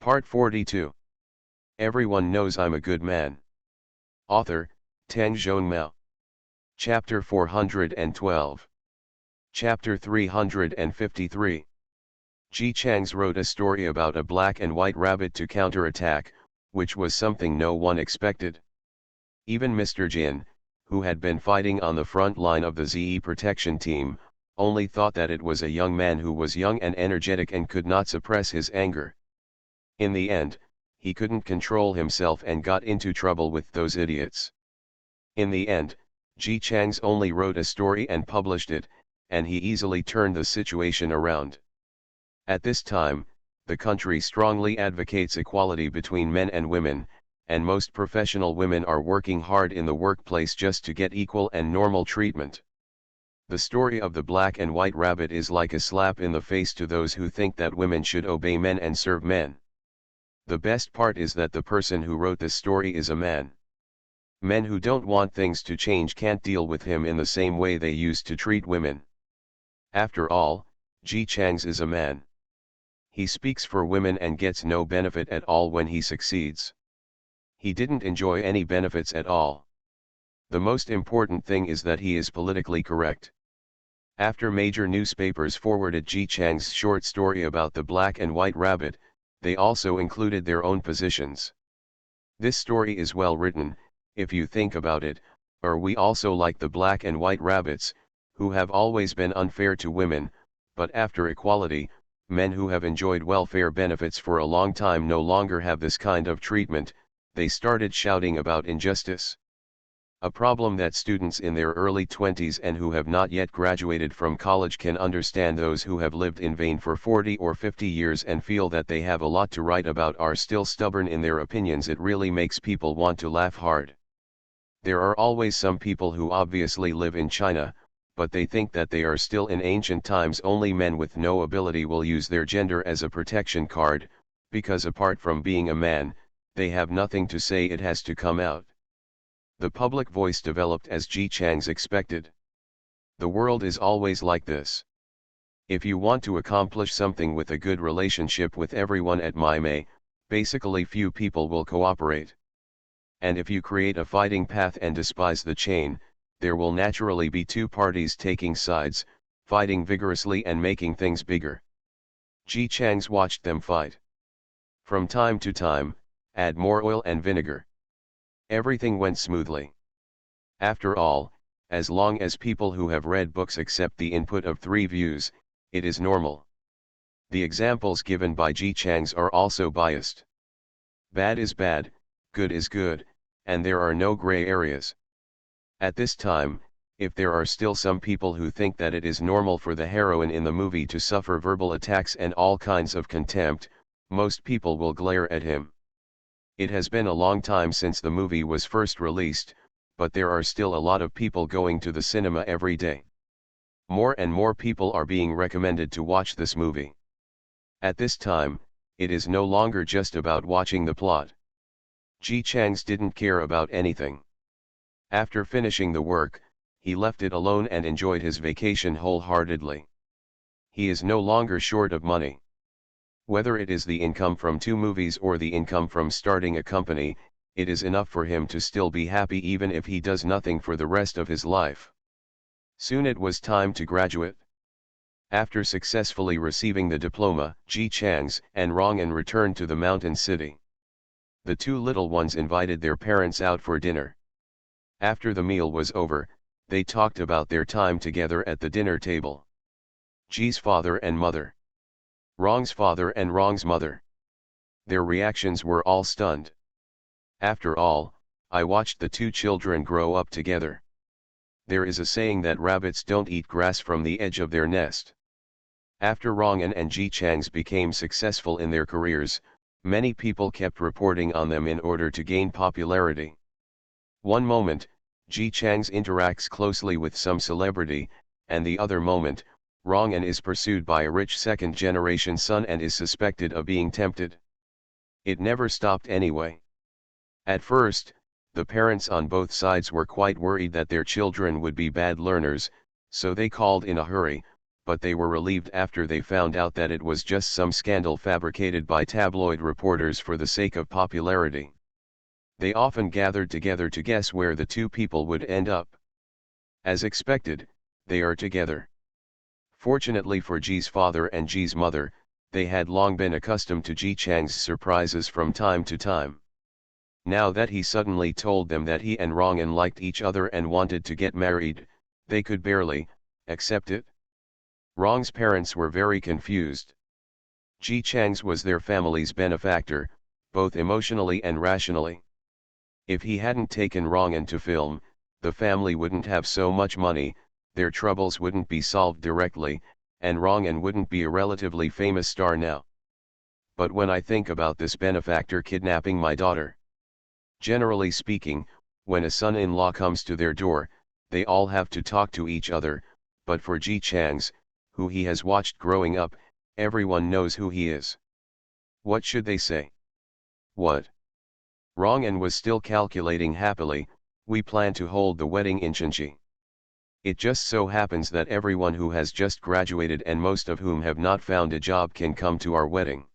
Part 42. Everyone knows I'm a good man. Author, Tang Zhongmao. Chapter 412. Chapter 353. Ji Changs wrote a story about a black and white rabbit to counterattack, which was something no one expected. Even Mr. Jin, who had been fighting on the front line of the ZE protection team, only thought that it was a young man who was young and energetic and could not suppress his anger. In the end, he couldn't control himself and got into trouble with those idiots. In the end, Ji Changs only wrote a story and published it, and he easily turned the situation around. At this time, the country strongly advocates equality between men and women, and most professional women are working hard in the workplace just to get equal and normal treatment. The story of the black and white rabbit is like a slap in the face to those who think that women should obey men and serve men. The best part is that the person who wrote this story is a man. Men who don't want things to change can't deal with him in the same way they used to treat women. After all, Ji Changs is a man. He speaks for women and gets no benefit at all when he succeeds. He didn't enjoy any benefits at all. The most important thing is that he is politically correct. After major newspapers forwarded Ji Chang's short story about the black and white rabbit, they also included their own positions. This story is well written, if you think about it, or we also like the black and white rabbits, who have always been unfair to women, but after equality, men who have enjoyed welfare benefits for a long time no longer have this kind of treatment. They started shouting about injustice. A problem that students in their early 20s and who have not yet graduated from college can understand. Those who have lived in vain for 40 or 50 years and feel that they have a lot to write about are still stubborn in their opinions. It really makes people want to laugh hard. There are always some people who obviously live in China, but they think that they are still in ancient times. Only men with no ability will use their gender as a protection card, because apart from being a man, they have nothing to say. It has to come out. The public voice developed as Ji Changs expected. The world is always like this. If you want to accomplish something with a good relationship with everyone at MyMay, basically few people will cooperate. And if you create a fighting path and despise the chain, there will naturally be two parties taking sides, fighting vigorously and making things bigger. Ji Changs watched them fight. From time to time, add more oil and vinegar. Everything went smoothly. After all, as long as people who have read books accept the input of 3 views, it is normal. The examples given by Ji Changs are also biased. Bad is bad, good is good, and there are no gray areas. At this time, if there are still some people who think that it is normal for the heroine in the movie to suffer verbal attacks and all kinds of contempt, most people will glare at him. It has been a long time since the movie was first released, but there are still a lot of people going to the cinema every day. More and more people are being recommended to watch this movie. At this time, it is no longer just about watching the plot. Ji Changs didn't care about anything. After finishing the work, he left it alone and enjoyed his vacation wholeheartedly. He is no longer short of money. Whether it is the income from 2 movies or the income from starting a company, it is enough for him to still be happy even if he does nothing for the rest of his life. Soon it was time to graduate. After successfully receiving the diploma, Ji Changs and Rong'an returned to the mountain city. The 2 little ones invited their parents out for dinner. After the meal was over, they talked about their time together at the dinner table. Ji's father and mother. Rong's father and Rong's mother. Their reactions were all stunned. After all, I watched the 2 children grow up together. There is a saying that rabbits don't eat grass from the edge of their nest. After Rong'an and Ji Changs became successful in their careers, many people kept reporting on them in order to gain popularity. One moment, Ji Changs interacts closely with some celebrity, and the other moment, Rong'an is pursued by a rich second-generation son and is suspected of being tempted. It never stopped anyway. At first, the parents on both sides were quite worried that their children would be bad learners, so they called in a hurry, but they were relieved after they found out that it was just some scandal fabricated by tabloid reporters for the sake of popularity. They often gathered together to guess where the two people would end up. As expected, they are together. Fortunately for Ji's father and Ji's mother, they had long been accustomed to Ji Chang's surprises from time to time. Now that he suddenly told them that he and Rong'an liked each other and wanted to get married, they could barely accept it. Rong's parents were very confused. Ji Chang's was their family's benefactor, both emotionally and rationally. If he hadn't taken Rong'an to film, the family wouldn't have so much money, their troubles wouldn't be solved directly, and Rong'an wouldn't be a relatively famous star now. But when I think about this benefactor kidnapping my daughter. Generally speaking, when a son-in-law comes to their door, they all have to talk to each other, but for Ji Chang's, who he has watched growing up, everyone knows who he is. What should they say? What? Rong'an was still calculating happily, we plan to hold the wedding in Chengchi. It just so happens that everyone who has just graduated and most of whom have not found a job can come to our wedding.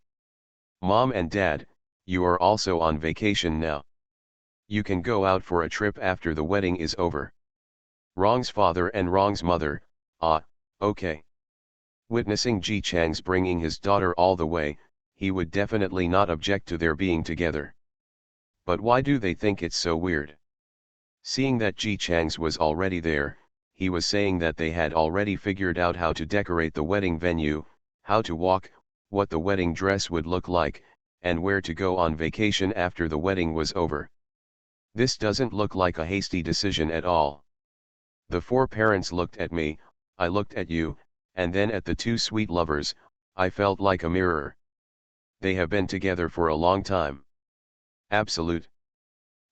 Mom and Dad, you are also on vacation now. You can go out for a trip after the wedding is over. Rong's father and Rong's mother, okay. Witnessing Ji Chang's bringing his daughter all the way, he would definitely not object to their being together. But why do they think it's so weird? Seeing that Ji Chang's was already there, he was saying that they had already figured out how to decorate the wedding venue, how to walk, what the wedding dress would look like, and where to go on vacation after the wedding was over. This doesn't look like a hasty decision at all. The four parents looked at me, I looked at you, and then at the two sweet lovers, I felt like a mirror. They have been together for a long time. Absolute.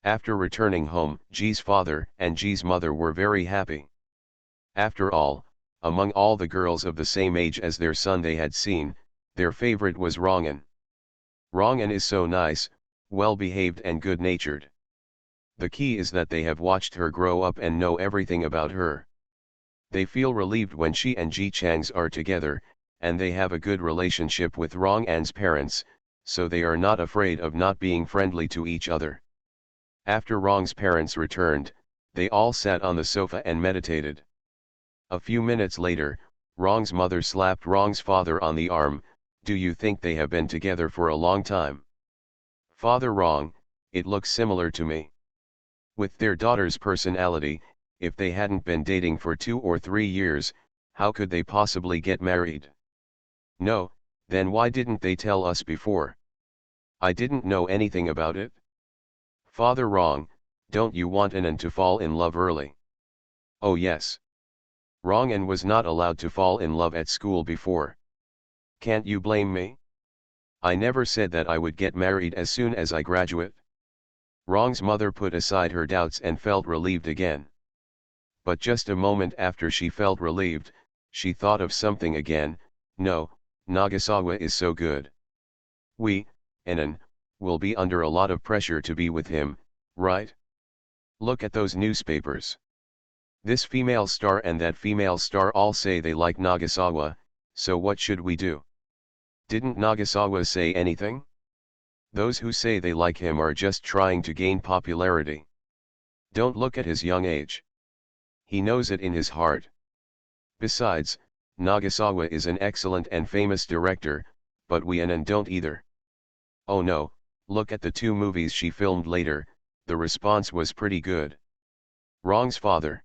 After returning home, Ji's father and Ji's mother were very happy. After all, among all the girls of the same age as their son they had seen, their favorite was Rong'an. Rong'an is so nice, well-behaved and good-natured. The key is that they have watched her grow up and know everything about her. They feel relieved when she and Ji Chang's are together, and they have a good relationship with Rong'an's parents, so they are not afraid of not being friendly to each other. After Rong's parents returned, they all sat on the sofa and meditated. A few minutes later, Rong's mother slapped Rong's father on the arm, do you think they have been together for a long time? Father Rong, it looks similar to me. With their daughter's personality, if they hadn't been dating for 2 or 3 years, how could they possibly get married? No, then why didn't they tell us before? I didn't know anything about it. Father Rong, don't you want Anan to fall in love early? Oh yes. Rong'an was not allowed to fall in love at school before. Can't you blame me? I never said that I would get married as soon as I graduate. Rong's mother put aside her doubts and felt relieved again. But just a moment after she felt relieved, she thought of something again, no, Nagasawa is so good. We, Anan, will be under a lot of pressure to be with him, right? Look at those newspapers. This female star and that female star all say they like Nagasawa, so what should we do? Didn't Nagasawa say anything? Those who say they like him are just trying to gain popularity. Don't look at his young age. He knows it in his heart. Besides, Nagasawa is an excellent and famous director, but we Anan don't either. Oh no, look at the 2 movies she filmed later, the response was pretty good. Rong's father.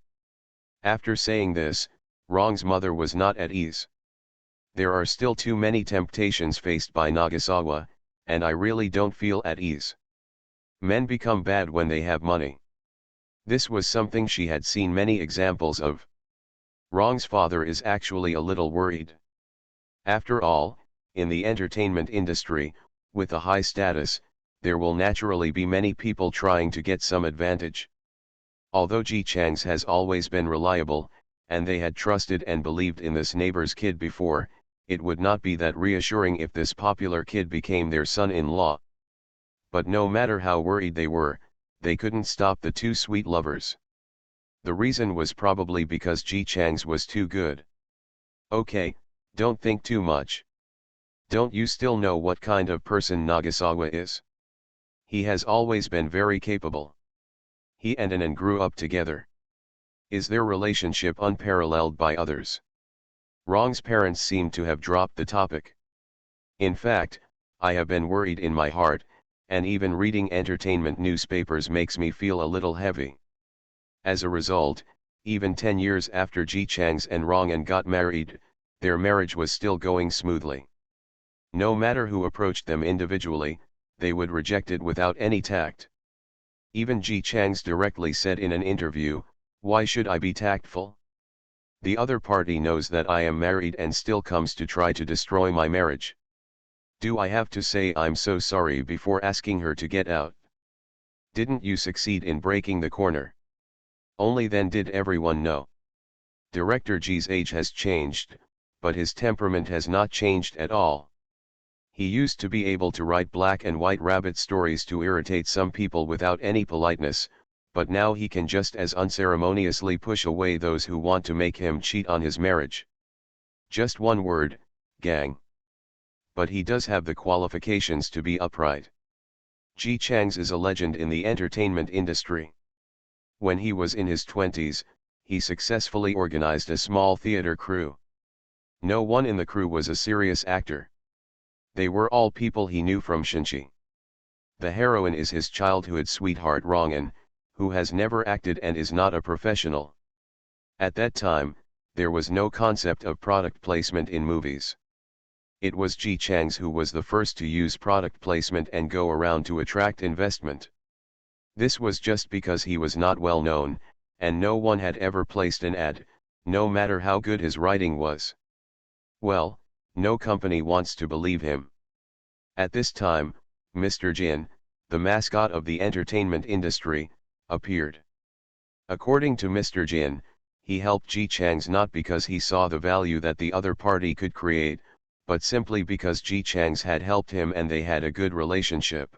After saying this, Rong's mother was not at ease. There are still too many temptations faced by Nagasawa, and I really don't feel at ease. Men become bad when they have money. This was something she had seen many examples of. Rong's father is actually a little worried. After all, in the entertainment industry, with a high status, there will naturally be many people trying to get some advantage. Although Ji Chang's has always been reliable, and they had trusted and believed in this neighbor's kid before, it would not be that reassuring if this popular kid became their son-in-law. But no matter how worried they were, they couldn't stop the 2 sweet lovers. The reason was probably because Ji Chang's was too good. Okay, don't think too much. Don't you still know what kind of person Nagasawa is? He has always been very capable. He and Anan grew up together. Is their relationship unparalleled by others? Rong's parents seem to have dropped the topic. In fact, I have been worried in my heart, and even reading entertainment newspapers makes me feel a little heavy. As a result, even 10 years after Ji Chang's and Rong An got married, their marriage was still going smoothly. No matter who approached them individually, they would reject it without any tact. Even Ji Chang's directly said in an interview, "Why should I be tactful? The other party knows that I am married and still comes to try to destroy my marriage. Do I have to say I'm so sorry before asking her to get out? Didn't you succeed in breaking the corner? Only then did everyone know." Director Ji's age has changed, but his temperament has not changed at all. He used to be able to write black and white rabbit stories to irritate some people without any politeness, but now he can just as unceremoniously push away those who want to make him cheat on his marriage. Just one word, gang. But he does have the qualifications to be upright. Ji Chang's is a legend in the entertainment industry. When he was in his 20s, he successfully organized a small theater crew. No one in the crew was a serious actor. They were all people he knew from Shinchi. The heroine is his childhood sweetheart Rong An, who has never acted and is not a professional. At that time, there was no concept of product placement in movies. It was Ji Chang's who was the first to use product placement and go around to attract investment. This was just because he was not well known, and no one had ever placed an ad, no matter how good his writing was. Well, no company wants to believe him. At this time, Mr. Jin, the mascot of the entertainment industry, appeared. According to Mr. Jin, he helped Ji Chang's not because he saw the value that the other party could create, but simply because Ji Chang's had helped him and they had a good relationship.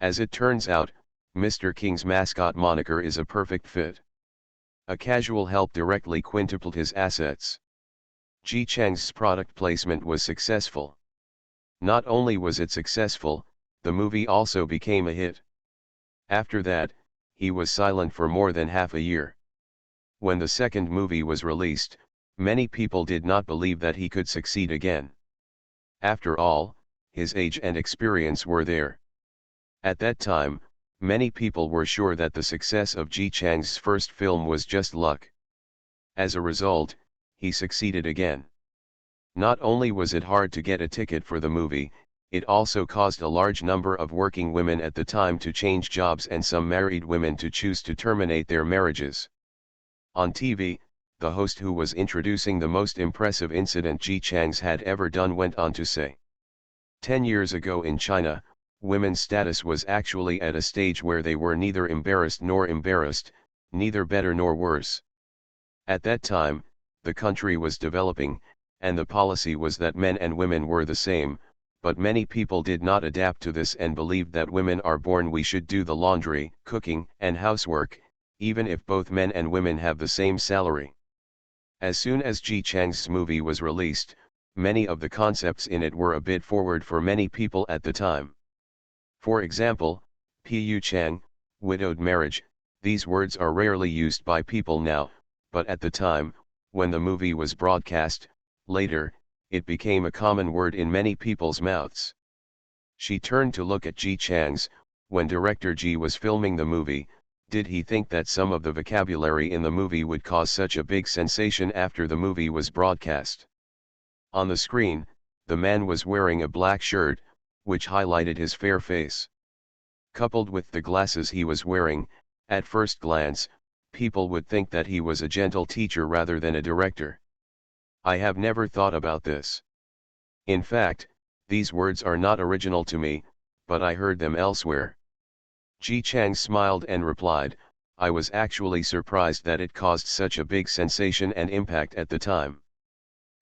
As it turns out, Mr. King's mascot moniker is a perfect fit. A casual help directly quintupled his assets. Ji Chang's product placement was successful. Not only was it successful, the movie also became a hit. After that, he was silent for more than half a year. When the second movie was released, many people did not believe that he could succeed again. After all, his age and experience were there. At that time, many people were sure that the success of Ji Chang's first film was just luck. As a result, he succeeded again. Not only was it hard to get a ticket for the movie, it also caused a large number of working women at the time to change jobs and some married women to choose to terminate their marriages. On TV, the host who was introducing the most impressive incident Ji Chang's had ever done went on to say, 10 years ago in China, women's status was actually at a stage where they were neither embarrassed nor embarrassed, neither better nor worse. At that time, the country was developing, and the policy was that men and women were the same, but many people did not adapt to this and believed that women are born we should do the laundry, cooking, and housework, even if both men and women have the same salary. As soon as Ji Chang's movie was released, many of the concepts in it were a bit forward for many people at the time. For example, Pu Chang, widowed marriage, these words are rarely used by people now, but at the time, when the movie was broadcast, later, it became a common word in many people's mouths. She turned to look at Ji Chang's. When director Ji was filming the movie, did he think that some of the vocabulary in the movie would cause such a big sensation after the movie was broadcast? On the screen, the man was wearing a black shirt, which highlighted his fair face. Coupled with the glasses he was wearing, at first glance, people would think that he was a gentle teacher rather than a director. I have never thought about this. In fact, these words are not original to me, but I heard them elsewhere. Ji Chang smiled and replied, I was actually surprised that it caused such a big sensation and impact at the time.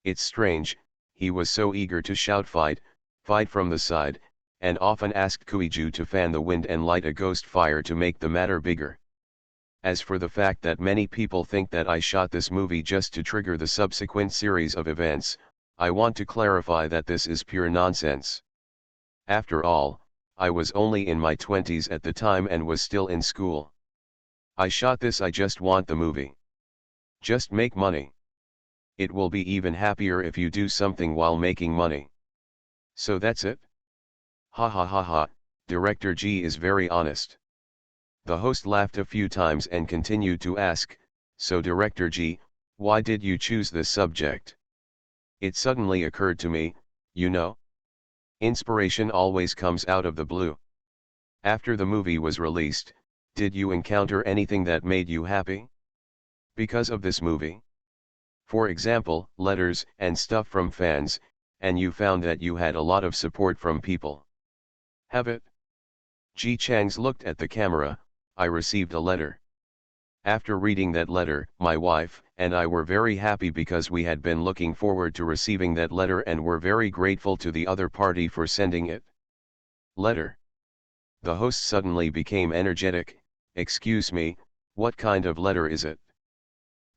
It's strange, he was so eager to shout fight from the side, and often asked Kuiju to fan the wind and light a ghost fire to make the matter bigger. As for the fact that many people think that I shot this movie just to trigger the subsequent series of events, I want to clarify that this is pure nonsense. After all, I was only in my 20s at the time and was still in school. I shot this. I just want the movie. Just make money. It will be even happier if you do something while making money. So that's it? Ha ha ha ha, Director G is very honest. The host laughed a few times and continued to ask, so Director G, why did you choose this subject? It suddenly occurred to me, you know. Inspiration always comes out of the blue. After the movie was released, did you encounter anything that made you happy? Because of this movie? For example, letters and stuff from fans, and you found that you had a lot of support from people. Have it? Ji Changs looked at the camera. I received a letter. After reading that letter, my wife and I were very happy because we had been looking forward to receiving that letter and were very grateful to the other party for sending it. Letter. The host suddenly became energetic. Excuse me, what kind of letter is it?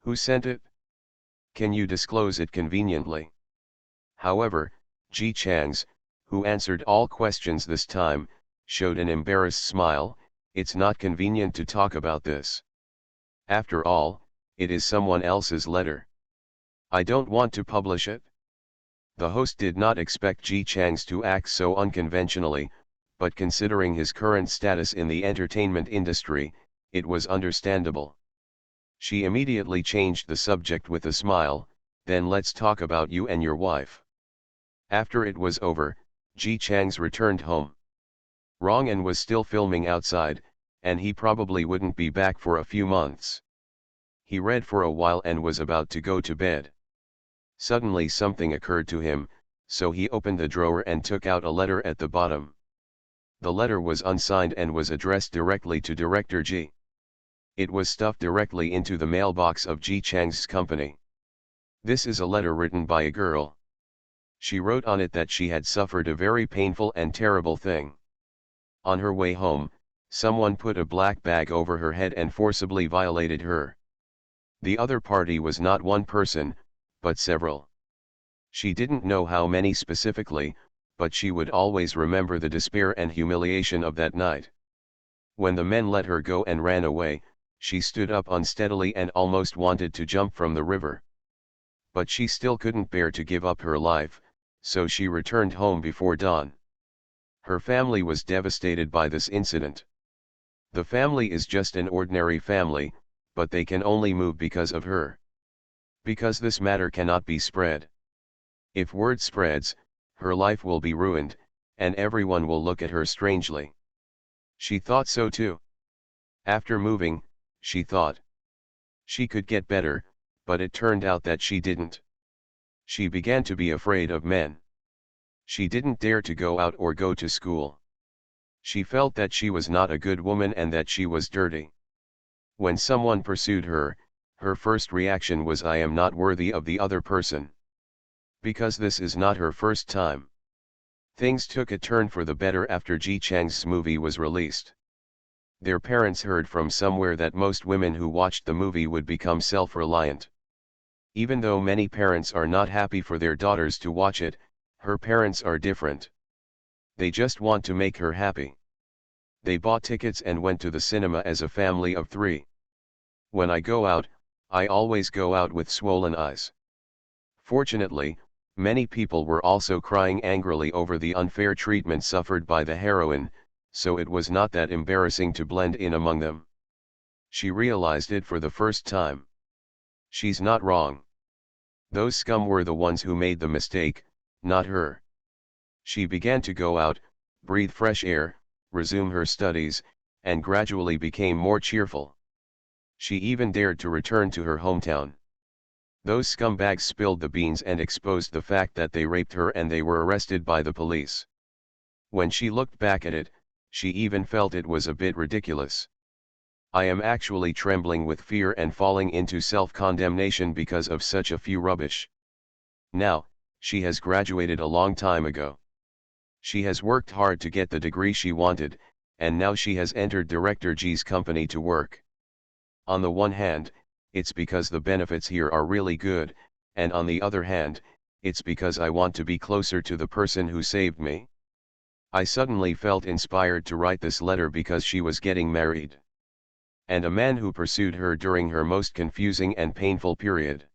Who sent it? Can you disclose it conveniently? However, Ji Changs, who answered all questions this time, showed an embarrassed smile. It's not convenient to talk about this. After all, it is someone else's letter. I don't want to publish it. The host did not expect Ji Changs to act so unconventionally, but considering his current status in the entertainment industry, it was understandable. She immediately changed the subject with a smile, then let's talk about you and your wife. After it was over, Ji Changs returned home. Rong'an was still filming outside, and he probably wouldn't be back for a few months. He read for a while and was about to go to bed. Suddenly something occurred to him, so he opened the drawer and took out a letter at the bottom. The letter was unsigned and was addressed directly to Director G. It was stuffed directly into the mailbox of Ji Chang's company. This is a letter written by a girl. She wrote on it that she had suffered a very painful and terrible thing. On her way home, someone put a black bag over her head and forcibly violated her. The other party was not one person, but several. She didn't know how many specifically, but she would always remember the despair and humiliation of that night. When the men let her go and ran away, she stood up unsteadily and almost wanted to jump from the river. But she still couldn't bear to give up her life, so she returned home before dawn. Her family was devastated by this incident. The family is just an ordinary family, but they can only move because of her. Because this matter cannot be spread. If word spreads, her life will be ruined, and everyone will look at her strangely. She thought so too. After moving, she thought she could get better, but it turned out that she didn't. She began to be afraid of men. She didn't dare to go out or go to school. She felt that she was not a good woman and that she was dirty. When someone pursued her, her first reaction was, I am not worthy of the other person. Because this is not her first time. Things took a turn for the better after Ji Chang's movie was released. Their parents heard from somewhere that most women who watched the movie would become self-reliant. Even though many parents are not happy for their daughters to watch it, her parents are different. They just want to make her happy. They bought tickets and went to the cinema as a family of 3. When I go out, I always go out with swollen eyes. Fortunately, many people were also crying angrily over the unfair treatment suffered by the heroine, so it was not that embarrassing to blend in among them. She realized it for the first time. She's not wrong. Those scum were the ones who made the mistake, not her. She began to go out, breathe fresh air, resume her studies, and gradually became more cheerful. She even dared to return to her hometown. Those scumbags spilled the beans and exposed the fact that they raped her, and they were arrested by the police. When she looked back at it, she even felt it was a bit ridiculous. I am actually trembling with fear and falling into self-condemnation because of such a few rubbish. Now, she has graduated a long time ago. She has worked hard to get the degree she wanted, and now she has entered Director G's company to work. On the one hand, it's because the benefits here are really good, and on the other hand, it's because I want to be closer to the person who saved me. I suddenly felt inspired to write this letter because she was getting married. And a man who pursued her during her most confusing and painful period.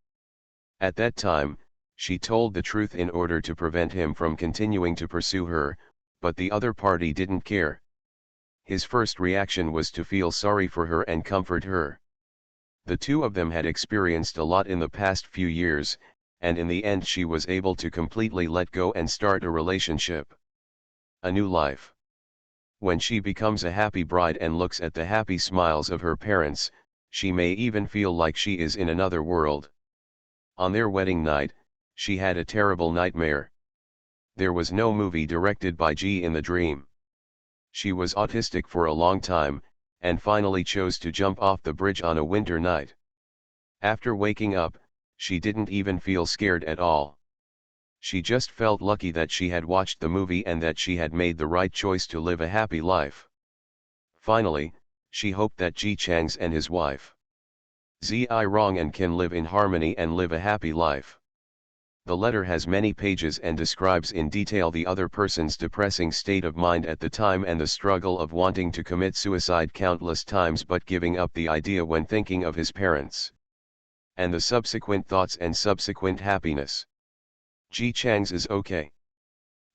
At that time, she told the truth in order to prevent him from continuing to pursue her, but the other party didn't care. His first reaction was to feel sorry for her and comfort her. The two of them had experienced a lot in the past few years, and in the end she was able to completely let go and start a relationship. A new life. When she becomes a happy bride and looks at the happy smiles of her parents, she may even feel like she is in another world. On their wedding night, she had a terrible nightmare. There was no movie directed by G in the dream. She was autistic for a long time, and finally chose to jump off the bridge on a winter night. After waking up, she didn't even feel scared at all. She just felt lucky that she had watched the movie and that she had made the right choice to live a happy life. Finally, she hoped that Ji Chang's and his wife Zi Rong and can live in harmony and live a happy life. The letter has many pages and describes in detail the other person's depressing state of mind at the time and the struggle of wanting to commit suicide countless times but giving up the idea when thinking of his parents. And the subsequent thoughts and subsequent happiness. Ji Chang's is okay.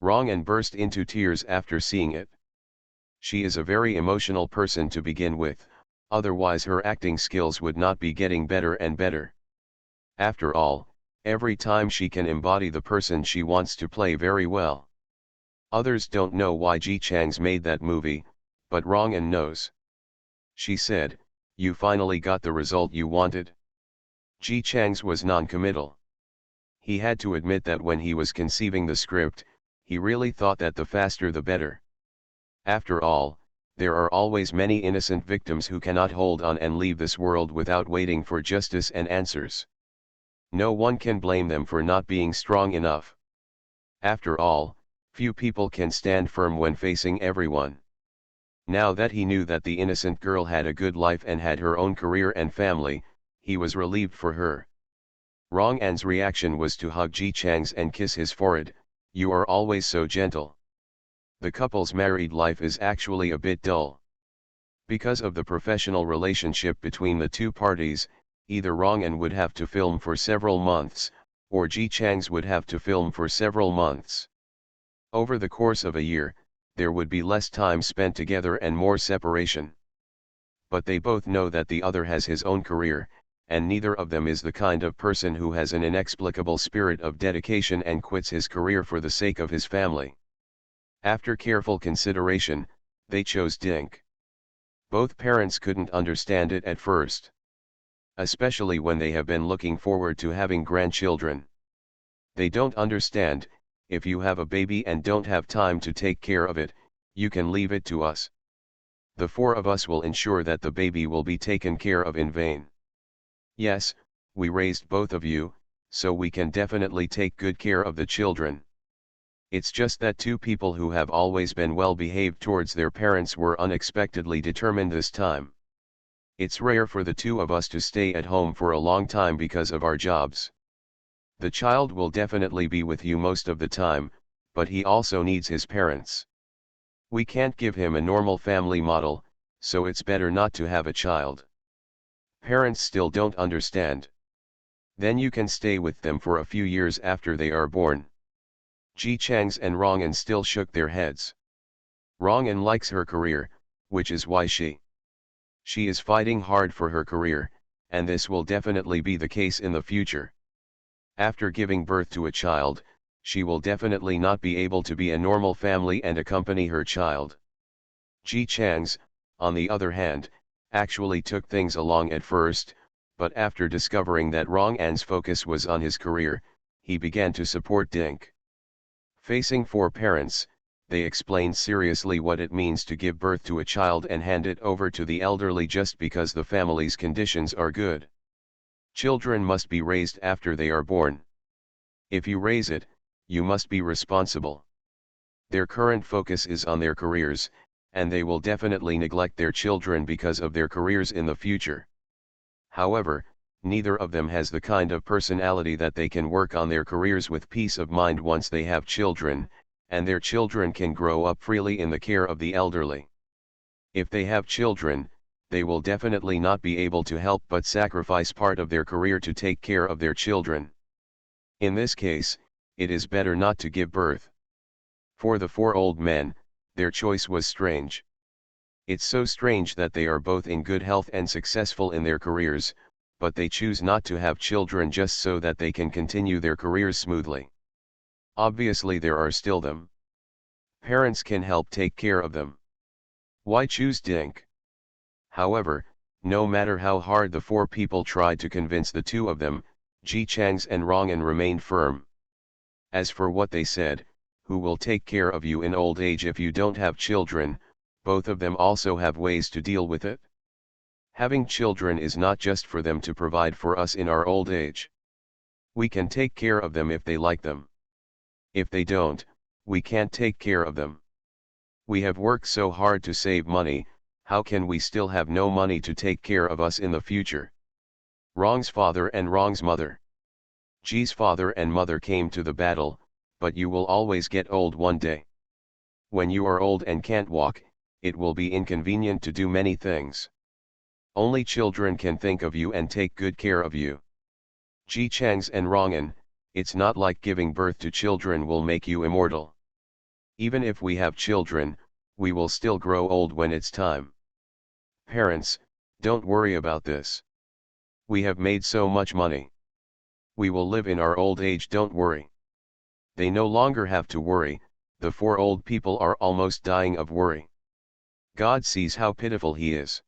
Rong and burst into tears after seeing it. She is a very emotional person to begin with, otherwise her acting skills would not be getting better and better. After all, every time she can embody the person she wants to play very well. Others don't know why Ji Chang's made that movie, but Rong and knows. She said, "You finally got the result you wanted." Ji Chang's was non-committal. He had to admit that when he was conceiving the script, he really thought that the faster the better. After all, there are always many innocent victims who cannot hold on and leave this world without waiting for justice and answers. No one can blame them for not being strong enough. After all, few people can stand firm when facing everyone. Now that he knew that the innocent girl had a good life and had her own career and family, he was relieved for her. Rong An's reaction was to hug Ji Chang's and kiss his forehead. "You are always so gentle." The couple's married life is actually a bit dull. Because of the professional relationship between the two parties, either Rong An would have to film for several months, or Ji Chang's would have to film for several months. Over the course of a year, there would be less time spent together and more separation. But they both know that the other has his own career, and neither of them is the kind of person who has an inexplicable spirit of dedication and quits his career for the sake of his family. After careful consideration, they chose Dink. Both parents couldn't understand it at first. Especially when they have been looking forward to having grandchildren. They don't understand, if you have a baby and don't have time to take care of it, you can leave it to us. The four of us will ensure that the baby will be taken care of in vain. Yes, we raised both of you, so we can definitely take good care of the children. It's just that two people who have always been well behaved towards their parents were unexpectedly determined this time. It's rare for the two of us to stay at home for a long time because of our jobs. The child will definitely be with you most of the time, but he also needs his parents. We can't give him a normal family model, so it's better not to have a child. Parents still don't understand. Then you can stay with them for a few years after they are born. Ji Chang's and Rong An still shook their heads. Rong An likes her career, which is why she is fighting hard for her career, and this will definitely be the case in the future. After giving birth to a child, she will definitely not be able to be a normal family and accompany her child. Ji Chang's, on the other hand, actually took things along at first, but after discovering that Rong An's focus was on his career, he began to support Dink. Facing four parents, they explained seriously what it means to give birth to a child and hand it over to the elderly just because the family's conditions are good. Children must be raised after they are born. If you raise it, you must be responsible. Their current focus is on their careers, and they will definitely neglect their children because of their careers in the future. However, neither of them has the kind of personality that they can work on their careers with peace of mind once they have children, and their children can grow up freely in the care of the elderly. If they have children, they will definitely not be able to help but sacrifice part of their career to take care of their children. In this case, it is better not to give birth. For the four old men, their choice was strange. It's so strange that they are both in good health and successful in their careers, but they choose not to have children just so that they can continue their careers smoothly. Obviously there are still them. Parents can help take care of them. Why choose Dink? However, no matter how hard the four people tried to convince the two of them, Ji Changs and Rongan remained firm. As for what they said, who will take care of you in old age if you don't have children, both of them also have ways to deal with it. Having children is not just for them to provide for us in our old age. We can take care of them if they like them. If they don't, we can't take care of them. We have worked so hard to save money, how can we still have no money to take care of us in the future? Rong's father and Rong's mother. Ji's father and mother came to the battle, but you will always get old one day. When you are old and can't walk, it will be inconvenient to do many things. Only children can think of you and take good care of you. Ji Changs and Rongan, it's not like giving birth to children will make you immortal. Even if we have children, we will still grow old when it's time. Parents, don't worry about this. We have made so much money. We will live in our old age, don't worry. They no longer have to worry, the four old people are almost dying of worry. God sees how pitiful he is.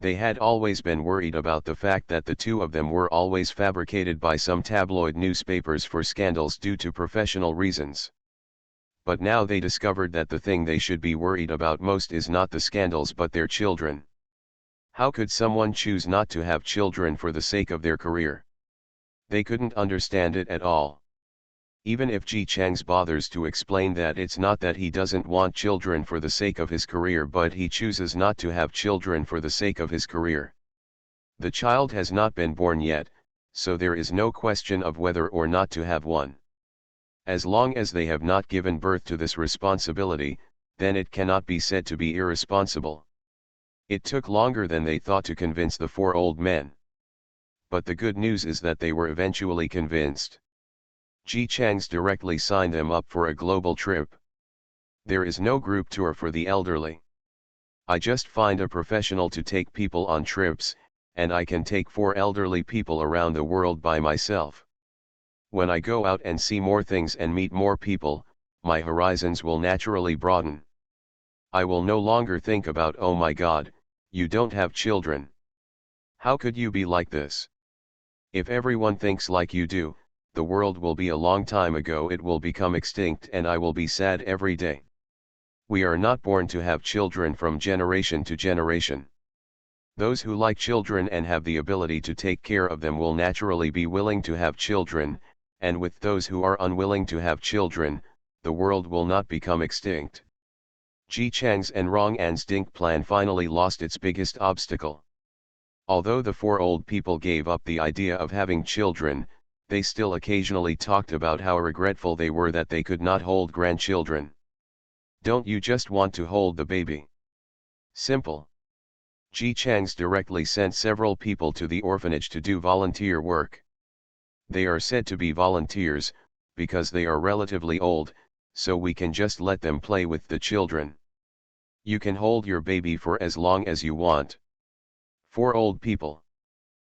They had always been worried about the fact that the two of them were always fabricated by some tabloid newspapers for scandals due to professional reasons. But now they discovered that the thing they should be worried about most is not the scandals but their children. How could someone choose not to have children for the sake of their career? They couldn't understand it at all. Even if Ji Changs bothers to explain that it's not that he doesn't want children for the sake of his career but he chooses not to have children for the sake of his career. The child has not been born yet, so there is no question of whether or not to have one. As long as they have not given birth to this responsibility, then it cannot be said to be irresponsible. It took longer than they thought to convince the four old men. But the good news is that they were eventually convinced. Ji Changs directly signed them up for a global trip. There is no group tour for the elderly. I just find a professional to take people on trips, and I can take 4 elderly people around the world by myself. When I go out and see more things and meet more people, my horizons will naturally broaden. I will no longer think about, oh my God, you don't have children. How could you be like this? If everyone thinks like you do, the world will be a long time ago, it will become extinct and I will be sad every day. We are not born to have children from generation to generation. Those who like children and have the ability to take care of them will naturally be willing to have children, and with those who are unwilling to have children, the world will not become extinct. Ji Chang's and Rongan's Dink plan finally lost its biggest obstacle. Although the 4 old people gave up the idea of having children, they still occasionally talked about how regretful they were that they could not hold grandchildren. Don't you just want to hold the baby? Simple. Ji Changs directly sent several people to the orphanage to do volunteer work. They are said to be volunteers, because they are relatively old, so we can just let them play with the children. You can hold your baby for as long as you want. 4 old people.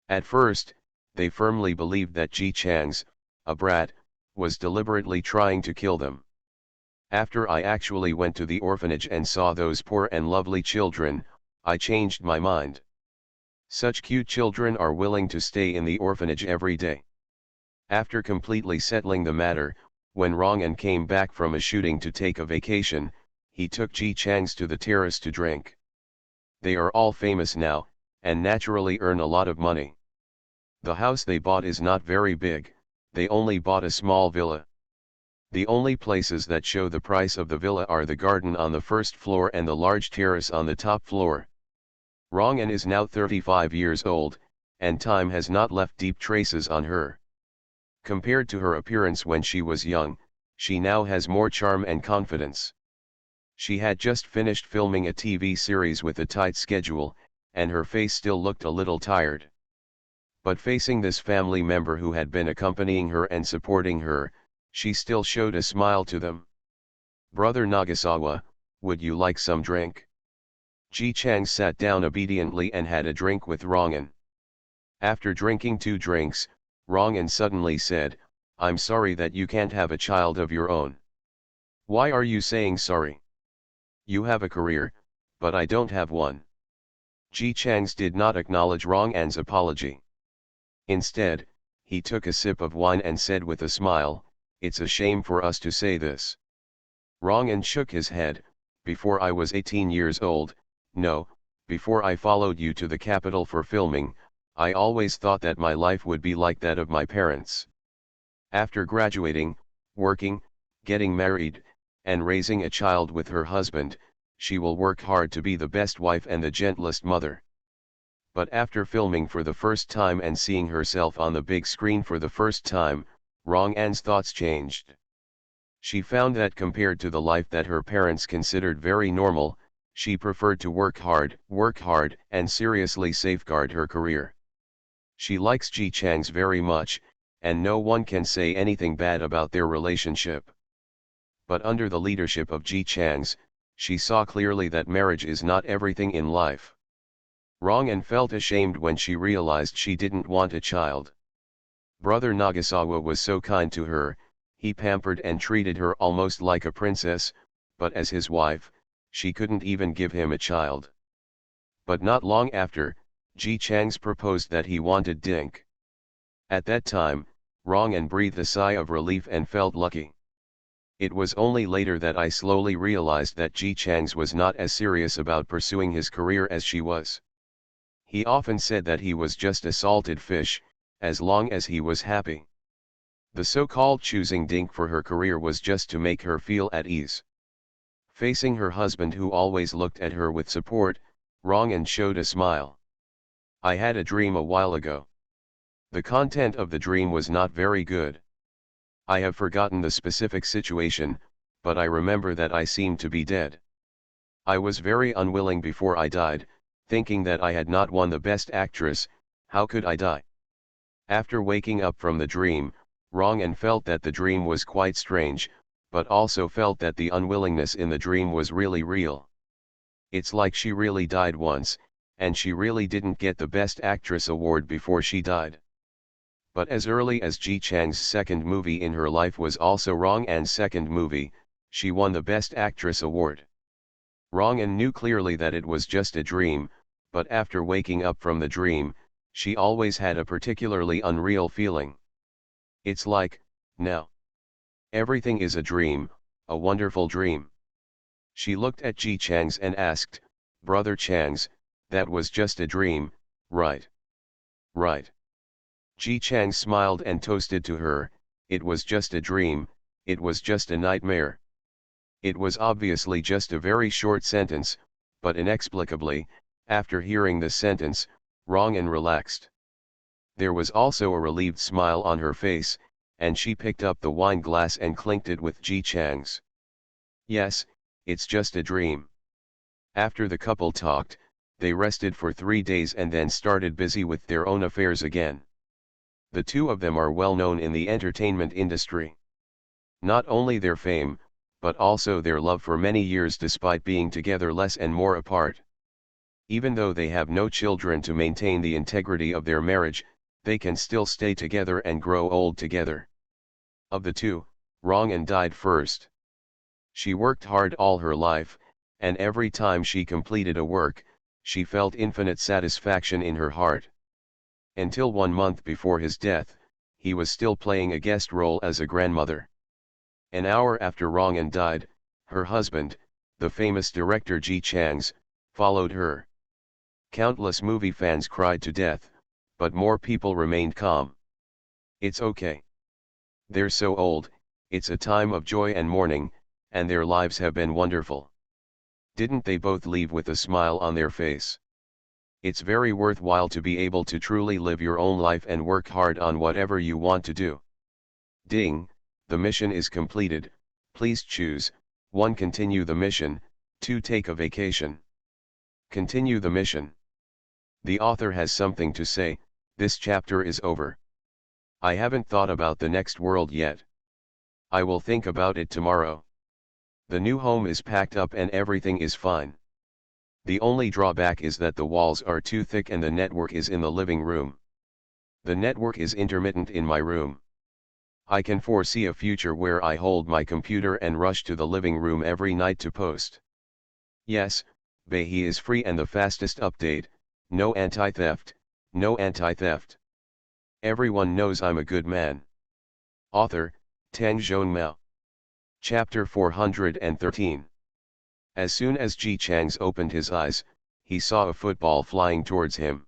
At first, they firmly believed that Ji Changs, a brat, was deliberately trying to kill them. After I actually went to the orphanage and saw those poor and lovely children, I changed my mind. Such cute children are willing to stay in the orphanage every day. After completely settling the matter, when Rongan came back from a shooting to take a vacation, he took Ji Changs to the terrace to drink. They are all famous now, and naturally earn a lot of money. The house they bought is not very big, they only bought a small villa. The only places that show the price of the villa are the garden on the first floor and the large terrace on the top floor. Rongan is now 35 years old, and time has not left deep traces on her. Compared to her appearance when she was young, she now has more charm and confidence. She had just finished filming a TV series with a tight schedule, and her face still looked a little tired. But facing this family member who had been accompanying her and supporting her, she still showed a smile to them. "Brother Nagasawa, would you like some drink?" Ji Chang sat down obediently and had a drink with Rong'an. After drinking 2 drinks, Rong'an suddenly said, "I'm sorry that you can't have a child of your own." "Why are you saying sorry? You have a career, but I don't have one." Ji Chang's did not acknowledge Rong'an's apology. Instead, he took a sip of wine and said with a smile, "It's a shame for us to say this." Rong'an shook his head. "Before I was 18 years old, no, before I followed you to the capital for filming, I always thought that my life would be like that of my parents. After graduating, working, getting married, and raising a child with her husband, she will work hard to be the best wife and the gentlest mother." But after filming for the first time and seeing herself on the big screen for the first time, Rong'an's thoughts changed. She found that compared to the life that her parents considered very normal, she preferred to work hard, and seriously safeguard her career. She likes Ji Chang's very much, and no one can say anything bad about their relationship. But under the leadership of Ji Chang's, she saw clearly that marriage is not everything in life. Rong'an felt ashamed when she realized she didn't want a child. Brother Nagasawa was so kind to her, he pampered and treated her almost like a princess, but as his wife, she couldn't even give him a child. But not long after, Ji Chang's proposed that he wanted Dink. At that time, Rong'an breathed a sigh of relief and felt lucky. It was only later that I slowly realized that Ji Chang's was not as serious about pursuing his career as she was. He often said that he was just a salted fish, as long as he was happy. The so-called choosing Dink for her career was just to make her feel at ease. Facing her husband who always looked at her with support, Rong'an showed a smile. "I had a dream a while ago. The content of the dream was not very good. I have forgotten the specific situation, but I remember that I seemed to be dead. I was very unwilling before I died, thinking that I had not won the Best Actress. How could I die?" After waking up from the dream, Rong'an felt that the dream was quite strange, but also felt that the unwillingness in the dream was really real. It's like she really died once, and she really didn't get the Best Actress award before she died. But as early as Ji Chang's second movie in her life was also Rong'an's second movie, she won the Best Actress award. Rong'an knew clearly that it was just a dream, but after waking up from the dream, she always had a particularly unreal feeling. It's like, now, everything is a dream, a wonderful dream. She looked at Ji Chang's and asked, "Brother Chang's, that was just a dream, right?" "Right." Ji Chang smiled and toasted to her, "It was just a dream, it was just a nightmare." It was obviously just a very short sentence, but inexplicably, after hearing the sentence, Rong'an relaxed. There was also a relieved smile on her face, and she picked up the wine glass and clinked it with Ji Chang's. "Yes, it's just a dream." After the couple talked, they rested for 3 days and then started busy with their own affairs again. The two of them are well known in the entertainment industry. Not only their fame, but also their love for many years despite being together less and more apart. Even though they have no children to maintain the integrity of their marriage, they can still stay together and grow old together. Of the two, Rong'an died first. She worked hard all her life, and every time she completed a work, she felt infinite satisfaction in her heart. Until 1 month before his death, he was still playing a guest role as a grandmother. An hour after Rong'an died, her husband, the famous director Ji Chang's, followed her. Countless movie fans cried to death, but more people remained calm. It's okay. They're so old, it's a time of joy and mourning, and their lives have been wonderful. Didn't they both leave with a smile on their face? It's very worthwhile to be able to truly live your own life and work hard on whatever you want to do. Ding, the mission is completed. Please choose 1. Continue the mission, 2. Take a vacation. Continue the mission. The author has something to say. This chapter is over. I haven't thought about the next world yet. I will think about it tomorrow. The new home is packed up and everything is fine. The only drawback is that the walls are too thick and the network is in the living room. The network is intermittent in my room. I can foresee a future where I hold my computer and rush to the living room every night to post. Yes, he is free and the fastest update. No anti-theft, no anti-theft. Everyone knows I'm a good man. Author, CleverProtagonist. Chapter 413. As soon as Ji Chang's opened his eyes, he saw a football flying towards him.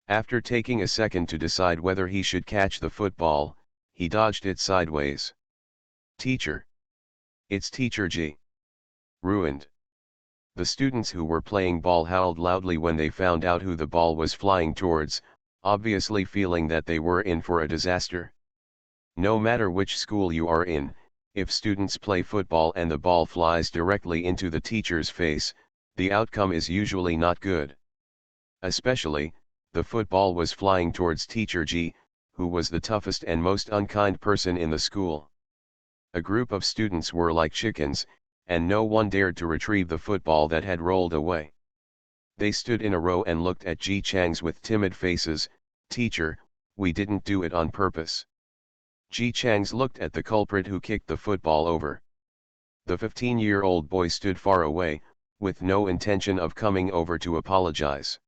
After taking a second to decide whether he should catch the football, he dodged it sideways. Teacher! It's Teacher Ji! Ruined. The students who were playing ball howled loudly when they found out who the ball was flying towards, obviously feeling that they were in for a disaster. No matter which school you are in, if students play football and the ball flies directly into the teacher's face, the outcome is usually not good. Especially, the football was flying towards Teacher Ji, who was the toughest and most unkind person in the school. A group of students were like chickens, and no one dared to retrieve the football that had rolled away. They stood in a row and looked at Ji Chang's with timid faces. Teacher, we didn't do it on purpose. Ji Chang's looked at the culprit who kicked the football over. The 15-year-old boy stood far away, with no intention of coming over to apologize.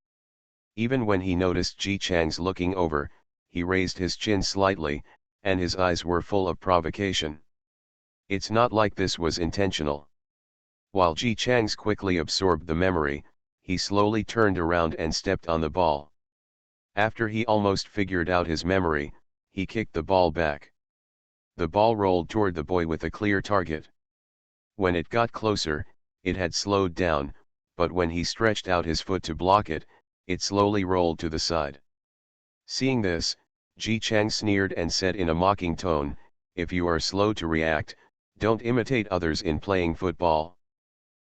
Even when he noticed Ji Chang's looking over, he raised his chin slightly, and his eyes were full of provocation. It's not like this was intentional. While Ji Chang's quickly absorbed the memory, he slowly turned around and stepped on the ball. After he almost figured out his memory, he kicked the ball back. The ball rolled toward the boy with a clear target. When it got closer, it had slowed down, but when he stretched out his foot to block it, it slowly rolled to the side. Seeing this, Ji Chang sneered and said in a mocking tone, "If you are slow to react, don't imitate others in playing football."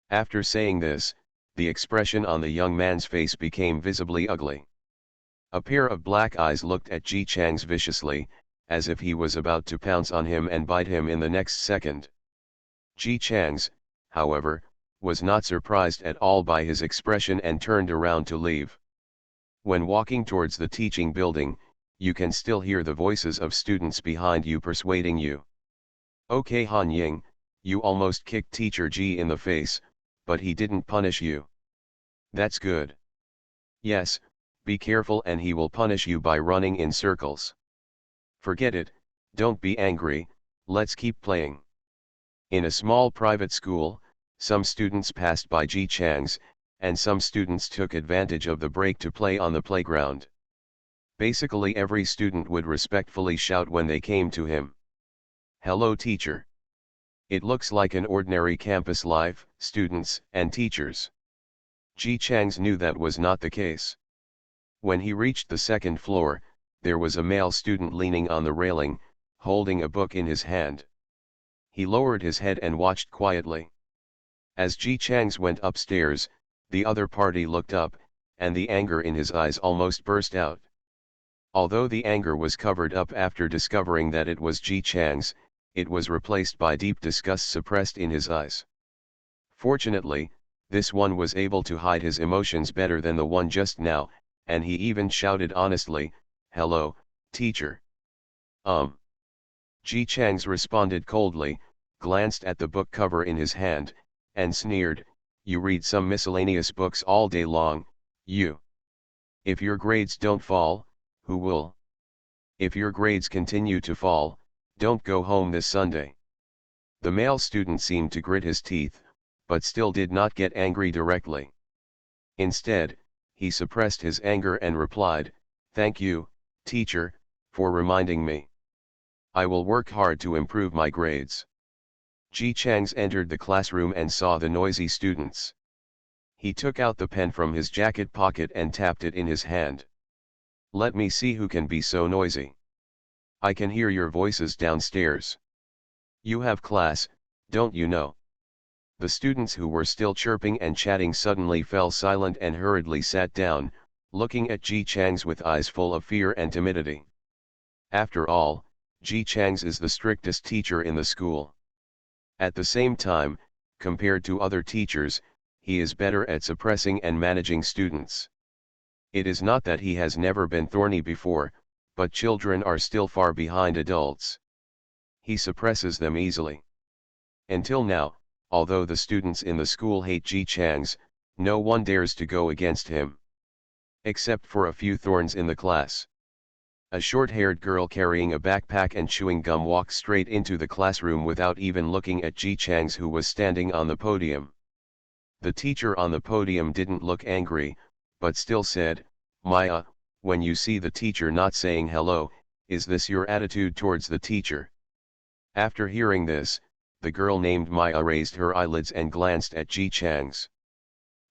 After saying this, the expression on the young man's face became visibly ugly. A pair of black eyes looked at Ji Chang's viciously, as if he was about to pounce on him and bite him in the next second. Ji Chang's, however, was not surprised at all by his expression and turned around to leave. When walking towards the teaching building, you can still hear the voices of students behind you persuading you. Okay Han Ying, you almost kicked Teacher Ji in the face, but he didn't punish you. That's good. Yes, be careful and he will punish you by running in circles. Forget it, don't be angry, let's keep playing. In a small private school, some students passed by Ji Chang's, and some students took advantage of the break to play on the playground. Basically every student would respectfully shout when they came to him. Hello teacher. It looks like an ordinary campus life, students and teachers. Ji Chang's knew that was not the case. When he reached the second floor, there was a male student leaning on the railing, holding a book in his hand. He lowered his head and watched quietly. As Ji Chang's went upstairs, the other party looked up, and the anger in his eyes almost burst out. Although the anger was covered up after discovering that it was Ji Chang's, it was replaced by deep disgust suppressed in his eyes. Fortunately, this one was able to hide his emotions better than the one just now, and he even shouted honestly, "Hello, teacher." Ji Chang's responded coldly, glanced at the book cover in his hand, and sneered, "You read some miscellaneous books all day long, you. If your grades don't fall, who will? If your grades continue to fall, don't go home this Sunday." The male student seemed to grit his teeth, but still did not get angry directly. Instead, he suppressed his anger and replied, "Thank you, teacher, for reminding me. I will work hard to improve my grades." Ji Chang's entered the classroom and saw the noisy students. He took out the pen from his jacket pocket and tapped it in his hand. Let me see who can be so noisy. I can hear your voices downstairs. You have class, don't you know? The students who were still chirping and chatting suddenly fell silent and hurriedly sat down, looking at Ji Chang's with eyes full of fear and timidity. After all, Ji Chang's is the strictest teacher in the school. At the same time, compared to other teachers, he is better at suppressing and managing students. It is not that he has never been thorny before, but children are still far behind adults. He suppresses them easily. Until now, although the students in the school hate Ji Chang's, no one dares to go against him. Except for a few thorns in the class. A short-haired girl carrying a backpack and chewing gum walked straight into the classroom without even looking at Ji Chang's, who was standing on the podium. The teacher on the podium didn't look angry, but still said, "Maya, when you see the teacher not saying hello, is this your attitude towards the teacher?" After hearing this, the girl named Maya raised her eyelids and glanced at Ji Chang's.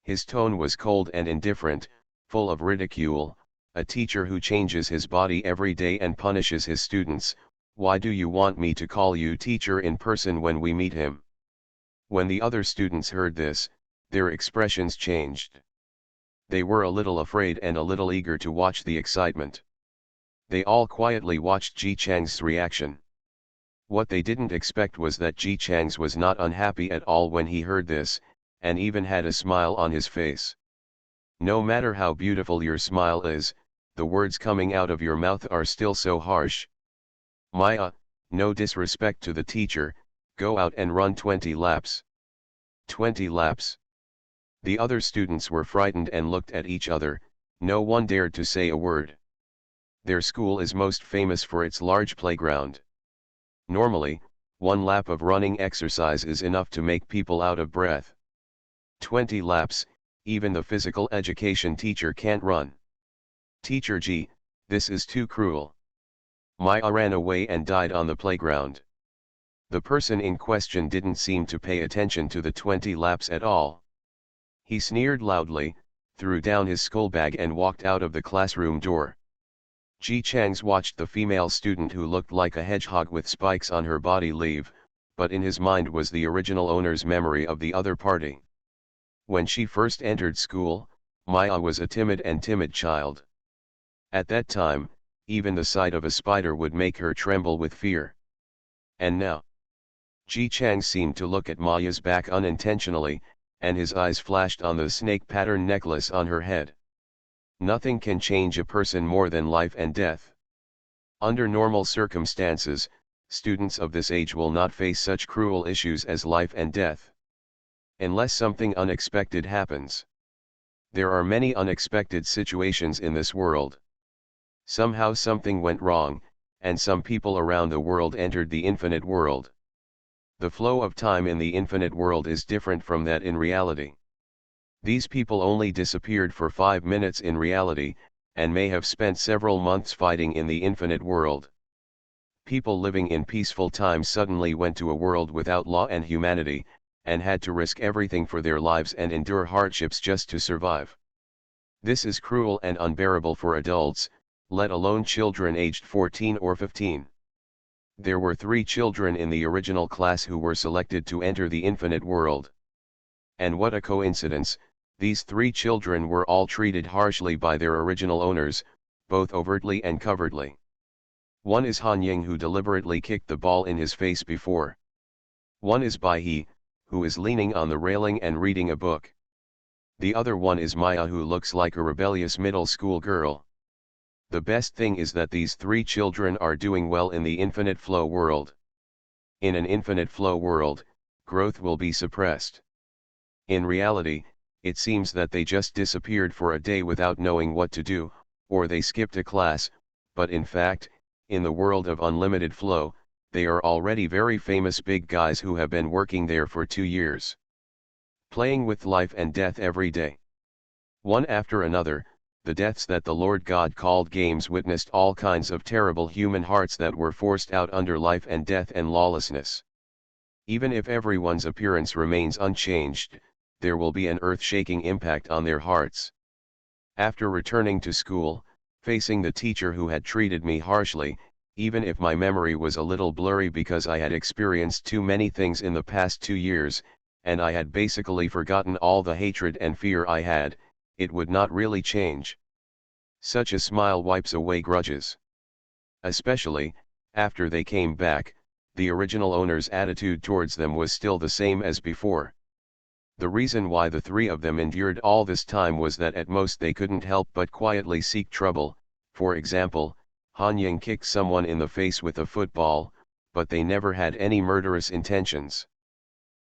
His tone was cold and indifferent, full of ridicule. A teacher who changes his body every day and punishes his students, why do you want me to call you teacher in person when we meet him? When the other students heard this, their expressions changed. They were a little afraid and a little eager to watch the excitement. They all quietly watched Ji Chang's reaction. What they didn't expect was that Ji Chang's was not unhappy at all when he heard this, and even had a smile on his face. No matter how beautiful your smile is, the words coming out of your mouth are still so harsh. Maya, no disrespect to the teacher, go out and run 20 laps. 20 laps. The other students were frightened and looked at each other, no one dared to say a word. Their school is most famous for its large playground. Normally, 1 lap of running exercise is enough to make people out of breath. 20 laps, even the physical education teacher can't run. Teacher Ji, this is too cruel. Maya ran away and died on the playground. The person in question didn't seem to pay attention to the 20 laps at all. He sneered loudly, threw down his schoolbag and walked out of the classroom door. Ji Chang's watched the female student who looked like a hedgehog with spikes on her body leave, but in his mind was the original owner's memory of the other party. When she first entered school, Maya was a timid child. At that time, even the sight of a spider would make her tremble with fear. And now, Ji Chang seemed to look at Maya's back unintentionally, and his eyes flashed on the snake pattern necklace on her head. Nothing can change a person more than life and death. Under normal circumstances, students of this age will not face such cruel issues as life and death. Unless something unexpected happens. There are many unexpected situations in this world. Somehow something went wrong, and some people around the world entered the infinite world. The flow of time in the infinite world is different from that in reality. These people only disappeared for 5 minutes in reality, and may have spent several months fighting in the infinite world. People living in peaceful times suddenly went to a world without law and humanity, and had to risk everything for their lives and endure hardships just to survive. This is cruel and unbearable for adults, let alone children aged 14 or 15. There were 3 children in the original class who were selected to enter the infinite world. And what a coincidence, these 3 children were all treated harshly by their original owners, both overtly and covertly. One is Han Ying, who deliberately kicked the ball in his face before. One is Bai He, who is leaning on the railing and reading a book. The other one is Maya, who looks like a rebellious middle school girl. The best thing is that these 3 children are doing well in the infinite flow world. In an infinite flow world, growth will be suppressed. In reality, it seems that they just disappeared for a day without knowing what to do, or they skipped a class, but in fact, in the world of unlimited flow, they are already very famous big guys who have been working there for 2 years. Playing with life and death every day. One after another, the deaths that the Lord God called games witnessed all kinds of terrible human hearts that were forced out under life and death and lawlessness. Even if everyone's appearance remains unchanged, there will be an earth-shaking impact on their hearts. After returning to school, facing the teacher who had treated me harshly, even if my memory was a little blurry because I had experienced too many things in the past 2 years, and I had basically forgotten all the hatred and fear I had, it would not really change. Such a smile wipes away grudges. Especially, after they came back, the original owner's attitude towards them was still the same as before. The reason why the three of them endured all this time was that at most they couldn't help but quietly seek trouble. For example, Han Ying kicked someone in the face with a football, but they never had any murderous intentions.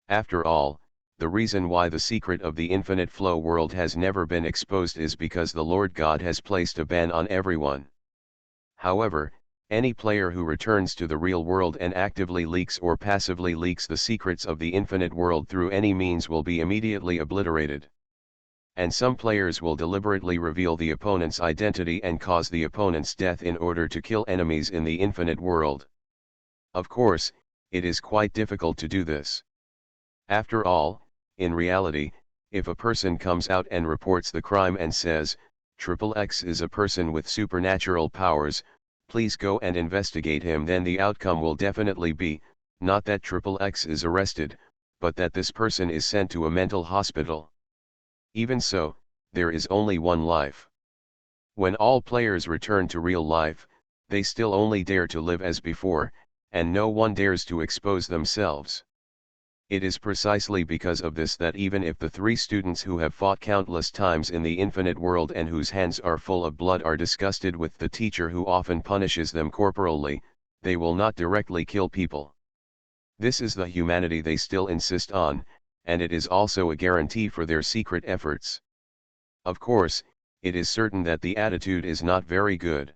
After all, the reason why the secret of the infinite flow world has never been exposed is because the Lord God has placed a ban on everyone. However, any player who returns to the real world and actively leaks or passively leaks the secrets of the infinite world through any means will be immediately obliterated. And some players will deliberately reveal the opponent's identity and cause the opponent's death in order to kill enemies in the infinite world. Of course, it is quite difficult to do this. After all, in reality, if a person comes out and reports the crime and says, "XX is a person with supernatural powers, please go and investigate him," then the outcome will definitely be, not that XX is arrested, but that this person is sent to a mental hospital. Even so, there is only one life. When all players return to real life, they still only dare to live as before, and no one dares to expose themselves. It is precisely because of this that even if the three students who have fought countless times in the infinite world and whose hands are full of blood are disgusted with the teacher who often punishes them corporally, they will not directly kill people. This is the humanity they still insist on, and it is also a guarantee for their secret efforts. Of course, it is certain that the attitude is not very good.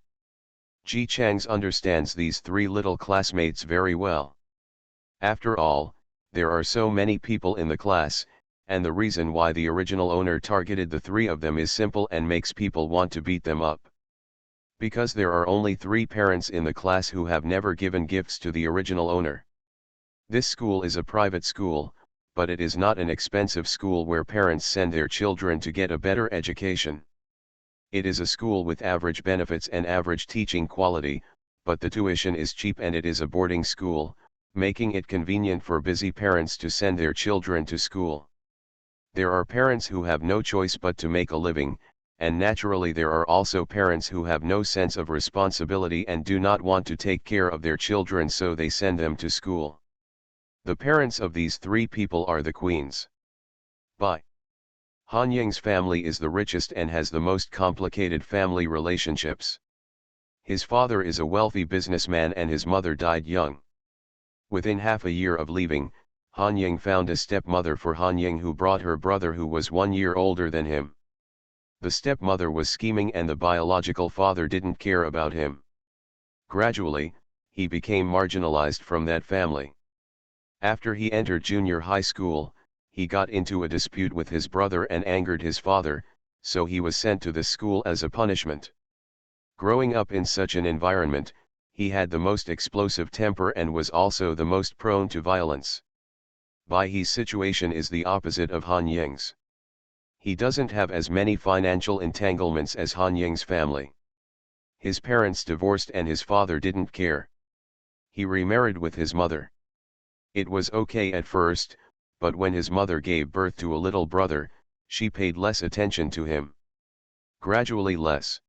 Ji Chang's understands these three little classmates very well. After all, there are so many people in the class, and the reason why the original owner targeted the three of them is simple and makes people want to beat them up. Because there are only 3 parents in the class who have never given gifts to the original owner. This school is a private school, but it is not an expensive school where parents send their children to get a better education. It is a school with average benefits and average teaching quality, but the tuition is cheap and it is a boarding school, making it convenient for busy parents to send their children to school. There are parents who have no choice but to make a living, and naturally there are also parents who have no sense of responsibility and do not want to take care of their children, so they send them to school. The parents of these 3 people are the queens. By Han Ying's family is the richest and has the most complicated family relationships. His father is a wealthy businessman and his mother died young. Within half a year of leaving, Han Ying found a stepmother for Han Ying who brought her brother who was 1 year older than him. The stepmother was scheming and the biological father didn't care about him. Gradually, he became marginalized from that family. After he entered junior high school, he got into a dispute with his brother and angered his father, so he was sent to this school as a punishment. Growing up in such an environment, he had the most explosive temper and was also the most prone to violence. Bai He's situation is the opposite of Han Ying's. He doesn't have as many financial entanglements as Han Ying's family. His parents divorced and his father didn't care. He remarried with his mother. It was okay at first, but when his mother gave birth to a little brother, she paid less attention to him. Gradually less.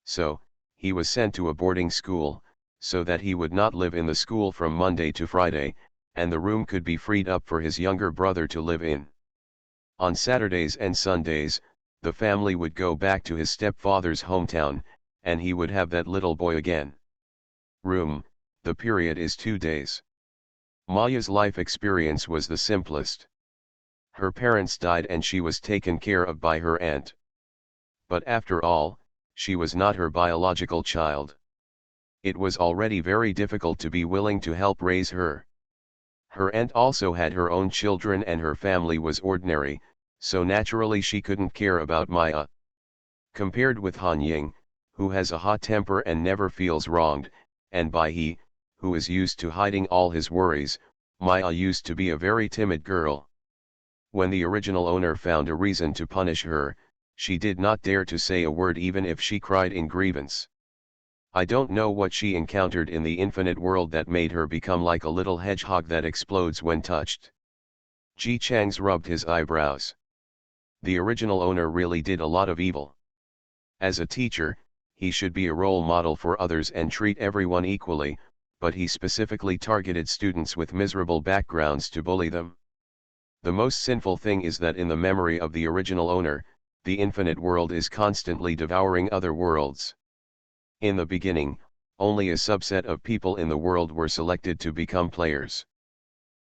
So, he was sent to a boarding school, so that he would not live in the school from Monday to Friday, and the room could be freed up for his younger brother to live in. On Saturdays and Sundays, the family would go back to his stepfather's hometown, and he would have that little boy again. Room, the period is 2 days. Maya's life experience was the simplest. Her parents died and she was taken care of by her aunt. But after all, she was not her biological child. It was already very difficult to be willing to help raise her. Her aunt also had her own children and her family was ordinary, so naturally she couldn't care about Maya. Compared with Han Ying, who has a hot temper and never feels wronged, and Bai He, who is used to hiding all his worries, Maya used to be a very timid girl. When the original owner found a reason to punish her, she did not dare to say a word even if she cried in grievance. I don't know what she encountered in the infinite world that made her become like a little hedgehog that explodes when touched. Ji Chang's rubbed his eyebrows. The original owner really did a lot of evil. As a teacher, he should be a role model for others and treat everyone equally, but he specifically targeted students with miserable backgrounds to bully them. The most sinful thing is that in the memory of the original owner, the infinite world is constantly devouring other worlds. In the beginning, only a subset of people in the world were selected to become players.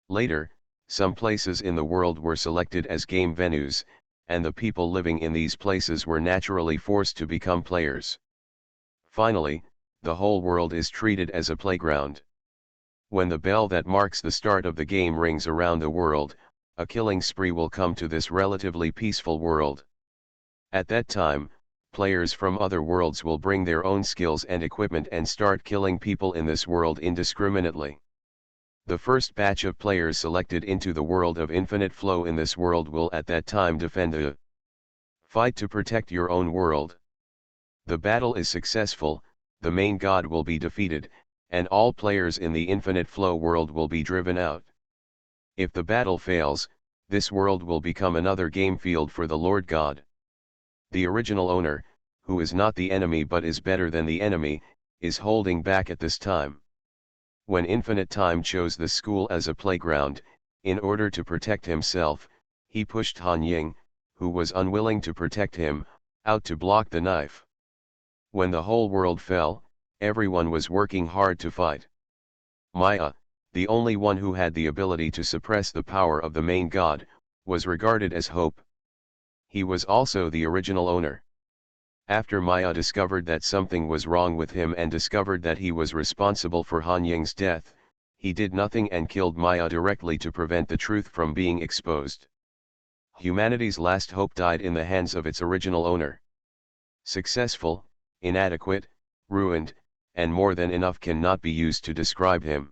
Later, some places in the world were selected as game venues, and the people living in these places were naturally forced to become players. Finally, the whole world is treated as a playground. When the bell that marks the start of the game rings around the world, a killing spree will come to this relatively peaceful world. At that time, players from other worlds will bring their own skills and equipment and start killing people in this world indiscriminately. The first batch of players selected into the world of infinite flow in this world will at that time defend the fight to protect your own world. The battle is successful, the main god will be defeated, and all players in the infinite flow world will be driven out. If the battle fails, this world will become another game field for the Lord God. The original owner, who is not the enemy but is better than the enemy, is holding back at this time. When Infinite Time chose the school as a playground, in order to protect himself, he pushed Han Ying, who was unwilling to protect him, out to block the knife. When the whole world fell, everyone was working hard to fight. Maya, the only one who had the ability to suppress the power of the main god, was regarded as hope. He was also the original owner. After Maya discovered that something was wrong with him and discovered that he was responsible for Han Ying's death, he did nothing and killed Maya directly to prevent the truth from being exposed. Humanity's last hope died in the hands of its original owner. Successful, inadequate, ruined, and more than enough cannot be used to describe him.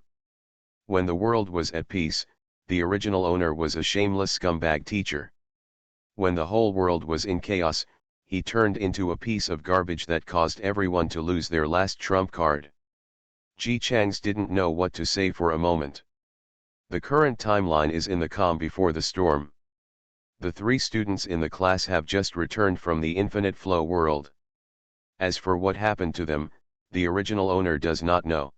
When the world was at peace, the original owner was a shameless scumbag teacher. When the whole world was in chaos, he turned into a piece of garbage that caused everyone to lose their last trump card. Ji Chang's didn't know what to say for a moment. The current timeline is in the calm before the storm. The 3 students in the class have just returned from the infinite flow world. As for what happened to them, the original owner does not know.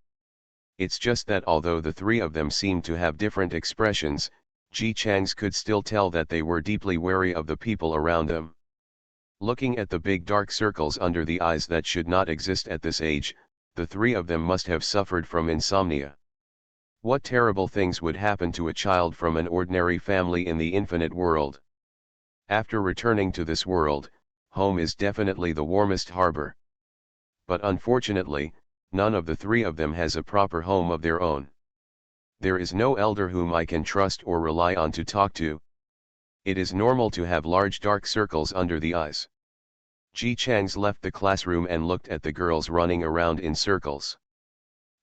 It's just that although the 3 of them seemed to have different expressions, Ji Chang's could still tell that they were deeply wary of the people around them. Looking at the big dark circles under the eyes that should not exist at this age, the 3 of them must have suffered from insomnia. What terrible things would happen to a child from an ordinary family in the infinite world? After returning to this world, home is definitely the warmest harbor. But unfortunately, none of the 3 of them has a proper home of their own. There is no elder whom I can trust or rely on to talk to. It is normal to have large dark circles under the eyes. Ji Chang's left the classroom and looked at the girls running around in circles.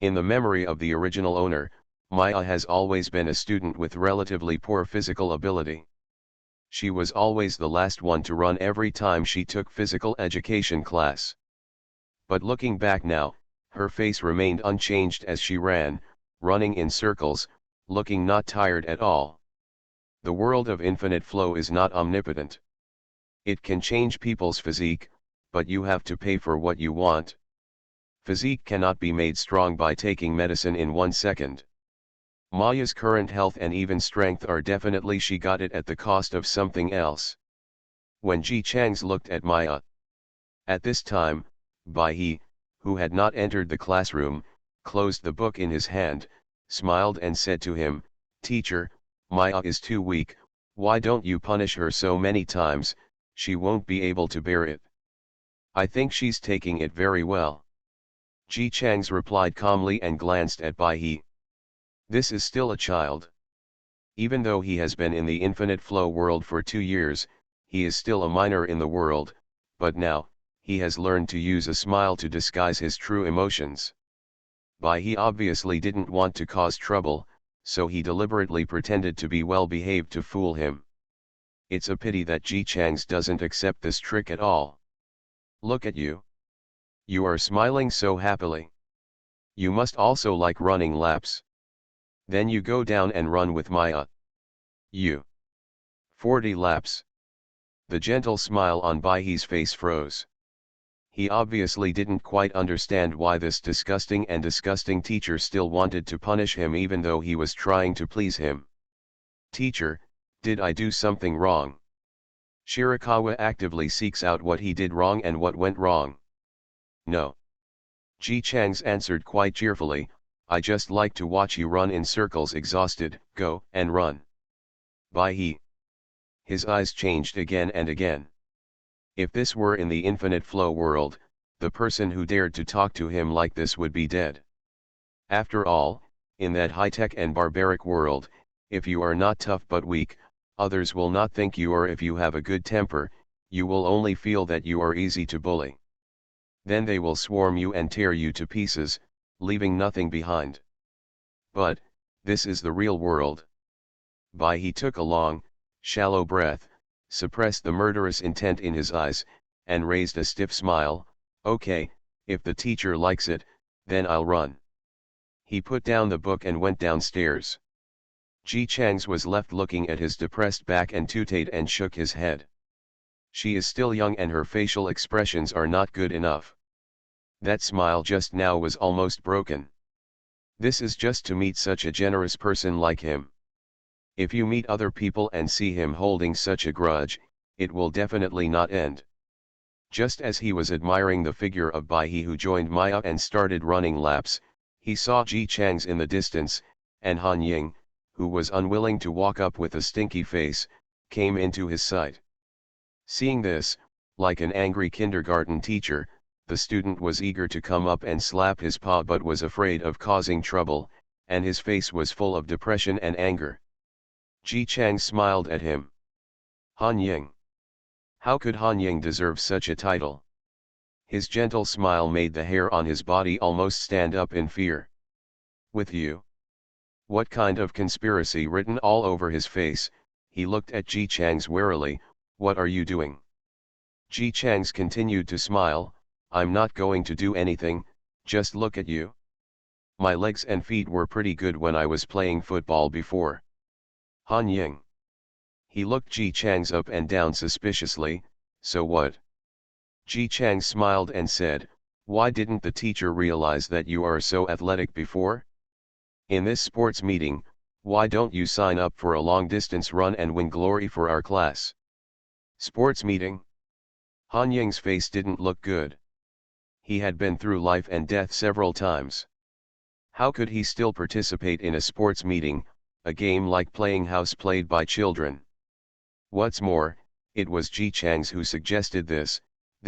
In the memory of the original owner, Maya has always been a student with relatively poor physical ability. She was always the last one to run every time she took physical education class. But looking back now, her face remained unchanged as she ran, running in circles, looking not tired at all. The world of infinite flow is not omnipotent. It can change people's physique, but you have to pay for what you want. Physique cannot be made strong by taking medicine in 1 second. Maya's current health and even strength are definitely she got it at the cost of something else. When Ji Chang's looked at Maya. At this time, Bai He, who had not entered the classroom, closed the book in his hand, smiled and said to him, "Teacher, Maya is too weak, why don't you punish her so many times, she won't be able to bear it." "I think she's taking it very well." Ji Chang's replied calmly and glanced at Bai He. This is still a child. Even though he has been in the infinite flow world for 2 years, he is still a minor in the world, but now, he has learned to use a smile to disguise his true emotions. Bai He obviously didn't want to cause trouble, so he deliberately pretended to be well behaved to fool him. It's a pity that Ji Chang's doesn't accept this trick at all. Look at you. You are smiling so happily. You must also like running laps. Then you go down and run with Maya. You. 40 laps. The gentle smile on Baihe's face froze. He obviously didn't quite understand why this disgusting teacher still wanted to punish him even though he was trying to please him. Teacher, did I do something wrong? Shirakawa actively seeks out what he did wrong and what went wrong. No. Ji Chang's answered quite cheerfully, I just like to watch you run in circles exhausted, go and run. Baihe. His eyes changed again and again. If this were in the infinite flow world, the person who dared to talk to him like this would be dead. After all, in that high-tech and barbaric world, if you are not tough but weak, others will not think you are. If you have a good temper, you will only feel that you are easy to bully. Then they will swarm you and tear you to pieces, leaving nothing behind. But, this is the real world. Baihe took a long, shallow breath, suppressed the murderous intent in his eyes, and raised a stiff smile. Okay, if the teacher likes it, then I'll run. He put down the book and went downstairs. Ji Chang's was left looking at his depressed back and tooted and shook his head. She is still young and her facial expressions are not good enough. That smile just now was almost broken. This is just to meet such a generous person like him. If you meet other people and see him holding such a grudge, it will definitely not end. Just as he was admiring the figure of Baihe who joined Maya and started running laps, he saw Ji Chang's in the distance, and Han Ying, who was unwilling to walk up with a stinky face, came into his sight. Seeing this, like an angry kindergarten teacher, the student was eager to come up and slap his paw but was afraid of causing trouble, and his face was full of depression and anger. Ji Chang smiled at him. Han Ying. How could Han Ying deserve such a title? His gentle smile made the hair on his body almost stand up in fear. With you? What kind of conspiracy? Written all over his face, he looked at Ji Chang's warily. What are you doing? Ji Chang's continued to smile. I'm not going to do anything, just look at you. My legs and feet were pretty good when I was playing football before. Han Ying. He looked Ji Chang's up and down suspiciously. So what? Ji Chang smiled and said, why didn't the teacher realize that you are so athletic before? In this sports meeting, why don't you sign up for a long-distance run and win glory for our class? Sports meeting? Han Ying's face didn't look good. He had been through life and death several times. How could he still participate in a sports meeting, a game like playing house played by children? What's more, it was Ji Chang's who suggested this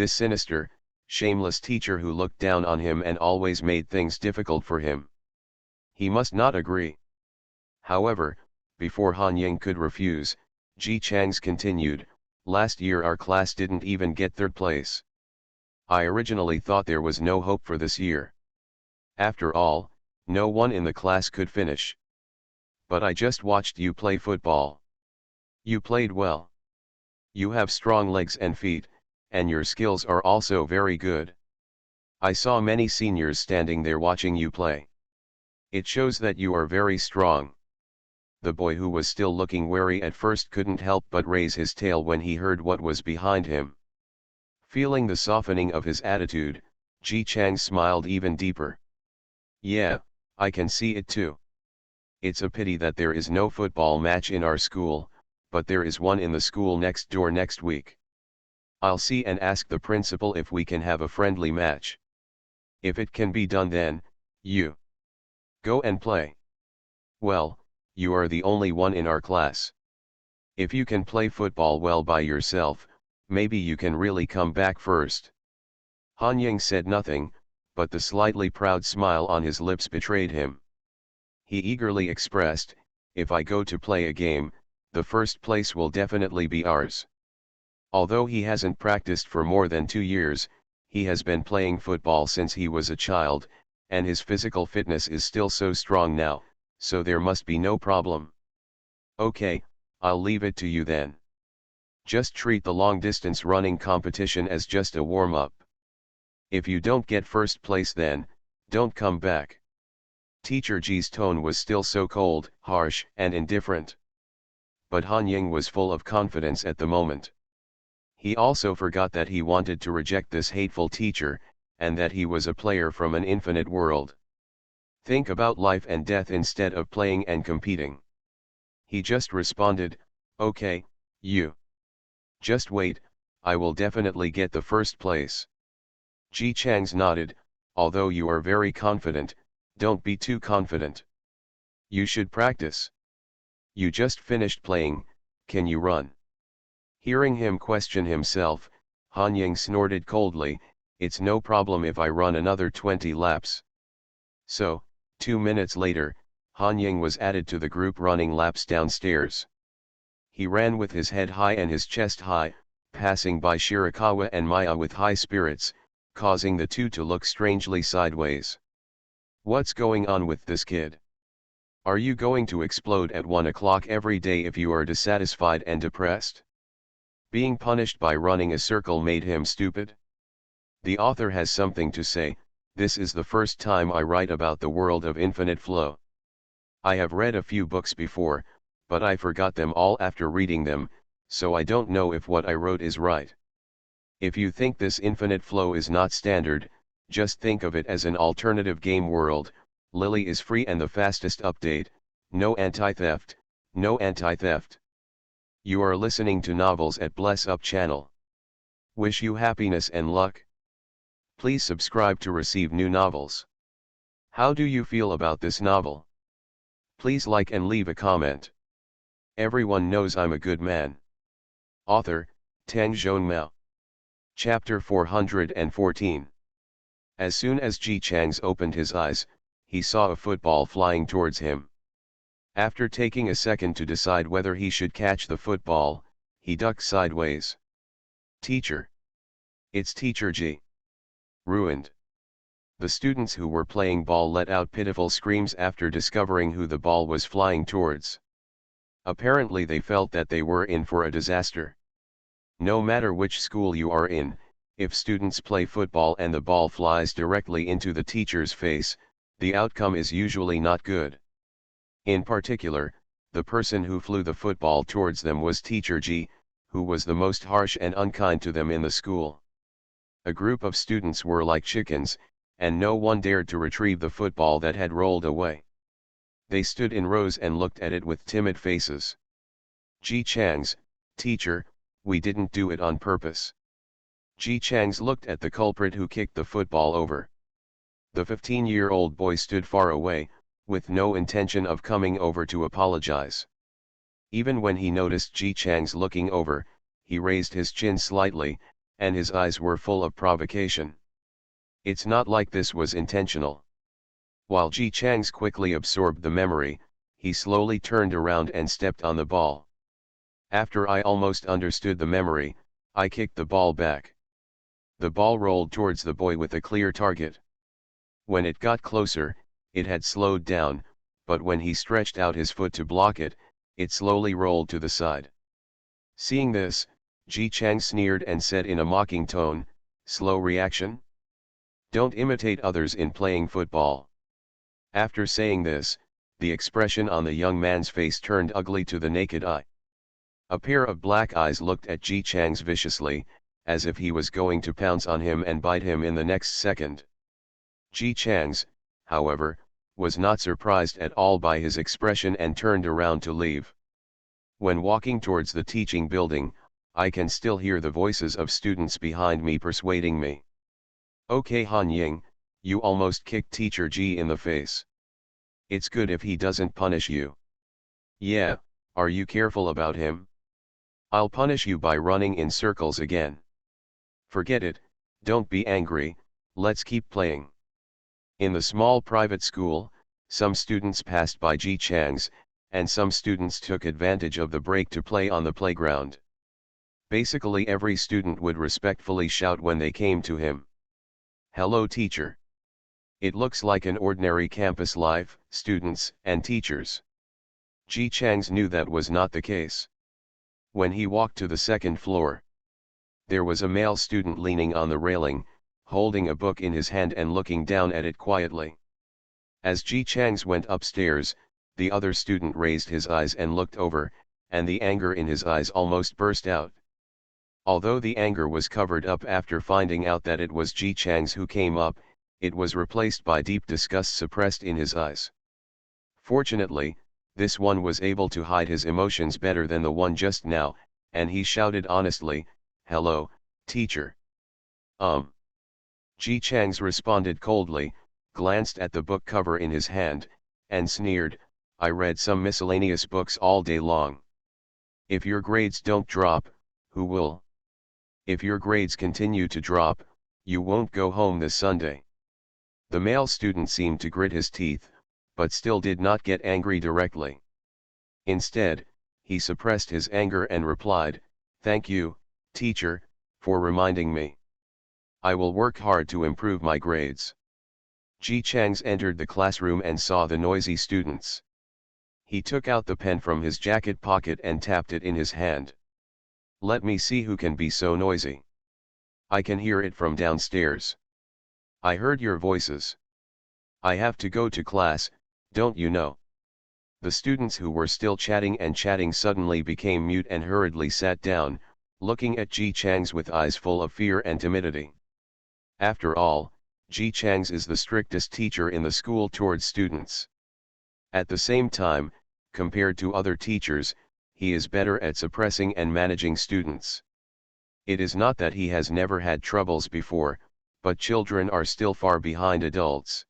sinister, shameless teacher who looked down on him and always made things difficult for him. He must not agree. However, before Han Ying could refuse, Ji Chang's continued, last year our class didn't even get third place. I originally thought there was no hope for this year. After all, no one in the class could finish. But I just watched you play football. You played well. You have strong legs and feet, and your skills are also very good. I saw many seniors standing there watching you play. It shows that you are very strong. The boy, who was still looking wary at first, couldn't help but raise his tail when he heard what was behind him. Feeling the softening of his attitude, Ji Chang smiled even deeper. Yeah, I can see it too. It's a pity that there is no football match in our school, but there is one in the school next door next week. I'll see and ask the principal if we can have a friendly match. If it can be done, then you go and play. Well, you are the only one in our class. If you can play football well by yourself, maybe you can really come back first. Han Ying said nothing, but the slightly proud smile on his lips betrayed him. He eagerly expressed, if I go to play a game, the first place will definitely be ours. Although he hasn't practiced for more than 2 years, he has been playing football since he was a child, and his physical fitness is still so strong now, so there must be no problem. Okay, I'll leave it to you then. Just treat the long-distance running competition as just a warm-up. If you don't get first place then, don't come back. Teacher Ji's tone was still so cold, harsh, and indifferent. But Han Ying was full of confidence at the moment. He also forgot that he wanted to reject this hateful teacher, and that he was a player from an infinite world. Think about life and death instead of playing and competing. He just responded, "Okay, you. Just wait, I will definitely get the first place." Ji Chang's nodded, "Although you are very confident, don't be too confident. You should practice. You just finished playing, can you run?" Hearing him question himself, Han Ying snorted coldly, "It's no problem if I run another 20 laps." So, 2 minutes later, Han Ying was added to the group running laps downstairs. He ran with his head high and his chest high, passing by Shirakawa and Maya with high spirits, causing the two to look strangely sideways. What's going on with this kid? Are you going to explode at 1 o'clock every day if you are dissatisfied and depressed? Being punished by running a circle made him stupid? The author has something to say. This is the first time I write about the world of infinite flow. I have read a few books before, but I forgot them all after reading them, so I don't know if what I wrote is right. If you think this infinite flow is not standard, just think of it as an alternative game world. Lily is free and the fastest update, no anti-theft, no anti-theft. You are listening to novels at Bless Up channel. Wish you happiness and luck. Please subscribe to receive new novels. How do you feel about this novel? Please like and leave a comment. Everyone knows I'm a good man. Author, Tang Zhonmao. Chapter 414. As soon as Ji Chang's opened his eyes, he saw a football flying towards him. After taking a second to decide whether he should catch the football, he ducked sideways. "Teacher! It's Teacher Ji!" Ruined. The students who were playing ball let out pitiful screams after discovering who the ball was flying towards. Apparently they felt that they were in for a disaster. No matter which school you are in, if students play football and the ball flies directly into the teacher's face, the outcome is usually not good. In particular, the person who flew the football towards them was Teacher Ji, who was the most harsh and unkind to them in the school. A group of students were like chickens, and no one dared to retrieve the football that had rolled away. They stood in rows and looked at it with timid faces. "Ji Chang's, teacher, we didn't do it on purpose." Ji Chang's looked at the culprit who kicked the football over. The 15-year-old boy stood far away, with no intention of coming over to apologize. Even when he noticed Ji Chang's looking over, he raised his chin slightly, and his eyes were full of provocation. It's not like this was intentional. While Ji Chang's quickly absorbed the memory, he slowly turned around and stepped on the ball. "After I almost understood the memory, I kicked the ball back. The ball rolled towards the boy with a clear target. When it got closer, it had slowed down, but when he stretched out his foot to block it, it slowly rolled to the side." Seeing this, Ji Chang sneered and said in a mocking tone, "Slow reaction? Don't imitate others in playing football." After saying this, the expression on the young man's face turned ugly to the naked eye. A pair of black eyes looked at Ji Chang's viciously, as if he was going to pounce on him and bite him in the next second. Ji Chang's, however, was not surprised at all by his expression and turned around to leave. When walking towards the teaching building, I can still hear the voices of students behind me persuading me. "Okay Han Ying, you almost kicked Teacher Ji in the face. It's good if he doesn't punish you. Yeah, are you careful about him? I'll punish you by running in circles again. Forget it, don't be angry, let's keep playing." In the small private school, some students passed by Ji Chang's, and some students took advantage of the break to play on the playground. Basically every student would respectfully shout when they came to him. "Hello teacher." It looks like an ordinary campus life, students and teachers. Ji Chang's knew that was not the case. When he walked to the second floor, there was a male student leaning on the railing, holding a book in his hand and looking down at it quietly. As Ji Chang's went upstairs, the other student raised his eyes and looked over, and the anger in his eyes almost burst out. Although the anger was covered up after finding out that it was Ji Chang's who came up, it was replaced by deep disgust suppressed in his eyes. Fortunately, this one was able to hide his emotions better than the one just now, and he shouted honestly, "Hello, teacher." Ji Chang's responded coldly, glanced at the book cover in his hand, and sneered, "I read some miscellaneous books all day long. If your grades don't drop, who will? If your grades continue to drop, you won't go home this Sunday." The male student seemed to grit his teeth, but still did not get angry directly. Instead, he suppressed his anger and replied, "Thank you, teacher, for reminding me. I will work hard to improve my grades." Ji Chang's entered the classroom and saw the noisy students. He took out the pen from his jacket pocket and tapped it in his hand. "Let me see who can be so noisy. I can hear it from downstairs. I heard your voices. I have to go to class, don't you know?" The students who were still chatting suddenly became mute and hurriedly sat down, looking at Ji Chang's with eyes full of fear and timidity. After all, Ji Chang's is the strictest teacher in the school towards students. At the same time, compared to other teachers, he is better at suppressing and managing students. It is not that he has never had troubles before, but children are still far behind adults.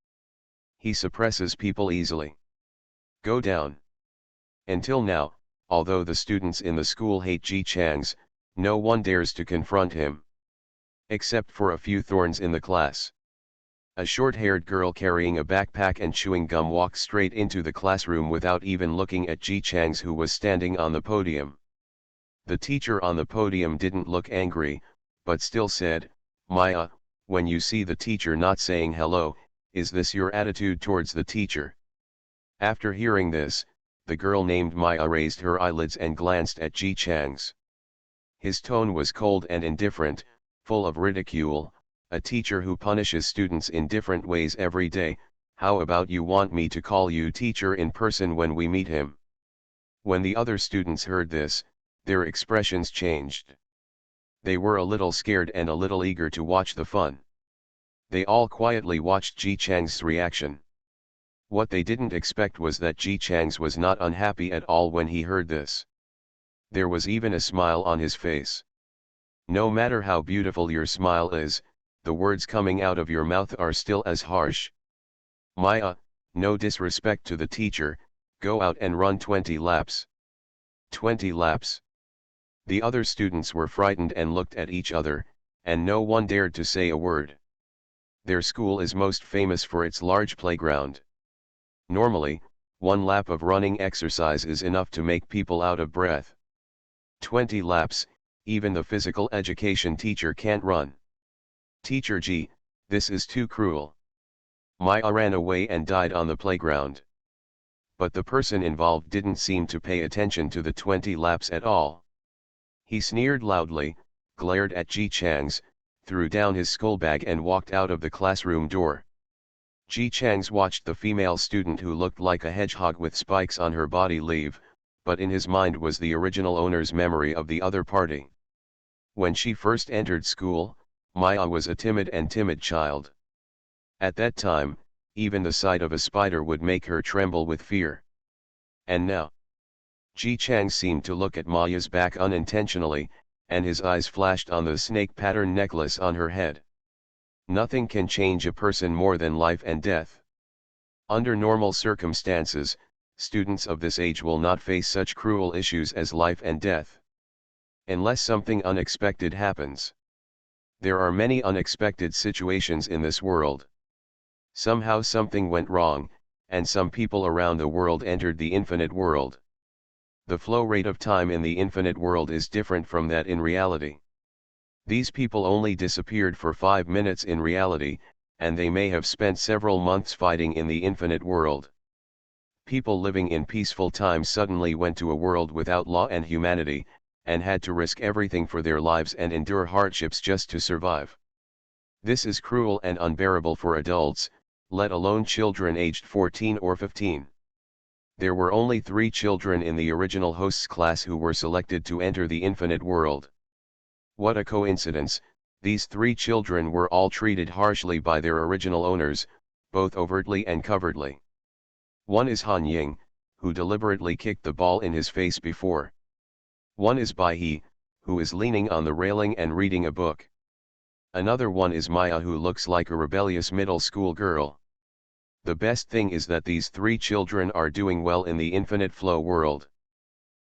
He suppresses people easily. Go down. Until now, although the students in the school hate Ji Chang's, no one dares to confront him. Except for a few thorns in the class. A short-haired girl carrying a backpack and chewing gum walked straight into the classroom without even looking at Ji Chang's, who was standing on the podium. The teacher on the podium didn't look angry, but still said, "Maya, when you see the teacher not saying hello, is this your attitude towards the teacher?" After hearing this, the girl named Maya raised her eyelids and glanced at Ji Chang's. His tone was cold and indifferent, full of ridicule. "A teacher who punishes students in different ways every day, how about you want me to call you teacher in person when we meet him?" When the other students heard this, their expressions changed. They were a little scared and a little eager to watch the fun. They all quietly watched Ji Chang's reaction. What they didn't expect was that Ji Chang's was not unhappy at all when he heard this. There was even a smile on his face. No matter how beautiful your smile is, the words coming out of your mouth are still as harsh. "Maya, no disrespect to the teacher, go out and run 20 laps. 20 laps. The other students were frightened and looked at each other, and no one dared to say a word. Their school is most famous for its large playground. Normally, 1 lap of running exercise is enough to make people out of breath. 20 laps, even the physical education teacher can't run. Teacher Ji, this is too cruel." Maya ran away and died on the playground. But the person involved didn't seem to pay attention to the 20 laps at all. He sneered loudly, glared at Ji Chang's, threw down his schoolbag and walked out of the classroom door. Ji Chang's watched the female student who looked like a hedgehog with spikes on her body leave, but in his mind was the original owner's memory of the other party. When she first entered school, Maya was a timid child. At that time, even the sight of a spider would make her tremble with fear. And now, Ji Chang seemed to look at Maya's back unintentionally, and his eyes flashed on the snake pattern necklace on her head. Nothing can change a person more than life and death. Under normal circumstances, students of this age will not face such cruel issues as life and death. Unless something unexpected happens. There are many unexpected situations in this world. Somehow something went wrong, and some people around the world entered the infinite world. The flow rate of time in the infinite world is different from that in reality. These people only disappeared for 5 minutes in reality, and they may have spent several months fighting in the infinite world. People living in peaceful times suddenly went to a world without law and humanity, and had to risk everything for their lives and endure hardships just to survive. This is cruel and unbearable for adults, let alone children aged 14 or 15. There were only 3 children in the original host's class who were selected to enter the infinite world. What a coincidence, these 3 children were all treated harshly by their original owners, both overtly and covertly. One is Han Ying, who deliberately kicked the ball in his face before. One is Bai He, who is leaning on the railing and reading a book. Another one is Maya, who looks like a rebellious middle school girl. The best thing is that these 3 children are doing well in the infinite flow world.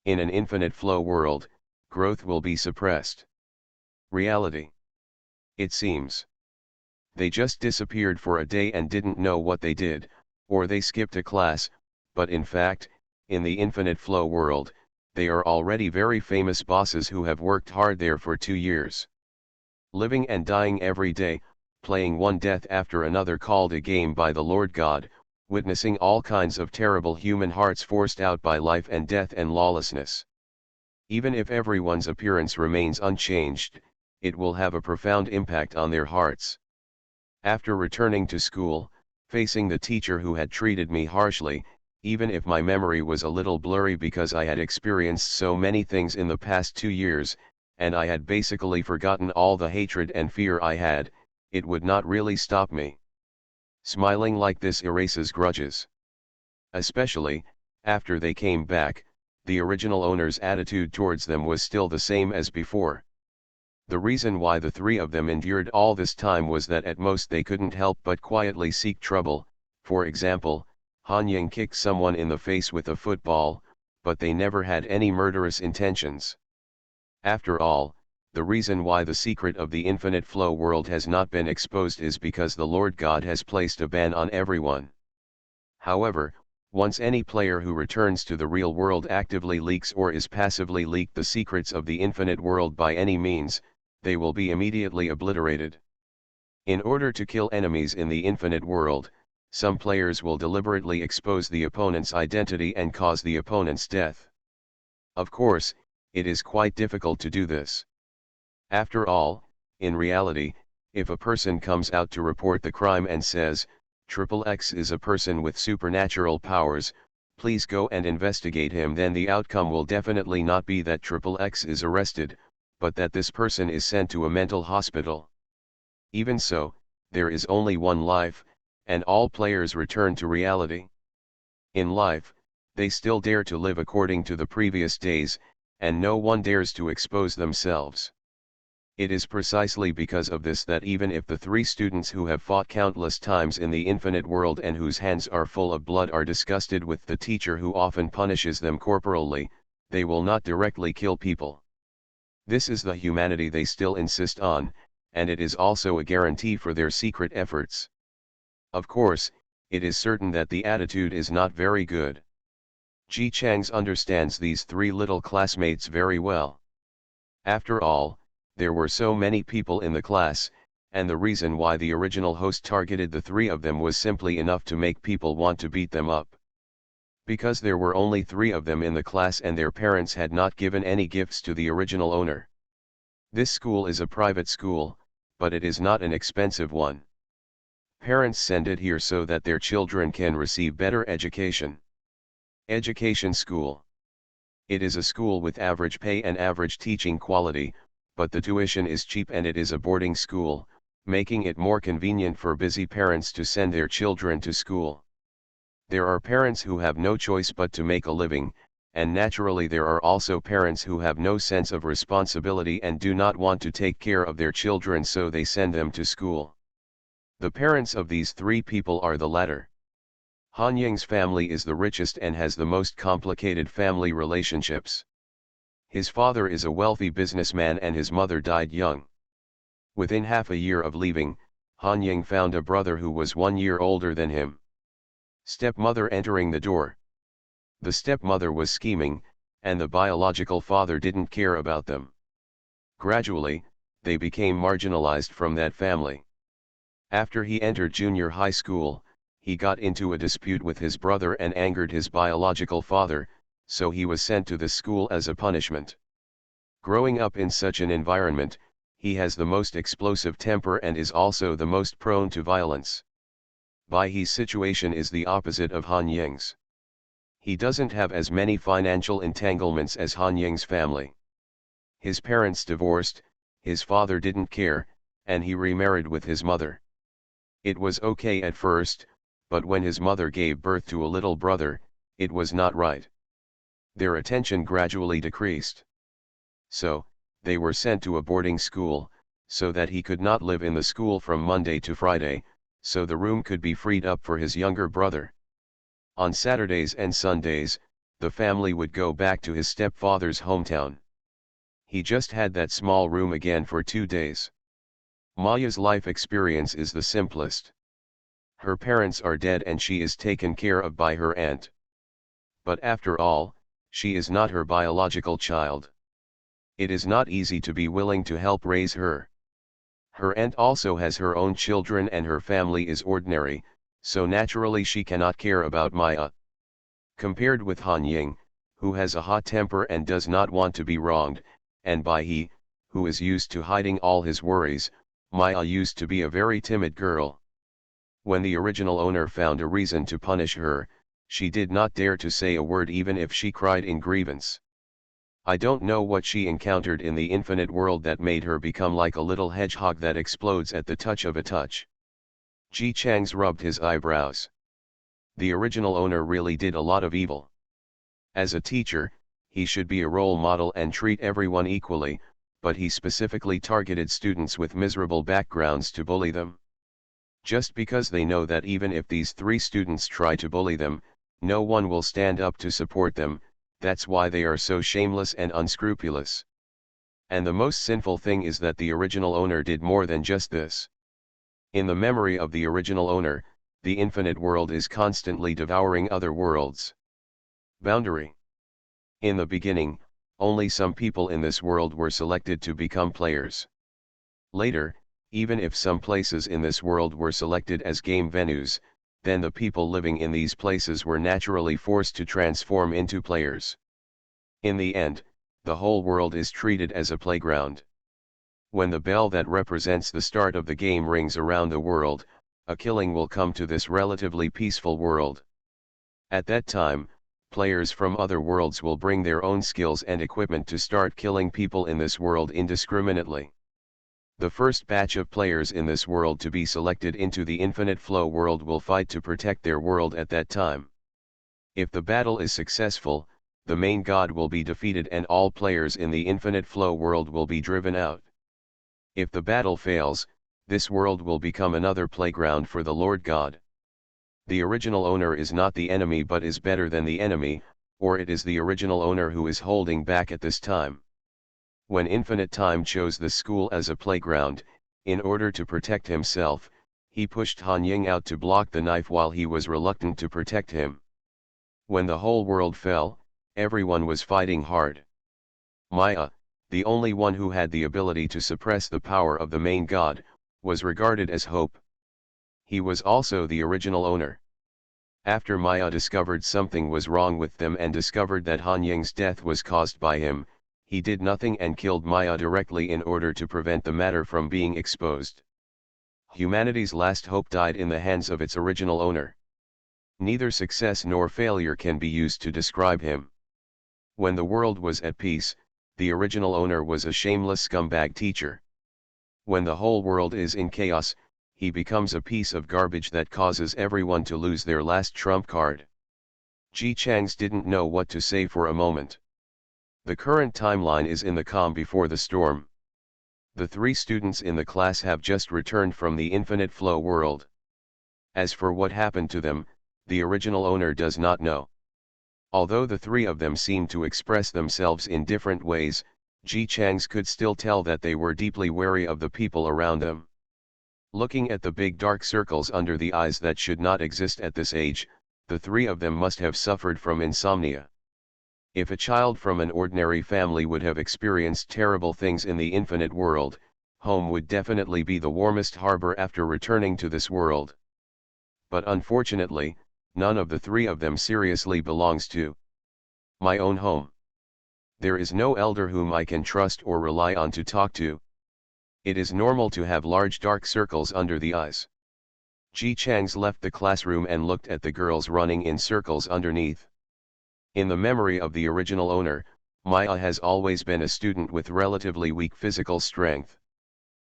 In an infinite flow world, growth will be suppressed. Reality. It seems. They just disappeared for a day and didn't know what they did, or they skipped a class, but in fact, in the infinite flow world, they are already very famous bosses who have worked hard there for 2 years. Living and dying every day, playing one death after another called a game by the Lord God, witnessing all kinds of terrible human hearts forced out by life and death and lawlessness. Even if everyone's appearance remains unchanged, it will have a profound impact on their hearts. After returning to school, facing the teacher who had treated me harshly, even if my memory was a little blurry because I had experienced so many things in the past 2 years, and I had basically forgotten all the hatred and fear I had, it would not really stop me. Smiling like this erases grudges. Especially, after they came back, the original owner's attitude towards them was still the same as before. The reason why the 3 of them endured all this time was that at most they couldn't help but quietly seek trouble. For example, Han Ying kicked someone in the face with a football, but they never had any murderous intentions. After all, the reason why the secret of the infinite flow world has not been exposed is because the Lord God has placed a ban on everyone. However, once any player who returns to the real world actively leaks or is passively leaked the secrets of the infinite world by any means, they will be immediately obliterated. In order to kill enemies in the infinite world, some players will deliberately expose the opponent's identity and cause the opponent's death. Of course, it is quite difficult to do this. After all, in reality, if a person comes out to report the crime and says, "XX is a person with supernatural powers, please go and investigate him," then the outcome will definitely not be that XX is arrested, but that this person is sent to a mental hospital. Even so, there is only one life, and all players return to reality. In life, they still dare to live according to the previous days, and no one dares to expose themselves. It is precisely because of this that even if the 3 students who have fought countless times in the infinite world and whose hands are full of blood are disgusted with the teacher who often punishes them corporally, they will not directly kill people. This is the humanity they still insist on, and it is also a guarantee for their secret efforts. Of course, it is certain that the attitude is not very good. Ji Changs understands these 3 little classmates very well. After all, there were so many people in the class, and the reason why the original host targeted the 3 of them was simply enough to make people want to beat them up. Because there were only 3 of them in the class and their parents had not given any gifts to the original owner. This school is a private school, but it is not an expensive one. Parents send it here so that their children can receive better education. Education school. It is a school with average pay and average teaching quality, but the tuition is cheap and it is a boarding school, making it more convenient for busy parents to send their children to school. There are parents who have no choice but to make a living, and naturally there are also parents who have no sense of responsibility and do not want to take care of their children, so they send them to school. The parents of these 3 people are the latter. Han Ying's family is the richest and has the most complicated family relationships. His father is a wealthy businessman and his mother died young. Within half a year of leaving, Han Ying found a brother who was 1 year older than him. Stepmother entering the door. The stepmother was scheming, and the biological father didn't care about them. Gradually, they became marginalized from that family. After he entered junior high school, he got into a dispute with his brother and angered his biological father, so he was sent to this school as a punishment. Growing up in such an environment, he has the most explosive temper and is also the most prone to violence. Bai He's situation is the opposite of Han Ying's. He doesn't have as many financial entanglements as Han Ying's family. His parents divorced, his father didn't care, and he remarried with his mother. It was okay at first, but when his mother gave birth to a little brother, it was not right. Their attention gradually decreased. So, they were sent to a boarding school, so that he could not live in the school from Monday to Friday, so the room could be freed up for his younger brother. On Saturdays and Sundays, the family would go back to his stepfather's hometown. He just had that small room again for 2 days. Maya's life experience is the simplest. Her parents are dead and she is taken care of by her aunt. But after all, she is not her biological child. It is not easy to be willing to help raise her. Her aunt also has her own children and her family is ordinary, so naturally she cannot care about Maya. Compared with Han Ying, who has a hot temper and does not want to be wronged, and Bai He, who is used to hiding all his worries, Maya used to be a very timid girl. When the original owner found a reason to punish her, she did not dare to say a word even if she cried in grievance. I don't know what she encountered in the infinite world that made her become like a little hedgehog that explodes at the touch of a touch. Ji Chang's rubbed his eyebrows. The original owner really did a lot of evil. As a teacher, he should be a role model and treat everyone equally, but he specifically targeted students with miserable backgrounds to bully them. Just because they know that even if these 3 students try to bully them, no one will stand up to support them, that's why they are so shameless and unscrupulous. And the most sinful thing is that the original owner did more than just this. In the memory of the original owner, the infinite world is constantly devouring other worlds. Boundary. In the beginning, only some people in this world were selected to become players. Later, even if some places in this world were selected as game venues, then the people living in these places were naturally forced to transform into players. In the end, the whole world is treated as a playground. When the bell that represents the start of the game rings around the world, a killing will come to this relatively peaceful world. At that time, players from other worlds will bring their own skills and equipment to start killing people in this world indiscriminately. The first batch of players in this world to be selected into the Infinite Flow world will fight to protect their world at that time. If the battle is successful, the main god will be defeated and all players in the Infinite Flow world will be driven out. If the battle fails, this world will become another playground for the Lord God. The original owner is not the enemy but is better than the enemy, or it is the original owner who is holding back at this time. When Infinite Time chose the school as a playground, in order to protect himself, he pushed Han Ying out to block the knife while he was reluctant to protect him. When the whole world fell, everyone was fighting hard. Maya, the only one who had the ability to suppress the power of the main god, was regarded as hope. He was also the original owner. After Maya discovered something was wrong with them and discovered that Han Ying's death was caused by him, he did nothing and killed Maya directly in order to prevent the matter from being exposed. Humanity's last hope died in the hands of its original owner. Neither success nor failure can be used to describe him. When the world was at peace, the original owner was a shameless scumbag teacher. When the whole world is in chaos, he becomes a piece of garbage that causes everyone to lose their last trump card. Ji Chang's didn't know what to say for a moment. The current timeline is in the calm before the storm. The 3 students in the class have just returned from the Infinite Flow world. As for what happened to them, the original owner does not know. Although the 3 of them seemed to express themselves in different ways, Ji Chang's could still tell that they were deeply wary of the people around them. Looking at the big dark circles under the eyes that should not exist at this age, the 3 of them must have suffered from insomnia. If a child from an ordinary family would have experienced terrible things in the infinite world, home would definitely be the warmest harbor after returning to this world. But unfortunately, none of the 3 of them seriously belongs to my own home. There is no elder whom I can trust or rely on to talk to. It is normal to have large dark circles under the eyes. Ji Chang's left the classroom and looked at the girls running in circles underneath. In the memory of the original owner, Maya has always been a student with relatively weak physical strength.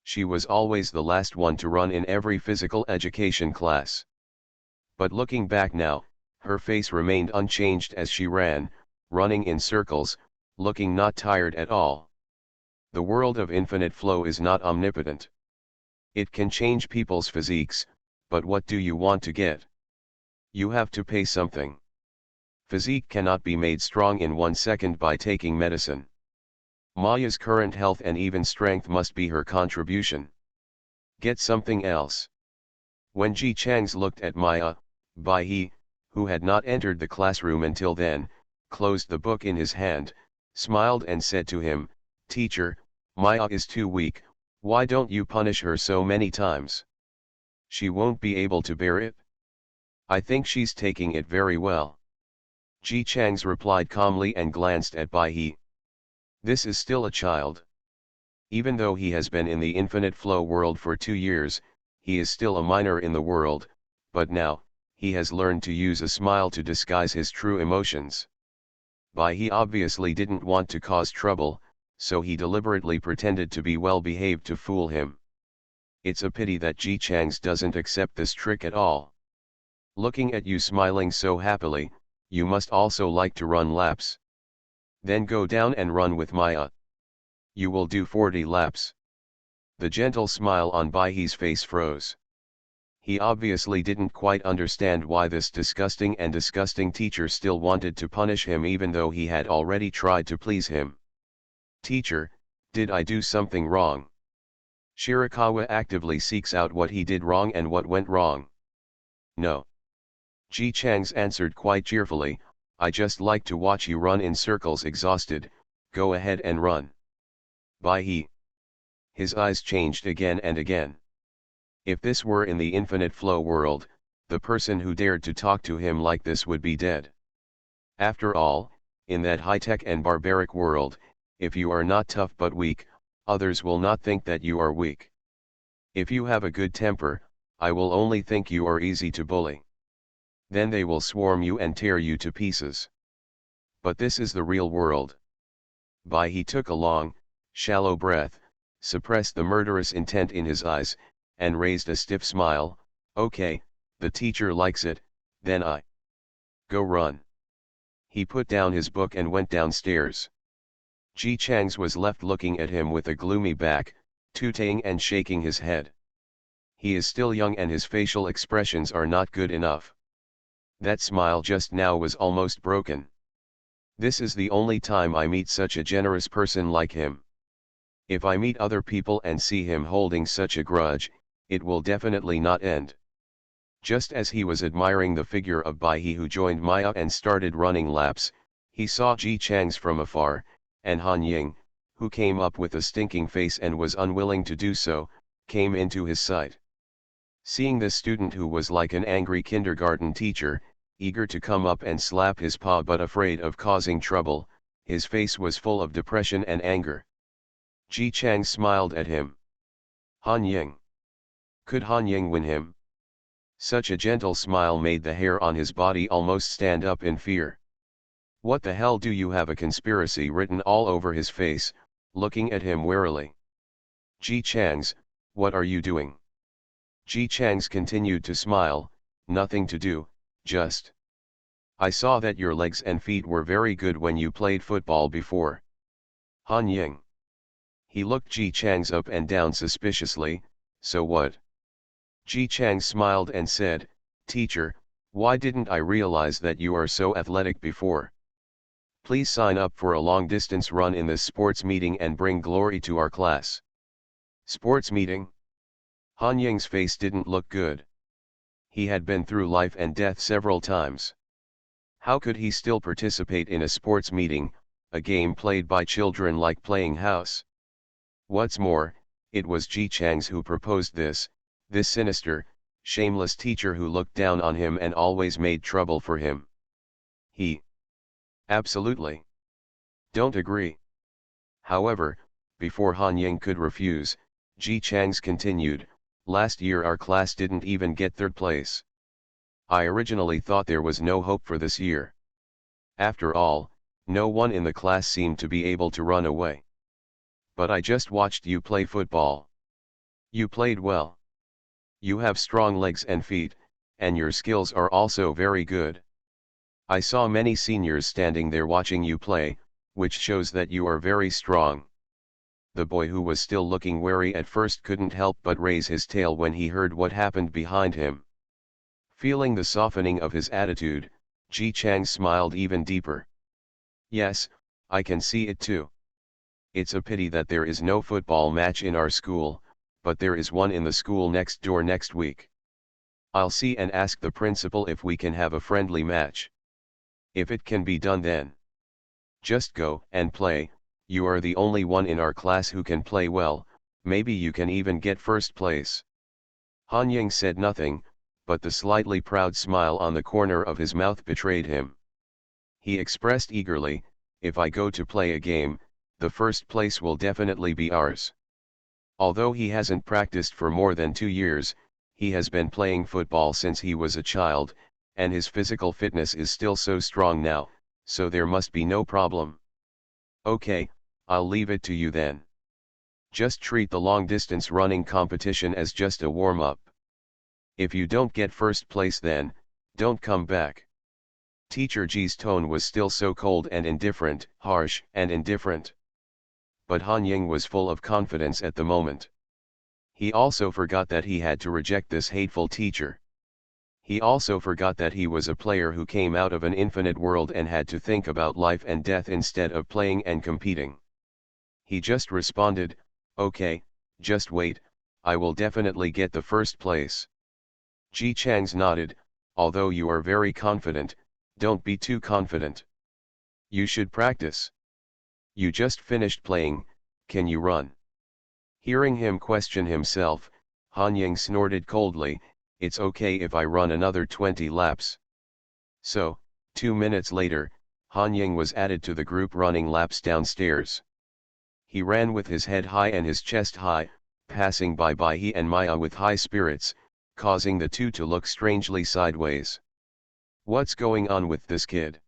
She was always the last one to run in every physical education class. But looking back now, her face remained unchanged as she ran, running in circles, looking not tired at all. The world of infinite flow is not omnipotent. It can change people's physiques, but what do you want to get? You have to pay something. Physique cannot be made strong in 1 second by taking medicine. Maya's current health and even strength must be her contribution. Get something else. When Ji Chang's looked at Maya, Bai He, who had not entered the classroom until then, closed the book in his hand, smiled and said to him, "Teacher, Maya is too weak, why don't you punish her so many times? She won't be able to bear it. I think she's taking it very well." Ji Chang's replied calmly and glanced at Bai He. This is still a child. Even though he has been in the infinite flow world for 2 years, he is still a minor in the world, but now, he has learned to use a smile to disguise his true emotions. Bai He obviously didn't want to cause trouble, so he deliberately pretended to be well behaved to fool him. It's a pity that Ji Chang's doesn't accept this trick at all. Looking at you smiling so happily, you must also like to run laps. Then go down and run with Maya. You will do 40 laps. The gentle smile on Bai He's face froze. He obviously didn't quite understand why this disgusting teacher still wanted to punish him even though he had already tried to please him. Teacher, did I do something wrong? Shirakawa actively seeks out what he did wrong and what went wrong. No. Ji Chang's answered quite cheerfully, I just like to watch you run in circles exhausted, go ahead and run. Bai He. His eyes changed again and again. If this were in the infinite flow world, the person who dared to talk to him like this would be dead. After all, in that high-tech and barbaric world, if you are not tough but weak, others will not think that you are weak. If you have a good temper, I will only think you are easy to bully. Then they will swarm you and tear you to pieces. But this is the real world. Bai He took a long, shallow breath, suppressed the murderous intent in his eyes, and raised a stiff smile. Okay, the teacher likes it, then I go run. He put down his book and went downstairs. Ji Chang's was left looking at him with a gloomy back, tooting and shaking his head. He is still young and his facial expressions are not good enough. That smile just now was almost broken. This is the only time I meet such a generous person like him. If I meet other people and see him holding such a grudge, it will definitely not end. Just as he was admiring the figure of Bai He who joined Maya and started running laps, he saw Ji Chang's from afar, and Han Ying, who came up with a stinking face and was unwilling to do so, came into his sight. Seeing this student who was like an angry kindergarten teacher, eager to come up and slap his paw but afraid of causing trouble, his face was full of depression and anger. Ji Chang smiled at him. Han Ying. Could Han Ying win him? Such a gentle smile made the hair on his body almost stand up in fear. What the hell do you have a conspiracy written all over his face, looking at him warily. Ji Chang's, what are you doing? Ji Chang's continued to smile, nothing to do, just. I saw that your legs and feet were very good when you played football before. Han Ying. He looked Ji Chang's up and down suspiciously, so what? Ji Chang smiled and said, Teacher, why didn't I realize that you are so athletic before? Please sign up for a long-distance run in this sports meeting and bring glory to our class. Sports meeting? Han Ying's face didn't look good. He had been through life and death several times. How could he still participate in a sports meeting, a game played by children like playing house? What's more, it was Ji Chang's who proposed this sinister, shameless teacher who looked down on him and always made trouble for him. Absolutely. Don't agree. However, before Han Ying could refuse, Ji Chang's continued, last year our class didn't even get third place. I originally thought there was no hope for this year. After all, no one in the class seemed to be able to run away. But I just watched you play football. You played well. You have strong legs and feet, and your skills are also very good. I saw many seniors standing there watching you play, which shows that you are very strong. The boy, who was still looking wary at first, couldn't help but raise his tail when he heard what happened behind him. Feeling the softening of his attitude, Ji Chang smiled even deeper. Yes, I can see it too. It's a pity that there is no football match in our school, but there is one in the school next door next week. I'll see and ask the principal if we can have a friendly match. If it can be done, then just go and play. You are the only one in our class who can play well, maybe you can even get first place. Han Ying said nothing, but the slightly proud smile on the corner of his mouth betrayed him. He expressed eagerly, if I go to play a game, the first place will definitely be ours. Although he hasn't practiced for more than 2 years, he has been playing football since he was a child, and his physical fitness is still so strong now, so there must be no problem. Okay, I'll leave it to you then. Just treat the long-distance running competition as just a warm-up. If you don't get first place, then don't come back. Teacher Ji's tone was still so cold and indifferent, harsh and indifferent. But Han Ying was full of confidence at the moment. He also forgot that he had to reject this hateful teacher. He also forgot that he was a player who came out of an infinite world and had to think about life and death instead of playing and competing. He just responded, okay, just wait, I will definitely get the first place. Ji Chang's nodded, although you are very confident, don't be too confident. You should practice. You just finished playing, can you run? Hearing him question himself, Han Ying snorted coldly, it's okay if I run another 20 laps. So, 2 minutes later, Han Ying was added to the group running laps downstairs. He ran with his head high and his chest high, passing by Bai He and Maya with high spirits, causing the two to look strangely sideways. What's going on with this kid?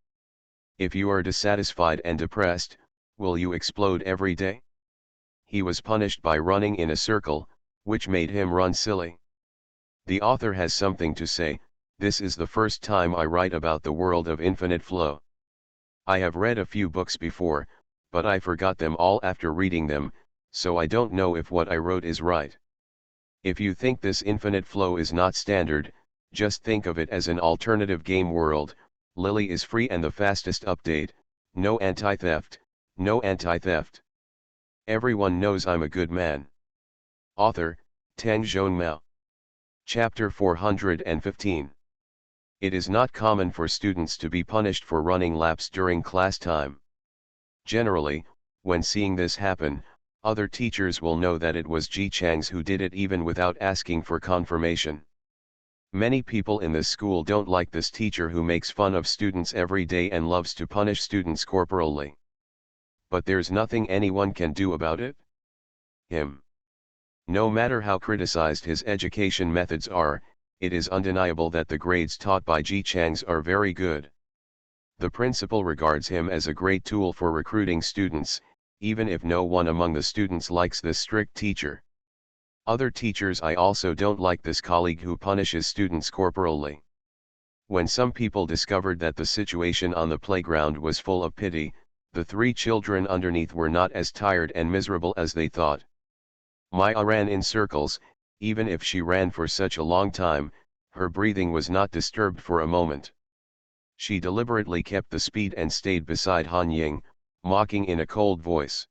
If you are dissatisfied and depressed, will you explode every day? He was punished by running in a circle, which made him run silly. The author has something to say. This is the first time I write about the world of infinite flow. I have read a few books before, but I forgot them all after reading them, so I don't know if what I wrote is right. If you think this infinite flow is not standard, just think of it as an alternative game world. Lily is free and the fastest update, no anti-theft, no anti-theft. Everyone knows I'm a good man. Author, Tang Zhonmao. Chapter 415. It is not common for students to be punished for running laps during class time. Generally, when seeing this happen, other teachers will know that it was Ji Chang's who did it even without asking for confirmation. Many people in this school don't like this teacher who makes fun of students every day and loves to punish students corporally. But there's nothing anyone can do about it. No matter how criticized his education methods are, it is undeniable that the grades taught by Ji Chang's are very good. The principal regards him as a great tool for recruiting students, even if no one among the students likes this strict teacher. Other teachers I also don't like this colleague who punishes students corporally. When some people discovered that the situation on the playground was full of pity, the 3 children underneath were not as tired and miserable as they thought. Maya ran in circles. Even if she ran for such a long time, her breathing was not disturbed for a moment. She deliberately kept the speed and stayed beside Han Ying, mocking in a cold voice.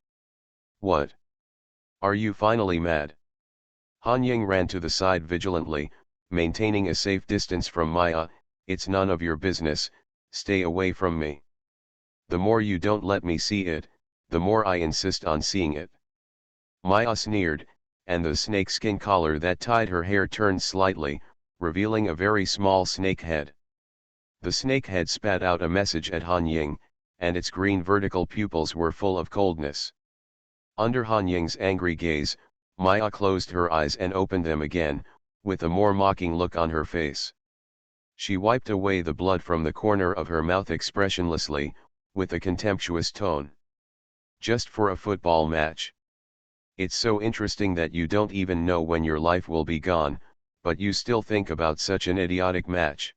What? Are you finally mad? Han Ying ran to the side vigilantly, maintaining a safe distance from Maya. It's none of your business, stay away from me. The more you don't let me see it, the more I insist on seeing it. Maya sneered, and the snakeskin collar that tied her hair turned slightly, revealing a very small snake head. The snake head spat out a message at Han Ying, and its green vertical pupils were full of coldness. Under Han Ying's angry gaze, Maya closed her eyes and opened them again, with a more mocking look on her face. She wiped away the blood from the corner of her mouth expressionlessly, with a contemptuous tone. Just for a football match. It's so interesting that you don't even know when your life will be gone, but you still think about such an idiotic match.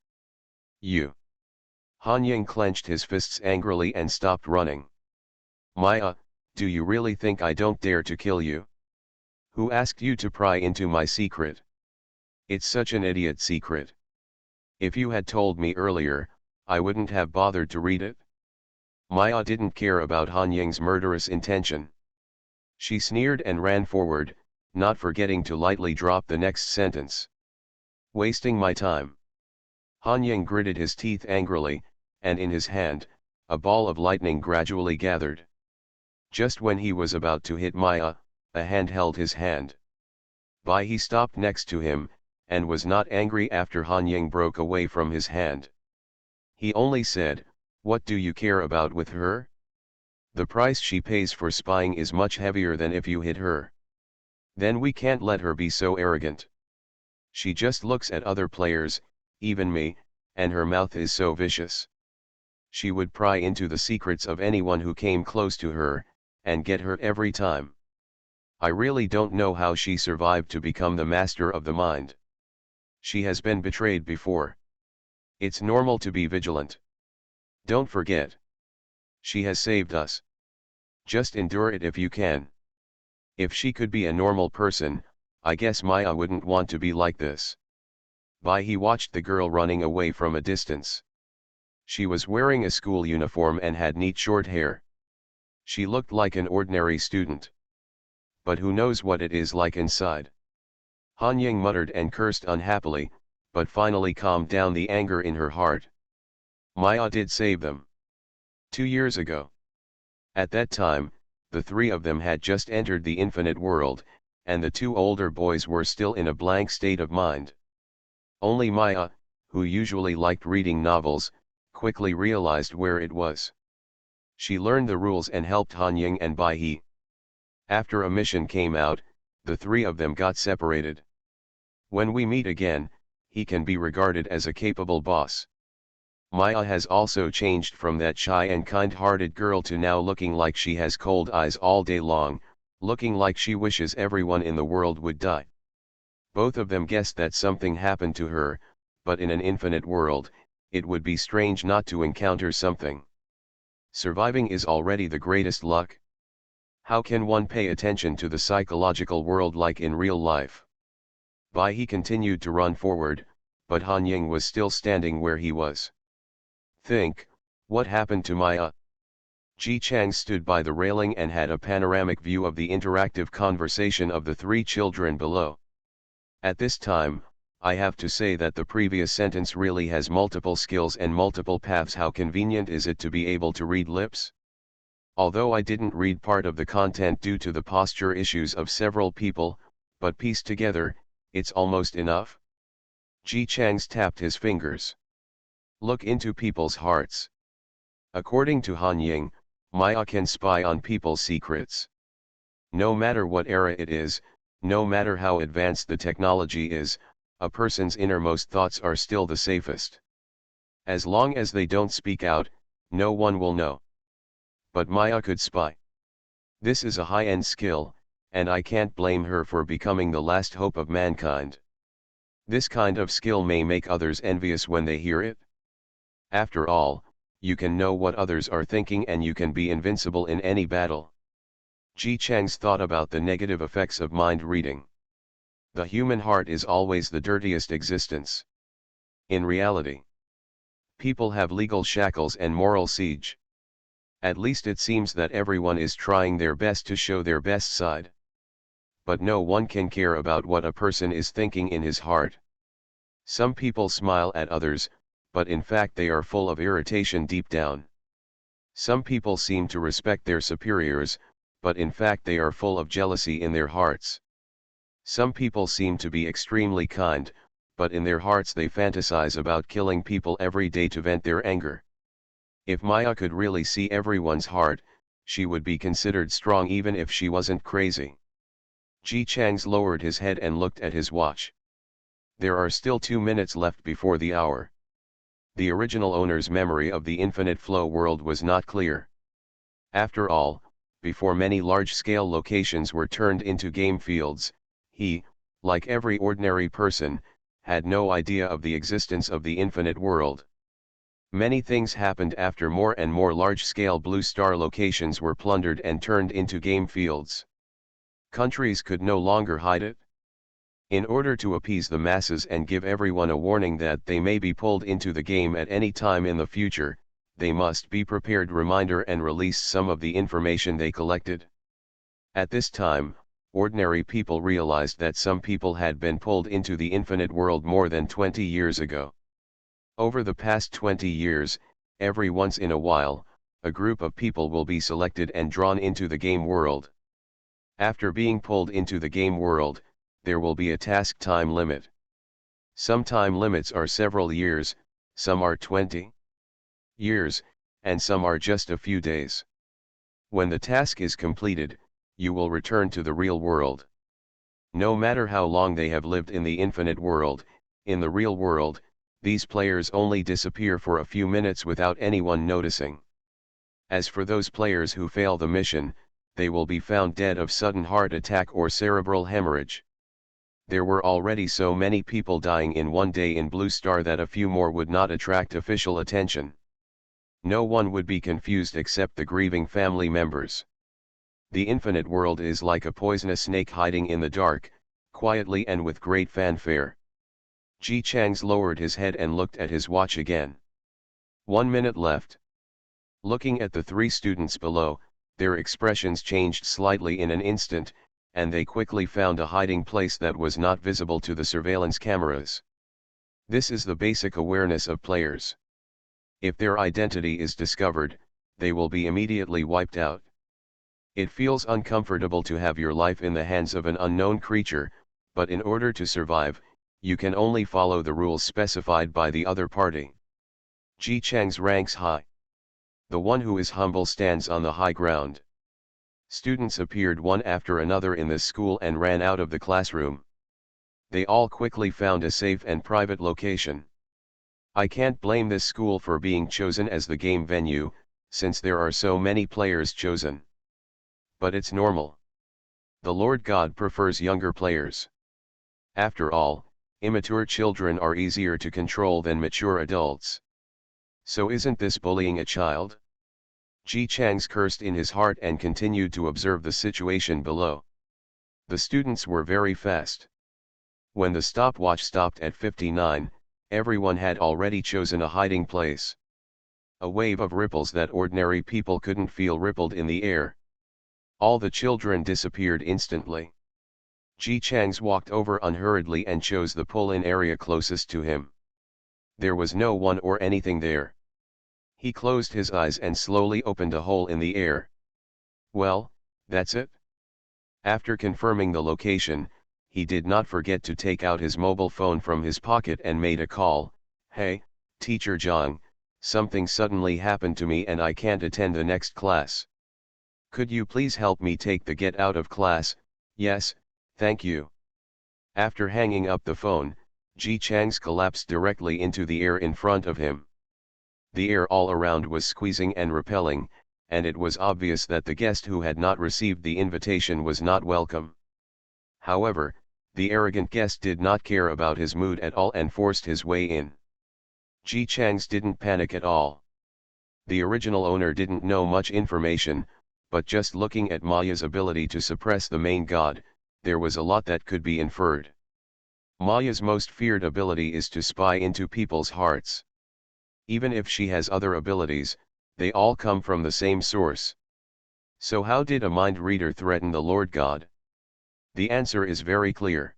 You. Han Ying clenched his fists angrily and stopped running. Maya, do you really think I don't dare to kill you? Who asked you to pry into my secret? It's such an idiot secret. If you had told me earlier, I wouldn't have bothered to read it. Maya didn't care about Han Ying's murderous intention. She sneered and ran forward, not forgetting to lightly drop the next sentence. Wasting my time. Han Ying gritted his teeth angrily, and in his hand, a ball of lightning gradually gathered. Just when he was about to hit Maya, a hand held his hand. He stopped next to him, and was not angry after Han Ying broke away from his hand. He only said, "What do you care about with her? The price she pays for spying is much heavier than if you hit her. Then we can't let her be so arrogant. She just looks at other players, even me, and her mouth is so vicious. She would pry into the secrets of anyone who came close to her, and get hurt every time. I really don't know how she survived to become the master of the mind. She has been betrayed before. It's normal to be vigilant. Don't forget. She has saved us. Just endure it if you can. If she could be a normal person, I guess Maya wouldn't want to be like this." He watched the girl running away from a distance. She was wearing a school uniform and had neat short hair. She looked like an ordinary student. But who knows what it is like inside? Han Ying muttered and cursed unhappily, but finally calmed down the anger in her heart. Maya did save them. 2 years ago. At that time, the three of them had just entered the infinite world, and the two older boys were still in a blank state of mind. Only Maya, who usually liked reading novels, quickly realized where it was. She learned the rules and helped Han Ying and Bai He. After a mission came out, the three of them got separated. When we meet again, he can be regarded as a capable boss. Maya has also changed from that shy and kind-hearted girl to now looking like she has cold eyes all day long, looking like she wishes everyone in the world would die. Both of them guessed that something happened to her, but in an infinite world, it would be strange not to encounter something. Surviving is already the greatest luck. How can one pay attention to the psychological world like in real life? He continued to run forward, but Han Ying was still standing where he was. Think, what happened to Maya? Ji Chang stood by the railing and had a panoramic view of the interactive conversation of the three children below. At this time, I have to say that the previous sentence really has multiple skills and multiple paths. How convenient is it to be able to read lips? Although I didn't read part of the content due to the posture issues of several people, but pieced together, it's almost enough. Ji Chang's tapped his fingers. Look into people's hearts. According to Han Ying, Maya can spy on people's secrets. No matter what era it is, no matter how advanced the technology is, a person's innermost thoughts are still the safest. As long as they don't speak out, no one will know. But Maya could spy. This is a high-end skill, and I can't blame her for becoming the last hope of mankind. This kind of skill may make others envious when they hear it. After all, you can know what others are thinking and you can be invincible in any battle. Ji Chang's thought about the negative effects of mind reading. The human heart is always the dirtiest existence. In reality, people have legal shackles and moral siege. At least it seems that everyone is trying their best to show their best side. But no one can care about what a person is thinking in his heart. Some people smile at others, but in fact they are full of irritation deep down. Some people seem to respect their superiors, but in fact they are full of jealousy in their hearts. Some people seem to be extremely kind, but in their hearts they fantasize about killing people every day to vent their anger. If Maya could really see everyone's heart, she would be considered strong even if she wasn't crazy. Ji Chang's lowered his head and looked at his watch. There are still 2 minutes left before the hour. The original owner's memory of the infinite flow world was not clear. After all, before many large-scale locations were turned into game fields, he, like every ordinary person, had no idea of the existence of the infinite world. Many things happened after more and more large-scale Blue Star locations were plundered and turned into game fields. Countries could no longer hide it. In order to appease the masses and give everyone a warning that they may be pulled into the game at any time in the future, they must be prepared reminder and release some of the information they collected. At this time, ordinary people realized that some people had been pulled into the infinite world more than 20 years ago. Over the past 20 years, every once in a while, a group of people will be selected and drawn into the game world. After being pulled into the game world, there will be a task time limit. Some time limits are several years, some are 20 years, and some are just a few days. When the task is completed, you will return to the real world. No matter how long they have lived in the infinite world, in the real world, these players only disappear for a few minutes without anyone noticing. As for those players who fail the mission, they will be found dead of sudden heart attack or cerebral hemorrhage. There were already so many people dying in one day in Blue Star that a few more would not attract official attention. No one would be confused except the grieving family members. The infinite world is like a poisonous snake hiding in the dark, quietly and with great fanfare. Ji Chang's lowered his head and looked at his watch again. 1 minute left. Looking at the 3 students below, their expressions changed slightly in an instant, and they quickly found a hiding place that was not visible to the surveillance cameras. This is the basic awareness of players. If their identity is discovered, they will be immediately wiped out. It feels uncomfortable to have your life in the hands of an unknown creature, but in order to survive, you can only follow the rules specified by the other party. Ji Chang's ranks high. The one who is humble stands on the high ground. Students appeared one after another in this school and ran out of the classroom. They all quickly found a safe and private location. I can't blame this school for being chosen as the game venue, since there are so many players chosen. But it's normal. The Lord God prefers younger players. After all, immature children are easier to control than mature adults. So isn't this bullying a child? Ji Chang's cursed in his heart and continued to observe the situation below. The students were very fast. When the stopwatch stopped at 59, everyone had already chosen a hiding place. A wave of ripples that ordinary people couldn't feel rippled in the air. All the children disappeared instantly. Ji Chang's walked over unhurriedly and chose the pull-in area closest to him. There was no one or anything there. He closed his eyes and slowly opened a hole in the air. Well, that's it. After confirming the location, he did not forget to take out his mobile phone from his pocket and made a call. Hey, Teacher Zhang, something suddenly happened to me and I can't attend the next class. Could you please help me take the get out of class? Yes, thank you. After hanging up the phone, Ji Chang's collapsed directly into the air in front of him. The air all around was squeezing and repelling, and it was obvious that the guest who had not received the invitation was not welcome. However, the arrogant guest did not care about his mood at all and forced his way in. Ji Chang's didn't panic at all. The original owner didn't know much information, but just looking at Maya's ability to suppress the main god, there was a lot that could be inferred. Maya's most feared ability is to spy into people's hearts. Even if she has other abilities, they all come from the same source. So how did a mind reader threaten the Lord God? The answer is very clear.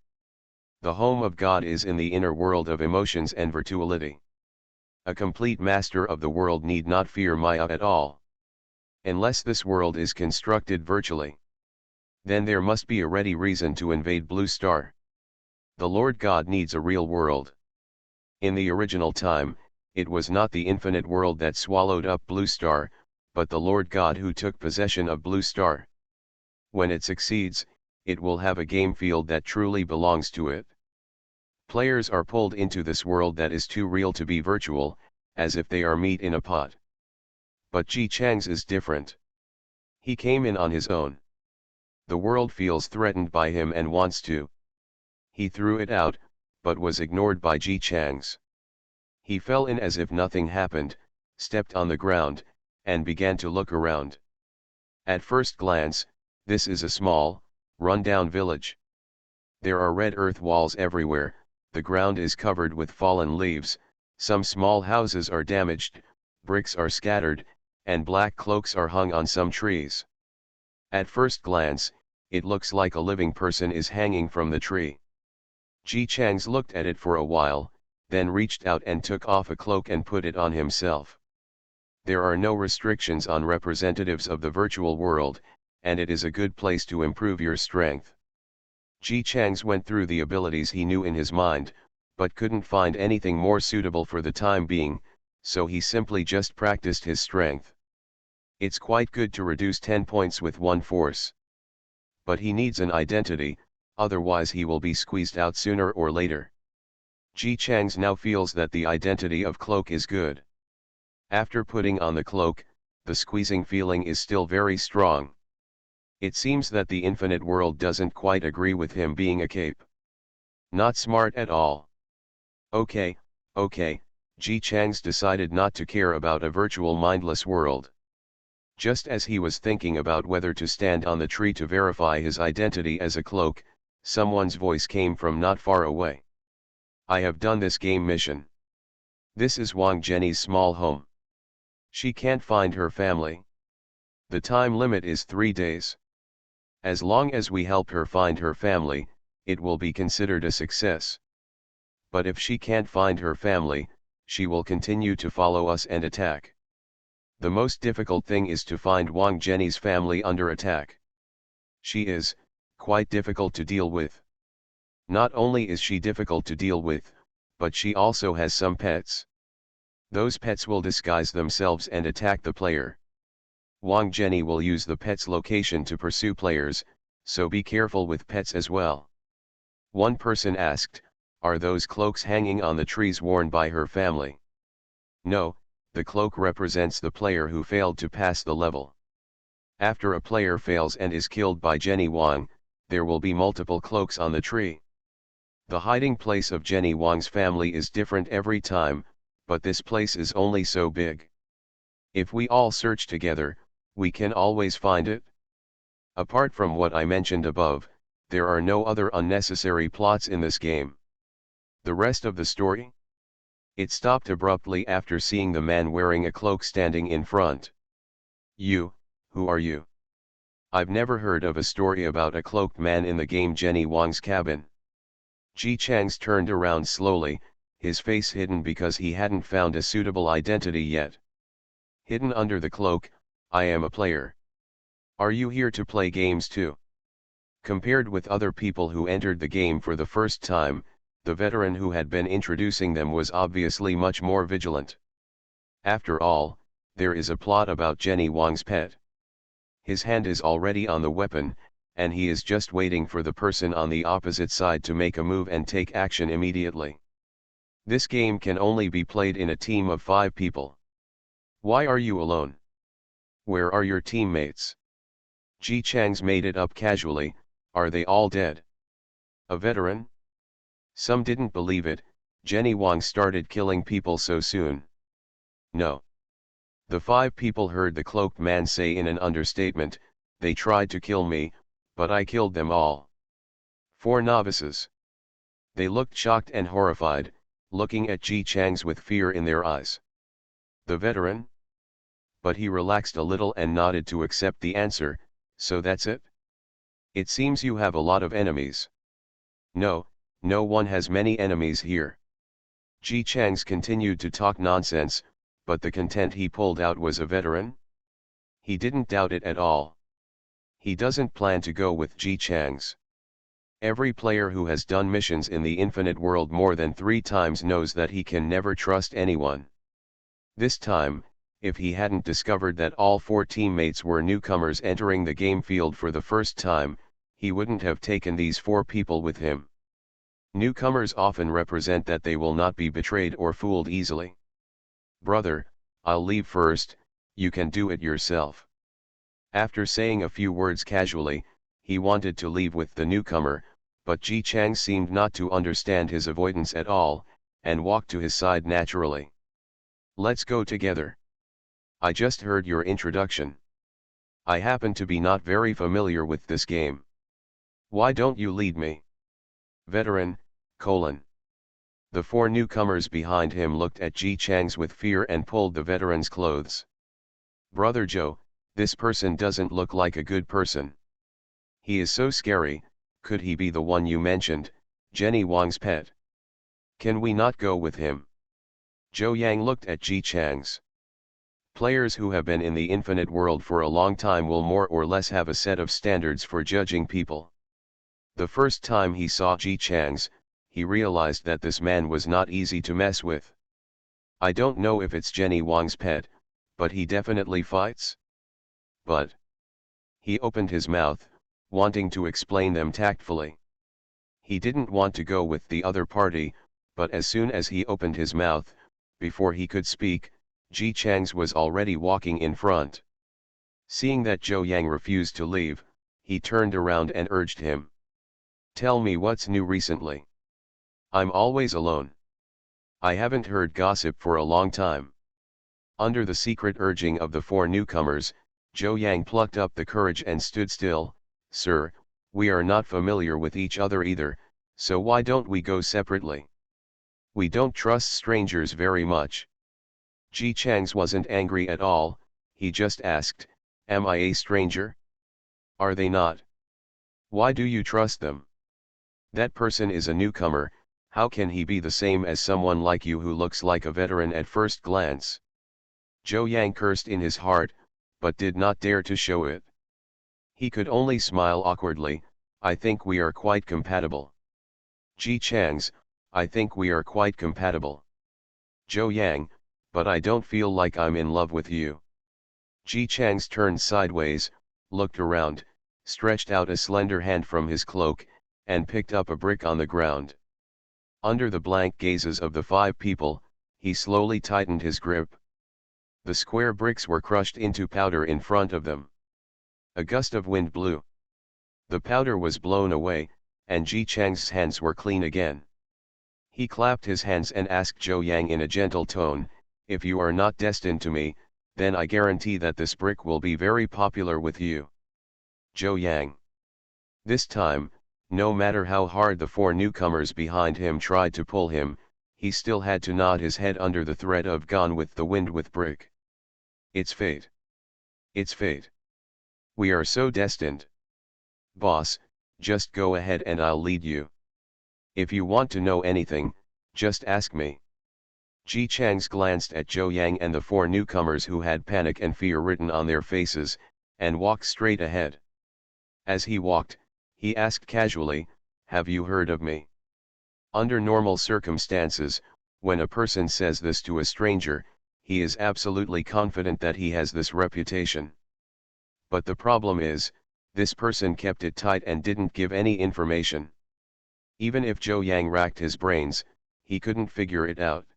The home of God is in the inner world of emotions and virtuality. A complete master of the world need not fear Maya at all. Unless this world is constructed virtually. Then there must be a ready reason to invade Blue Star. The Lord God needs a real world. In the original time, it was not the infinite world that swallowed up Blue Star, but the Lord God who took possession of Blue Star. When it succeeds, it will have a game field that truly belongs to it. Players are pulled into this world that is too real to be virtual, as if they are meat in a pot. But Ji Chang's is different. He came in on his own. The world feels threatened by him and wants to. He threw it out, but was ignored by Ji Chang's. He fell in as if nothing happened, stepped on the ground, and began to look around. At first glance, this is a small, run-down village. There are red earth walls everywhere, the ground is covered with fallen leaves, some small houses are damaged, bricks are scattered, and black cloaks are hung on some trees. At first glance, it looks like a living person is hanging from the tree. Ji Chang's looked at it for a while, then reached out and took off a cloak and put it on himself. There are no restrictions on representatives of the virtual world, and it is a good place to improve your strength. Ji Chang's went through the abilities he knew in his mind, but couldn't find anything more suitable for the time being, so he simply just practiced his strength. It's quite good to reduce 10 points with one force. But he needs an identity, otherwise he will be squeezed out sooner or later. Ji Chang's now feels that the identity of cloak is good. After putting on the cloak, the squeezing feeling is still very strong. It seems that the infinite world doesn't quite agree with him being a cape. Not smart at all. Okay, Ji Chang's decided not to care about a virtual mindless world. Just as he was thinking about whether to stand on the tree to verify his identity as a cloak, someone's voice came from not far away. I have done this game mission. This is Wang Jenny's small home. She can't find her family. The time limit is 3 days. As long as we help her find her family, it will be considered a success. But if she can't find her family, she will continue to follow us and attack. The most difficult thing is to find Wang Jenny's family under attack. She is quite difficult to deal with. Not only is she difficult to deal with, but she also has some pets. Those pets will disguise themselves and attack the player. Wang Jenny will use the pet's location to pursue players, so be careful with pets as well. One person asked, are those cloaks hanging on the trees worn by her family? No, the cloak represents the player who failed to pass the level. After a player fails and is killed by Jenny Wang, there will be multiple cloaks on the tree. The hiding place of Jenny Wang's family is different every time, but this place is only so big. If we all search together, we can always find it. Apart from what I mentioned above, there are no other unnecessary plots in this game. The rest of the story? It stopped abruptly after seeing the man wearing a cloak standing in front. You, who are you? I've never heard of a story about a cloaked man in the game Jenny Wang's cabin. Ji Chang's turned around slowly, his face hidden because he hadn't found a suitable identity yet. Hidden under the cloak, I am a player. Are you here to play games too? Compared with other people who entered the game for the first time, the veteran who had been introducing them was obviously much more vigilant. After all, there is a plot about Jenny Wang's pet. His hand is already on the weapon, and he is just waiting for the person on the opposite side to make a move and take action immediately. This game can only be played in a team of 5 people. Why are you alone? Where are your teammates? Ji Chang's made it up casually, are they all dead? A veteran? Some didn't believe it, Jenny Wang started killing people so soon. No. The 5 people heard the cloaked man say in an understatement, they tried to kill me, but I killed them all. 4 novices. They looked shocked and horrified, looking at Ji Chang's with fear in their eyes. The veteran? But he relaxed a little and nodded to accept the answer, so that's it? It seems you have a lot of enemies. No, no one has many enemies here. Ji Chang's continued to talk nonsense, but the content he pulled out was a veteran? He didn't doubt it at all. He doesn't plan to go with Ji Chang's. Every player who has done missions in the infinite world more than 3 times knows that he can never trust anyone. This time, if he hadn't discovered that all 4 teammates were newcomers entering the game field for the first time, he wouldn't have taken these 4 people with him. Newcomers often represent that they will not be betrayed or fooled easily. "Brother, I'll leave first, you can do it yourself." After saying a few words casually, he wanted to leave with the newcomer, but Ji Chang seemed not to understand his avoidance at all, and walked to his side naturally. "Let's go together. I just heard your introduction. I happen to be not very familiar with this game. Why don't you lead me?" "Veteran, The 4 newcomers behind him looked at Ji Chang's with fear and pulled the veteran's clothes. "Brother Joe, this person doesn't look like a good person. He is so scary. Could he be the one you mentioned, Jenny Wang's pet? Can we not go with him?" Zhou Yang looked at Ji Chang's. Players who have been in the infinite world for a long time will more or less have a set of standards for judging people. The first time he saw Ji Chang's, he realized that this man was not easy to mess with. "I don't know if it's Jenny Wang's pet, but he definitely fights. But..." He opened his mouth, wanting to explain them tactfully. He didn't want to go with the other party, but as soon as he opened his mouth, before he could speak, Ji Chang's was already walking in front. Seeing that Zhou Yang refused to leave, he turned around and urged him. "Tell me what's new recently. I'm always alone. I haven't heard gossip for a long time." Under the secret urging of the 4 newcomers, Zhou Yang plucked up the courage and stood still. "Sir, we are not familiar with each other either, so why don't we go separately? We don't trust strangers very much." Ji Chang's wasn't angry at all, he just asked, "Am I a stranger? Are they not? Why do you trust them? That person is a newcomer, how can he be the same as someone like you who looks like a veteran at first glance?" Zhou Yang cursed in his heart, but did not dare to show it. He could only smile awkwardly. "I think we are quite compatible." Ji Chang's, "I think we are quite compatible." Zhou Yang, "But I don't feel like I'm in love with you." Ji Chang's turned sideways, looked around, stretched out a slender hand from his cloak, and picked up a brick on the ground. Under the blank gazes of the 5 people, he slowly tightened his grip. The square bricks were crushed into powder in front of them. A gust of wind blew. The powder was blown away, and Ji Chang's hands were clean again. He clapped his hands and asked Zhou Yang in a gentle tone, "If you are not destined to me, then I guarantee that this brick will be very popular with you." Zhou Yang. This time, no matter how hard the 4 newcomers behind him tried to pull him, he still had to nod his head under the threat of "Gone with the wind" with brick. "It's fate. It's fate. We are so destined. Boss, just go ahead and I'll lead you. If you want to know anything, just ask me." Ji Chang's glanced at Zhou Yang and the 4 newcomers who had panic and fear written on their faces, and walked straight ahead. As he walked, he asked casually, "Have you heard of me?" Under normal circumstances, when a person says this to a stranger, he is absolutely confident that he has this reputation. But the problem is, this person kept it tight and didn't give any information. Even if Zhou Yang racked his brains, he couldn't figure it out.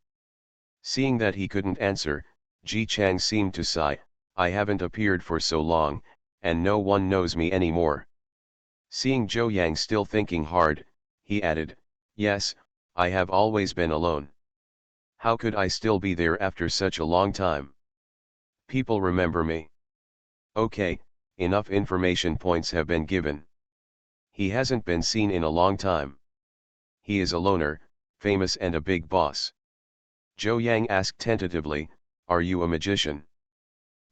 Seeing that he couldn't answer, Ji Chang seemed to sigh, "I haven't appeared for so long, and no one knows me anymore." Seeing Zhou Yang still thinking hard, he added, "Yes, I have always been alone. How could I still be there after such a long time? People remember me. Okay, enough information points have been given. He hasn't been seen in a long time. He is a loner, famous and a big boss." Zhou Yang asked tentatively, "Are you a magician?"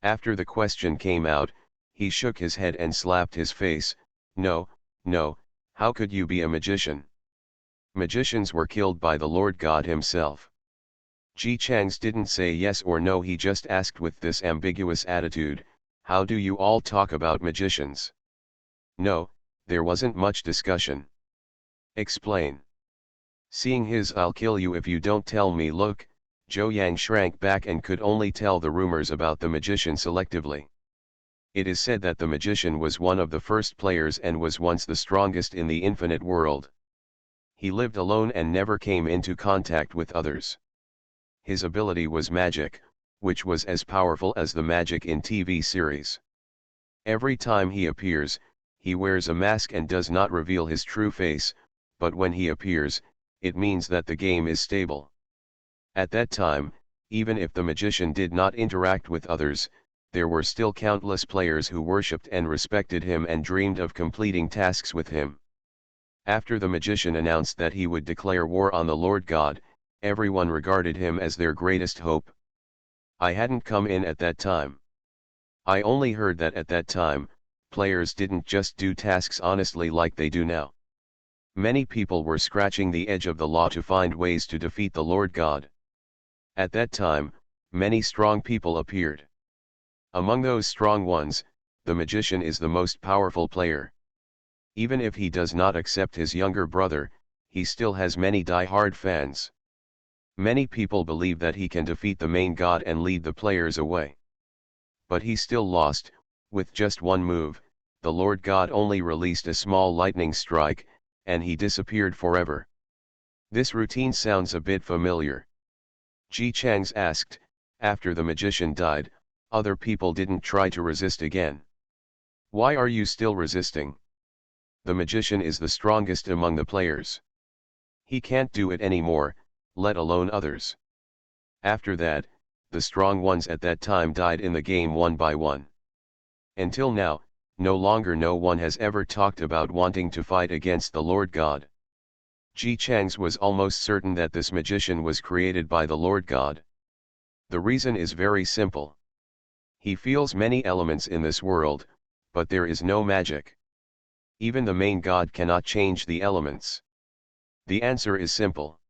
After the question came out, he shook his head and slapped his face. No, how could you be a magician? Magicians were killed by the Lord God himself." Ji Chang's didn't say yes or no, he just asked with this ambiguous attitude, "How do you all talk about magicians?" No, there wasn't much discussion. "Explain." Seeing his "I'll kill you if you don't tell me" look, Zhou Yang shrank back and could only tell the rumors about the magician selectively. It is said that the magician was one of the first players and was once the strongest in the infinite world. He lived alone and never came into contact with others. His ability was magic, which was as powerful as the magic in TV series. Every time he appears, he wears a mask and does not reveal his true face, but when he appears, it means that the game is stable. At that time, even if the magician did not interact with others, there were still countless players who worshipped and respected him and dreamed of completing tasks with him. After the magician announced that he would declare war on the Lord God, everyone regarded him as their greatest hope. I hadn't come in at that time. I only heard that at that time, players didn't just do tasks honestly like they do now. Many people were scratching the edge of the law to find ways to defeat the Lord God. At that time, many strong people appeared. Among those strong ones, the magician is the most powerful player. Even if he does not accept his younger brother, he still has many die-hard fans. Many people believe that he can defeat the main god and lead the players away. But he still lost. With just one move, the Lord God only released a small lightning strike, and he disappeared forever. This routine sounds a bit familiar. Ji Chang's asked. After the magician died, other people didn't try to resist again. Why are you still resisting? The magician is the strongest among the players. He can't do it anymore, let alone others. After that, the strong ones at that time died in the game one by one. Until now, no one has ever talked about wanting to fight against the Lord God. Ji Chang's was almost certain that this magician was created by the Lord God. The reason is very simple. He feels many elements in this world, but there is no magic. Even the main god cannot change the elements. The answer is simple.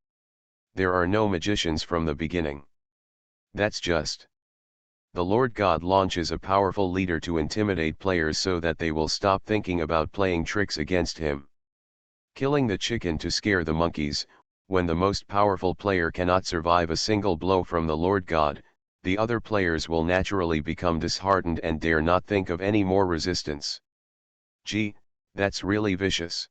There are no magicians from the beginning. That's just. The Lord God launches a powerful leader to intimidate players so that they will stop thinking about playing tricks against him. Killing the chicken to scare the monkeys. When the most powerful player cannot survive a single blow from the Lord God, the other players will naturally become disheartened and dare not think of any more resistance. Gee, that's really vicious.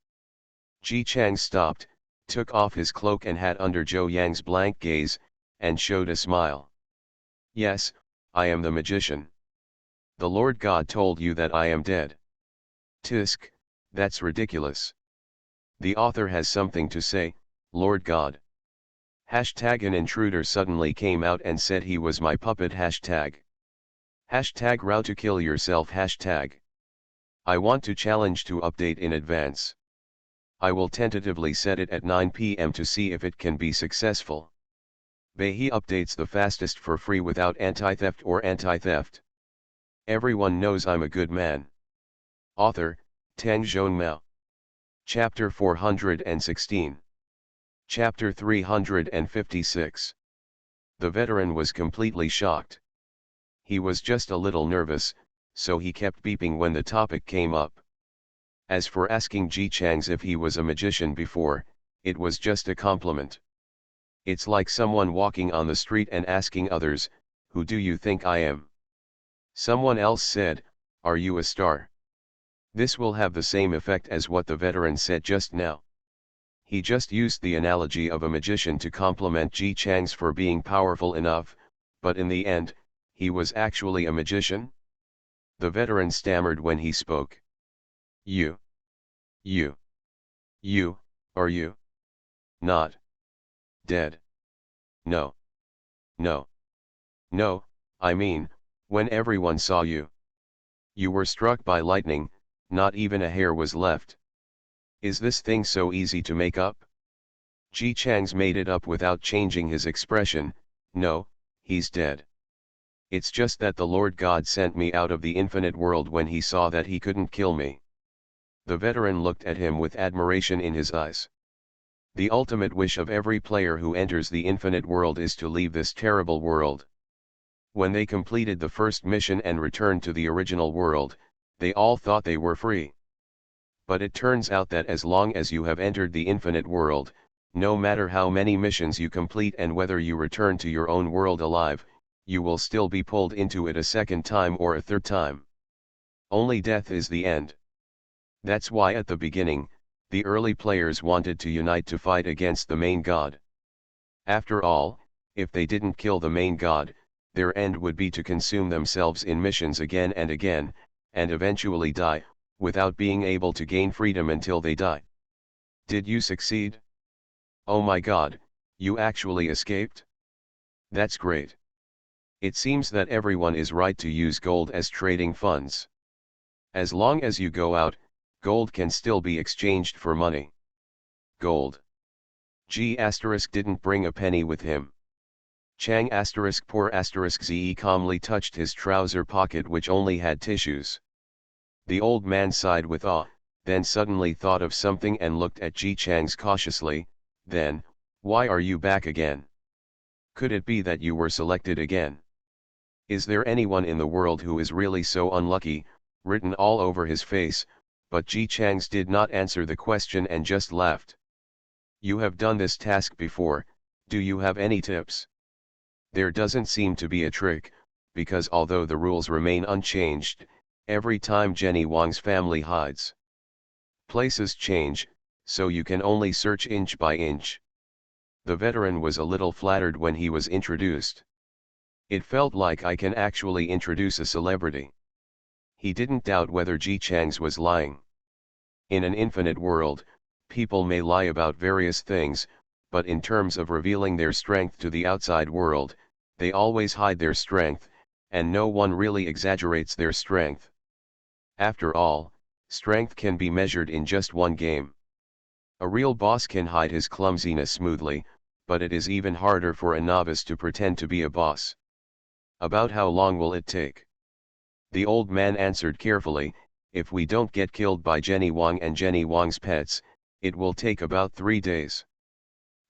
Ji Chang stopped, took off his cloak and hat under Zhou Yang's blank gaze, and showed a smile. Yes, I am the magician. The Lord God told you that I am dead. Tisk, that's ridiculous. The author has something to say, Lord God. Hashtag an intruder suddenly came out and said he was my puppet. Hashtag row to kill yourself. Hashtag I want to challenge to update in advance. I will tentatively set it at 9 p.m. to see if it can be successful. He updates the fastest for free without anti-theft or anti-theft. Everyone knows I'm a good man. Author, Tang Zhonmao. Chapter 416. Chapter 356. The veteran was completely shocked. He was just a little nervous, so he kept beeping when the topic came up. As for asking Ji Chang's if he was a magician before, it was just a compliment. It's like someone walking on the street and asking others, "Who do you think I am?" Someone else said, "Are you a star?" This will have the same effect as what the veteran said just now. He just used the analogy of a magician to compliment Ji Chang's for being powerful enough, but in the end, he was actually a magician? The veteran stammered when he spoke. You, are you not dead? No, I mean, when everyone saw you. You were struck by lightning, not even a hair was left. Is this thing so easy to make up? Ji Chang's made it up without changing his expression. No, he's dead. It's just that the Lord God sent me out of the infinite world when he saw that he couldn't kill me. The veteran looked at him with admiration in his eyes. The ultimate wish of every player who enters the infinite world is to leave this terrible world. When they completed the first mission and returned to the original world, they all thought they were free. But it turns out that as long as you have entered the infinite world, No matter how many missions you complete and whether you return to your own world alive, you will still be pulled into it a second time or a third time. Only death is the end. That's why at the beginning, the early players wanted to unite to fight against the main god. After all, if they didn't kill the main god, their end would be to consume themselves in missions again and again, and eventually die, without being able to gain freedom until they die. Did you succeed? Oh my god, you actually escaped? That's great. It seems that everyone is right to use gold as trading funds. As long as you go out, gold can still be exchanged for money. Gold. G** didn't bring a penny with him. Chang** poor Ze calmly touched his trouser pocket which only had tissues. The old man sighed with awe, then suddenly thought of something and looked at Ji Chang's cautiously. Then, why are you back again? Could it be that you were selected again? Is there anyone in the world who is really so unlucky? Written all over his face, but Ji Chang's did not answer the question and just laughed. You have done this task before, do you have any tips? There doesn't seem to be a trick, because although the rules remain unchanged, every time Jenny Wang's family hides, places change, so you can only search inch by inch. The veteran was a little flattered when he was introduced. It felt like I can actually introduce a celebrity. He didn't doubt whether Ji Chang's was lying. In an infinite world, people may lie about various things, but in terms of revealing their strength to the outside world, they always hide their strength, and no one really exaggerates their strength. After all, strength can be measured in just one game. A real boss can hide his clumsiness smoothly, but it is even harder for a novice to pretend to be a boss. About how long will it take? The old man answered carefully, if we don't get killed by Jenny Wang and Jenny Wang's pets, it will take about 3 days.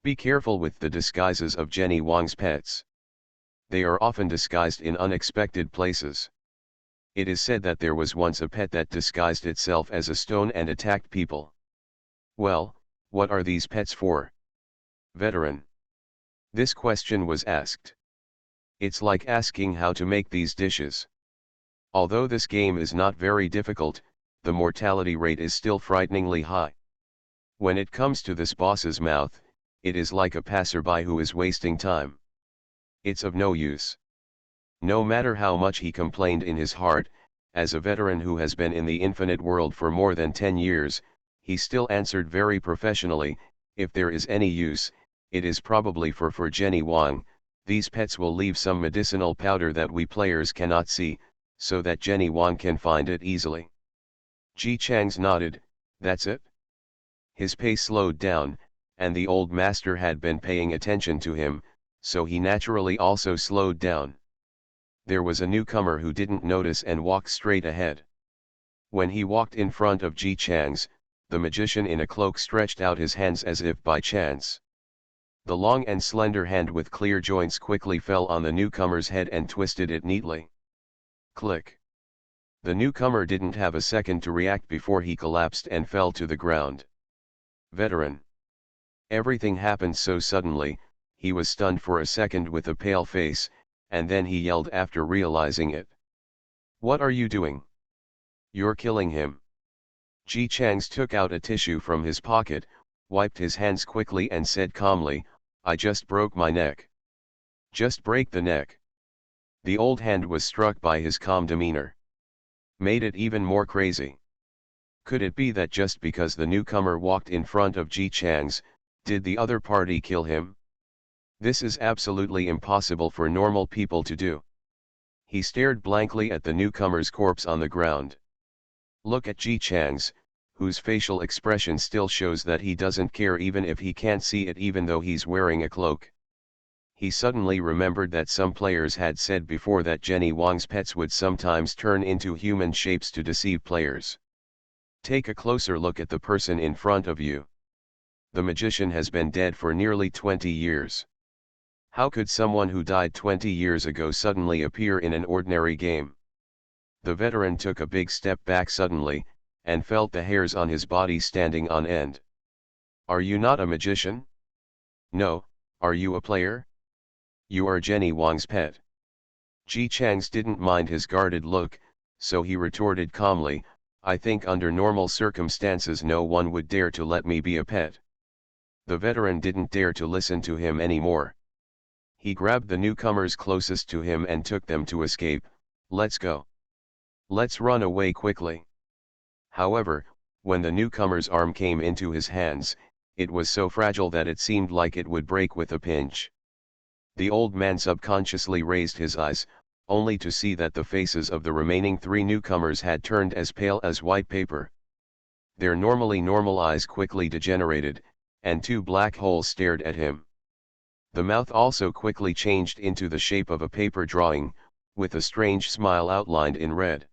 Be careful with the disguises of Jenny Wang's pets. They are often disguised in unexpected places. It is said that there was once a pet that disguised itself as a stone and attacked people. Well, what are these pets for? Veteran. This question was asked. It's like asking how to make these dishes. Although this game is not very difficult, the mortality rate is still frighteningly high. When it comes to this boss's mouth, it is like a passerby who is wasting time. It's of no use. No matter how much he complained in his heart, as a veteran who has been in the infinite world for more than 10 years, he still answered very professionally, if there is any use, it is probably for Jenny Wang. These pets will leave some medicinal powder that we players cannot see, so that Jenny Wang can find it easily. Ji Chang's nodded, that's it? His pace slowed down, and the old master had been paying attention to him, so he naturally also slowed down. There was a newcomer who didn't notice and walked straight ahead. When he walked in front of Ji Chang's, the magician in a cloak stretched out his hands as if by chance. The long and slender hand with clear joints quickly fell on the newcomer's head and twisted it neatly. Click. The newcomer didn't have a second to react before he collapsed and fell to the ground. Veteran. Everything happened so suddenly, he was stunned for a second with a pale face, and then he yelled after realizing it. What are you doing? You're killing him. Ji Chang's took out a tissue from his pocket, wiped his hands quickly and said calmly, I just broke my neck. Just break the neck. The old hand was struck by his calm demeanor. Made it even more crazy. Could it be that just because the newcomer walked in front of Ji Chang's, did the other party kill him? This is absolutely impossible for normal people to do. He stared blankly at the newcomer's corpse on the ground. Look at Ji Chang's, whose facial expression still shows that he doesn't care even if he can't see it even though he's wearing a cloak. He suddenly remembered that some players had said before that Jenny Wang's pets would sometimes turn into human shapes to deceive players. Take a closer look at the person in front of you. The magician has been dead for nearly 20 years. How could someone who died 20 years ago suddenly appear in an ordinary game? The veteran took a big step back suddenly, and felt the hairs on his body standing on end. Are you not a magician? No, are you a player? You are Jenny Wang's pet. Ji Chang's didn't mind his guarded look, so he retorted calmly, I think under normal circumstances no one would dare to let me be a pet. The veteran didn't dare to listen to him anymore. He grabbed the newcomers closest to him and took them to escape. Let's go. Let's run away quickly. However, when the newcomer's arm came into his hands, it was so fragile that it seemed like it would break with a pinch. The old man subconsciously raised his eyes, only to see that the faces of the remaining 3 newcomers had turned as pale as white paper. Their normally normal eyes quickly degenerated, and 2 black holes stared at him. The mouth also quickly changed into the shape of a paper drawing, with a strange smile outlined in red.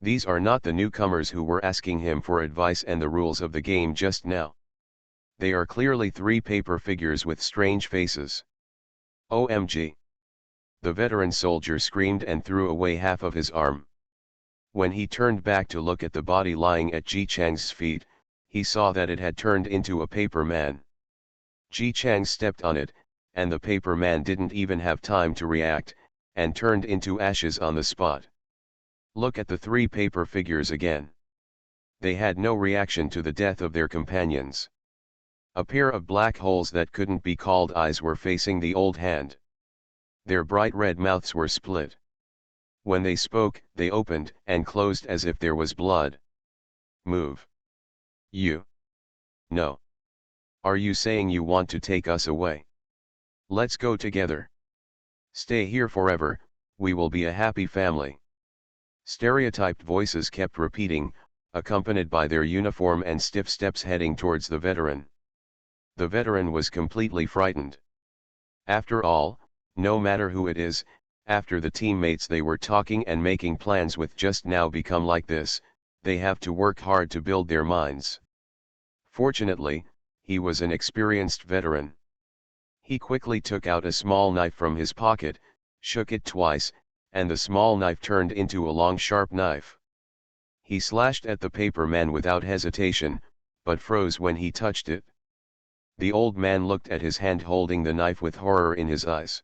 These are not the newcomers who were asking him for advice and the rules of the game just now. They are clearly 3 paper figures with strange faces. OMG! The veteran soldier screamed and threw away half of his arm. When he turned back to look at the body lying at Ji Chang's feet, he saw that it had turned into a paper man. Ji Chang stepped on it, and the paper man didn't even have time to react, and turned into ashes on the spot. Look at the 3 paper figures again. They had no reaction to the death of their companions. A pair of black holes that couldn't be called eyes were facing the old hand. Their bright red mouths were split. When they spoke, they opened and closed as if there was blood. Move. You. No. Are you saying you want to take us away? Let's go together. Stay here forever, we will be a happy family. Stereotyped voices kept repeating, accompanied by their uniform and stiff steps heading towards the veteran. The veteran was completely frightened. After all, no matter who it is, after the teammates they were talking and making plans with just now become like this, they have to work hard to build their minds. Fortunately, he was an experienced veteran. He quickly took out a small knife from his pocket, shook it twice, and the small knife turned into a long sharp knife. He slashed at the paper man without hesitation, but froze when he touched it. The old man looked at his hand holding the knife with horror in his eyes.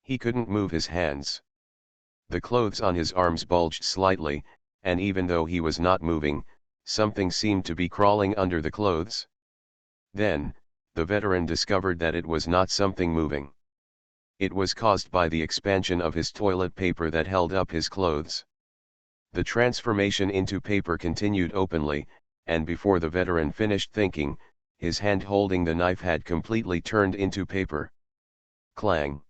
He couldn't move his hands. The clothes on his arms bulged slightly, and even though he was not moving, something seemed to be crawling under the clothes. Then, the veteran discovered that it was not something moving. It was caused by the expansion of his toilet paper that held up his clothes. The transformation into paper continued openly, and before the veteran finished thinking, his hand holding the knife had completely turned into paper. Clang!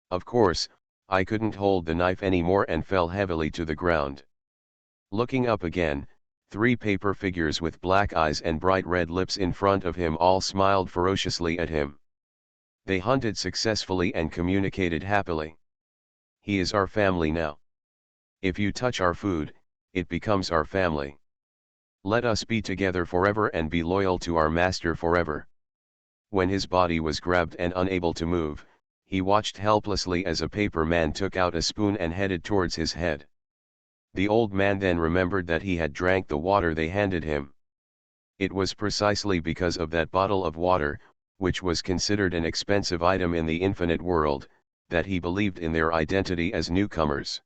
Of course, I couldn't hold the knife anymore and fell heavily to the ground. Looking up again, 3 paper figures with black eyes and bright red lips in front of him all smiled ferociously at him. They hunted successfully and communicated happily. He is our family now. If you touch our food, it becomes our family. Let us be together forever and be loyal to our master forever. When his body was grabbed and unable to move, he watched helplessly as a paper man took out a spoon and headed towards his head. The old man then remembered that he had drank the water they handed him. It was precisely because of that bottle of water, which was considered an expensive item in the infinite world, that he believed in their identity as newcomers.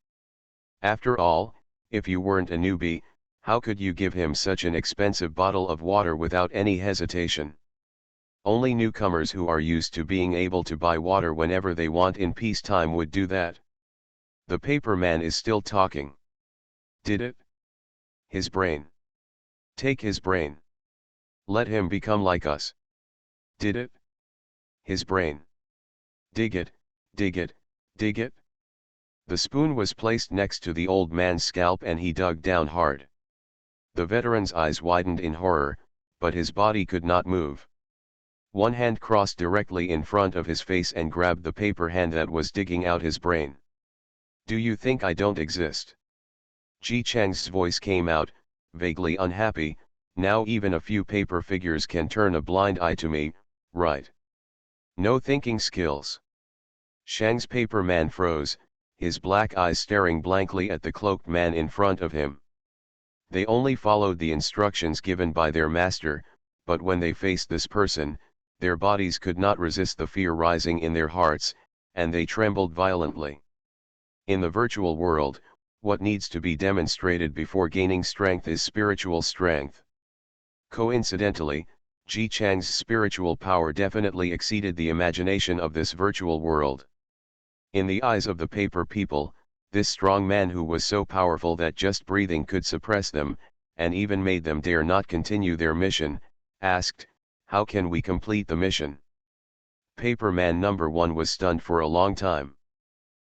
After all, if you weren't a newbie, how could you give him such an expensive bottle of water without any hesitation? Only newcomers who are used to being able to buy water whenever they want in peacetime would do that. The paper man is still talking. Did it? His brain. Take his brain. Let him become like us. Did it? His brain. Dig it, dig it, dig it. The spoon was placed next to the old man's scalp and he dug down hard. The veteran's eyes widened in horror, but his body could not move. One hand crossed directly in front of his face and grabbed the paper hand that was digging out his brain. Do you think I don't exist? Ji Chang's voice came out, vaguely unhappy. Now even a few paper figures can turn a blind eye to me, right? No thinking skills. Shang's paper man froze, his black eyes staring blankly at the cloaked man in front of him. They only followed the instructions given by their master, but when they faced this person, Their bodies could not resist the fear rising in their hearts, and they trembled violently. In the virtual world, what needs to be demonstrated before gaining strength is spiritual strength. Coincidentally, Ji Chang's spiritual power definitely exceeded the imagination of this virtual world. In the eyes of the paper people, this strong man who was so powerful that just breathing could suppress them, and even made them dare not continue their mission, asked, "How can we complete the mission?" Paper man number 1 was stunned for a long time.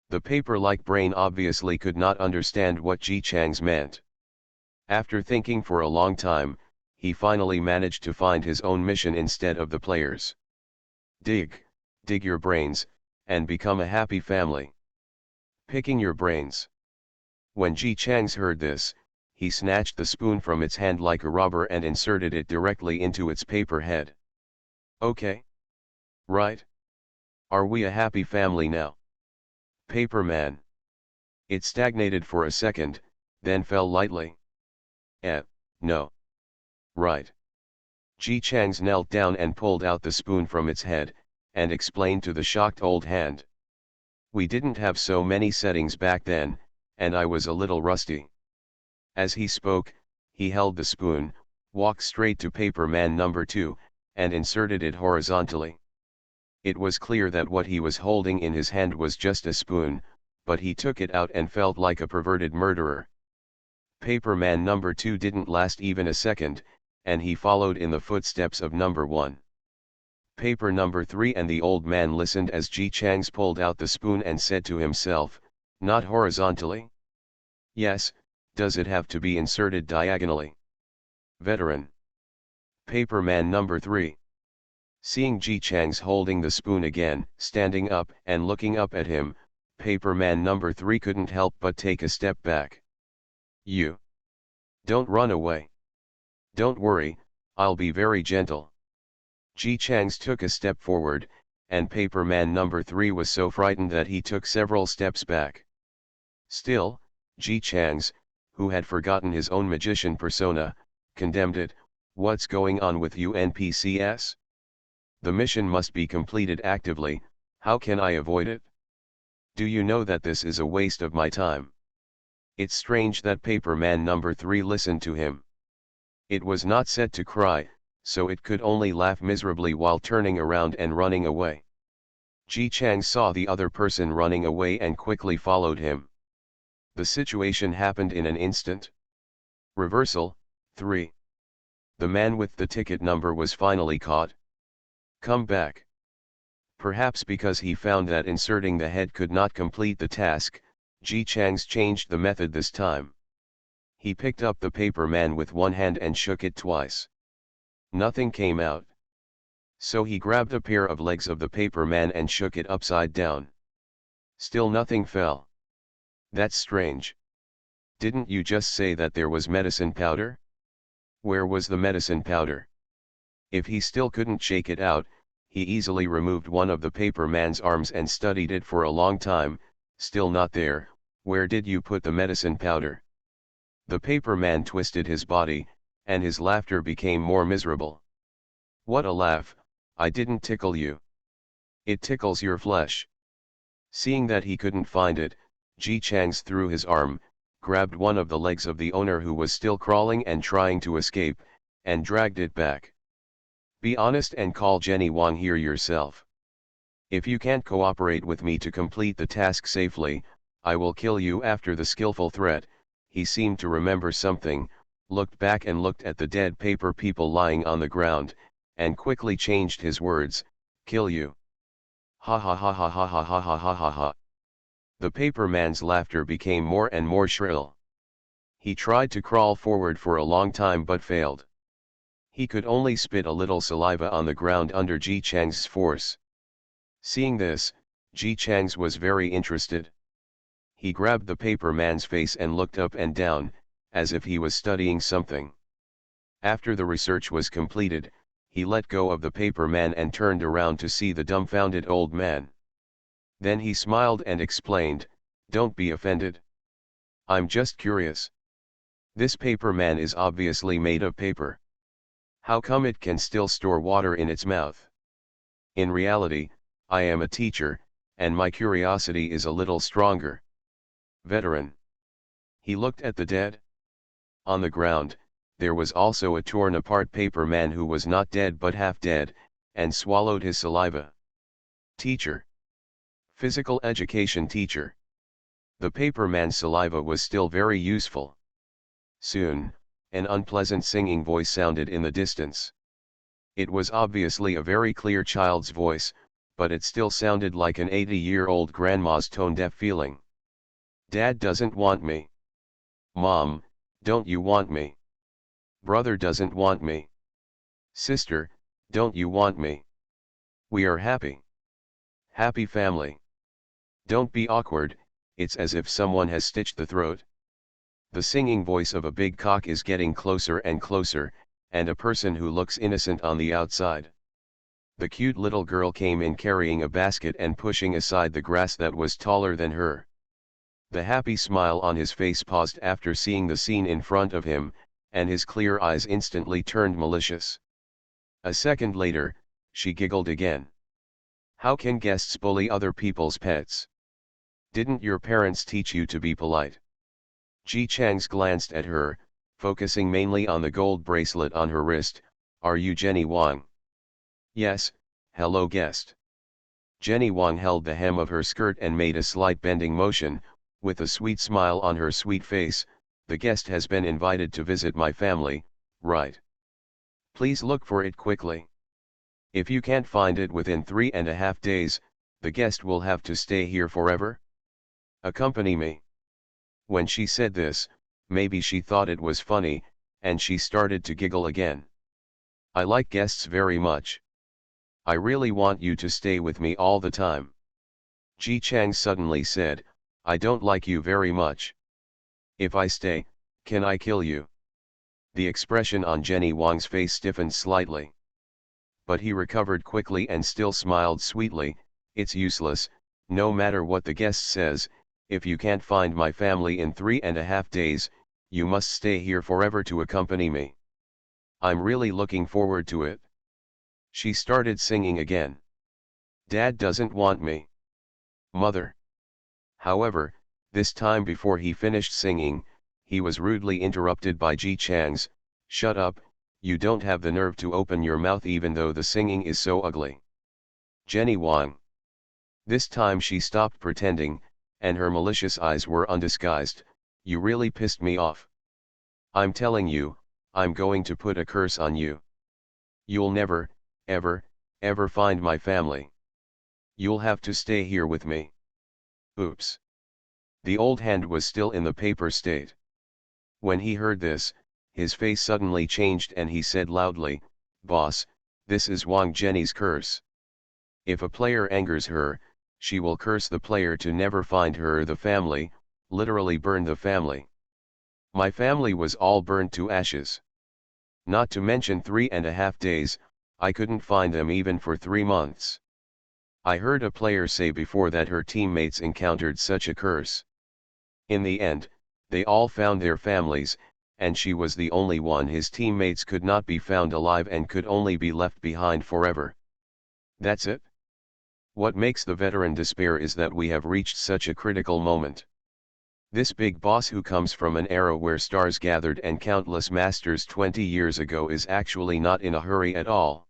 The paper-like brain obviously could not understand what Ji Chang's meant. After thinking for a long time, he finally managed to find his own mission instead of the players. Dig your brains, and become a happy family. Picking your brains. When Ji Chang's heard this, he snatched the spoon from its hand like a robber and inserted it directly into its paper head. Okay. Right? Are we a happy family now? Paper man. It stagnated for a second, then fell lightly. No. Right. Ji Chang's knelt down and pulled out the spoon from its head, and explained to the shocked old hand. We didn't have so many settings back then, and I was a little rusty. As he spoke, he held the spoon, walked straight to paper man number 2, and inserted it horizontally. It was clear that what he was holding in his hand was just a spoon, but he took it out and felt like a perverted murderer. Paper man number 2 didn't last even a second, and he followed in the footsteps of number 1. Paper number 3 and the old man listened as Ji Chang's pulled out the spoon and said to himself, "Not horizontally? Yes, does it have to be inserted diagonally?" Veteran. Paper man number 3. Seeing Ji Chang's holding the spoon again, standing up and looking up at him, paper man number 3 couldn't help but take a step back. You. Don't run away. Don't worry, I'll be very gentle. Ji Chang's took a step forward, and paper man number 3 was so frightened that he took several steps back. Still, Ji Chang's, who had forgotten his own magician persona, condemned it. What's going on with you NPCs? The mission must be completed actively, how can I avoid it? Do you know that this is a waste of my time? It's strange that paper man number 3 listened to him. It was not set to cry, so it could only laugh miserably while turning around and running away. Ji Chang saw the other person running away and quickly followed him. The situation happened in an instant. Reversal, 3. The man with the ticket number was finally caught. Come back. Perhaps because he found that inserting the head could not complete the task, Ji Chang's changed the method this time. He picked up the paper man with one hand and shook it twice. Nothing came out. So he grabbed a pair of legs of the paper man and shook it upside down. Still nothing fell. That's strange. Didn't you just say that there was medicine powder? Where was the medicine powder? If he still couldn't shake it out, he easily removed one of the paper man's arms and studied it for a long time. Still not there. Where did you put the medicine powder? The paper man twisted his body, and his laughter became more miserable. What a laugh, I didn't tickle you. It tickles your flesh. Seeing that he couldn't find it, Ji Chang's threw his arm, grabbed one of the legs of the owner who was still crawling and trying to escape, and dragged it back. Be honest and call Jenny Wang here yourself. If you can't cooperate with me to complete the task safely, I will kill you. After the skillful threat, he seemed to remember something, looked back and looked at the dead paper people lying on the ground, and quickly changed his words, kill you. Ha ha ha ha ha ha ha ha ha ha ha. The paper man's laughter became more and more shrill. He tried to crawl forward for a long time but failed. He could only spit a little saliva on the ground under Ji Chang's force. Seeing this, Ji Chang's was very interested. He grabbed the paper man's face and looked up and down, as if he was studying something. After the research was completed, he let go of the paper man and turned around to see the dumbfounded old man. Then he smiled and explained, "Don't be offended. I'm just curious. This paper man is obviously made of paper. How come it can still store water in its mouth? In reality, I am a teacher, and my curiosity is a little stronger. Veteran. He looked at the dead. On the ground, there was also a torn apart paper man who was not dead but half dead, and swallowed his saliva. Teacher. Physical education teacher. The paper man's saliva was still very useful. Soon, an unpleasant singing voice sounded in the distance. It was obviously a very clear child's voice, but it still sounded like an 80-year-old grandma's tone-deaf feeling. Dad doesn't want me. Mom, don't you want me? Brother doesn't want me. Sister, don't you want me? We are happy. Happy family. Don't be awkward, it's as if someone has stitched the throat. The singing voice of a big cock is getting closer and closer, and a person who looks innocent on the outside. The cute little girl came in carrying a basket and pushing aside the grass that was taller than her. The happy smile on his face paused after seeing the scene in front of him, and his clear eyes instantly turned malicious. A second later, she giggled again. How can guests bully other people's pets? Didn't your parents teach you to be polite? Ji Chang's glanced at her, focusing mainly on the gold bracelet on her wrist. Are you Jenny Wang? Yes, hello guest. Jenny Wang held the hem of her skirt and made a slight bending motion, with a sweet smile on her sweet face. The guest has been invited to visit my family, right? Please look for it quickly. If you can't find it within 3.5 days, the guest will have to stay here forever. Accompany me. When she said this, maybe she thought it was funny, and she started to giggle again. I like guests very much. I really want you to stay with me all the time. Ji Chang suddenly said, I don't like you very much. If I stay, can I kill you? The expression on Jenny Wang's face stiffened slightly. But he recovered quickly and still smiled sweetly. It's useless, no matter what the guest says. If you can't find my family in 3.5 days, you must stay here forever to accompany me. I'm really looking forward to it. She started singing again. Dad doesn't want me. Mother. However, this time before he finished singing, he was rudely interrupted by Ji Chang's, shut up, you don't have the nerve to open your mouth even though the singing is so ugly. Jenny Wang. This time she stopped pretending, and her malicious eyes were undisguised. You really pissed me off. I'm telling you, I'm going to put a curse on you. You'll never, ever, ever find my family. You'll have to stay here with me. Oops. The old hand was still in the paper state. When he heard this, his face suddenly changed and he said loudly, Boss, this is Wang Jenny's curse. If a player angers her, she will curse the player to never find her the family, literally burn the family. My family was all burned to ashes. Not to mention 3.5 days, I couldn't find them even for 3 months. I heard a player say before that her teammates encountered such a curse. In the end, they all found their families, and she was the only one his teammates could not be found alive and could only be left behind forever. That's it. What makes the veteran despair is that we have reached such a critical moment. This big boss who comes from an era where stars gathered and countless masters 20 years ago is actually not in a hurry at all.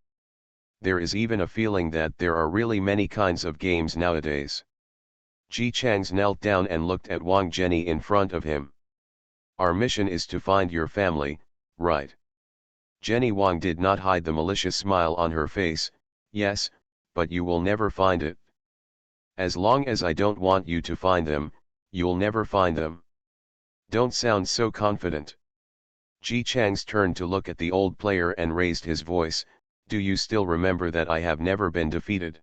There is even a feeling that there are really many kinds of games nowadays. Ji Chang's knelt down and looked at Wang Jenny in front of him. Our mission is to find your family, right? Jenny Wang did not hide the malicious smile on her face. Yes, but you will never find it. As long as I don't want you to find them, you'll never find them. Don't sound so confident. Ji Chang's turned to look at the old player and raised his voice. Do you still remember that I have never been defeated?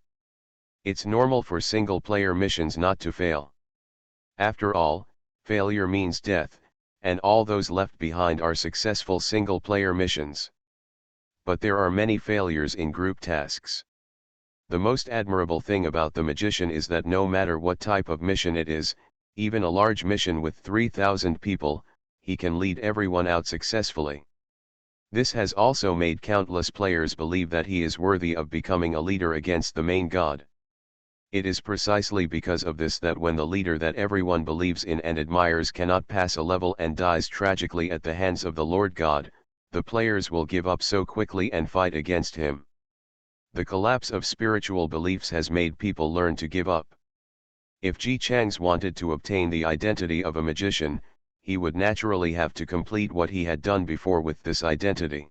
It's normal for single-player missions not to fail. After all, failure means death, and all those left behind are successful single-player missions. But there are many failures in group tasks. The most admirable thing about the magician is that no matter what type of mission it is, even a large mission with 3,000 people, he can lead everyone out successfully. This has also made countless players believe that he is worthy of becoming a leader against the main god. It is precisely because of this that when the leader that everyone believes in and admires cannot pass a level and dies tragically at the hands of the Lord God, the players will give up so quickly and fight against him. The collapse of spiritual beliefs has made people learn to give up. If Ji Chang's wanted to obtain the identity of a magician, he would naturally have to complete what he had done before with this identity.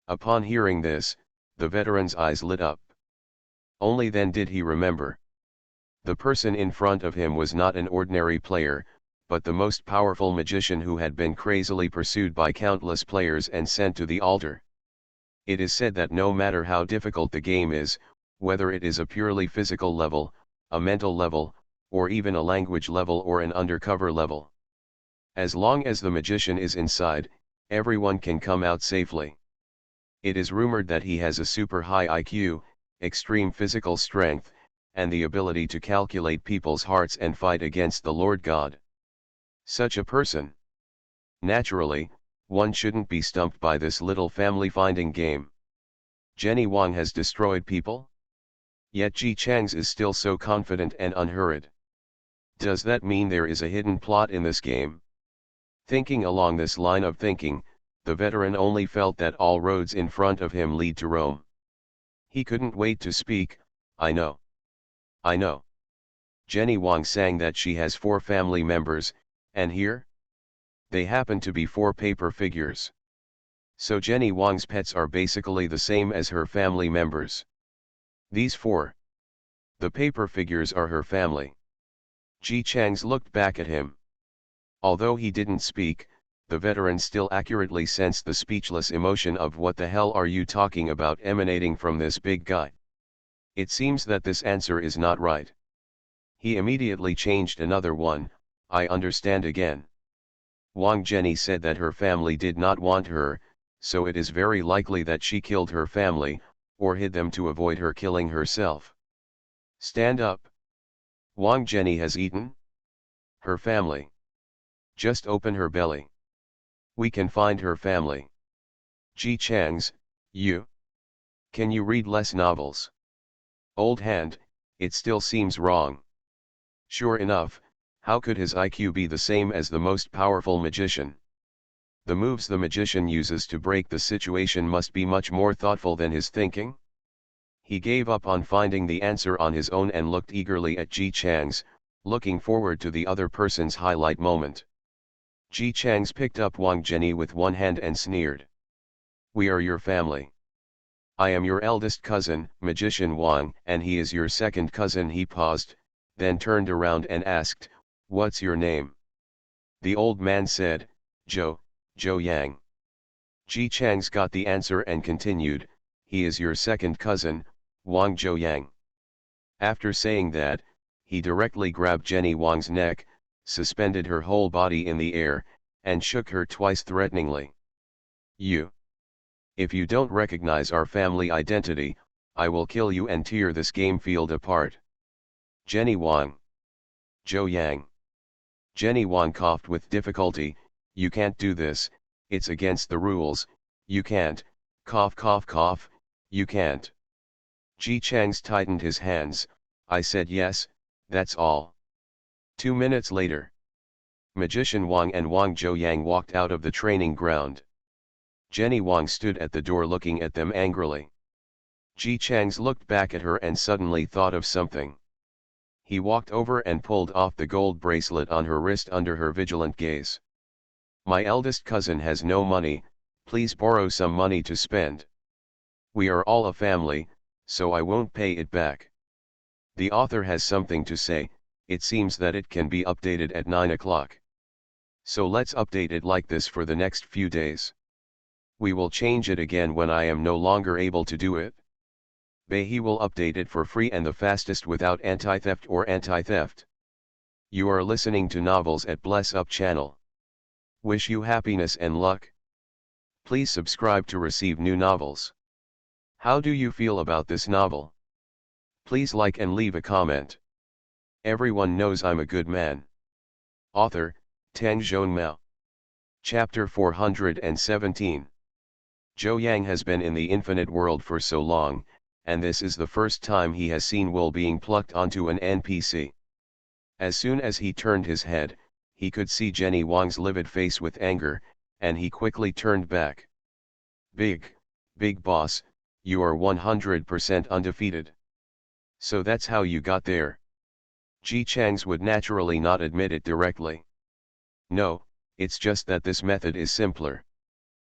Upon hearing this, the veteran's eyes lit up. Only then did he remember. The person in front of him was not an ordinary player, but the most powerful magician who had been crazily pursued by countless players and sent to the altar. It is said that no matter how difficult the game is, whether it is a purely physical level, a mental level, or even a language level or an undercover level, as long as the magician is inside, everyone can come out safely. It is rumored that he has a super high IQ, extreme physical strength, and the ability to calculate people's hearts and fight against the Lord God. Such a person. Naturally, one shouldn't be stumped by this little family-finding game. Jenny Wang has destroyed people? Yet Ji Chang's is still so confident and unhurried. Does that mean there is a hidden plot in this game? Thinking along this line of thinking, the veteran only felt that all roads in front of him lead to Rome. He couldn't wait to speak. I know. I know. Jenny Wang sang that she has 4 family members, and here? They happen to be 4 paper figures. So Jenny Wang's pets are basically the same as her family members. These 4. The paper figures are her family. Ji Chang's looked back at him. Although he didn't speak, the veteran still accurately sensed the speechless emotion of "what the hell are you talking about" emanating from this big guy. It seems that this answer is not right. He immediately changed another one. I understand again. Wang Jenny said that her family did not want her, so it is very likely that she killed her family, or hid them to avoid her killing herself. Stand up. Wang Jenny has eaten her family. Just open her belly. We can find her family. Ji Chang's, you? Can you read less novels? Old hand, it still seems wrong. Sure enough, how could his IQ be the same as the most powerful magician? The moves the magician uses to break the situation must be much more thoughtful than his thinking. He gave up on finding the answer on his own and looked eagerly at Ji Chang's, looking forward to the other person's highlight moment. Ji Chang's picked up Wang Jenny with one hand and sneered. We are your family. I am your eldest cousin, Magician Wang, and he is your second cousin. He paused, then turned around and asked, what's your name? The old man said, Zhou Yang. Ji Chang's got the answer and continued, he is your second cousin, Wang Zhou Yang. After saying that, he directly grabbed Jenny Wang's neck, suspended her whole body in the air, and shook her twice threateningly. If you don't recognize our family identity, I will kill you and tear this game field apart. Jenny Wang. Zhou Yang. Jenny Wang coughed with difficulty, you can't do this, it's against the rules, you can't, cough cough cough, you can't. Ji Chang's tightened his hands, I said yes, that's all. 2 minutes later, Magician Wang and Wang Zhou Yang walked out of the training ground. Jenny Wang stood at the door looking at them angrily. Ji Chang's looked back at her and suddenly thought of something. He walked over and pulled off the gold bracelet on her wrist under her vigilant gaze. My eldest cousin has no money, please borrow some money to spend. We are all a family, so I won't pay it back. The author has something to say, it seems that it can be updated at 9 o'clock. So let's update it like this for the next few days. We will change it again when I am no longer able to do it. He will update it for free and the fastest without anti-theft or anti-theft. You are listening to Novels at Bless Up channel. Wish you happiness and luck. Please subscribe to receive new novels. How do you feel about this novel? Please like and leave a comment. Everyone knows I'm a good man. Author, Tang Zhonmao. Chapter 417. Zhou Yang has been in the infinite world for so long, and this is the first time he has seen wool being plucked onto an NPC. As soon as he turned his head, he could see Jenny Wang's livid face with anger, and he quickly turned back. Big boss, you are 100% undefeated. So that's how you got there. Ji Chang's would naturally not admit it directly. No, it's just that this method is simpler.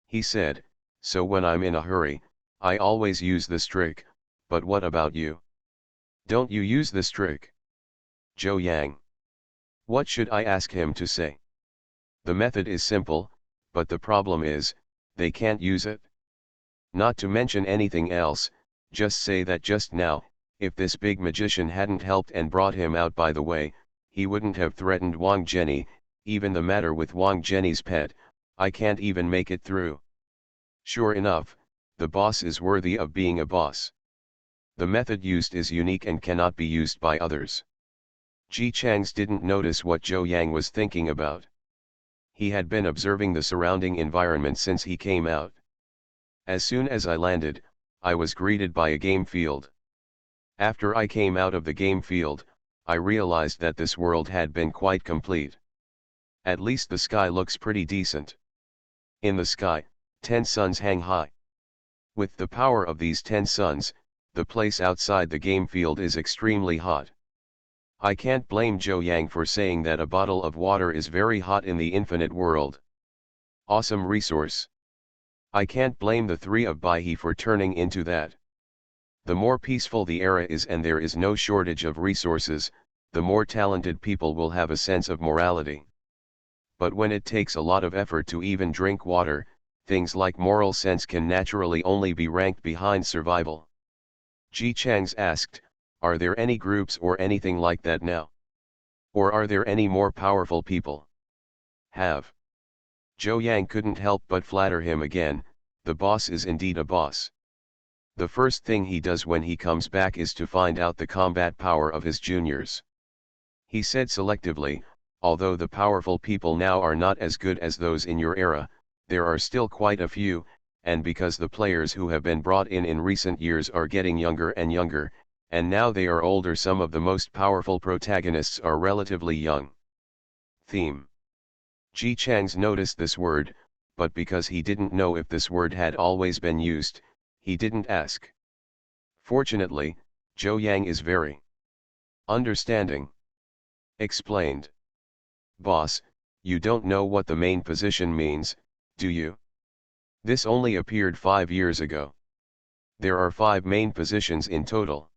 He said, so when I'm in a hurry, I always use this trick, but what about you? Don't you use this trick? Zhou Yang. What should I ask him to say? The method is simple, but the problem is, they can't use it. Not to mention anything else, just say that just now, if this big magician hadn't helped and brought him out by the way, he wouldn't have threatened Wang Jenny. Even the matter with Wang Jenny's pet, I can't even make it through. Sure enough, the boss is worthy of being a boss. The method used is unique and cannot be used by others. Ji Chang's didn't notice what Zhou Yang was thinking about. He had been observing the surrounding environment since he came out. As soon as I landed, I was greeted by a game field. After I came out of the game field, I realized that this world had been quite complete. At least the sky looks pretty decent. In the sky, 10 suns hang high. With the power of these 10 suns, the place outside the game field is extremely hot. I can't blame Zhou Yang for saying that a bottle of water is very hot in the infinite world. Awesome resource. I can't blame the three of Baihe for turning into that. The more peaceful the era is and there is no shortage of resources, the more talented people will have a sense of morality. But when it takes a lot of effort to even drink water, things like moral sense can naturally only be ranked behind survival. Ji Chang's asked, are there any groups or anything like that now? Or are there any more powerful people? Have. Zhou Yang couldn't help but flatter him again, the boss is indeed a boss. The first thing he does when he comes back is to find out the combat power of his juniors. He said selectively, although the powerful people now are not as good as those in your era, there are still quite a few, and because the players who have been brought in recent years are getting younger and younger, and now they are older, some of the most powerful protagonists are relatively young. Theme. Ji Chang's noticed this word, but because he didn't know if this word had always been used, he didn't ask. Fortunately, Zhou Yang is very understanding. Explained. Boss, you don't know what the main position means, do you? This only appeared 5 years ago. There are 5 main positions in total.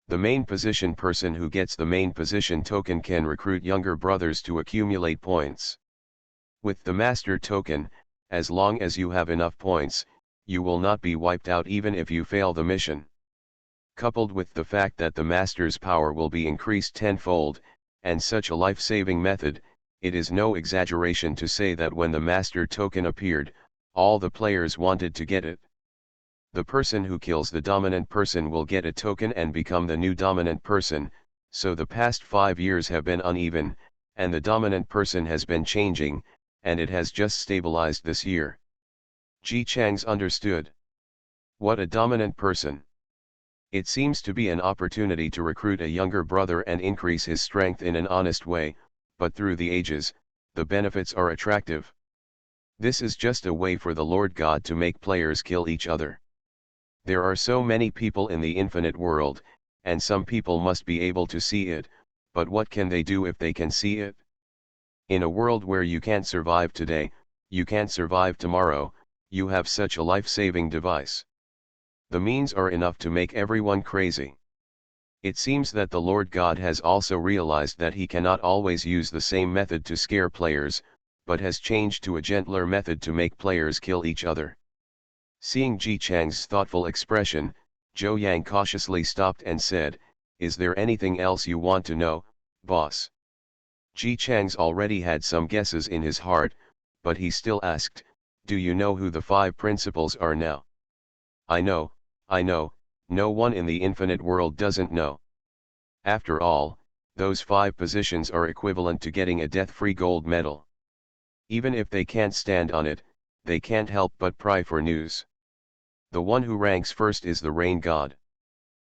The main position person who gets the main position token can recruit younger brothers to accumulate points. With the master token, as long as you have enough points, you will not be wiped out even if you fail the mission. Coupled with the fact that the master's power will be increased tenfold, and such a life-saving method, it is no exaggeration to say that when the master token appeared, all the players wanted to get it. The person who kills the dominant person will get a token and become the new dominant person, so the past 5 years have been uneven, and the dominant person has been changing, and it has just stabilized this year. Ji Chang's understood. What a dominant person. It seems to be an opportunity to recruit a younger brother and increase his strength in an honest way, but through the ages, the benefits are attractive. This is just a way for the Lord God to make players kill each other. There are so many people in the infinite world, and some people must be able to see it, but what can they do if they can see it? In a world where you can't survive today, you can't survive tomorrow, you have such a life-saving device. The means are enough to make everyone crazy. It seems that the Lord God has also realized that he cannot always use the same method to scare players, but has changed to a gentler method to make players kill each other. Seeing Ji Chang's thoughtful expression, Zhou Yang cautiously stopped and said, is there anything else you want to know, boss? Ji Chang's already had some guesses in his heart, but he still asked, do you know who the 5 principals are now? I know, no one in the infinite world doesn't know. After all, those 5 positions are equivalent to getting a death-free gold medal. Even if they can't stand on it, they can't help but pry for news. The one who ranks first is the rain god.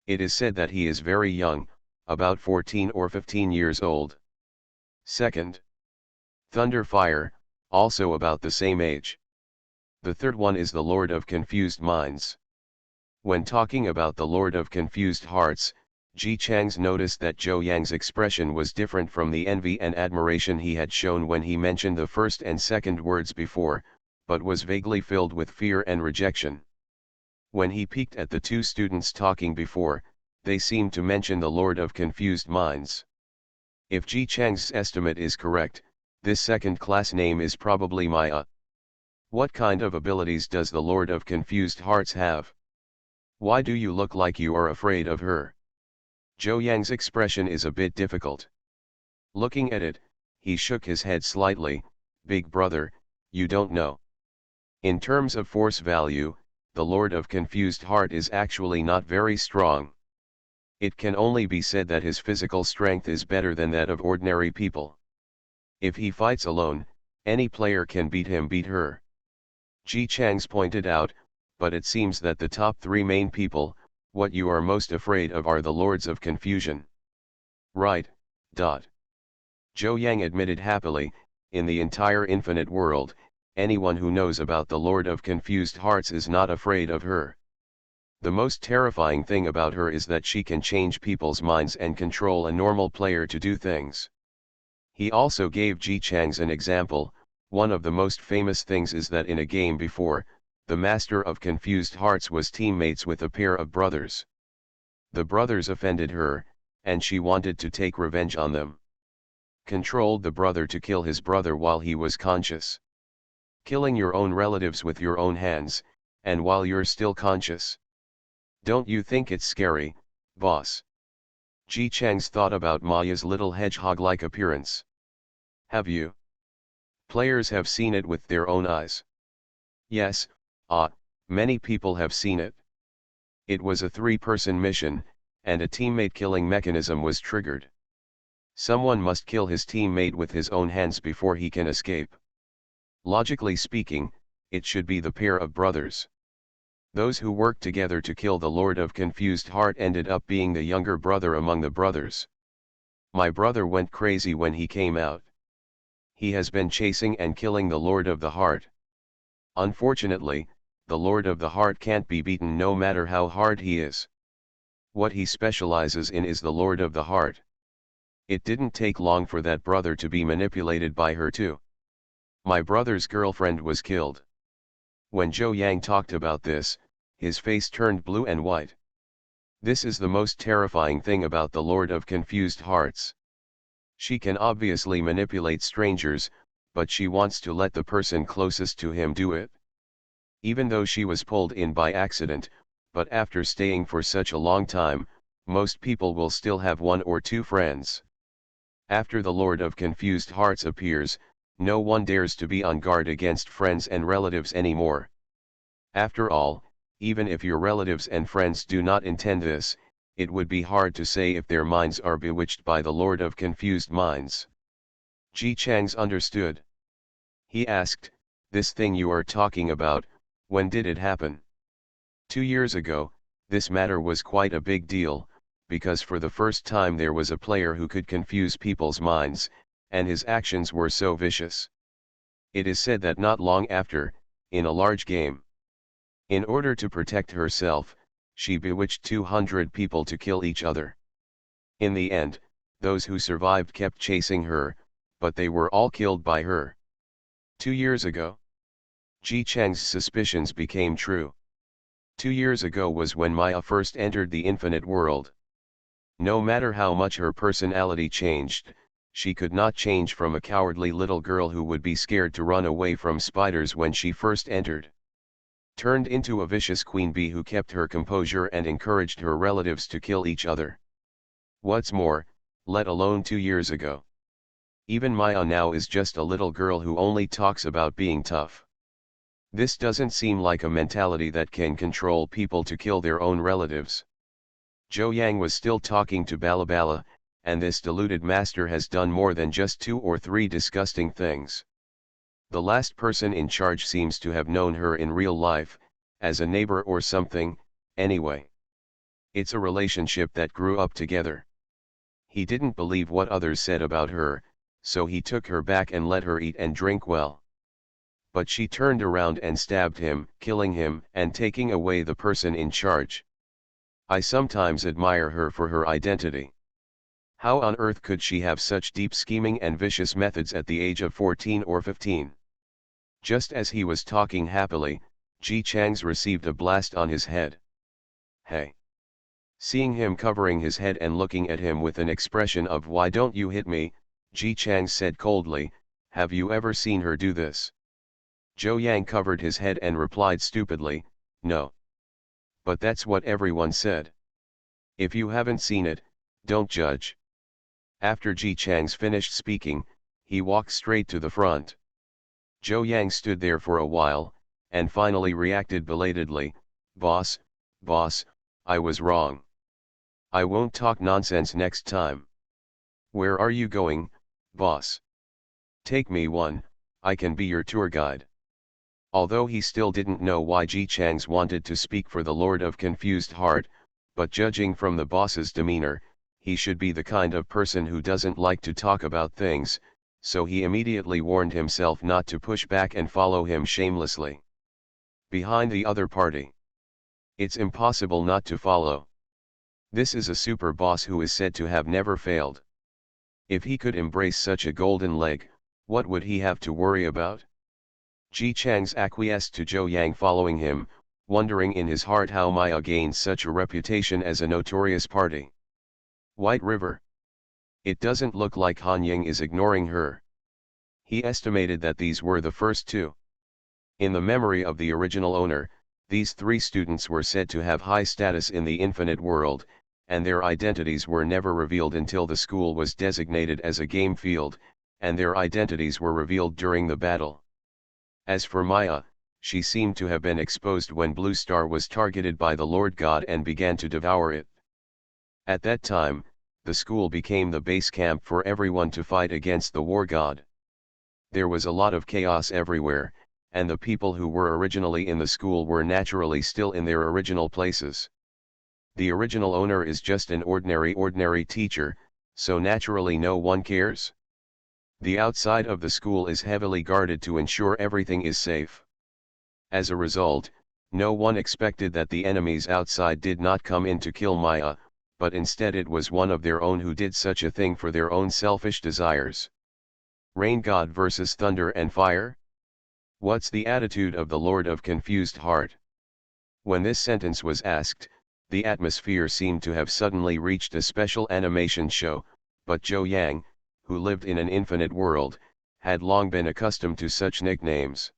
It is said that he is very young, about 14 or 15 years old. Second, thunder fire, also about the same age. The third one is the Lord of Confused Minds. When talking about the Lord of Confused Hearts, Ji Chang's noticed that Zhou Yang's expression was different from the envy and admiration he had shown when he mentioned the first and second words before, but was vaguely filled with fear and rejection. When he peeked at the two students talking before, they seemed to mention the Lord of Confused Minds. If Ji Chang's estimate is correct, this second-class name is probably Maya. What kind of abilities does the Lord of Confused Hearts have? Why do you look like you are afraid of her? Zhou Yang's expression is a bit difficult. Looking at it, he shook his head slightly. Big brother, you don't know. In terms of force value, the Lord of Confused Heart is actually not very strong. It can only be said that his physical strength is better than that of ordinary people. If he fights alone, any player can beat her. Ji Chang's pointed out, but it seems that the top three main people, what you are most afraid of are the Lords of Confusion. Right. Zhou Yang admitted happily, in the entire infinite world, anyone who knows about the Lord of Confused Hearts is not afraid of her. The most terrifying thing about her is that she can change people's minds and control a normal player to do things. He also gave Ji Chang's an example. One of the most famous things is that in a game before, the Master of Confused Hearts was teammates with a pair of brothers. The brothers offended her, and she wanted to take revenge on them. Controlled the brother to kill his brother while he was conscious. Killing your own relatives with your own hands, and while you're still conscious. Don't you think it's scary, boss? Ji Chang's thought about Maya's little hedgehog-like appearance. Have you? Players have seen it with their own eyes. Yes, many people have seen it. It was a three-person mission, and a teammate killing mechanism was triggered. Someone must kill his teammate with his own hands before he can escape. Logically speaking, it should be the pair of brothers. Those who worked together to kill the Lord of Confused Heart ended up being the younger brother among the brothers. My brother went crazy when he came out. He has been chasing and killing the Lord of the Heart. Unfortunately, the Lord of the Heart can't be beaten no matter how hard he is. What he specializes in is the Lord of the Heart. It didn't take long for that brother to be manipulated by her too. My brother's girlfriend was killed. When Zhou Yang talked about this, his face turned blue and white. This is the most terrifying thing about the Lord of Confused Hearts. She can obviously manipulate strangers, but she wants to let the person closest to him do it. Even though she was pulled in by accident, but after staying for such a long time, most people will still have one or two friends. After the Lord of Confused Hearts appears, no one dares to be on guard against friends and relatives anymore. After all, even if your relatives and friends do not intend this, it would be hard to say if their minds are bewitched by the Lord of Confused Minds. Ji Chang's understood. He asked, this thing you are talking about, when did it happen? 2 years ago, this matter was quite a big deal, because for the first time there was a player who could confuse people's minds, and his actions were so vicious. It is said that not long after, in a large game, in order to protect herself, she bewitched 200 people to kill each other. In the end, those who survived kept chasing her, but they were all killed by her. 2 years ago, Ji Chang's suspicions became true. 2 years ago was when Maya first entered the infinite world. No matter how much her personality changed, she could not change from a cowardly little girl who would be scared to run away from spiders when she first entered. Turned into a vicious queen bee who kept her composure and encouraged her relatives to kill each other. What's more, let alone 2 years ago. Even Maya now is just a little girl who only talks about being tough. This doesn't seem like a mentality that can control people to kill their own relatives. Zhou Yang was still talking to Balabala, and this deluded master has done more than just 2 or 3 disgusting things. The last person in charge seems to have known her in real life, as a neighbor or something, anyway. It's a relationship that grew up together. He didn't believe what others said about her, so he took her back and let her eat and drink well. But she turned around and stabbed him, killing him and taking away the person in charge. I sometimes admire her for her identity. How on earth could she have such deep scheming and vicious methods at the age of 14 or 15? Just as he was talking happily, Ji Chang's received a blast on his head. Hey! Seeing him covering his head and looking at him with an expression of "Why don't you hit me?" Ji Chang said coldly, "Have you ever seen her do this?" Zhou Yang covered his head and replied stupidly, "No. But that's what everyone said. If you haven't seen it, don't judge." After Ji Chang's finished speaking, he walked straight to the front. Zhou Yang stood there for a while, and finally reacted belatedly, boss, I was wrong. I won't talk nonsense next time." "Where are you going, boss?" "Take me one, I can be your tour guide." Although he still didn't know why Ji Chang's wanted to speak for the Lord of Confused Heart, but judging from the boss's demeanor, he should be the kind of person who doesn't like to talk about things, so he immediately warned himself not to push back and follow him shamelessly. Behind the other party. It's impossible not to follow. This is a super boss who is said to have never failed. If he could embrace such a golden leg, what would he have to worry about? Ji Chang's acquiesced to Zhou Yang following him, wondering in his heart how Maya gained such a reputation as a notorious party. White River. It doesn't look like Han Ying is ignoring her. He estimated that these were the first two. In the memory of the original owner, these three students were said to have high status in the infinite world, and their identities were never revealed until the school was designated as a game field, and their identities were revealed during the battle. As for Maya, she seemed to have been exposed when Blue Star was targeted by the Lord God and began to devour it. At that time, the school became the base camp for everyone to fight against the war god. There was a lot of chaos everywhere, and the people who were originally in the school were naturally still in their original places. The original owner is just an ordinary teacher, so naturally no one cares. The outside of the school is heavily guarded to ensure everything is safe. As a result, no one expected that the enemies outside did not come in to kill Maya, but instead it was one of their own who did such a thing for their own selfish desires. Rain God versus thunder and fire? What's the attitude of the Lord of Confused Heart? When this sentence was asked, the atmosphere seemed to have suddenly reached a special animation show, but Zhou Yang, who lived in an infinite world, had long been accustomed to such nicknames.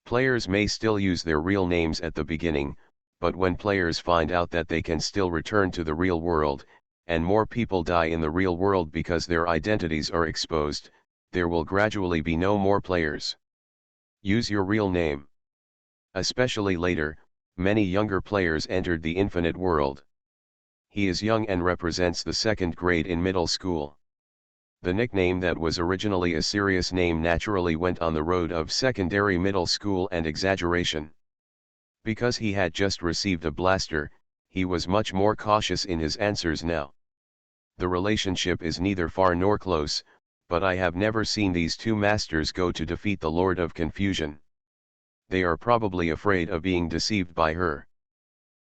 Players may still use their real names at the beginning, but when players find out that they can still return to the real world, and more people die in the real world because their identities are exposed, there will gradually be no more players. Use your real name. Especially later, many younger players entered the infinite world. He is young and represents the second grade in middle school. The nickname that was originally a serious name naturally went on the road of secondary middle school and exaggeration. Because he had just received a blaster, he was much more cautious in his answers now. The relationship is neither far nor close, but I have never seen these two masters go to defeat the Lord of Confusion. They are probably afraid of being deceived by her.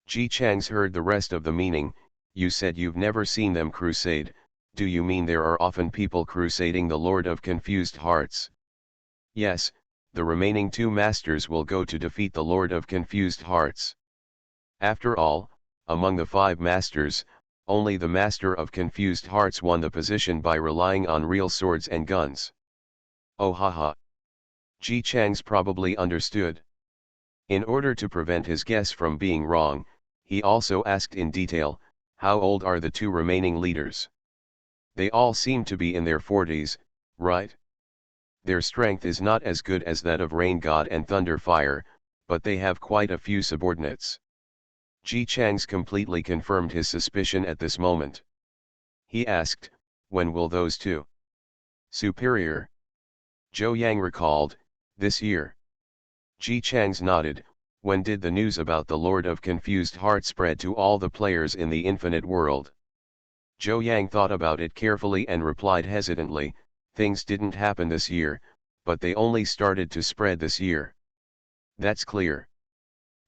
Ji Chang's heard the rest of the meaning. You said you've never seen them crusade, do you mean there are often people crusading the Lord of Confused Hearts? Yes, the remaining two masters will go to defeat the Lord of Confused Hearts. After all, among the 5 masters, only the Master of Confused Hearts won the position by relying on real swords and guns. Oh haha. Ji Chang's probably understood. In order to prevent his guess from being wrong, he also asked in detail, how old are the 2 remaining leaders? They all seem to be in their 40s, right? Their strength is not as good as that of Rain God and Thunder Fire, but they have quite a few subordinates. Ji Chang's completely confirmed his suspicion at this moment. He asked, when will those 2 superior? Zhou Yang recalled, This year. Ji Chang's nodded. When did the news about the Lord of Confused Heart spread to all the players in the infinite world? Zhou Yang thought about it carefully and replied hesitantly, things didn't happen this year, but they only started to spread this year. That's clear.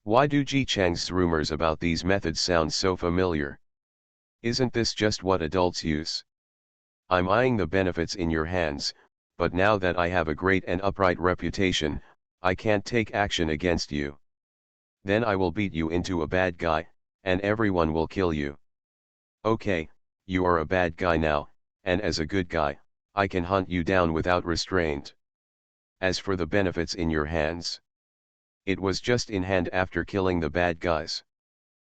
Why do Ji Chang's rumors about these methods sound so familiar? Isn't this just what adults use? I'm eyeing the benefits in your hands, but now that I have a great and upright reputation, I can't take action against you. Then I will beat you into a bad guy, and everyone will kill you. Okay, you are a bad guy now, and as a good guy, I can hunt you down without restraint. As for the benefits in your hands, it was just in hand after killing the bad guys.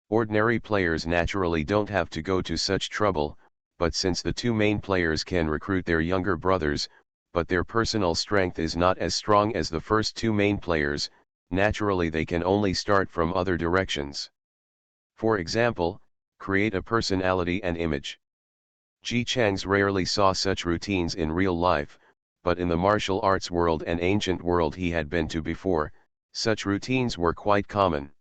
Ordinary players naturally don't have to go to such trouble, but since the two main players can recruit their younger brothers, but their personal strength is not as strong as the first two main players, naturally they can only start from other directions. For example, create a personality and image. Ji Chang's rarely saw such routines in real life, but in the martial arts world and ancient world he had been to before, such routines were quite common.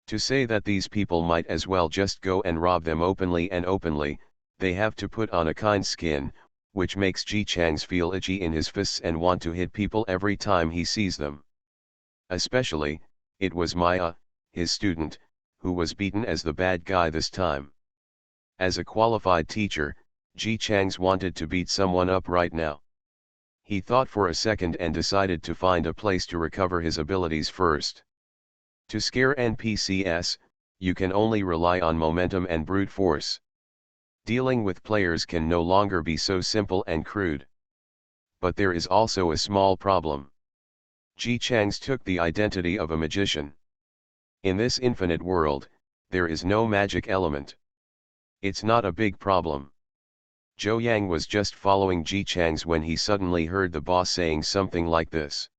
To say that these people might as well just go and rob them openly, they have to put on a kind skin, which makes Ji Chang's feel itchy in his fists and want to hit people every time he sees them. Especially, it was Maya, his student, who was beaten as the bad guy this time. As a qualified teacher, Ji Chang's wanted to beat someone up right now. He thought for a second and decided to find a place to recover his abilities first. To scare NPCs, you can only rely on momentum and brute force. Dealing with players can no longer be so simple and crude. But there is also a small problem. Ji Chang's took the identity of a magician. In this infinite world, there is no magic element. It's not a big problem. Zhou Yang was just following Ji Chang's when he suddenly heard the boss saying something like this.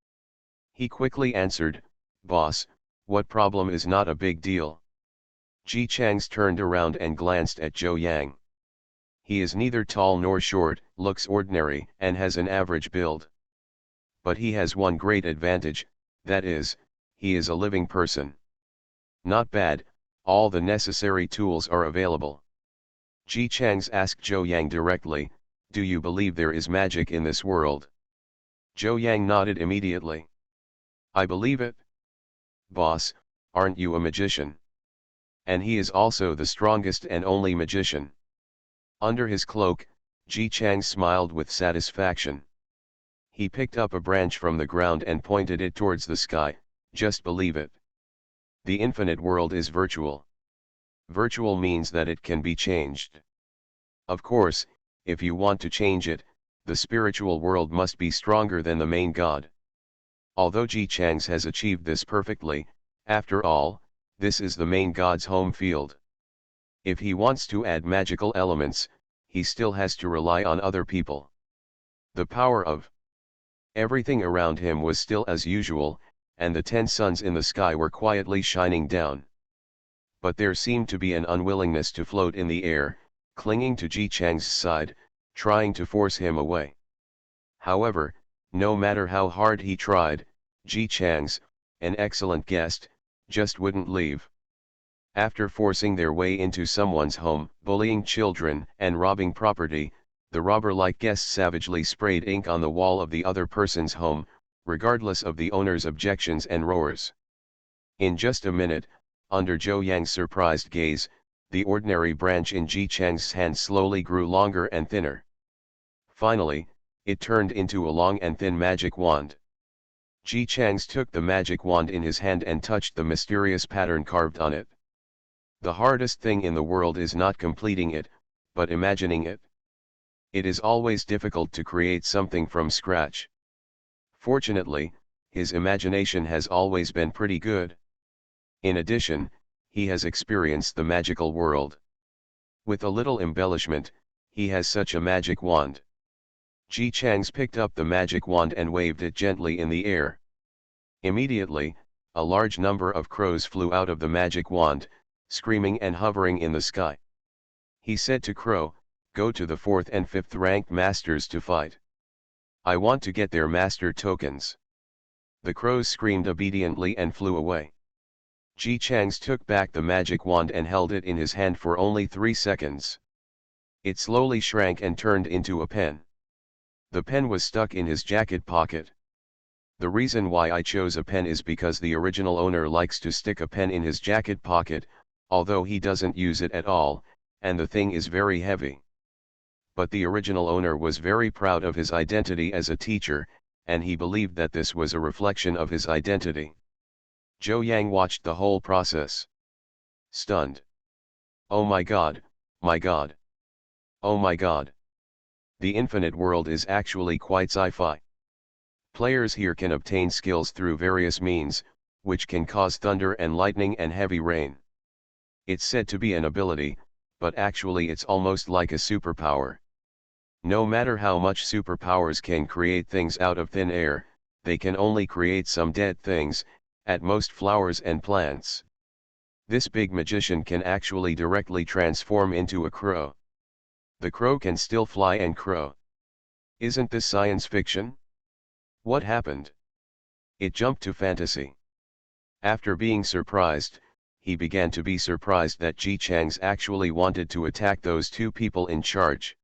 He quickly answered, "Boss, what problem is not a big deal?" Ji Chang's turned around and glanced at Zhou Yang. He is neither tall nor short, looks ordinary, and has an average build. But he has one great advantage, that is, he is a living person. Not bad, all the necessary tools are available. Ji Chang's asked Zhou Yang directly, "Do you believe there is magic in this world?" Zhou Yang nodded immediately. "I believe it." "Boss, aren't you a magician?" And he is also the strongest and only magician. Under his cloak, Ji Chang smiled with satisfaction. He picked up a branch from the ground and pointed it towards the sky. "Just believe it. The infinite world is virtual. Virtual means that it can be changed. Of course, if you want to change it, the spiritual world must be stronger than the main god. Although Ji Chang's has achieved this perfectly, after all, this is the main god's home field. If he wants to add magical elements, he still has to rely on other people." The power of everything around him was still as usual, and the 10 suns in the sky were quietly shining down. But there seemed to be an unwillingness to float in the air, clinging to Ji Chang's side, trying to force him away. However, no matter how hard he tried, Ji Chang's, an excellent guest, just wouldn't leave. After forcing their way into someone's home, bullying children, and robbing property, the robber-like guest savagely sprayed ink on the wall of the other person's home, regardless of the owner's objections and roars. In just a minute, under Zhou Yang's surprised gaze, the ordinary branch in Ji Chang's hand slowly grew longer and thinner. Finally, it turned into a long and thin magic wand. Ji Chang's took the magic wand in his hand and touched the mysterious pattern carved on it. The hardest thing in the world is not completing it, but imagining it. It is always difficult to create something from scratch. Fortunately, his imagination has always been pretty good. In addition, he has experienced the magical world. With a little embellishment, he has such a magic wand. Ji Chang's picked up the magic wand and waved it gently in the air. Immediately, a large number of crows flew out of the magic wand, screaming and hovering in the sky. He said to Crow, "Go to the 4th and 5th ranked masters to fight. I want to get their master tokens." The crows screamed obediently and flew away. Ji Chang's took back the magic wand and held it in his hand for only 3 seconds. It slowly shrank and turned into a pen. The pen was stuck in his jacket pocket. The reason why I chose a pen is because the original owner likes to stick a pen in his jacket pocket, although he doesn't use it at all, and the thing is very heavy. But the original owner was very proud of his identity as a teacher, and he believed that this was a reflection of his identity. Zhou Yang watched the whole process. Stunned. Oh my god, my god. Oh my god. The infinite world is actually quite sci-fi. Players here can obtain skills through various means, which can cause thunder and lightning and heavy rain. It's said to be an ability, but actually it's almost like a superpower. No matter how much superpowers can create things out of thin air, they can only create some dead things, at most flowers and plants. This big magician can actually directly transform into a crow. The crow can still fly and crow. Isn't this science fiction? What happened? It jumped to fantasy. After being surprised, he began to be surprised that Ji Chang's actually wanted to attack those 2 people in charge.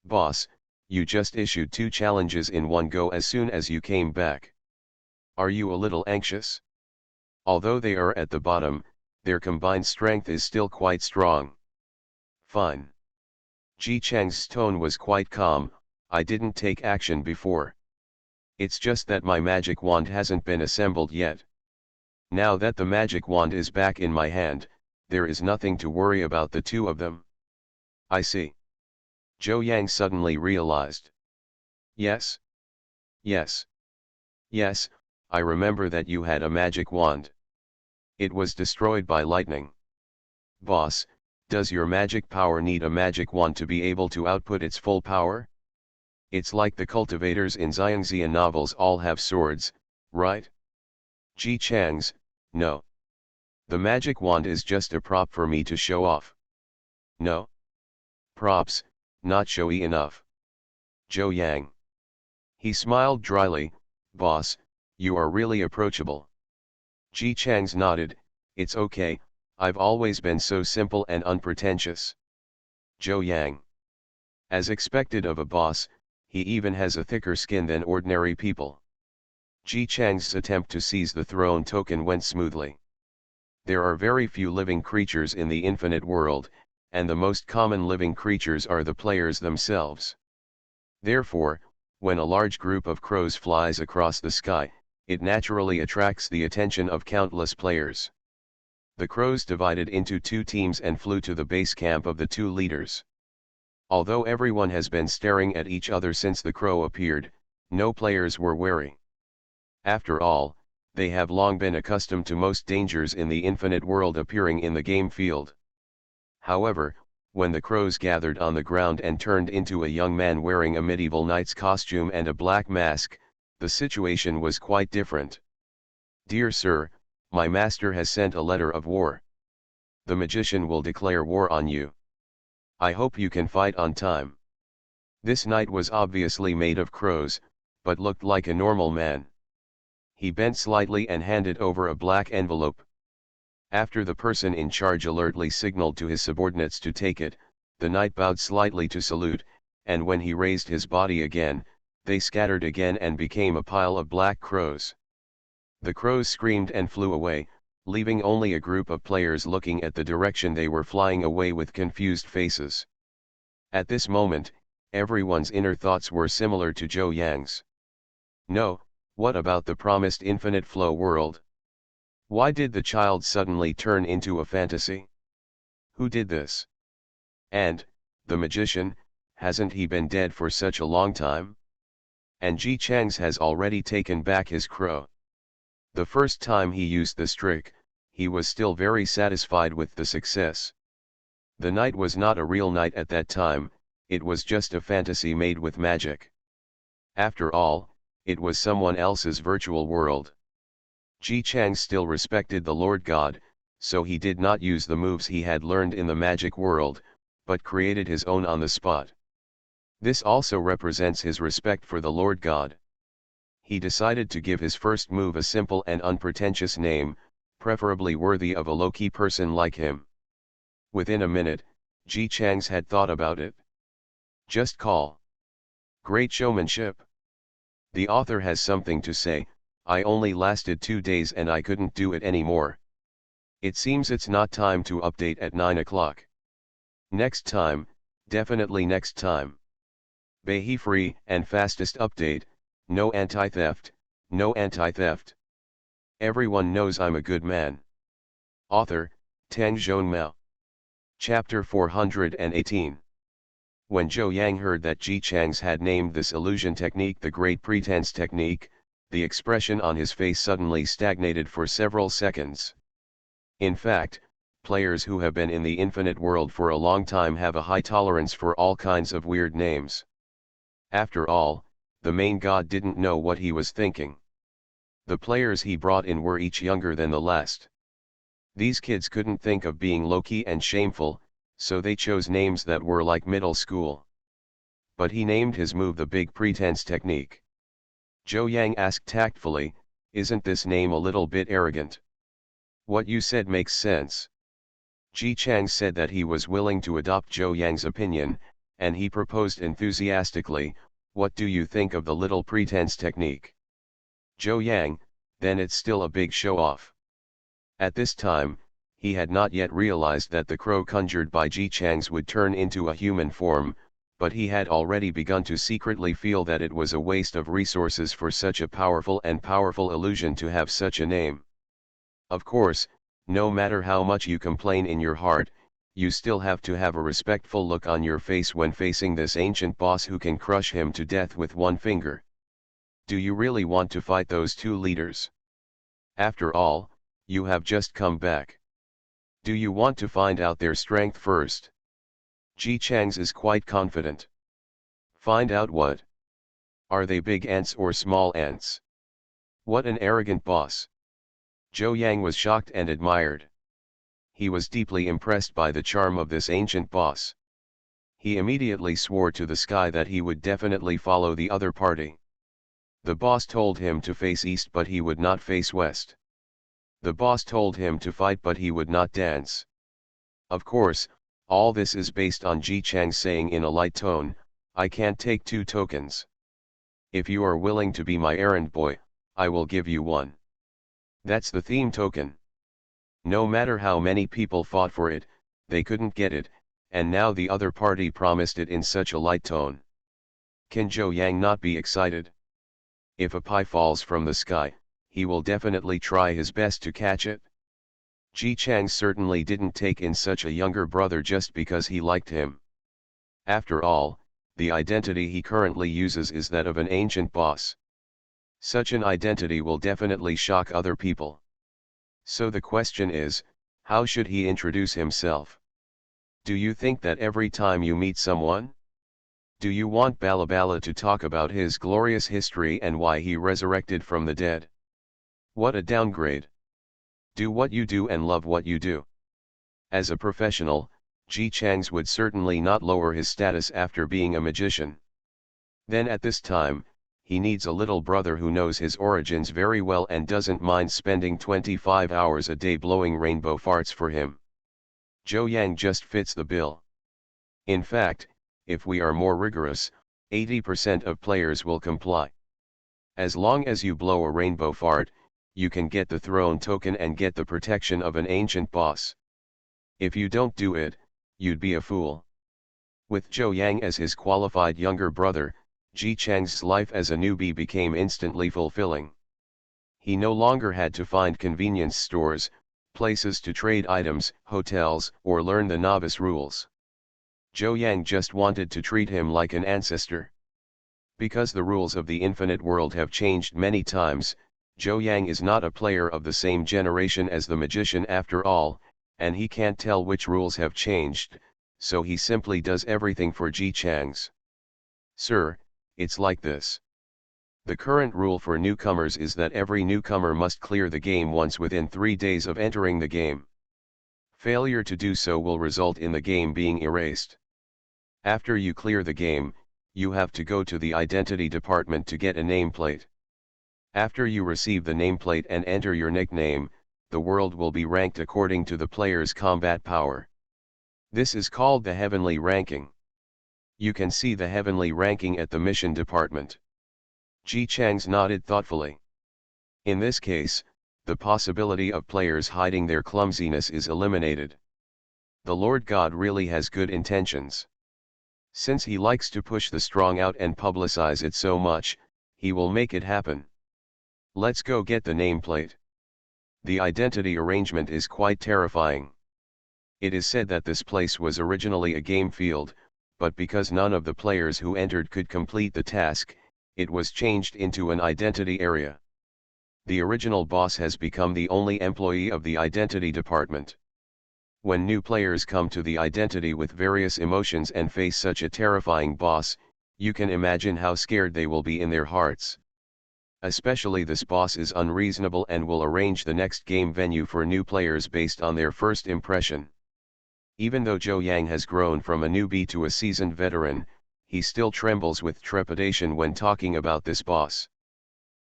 Boss, you just issued 2 challenges in one go as soon as you came back. Are you a little anxious? Although they are at the bottom, their combined strength is still quite strong. Fine. Ji Chang's tone was quite calm. I didn't take action before. It's just that my magic wand hasn't been assembled yet. Now that the magic wand is back in my hand, there is nothing to worry about the 2 of them. I see. Zhou Yang suddenly realized. Yes. Yes. Yes, I remember that you had a magic wand. It was destroyed by lightning. Boss, does your magic power need a magic wand to be able to output its full power? It's like the cultivators in Xiangxia novels all have swords, right? Ji Chang's, no. The magic wand is just a prop for me to show off. No. Props, not showy enough. Zhou Yang. He smiled dryly. Boss, you are really approachable. Ji Chang's nodded. It's okay, I've always been so simple and unpretentious. Zhou Yang. As expected of a boss, he even has a thicker skin than ordinary people. Ji Chang's attempt to seize the throne token went smoothly. There are very few living creatures in the infinite world, and the most common living creatures are the players themselves. Therefore, when a large group of crows flies across the sky, it naturally attracts the attention of countless players. The crows divided into 2 teams and flew to the base camp of the 2 leaders. Although everyone has been staring at each other since the crow appeared, no players were wary. After all, they have long been accustomed to most dangers in the infinite world appearing in the game field. However, when the crows gathered on the ground and turned into a young man wearing a medieval knight's costume and a black mask, the situation was quite different. Dear sir, my master has sent a letter of war. The magician will declare war on you. I hope you can fight on time. This knight was obviously made of crows, but looked like a normal man. He bent slightly and handed over a black envelope. After the person in charge alertly signaled to his subordinates to take it, the knight bowed slightly to salute, and when he raised his body again, they scattered again and became a pile of black crows. The crows screamed and flew away, leaving only a group of players looking at the direction they were flying away with confused faces. At this moment, everyone's inner thoughts were similar to Zhou Yang's. No, what about the promised infinite flow world? Why did the child suddenly turn into a fantasy? Who did this? And, the magician, hasn't he been dead for such a long time? And Ji Chang's has already taken back his crow. The first time he used this trick, he was still very satisfied with the success. The knight was not a real knight at that time, it was just a fantasy made with magic. After all, it was someone else's virtual world. Ji Chang still respected the Lord God, so he did not use the moves he had learned in the magic world, but created his own on the spot. This also represents his respect for the Lord God. he decided to give his first move a simple and unpretentious name, preferably worthy of a low-key person like him. Within a minute, Ji Chang's had thought about it. Just call. Great showmanship. The author has something to say. I only lasted 2 days and I couldn't do it anymore. It seems it's not time to update at 9 o'clock. Next time, definitely next time. Bahi free and fastest update, no anti-theft, no anti-theft. Everyone knows I'm a good man. Author, Tang Zhonmao. Chapter 418. When Zhou Yang heard that Ji Chang's had named this illusion technique the Great Pretense Technique, the expression on his face suddenly stagnated for several seconds. In fact, players who have been in the infinite world for a long time have a high tolerance for all kinds of weird names. After all, the main god didn't know what he was thinking. The players he brought in were each younger than the last. These kids couldn't think of being low-key and shameful, so they chose names that were like middle school. But he named his move the Big Pretense Technique. Zhou Yang asked tactfully, "Isn't this name a little bit arrogant?" "What you said makes sense." Ji Chang said that he was willing to adopt Zhou Yang's opinion, and he proposed enthusiastically, "What do you think of the Little Pretense Technique?" Zhou Yang, then it's still a big show-off. At this time, he had not yet realized that the crow conjured by Ji Chang's would turn into a human form, but he had already begun to secretly feel that it was a waste of resources for such a powerful illusion to have such a name. Of course, no matter how much you complain in your heart, you still have to have a respectful look on your face when facing this ancient boss who can crush him to death with one finger. Do you really want to fight those two leaders? After all, you have just come back. Do you want to find out their strength first? Ji Chang's is quite confident. Find out what? Are they big ants or small ants? What an arrogant boss. Zhou Yang was shocked and admired. He was deeply impressed by the charm of this ancient boss. He immediately swore to the sky that he would definitely follow the other party. The boss told him to face east but he would not face west. The boss told him to fight but he would not dance. Of course, all this is based on Ji Chang saying in a light tone, "I can't take 2 tokens. If you are willing to be my errand boy, I will give you 1. That's the theme token." No matter how many people fought for it, they couldn't get it, and now the other party promised it in such a light tone. Can Zhou Yang not be excited? If a pie falls from the sky, he will definitely try his best to catch it. Ji Chang certainly didn't take in such a younger brother just because he liked him. After all, the identity he currently uses is that of an ancient boss. Such an identity will definitely shock other people. So the question is, how should he introduce himself? Do you think that every time you meet someone? Do you want Balabala to talk about his glorious history and why he resurrected from the dead? What a downgrade. Do what you do and love what you do. As a professional, Ji Chang's would certainly not lower his status after being a magician. Then at this time, he needs a little brother who knows his origins very well and doesn't mind spending 25 hours a day blowing rainbow farts for him. Zhou Yang just fits the bill. In fact, if we are more rigorous, 80% of players will comply. As long as you blow a rainbow fart, you can get the throne token and get the protection of an ancient boss. If you don't do it, you'd be a fool. With Zhou Yang as his qualified younger brother, Ji Chang's life as a newbie became instantly fulfilling. He no longer had to find convenience stores, places to trade items, hotels, or learn the novice rules. Zhou Yang just wanted to treat him like an ancestor. Because the rules of the infinite world have changed many times, Zhou Yang is not a player of the same generation as the magician after all, and he can't tell which rules have changed, so he simply does everything for Ji Chang's. "Sir, it's like this. The current rule for newcomers is that every newcomer must clear the game once within 3 days of entering the game. Failure to do so will result in the game being erased. After you clear the game, you have to go to the identity department to get a nameplate. After you receive the nameplate and enter your nickname, the world will be ranked according to the player's combat power. This is called the heavenly ranking. You can see the heavenly ranking at the mission department. Ji Chang's nodded thoughtfully. In this case, the possibility of players hiding their clumsiness is eliminated. The Lord God really has good intentions. Since he likes to push the strong out and publicize it so much, he will make it happen. Let's go get the nameplate. The identity arrangement is quite terrifying. It is said that this place was originally a game field, but because none of the players who entered could complete the task, it was changed into an identity area. The original boss has become the only employee of the identity department. When new players come to the identity with various emotions and face such a terrifying boss, you can imagine how scared they will be in their hearts. Especially this boss is unreasonable and will arrange the next game venue for new players based on their first impression. Even though Zhou Yang has grown from a newbie to a seasoned veteran, he still trembles with trepidation when talking about this boss.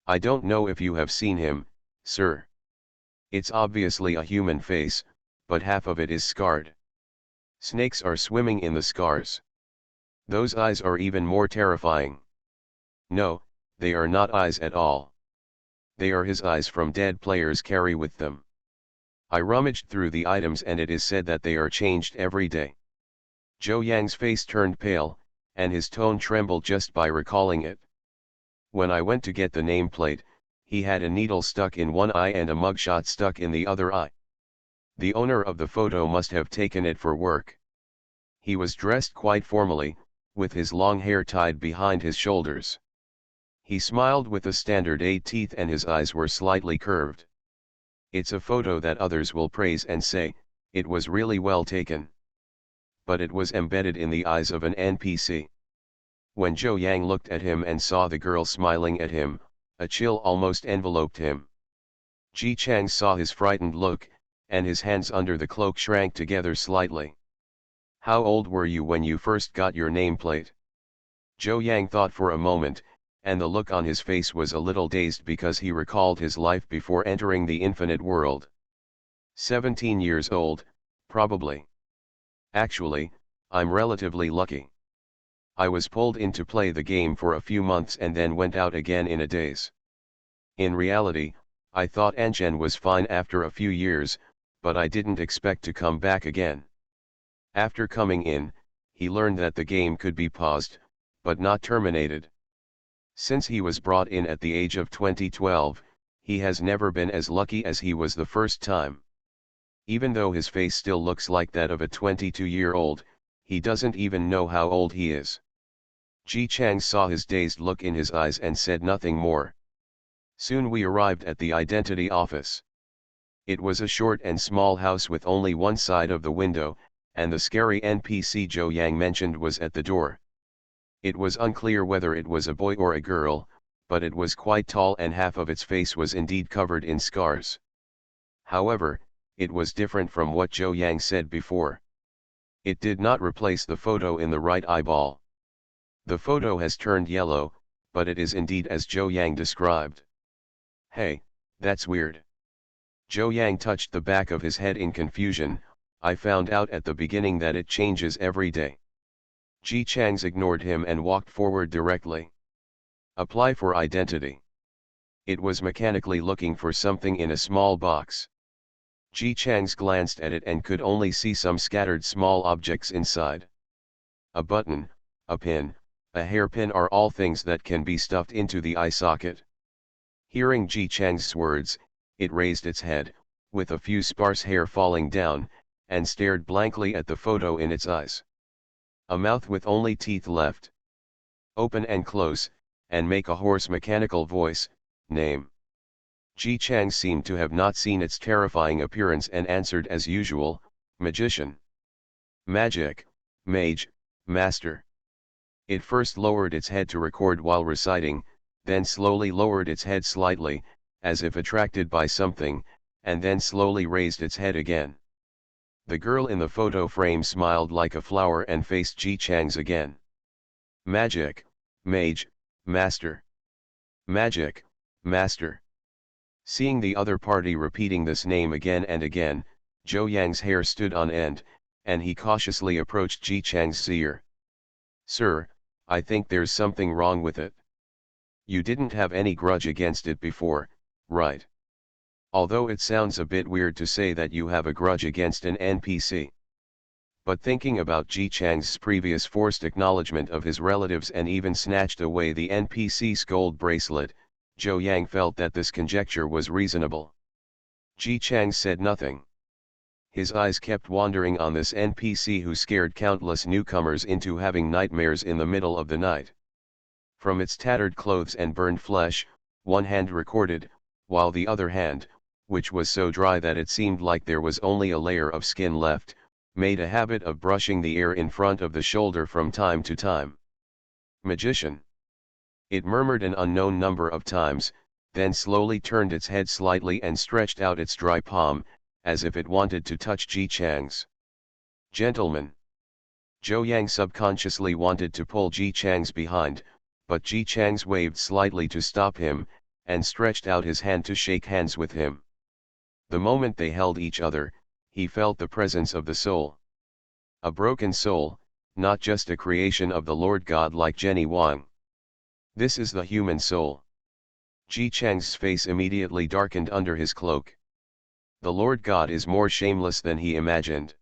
I don't know if you have seen him, sir. It's obviously a human face, but half of it is scarred. Snakes are swimming in the scars. Those eyes are even more terrifying. No, they are not eyes at all. They are his eyes from dead players carry with them. I rummaged through the items and it is said that they are changed every day. Zhou Yang's face turned pale, and his tone trembled just by recalling it. When I went to get the nameplate, he had a needle stuck in one eye and a mugshot stuck in the other eye. The owner of the photo must have taken it for work. He was dressed quite formally, with his long hair tied behind his shoulders. He smiled with the standard 8 teeth and his eyes were slightly curved. It's a photo that others will praise and say, it was really well taken. But it was embedded in the eyes of an NPC. When Zhou Yang looked at him and saw the girl smiling at him, a chill almost enveloped him. Ji Chang saw his frightened look, and his hands under the cloak shrank together slightly. How old were you when you first got your nameplate? Zhou Yang thought for a moment, and the look on his face was a little dazed because he recalled his life before entering the infinite world. 17 years old, probably. Actually, I'm relatively lucky. I was pulled in to play the game for a few months and then went out again in a daze. In reality, I thought Anshan was fine after a few years, but I didn't expect to come back again. After coming in, he learned that the game could be paused, but not terminated. Since he was brought in at the age of 2012, he has never been as lucky as he was the first time. Even though his face still looks like that of a 22-year-old, he doesn't even know how old he is. Ji Chang saw his dazed look in his eyes and said nothing more. Soon we arrived at the identity office. It was a short and small house with only one side of the window, and the scary NPC Zhou Yang mentioned was at the door. It was unclear whether it was a boy or a girl, but it was quite tall and half of its face was indeed covered in scars. However, it was different from what Zhou Yang said before. It did not replace the photo in the right eyeball. The photo has turned yellow, but it is indeed as Zhou Yang described. Hey, that's weird. Zhou Yang touched the back of his head in confusion. I found out at the beginning that it changes every day. Ji Chang's ignored him and walked forward directly. Apply for identity. It was mechanically looking for something in a small box. Ji Chang's glanced at it and could only see some scattered small objects inside. A button, a pin, a hairpin are all things that can be stuffed into the eye socket. Hearing Ji Chang's words, it raised its head, with a few sparse hair falling down, and stared blankly at the photo in its eyes. A mouth with only teeth left. Open and close, and make a hoarse mechanical voice, name. Ji Chang seemed to have not seen its terrifying appearance and answered as usual, magician. Magic, mage, master. It first lowered its head to record while reciting, then slowly lowered its head slightly, as if attracted by something, and then slowly raised its head again. The girl in the photo frame smiled like a flower and faced Ji Chang's again. Magic, mage, master. Magic, Master. Seeing the other party repeating this name again and again, Zhou Yang's hair stood on end, and he cautiously approached Ji Chang's ear. Sir, I think there's something wrong with it. You didn't have any grudge against it before, right? Although it sounds a bit weird to say that you have a grudge against an NPC. But thinking about Ji Chang's previous forced acknowledgement of his relatives and even snatched away the NPC's gold bracelet, Zhou Yang felt that this conjecture was reasonable. Ji Chang said nothing. His eyes kept wandering on this NPC who scared countless newcomers into having nightmares in the middle of the night. From its tattered clothes and burned flesh, one hand recorded, while the other hand, which was so dry that it seemed like there was only a layer of skin left, made a habit of brushing the air in front of the shoulder from time to time. Magician. It murmured an unknown number of times, then slowly turned its head slightly and stretched out its dry palm, as if it wanted to touch Ji Chang's. Gentlemen. Zhou Yang subconsciously wanted to pull Ji Chang's behind, but Ji Chang's waved slightly to stop him, and stretched out his hand to shake hands with him. The moment they held each other, he felt the presence of the soul. A broken soul, not just a creation of the Lord God like Jenny Wang. This is the human soul. Ji Chang's face immediately darkened under his cloak. The Lord God is more shameless than he imagined.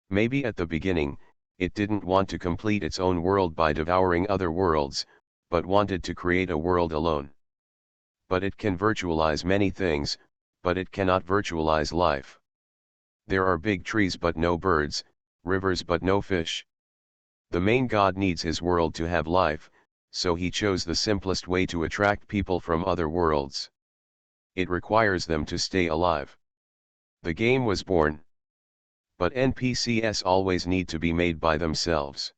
Maybe at the beginning, it didn't want to complete its own world by devouring other worlds, but wanted to create a world alone. But it can virtualize many things, but it cannot virtualize life. There are big trees but no birds, rivers but no fish. The main God needs his world to have life, so he chose the simplest way to attract people from other worlds. It requires them to stay alive. The game was born. But NPCs always need to be made by themselves.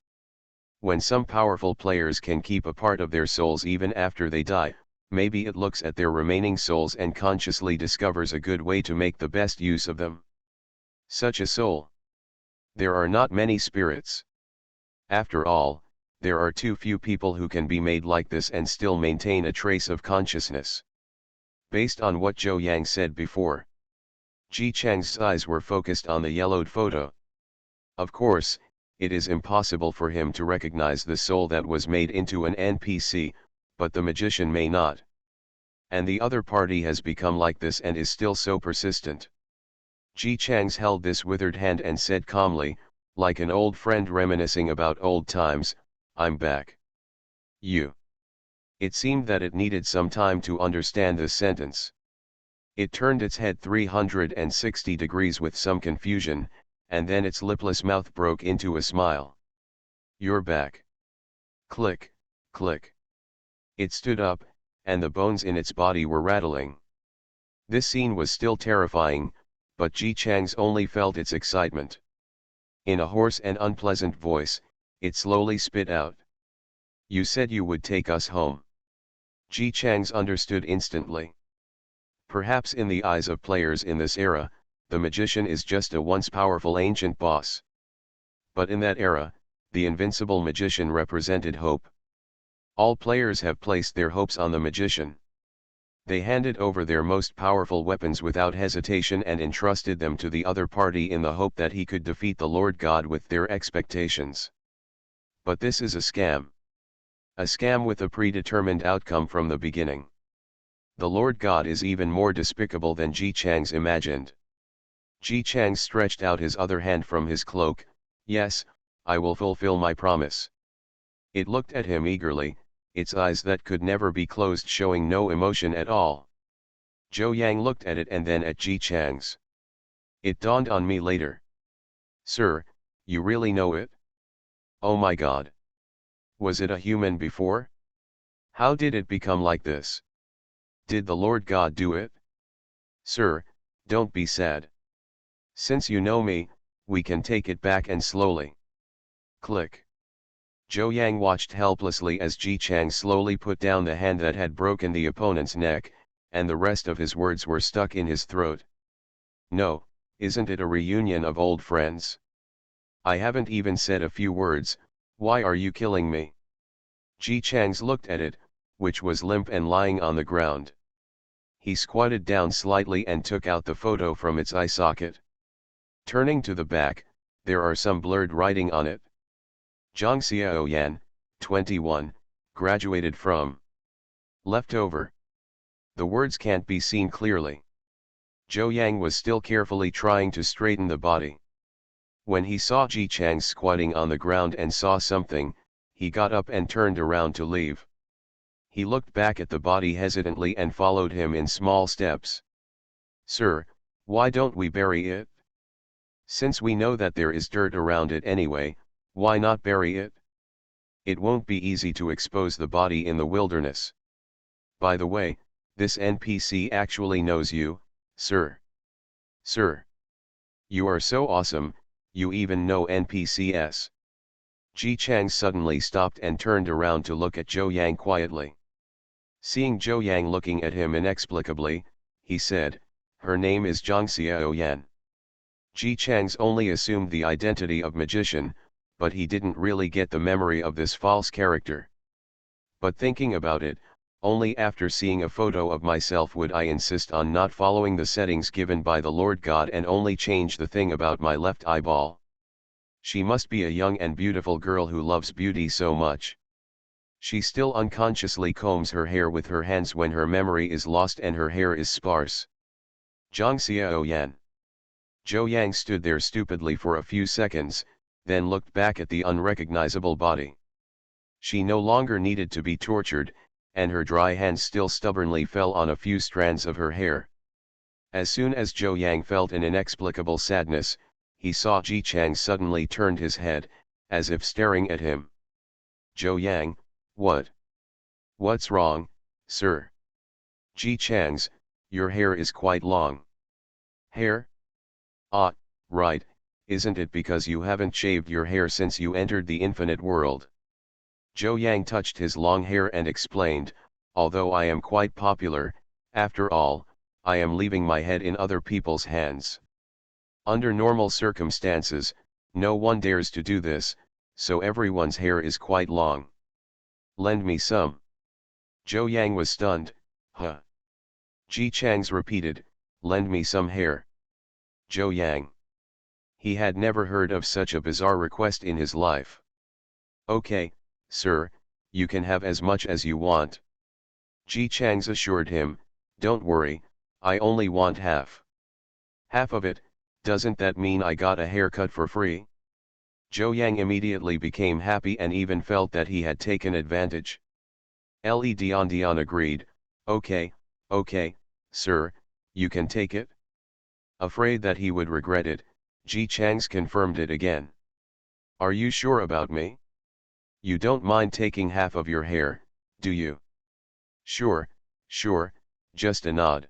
When some powerful players can keep a part of their souls even after they die, maybe it looks at their remaining souls and consciously discovers a good way to make the best use of them. Such a soul. There are not many spirits. After all, there are too few people who can be made like this and still maintain a trace of consciousness. Based on what Zhou Yang said before, Ji Chang's eyes were focused on the yellowed photo. Of course, it is impossible for him to recognize the soul that was made into an NPC, but the magician may not. And the other party has become like this and is still so persistent. Ji Chang's held this withered hand and said calmly, like an old friend reminiscing about old times, I'm back. You. It seemed that it needed some time to understand this sentence. It turned its head 360 degrees with some confusion, and then its lipless mouth broke into a smile. You're back. Click, click. It stood up, and the bones in its body were rattling. This scene was still terrifying, but Ji Chang's only felt its excitement. In a hoarse and unpleasant voice, it slowly spit out. You said you would take us home. Ji Chang's understood instantly. Perhaps in the eyes of players in this era, the magician is just a once powerful ancient boss. But in that era, the invincible magician represented hope. All players have placed their hopes on the magician. They handed over their most powerful weapons without hesitation and entrusted them to the other party in the hope that he could defeat the Lord God with their expectations. But this is a scam. A scam with a predetermined outcome from the beginning. The Lord God is even more despicable than Ji Chang's imagined. Ji Chang stretched out his other hand from his cloak. Yes, I will fulfill my promise. It looked at him eagerly, its eyes that could never be closed showing no emotion at all. Zhou Yang looked at it and then at Ji Chang's. It dawned on me later. Sir, you really know it? Oh my God. Was it a human before? How did it become like this? Did the Lord God do it? Sir, don't be sad. Since you know me, we can take it back and slowly. Click. Zhou Yang watched helplessly as Ji Chang slowly put down the hand that had broken the opponent's neck, and the rest of his words were stuck in his throat. No, isn't it a reunion of old friends? I haven't even said a few words, why are you killing me? Ji Chang's looked at it, which was limp and lying on the ground. He squatted down slightly and took out the photo from its eye socket. Turning to the back, there are some blurred writing on it. Zhang Xiaoyan, 21, graduated from. Leftover. The words can't be seen clearly. Zhou Yang was still carefully trying to straighten the body. When he saw Ji Chang squatting on the ground and saw something, he got up and turned around to leave. He looked back at the body hesitantly and followed him in small steps. "Sir, why don't we bury it? Since we know that there is dirt around it anyway, why not bury it? It won't be easy to expose the body in the wilderness. By the way, this NPC actually knows you, sir. Sir. You are so awesome, you even know NPCs." Ji Chang suddenly stopped and turned around to look at Zhou Yang quietly. Seeing Zhou Yang looking at him inexplicably, he said, "Her name is Zhang Xiaoyan." Ji Chang's only assumed the identity of magician, but he didn't really get the memory of this false character. But thinking about it, only after seeing a photo of myself would I insist on not following the settings given by the Lord God and only change the thing about my left eyeball. She must be a young and beautiful girl who loves beauty so much. She still unconsciously combs her hair with her hands when her memory is lost and her hair is sparse. Zhang Xiaoyan. Zhou Yang stood there stupidly for a few seconds, then looked back at the unrecognizable body. She no longer needed to be tortured, and her dry hands still stubbornly fell on a few strands of her hair. As soon as Zhou Yang felt an inexplicable sadness, he saw Ji Chang suddenly turned his head, as if staring at him. "Zhou Yang, what? What's wrong, sir?" "Ji Chang's, your hair is quite long." "Hair? Ah, right, isn't it because you haven't shaved your hair since you entered the infinite world?" Zhou Yang touched his long hair and explained, "Although I am quite popular, after all, I am leaving my head in other people's hands. Under normal circumstances, no one dares to do this, so everyone's hair is quite long. Lend me some." Zhou Yang was stunned. "Huh?" Ji Chang's repeated, "Lend me some hair." Zhou Yang. He had never heard of such a bizarre request in his life. "Okay, sir, you can have as much as you want." Ji Chang's assured him, "Don't worry, I only want half." "Half of it, doesn't that mean I got a haircut for free?" Zhou Yang immediately became happy and even felt that he had taken advantage. Dion agreed, okay, sir, you can take it." Afraid that he would regret it, Ji Chang's confirmed it again. "Are you sure about me? You don't mind taking half of your hair, do you?" Sure, just a nod."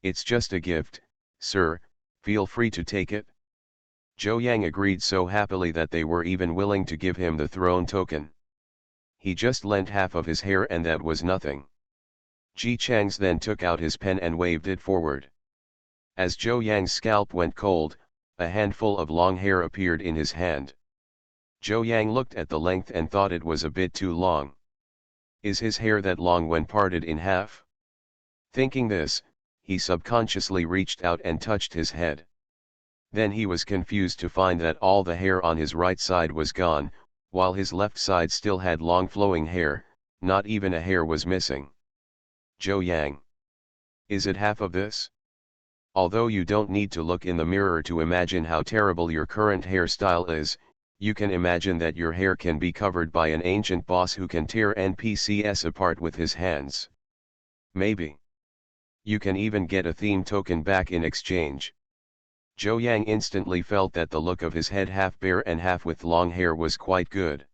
"It's just a gift, sir, feel free to take it." Zhou Yang agreed so happily that they were even willing to give him the throne token. He just lent half of his hair and that was nothing. Ji Chang's then took out his pen and waved it forward. As Zhou Yang's scalp went cold, a handful of long hair appeared in his hand. Zhou Yang looked at the length and thought it was a bit too long. Is his hair that long when parted in half? Thinking this, he subconsciously reached out and touched his head. Then he was confused to find that all the hair on his right side was gone, while his left side still had long flowing hair, not even a hair was missing. "Zhou Yang. Is it half of this? Although you don't need to look in the mirror to imagine how terrible your current hairstyle is, you can imagine that your hair can be covered by an ancient boss who can tear NPCs apart with his hands. Maybe you can even get a theme token back in exchange." Zhou Yang instantly felt that the look of his head half bare and half with long hair was quite good.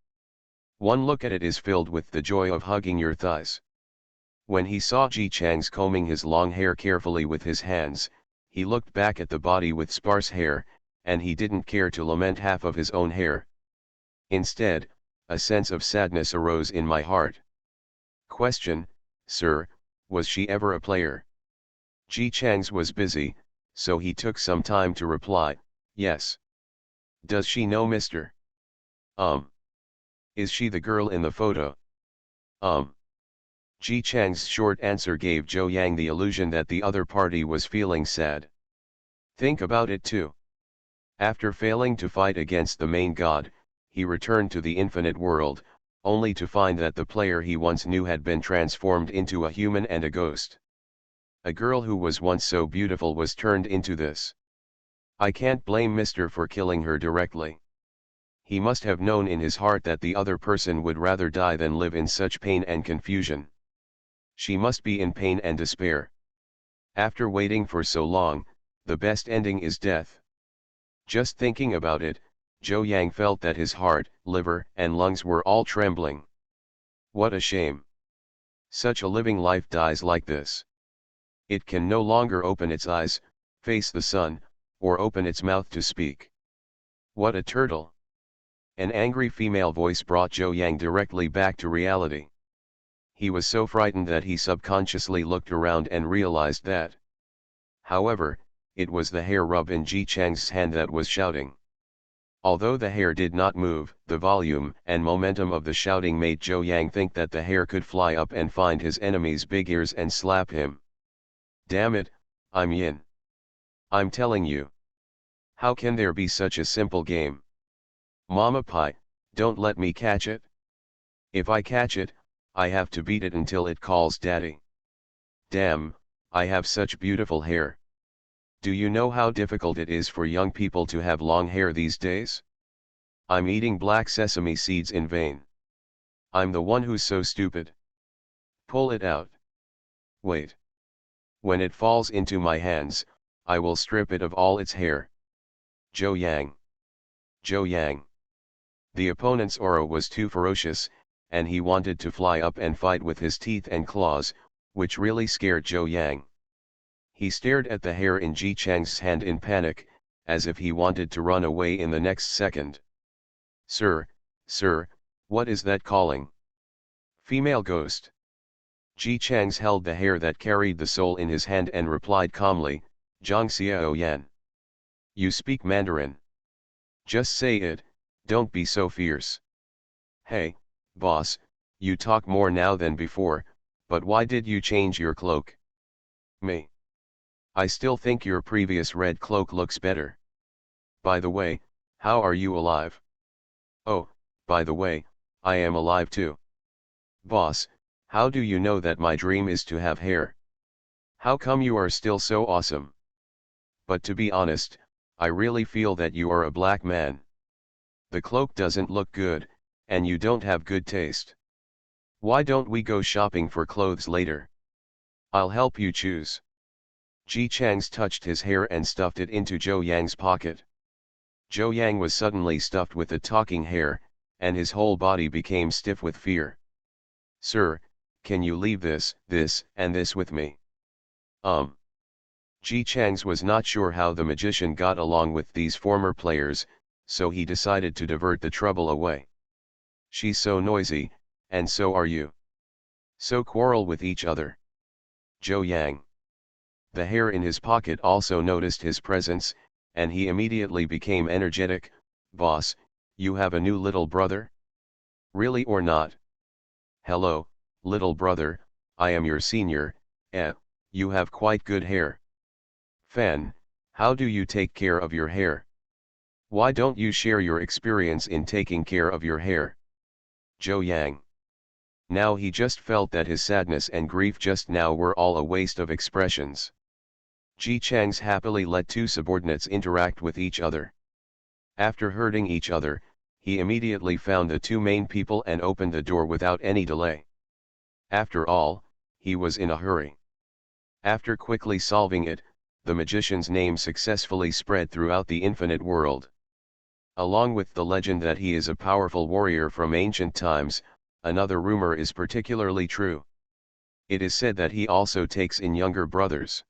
One look at it is filled with the joy of hugging your thighs. When he saw Ji Chang's combing his long hair carefully with his hands, he looked back at the body with sparse hair, and he didn't care to lament half of his own hair. Instead, a sense of sadness arose in my heart. Question, sir, was she ever a player? Ji Chang's was busy, so he took some time to reply, yes. Does she know Mr.? Is she the girl in the photo? Ji Chang's short answer gave Zhou Yang the illusion that the other party was feeling sad. Think about it too. After failing to fight against the main god, he returned to the infinite world, only to find that the player he once knew had been transformed into a human and a ghost. A girl who was once so beautiful was turned into this. I can't blame Mr. for killing her directly. He must have known in his heart that the other person would rather die than live in such pain and confusion. She must be in pain and despair. After waiting for so long, the best ending is death. Just thinking about it, Zhou Yang felt that his heart, liver, and lungs were all trembling. What a shame. Such a living life dies like this. It can no longer open its eyes, face the sun, or open its mouth to speak. What a turtle. An angry female voice brought Zhou Yang directly back to reality. He was so frightened that he subconsciously looked around and realized that. However, it was the hair rub in Ji Chang's hand that was shouting. Although the hair did not move, the volume and momentum of the shouting made Zhou Yang think that the hair could fly up and find his enemy's big ears and slap him. Damn it, I'm Yin. I'm telling you. How can there be such a simple game? Mama Pai, don't let me catch it. If I catch it, I have to beat it until it calls daddy. Damn, I have such beautiful hair. Do you know how difficult it is for young people to have long hair these days? I'm eating black sesame seeds in vain. I'm the one who's so stupid. Pull it out. Wait. When it falls into my hands, I will strip it of all its hair. Zhou Yang. Zhou Yang. The opponent's aura was too ferocious, and he wanted to fly up and fight with his teeth and claws, which really scared Zhou Yang. He stared at the hair in Ji Chang's hand in panic, as if he wanted to run away in the next second. Sir, what is that calling? Female ghost. Ji Chang's held the hair that carried the soul in his hand and replied calmly, Zhang Xiao Yan. You speak Mandarin. Just say it, don't be so fierce. Hey, boss, you talk more now than before, but why did you change your cloak? Me. I still think your previous red cloak looks better. By the way, how are you alive? Oh, by the way, I am alive too. Boss, how do you know that my dream is to have hair? How come you are still so awesome? But to be honest, I really feel that you are a black man. The cloak doesn't look good, and you don't have good taste. Why don't we go shopping for clothes later? I'll help you choose. Ji Chang's touched his hair and stuffed it into Zhou Yang's pocket. Zhou Yang was suddenly stuffed with the talking hair, and his whole body became stiff with fear. Sir, can you leave this, and this with me? Ji Chang's was not sure how the magician got along with these former players, so he decided to divert the trouble away. She's so noisy, and so are you. So quarrel with each other. Zhou Yang. The hair in his pocket also noticed his presence, and he immediately became energetic. Boss, you have a new little brother? Really or not? Hello, little brother, I am your senior. You have quite good hair. Fan, how do you take care of your hair? Why don't you share your experience in taking care of your hair? Zhou Yang. Now he just felt that his sadness and grief just now were all a waste of expressions. Ji Chang's happily let two subordinates interact with each other. After hurting each other, he immediately found the two main people and opened the door without any delay. After all, he was in a hurry. After quickly solving it, the magician's name successfully spread throughout the infinite world. Along with the legend that he is a powerful warrior from ancient times, another rumor is particularly true. It is said that he also takes in younger brothers.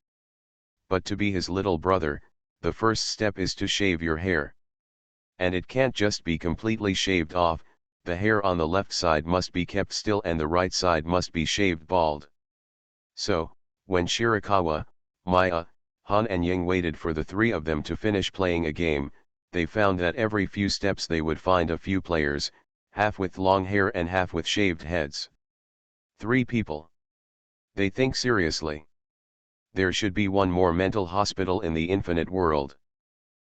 But to be his little brother, the first step is to shave your hair. And it can't just be completely shaved off, the hair on the left side must be kept still and the right side must be shaved bald. So, when Shirakawa, Maya, Han and Ying waited for the three of them to finish playing a game, they found that every few steps they would find a few players, half with long hair and half with shaved heads. 3 people. They think seriously. There should be one more mental hospital in the infinite world.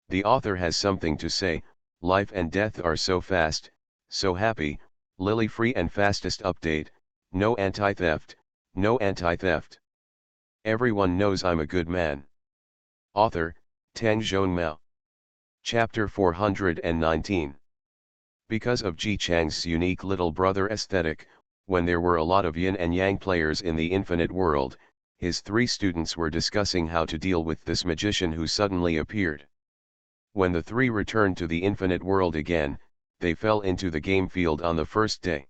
The author has something to say. Life and death are so fast, so happy, lily free and fastest update, no anti-theft, no anti-theft. Everyone knows I'm a good man. Author, Tang Zhonmao. Chapter 419. Because of Ji Chang's unique little brother aesthetic, when there were a lot of yin and yang players in the infinite world, his 3 students were discussing how to deal with this magician who suddenly appeared. When the 3 returned to the infinite world again, they fell into the game field on the first day.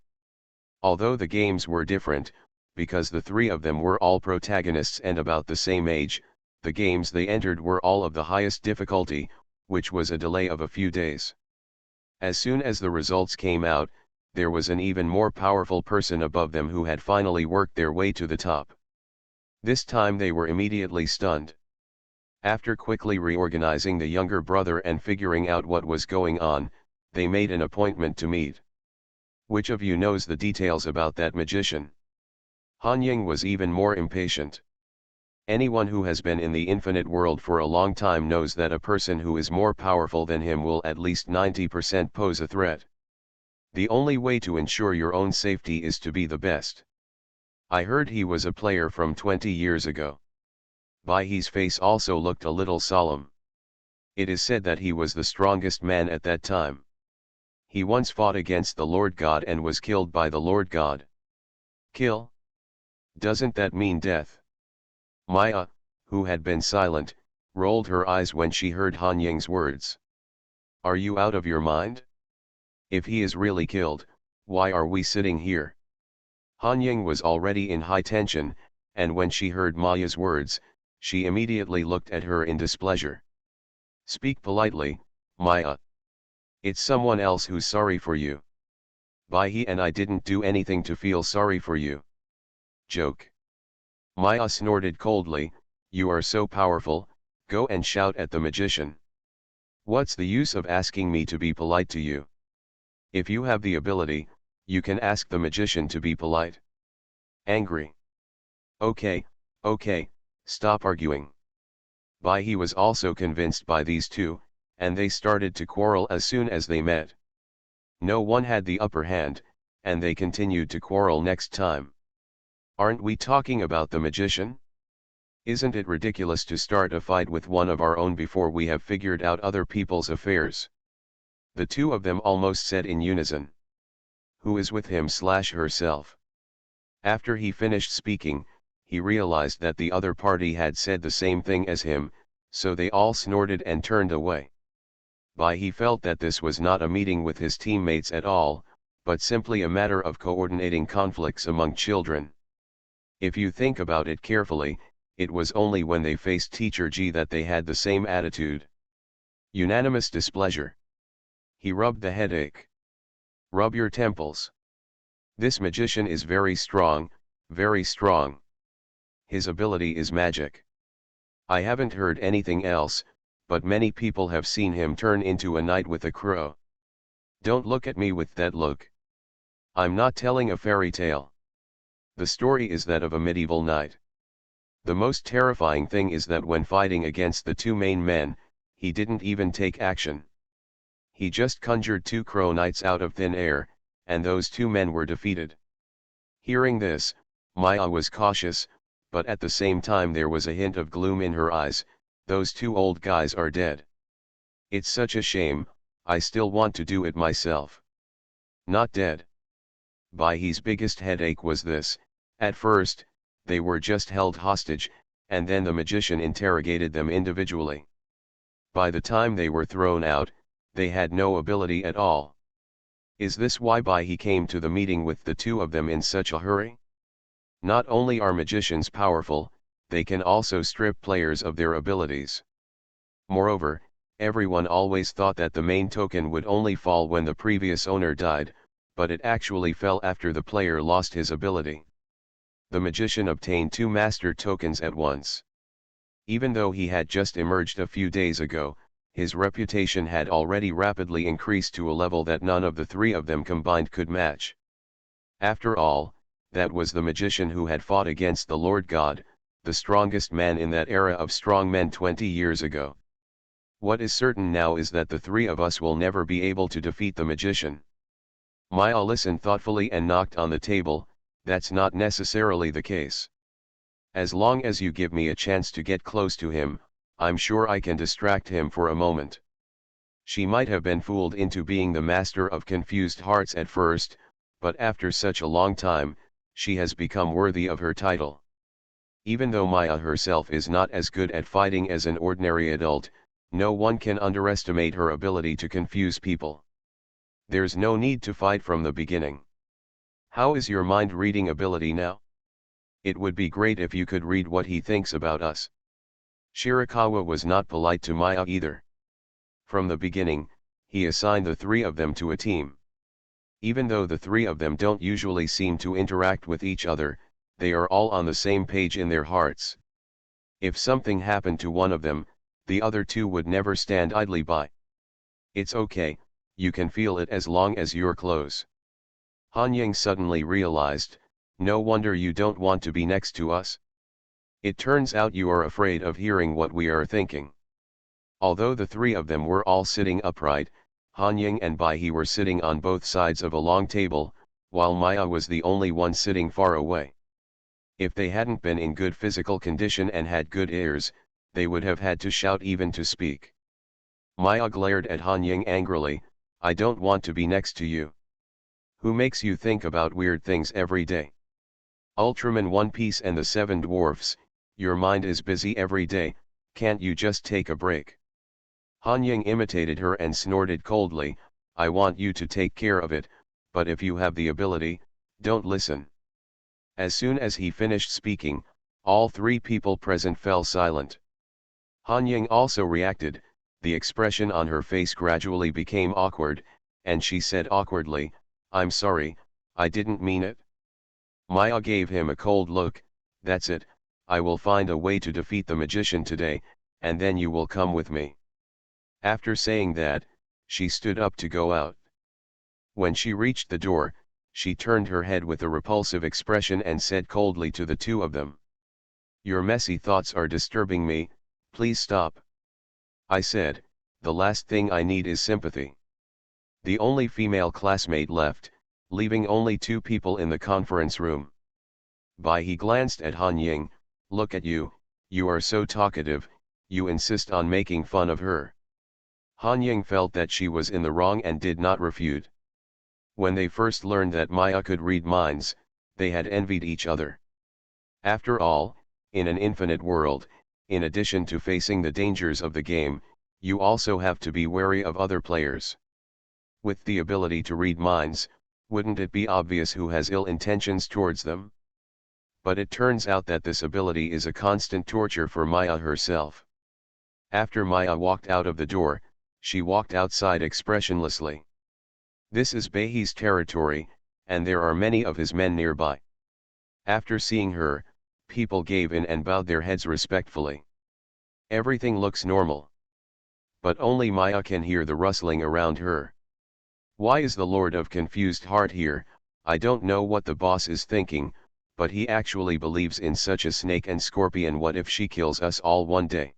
Although the games were different, because the 3 of them were all protagonists and about the same age, the games they entered were all of the highest difficulty, which was a delay of a few days. As soon as the results came out, there was an even more powerful person above them who had finally worked their way to the top. This time they were immediately stunned. After quickly reorganizing the younger brother and figuring out what was going on, they made an appointment to meet. Which of you knows the details about that magician? Han Ying was even more impatient. Anyone who has been in the infinite world for a long time knows that a person who is more powerful than him will at least 90% pose a threat. The only way to ensure your own safety is to be the best. I heard he was a player from 20 years ago. Bai He's face also looked a little solemn. It is said that he was the strongest man at that time. He once fought against the Lord God and was killed by the Lord God. Kill? Doesn't that mean death? Maya, who had been silent, rolled her eyes when she heard Han Ying's words. Are you out of your mind? If he is really killed, why are we sitting here? Han Ying was already in high tension, and when she heard Maya's words, she immediately looked at her in displeasure. Speak politely, Maya. It's someone else who's sorry for you. Bai He and I didn't do anything to feel sorry for you. Joke. Maya snorted coldly, you are so powerful, go and shout at the magician. What's the use of asking me to be polite to you? If you have the ability, you can ask the magician to be polite. Angry. Okay, stop arguing. Bai He was also convinced by these 2, and they started to quarrel as soon as they met. No one had the upper hand, and they continued to quarrel next time. Aren't we talking about the magician? Isn't it ridiculous to start a fight with one of our own before we have figured out other people's affairs? The 2 of them almost said in unison. Who is with him/herself? After he finished speaking, he realized that the other party had said the same thing as him, so they all snorted and turned away. Bai He felt that this was not a meeting with his teammates at all, but simply a matter of coordinating conflicts among children. If you think about it carefully, it was only when they faced Teacher Ji that they had the same attitude. Unanimous displeasure. He rubbed the headache. Rub your temples. This magician is very strong, very strong. His ability is magic. I haven't heard anything else, but many people have seen him turn into a knight with a crow. Don't look at me with that look. I'm not telling a fairy tale. The story is that of a medieval knight. The most terrifying thing is that when fighting against the 2 main men, he didn't even take action. He just conjured 2 crow knights out of thin air, and those 2 men were defeated. Hearing this, Maya was cautious, but at the same time there was a hint of gloom in her eyes. Those 2 old guys are dead. It's such a shame, I still want to do it myself. Not dead. Bai He's biggest headache was this: at first, they were just held hostage, and then the magician interrogated them individually. By the time they were thrown out, they had no ability at all. Is this why Bai He came to the meeting with the 2 of them in such a hurry? Not only are magicians powerful, they can also strip players of their abilities. Moreover, everyone always thought that the main token would only fall when the previous owner died, but it actually fell after the player lost his ability. The magician obtained 2 master tokens at once. Even though he had just emerged a few days ago, his reputation had already rapidly increased to a level that none of the 3 of them combined could match. After all, that was the magician who had fought against the Lord God, the strongest man in that era of strong men 20 years ago. What is certain now is that the three of us will never be able to defeat the magician. Maya listened thoughtfully and knocked on the table. That's not necessarily the case. As long as you give me a chance to get close to him, I'm sure I can distract him for a moment. She might have been fooled into being the master of confused hearts at first, but after such a long time, she has become worthy of her title. Even though Maya herself is not as good at fighting as an ordinary adult, no one can underestimate her ability to confuse people. There's no need to fight from the beginning. How is your mind reading ability now? It would be great if you could read what he thinks about us. Shirakawa was not polite to Maya either. From the beginning, he assigned the three of them to a team. Even though the three of them don't usually seem to interact with each other, they are all on the same page in their hearts. If something happened to one of them, the other two would never stand idly by. It's okay, you can feel it as long as you're close. Han Ying suddenly realized, no wonder you don't want to be next to us. It turns out you are afraid of hearing what we are thinking. Although the three of them were all sitting upright, Han Ying and Bai He were sitting on both sides of a long table, while Maya was the only one sitting far away. If they hadn't been in good physical condition and had good ears, they would have had to shout even to speak. Maya glared at Han Ying angrily, I don't want to be next to you. Who makes you think about weird things every day? Ultraman One Piece and the Seven Dwarfs, your mind is busy every day, can't you just take a break? Han Ying imitated her and snorted coldly, I want you to take care of it, but if you have the ability, don't listen. As soon as he finished speaking, all three people present fell silent. Han Ying also reacted, the expression on her face gradually became awkward, and she said awkwardly, I'm sorry, I didn't mean it. Maya gave him a cold look, that's it, I will find a way to defeat the magician today, and then you will come with me. After saying that, she stood up to go out. When she reached the door, she turned her head with a repulsive expression and said coldly to the two of them, your messy thoughts are disturbing me, please stop. I said, the last thing I need is sympathy. The only female classmate left, leaving only two people in the conference room. Bai He glanced at Han Ying, look at you, you are so talkative, you insist on making fun of her. Han Ying felt that she was in the wrong and did not refute. When they first learned that Maya could read minds, they had envied each other. After all, in an infinite world, in addition to facing the dangers of the game, you also have to be wary of other players. With the ability to read minds, wouldn't it be obvious who has ill intentions towards them? But it turns out that this ability is a constant torture for Maya herself. After Maya walked out of the door, she walked outside expressionlessly. This is Baihe's territory, and there are many of his men nearby. After seeing her, people gave in and bowed their heads respectfully. Everything looks normal. But only Maya can hear the rustling around her. Why is the Lord of Confused Heart here? I don't know what the boss is thinking, but he actually believes in such a snake and scorpion. What if she kills us all one day?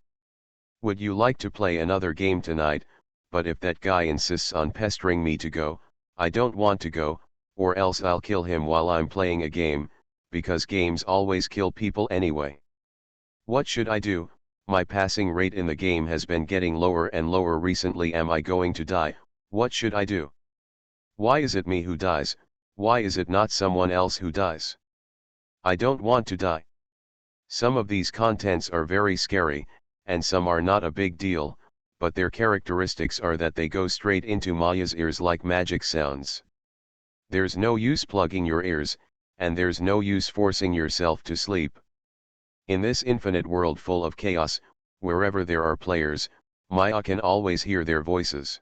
Would you like to play another game tonight? But if that guy insists on pestering me to go, I don't want to go, or else I'll kill him while I'm playing a game, because games always kill people anyway. What should I do? My passing rate in the game has been getting lower and lower recently. Am I going to die? What should I do? Why is it me who dies? Why is it not someone else who dies? I don't want to die. Some of these contents are very scary, and some are not a big deal, but their characteristics are that they go straight into Maya's ears like magic sounds. There's no use plugging your ears, and there's no use forcing yourself to sleep. In this infinite world full of chaos, wherever there are players, Maya can always hear their voices.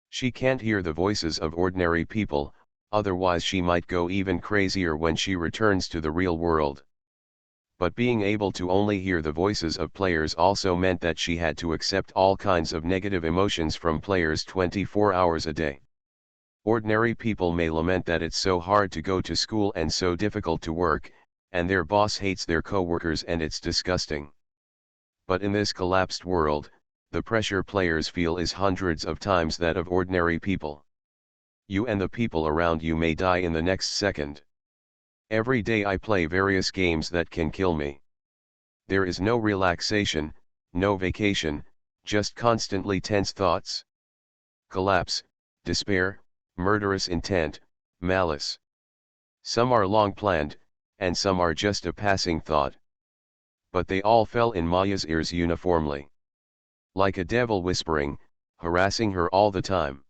She can't hear the voices of ordinary people, otherwise she might go even crazier when she returns to the real world. But being able to only hear the voices of players also meant that she had to accept all kinds of negative emotions from players 24 hours a day. Ordinary people may lament that it's so hard to go to school and so difficult to work, and their boss hates their coworkers and it's disgusting. But in this collapsed world, the pressure players feel is hundreds of times that of ordinary people. You and the people around you may die in the next second. Every day I play various games that can kill me. There is no relaxation, no vacation, just constantly tense thoughts. Collapse, despair, murderous intent, malice. Some are long planned, and some are just a passing thought. But they all fell in Maya's ears uniformly. Like a devil whispering, harassing her all the time.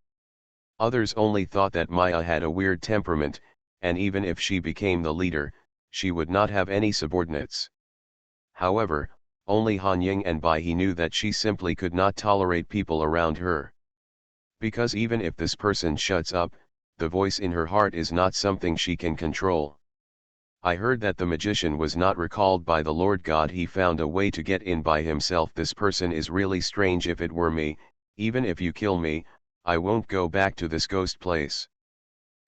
Others only thought that Maya had a weird temperament, and even if she became the leader, she would not have any subordinates. However, only Han Ying and Bai He knew that she simply could not tolerate people around her. Because even if this person shuts up, the voice in her heart is not something she can control. I heard that the magician was not recalled by the Lord God. He found a way to get in by himself. This person is really strange. If it were me, even if you kill me, I won't go back to this ghost place.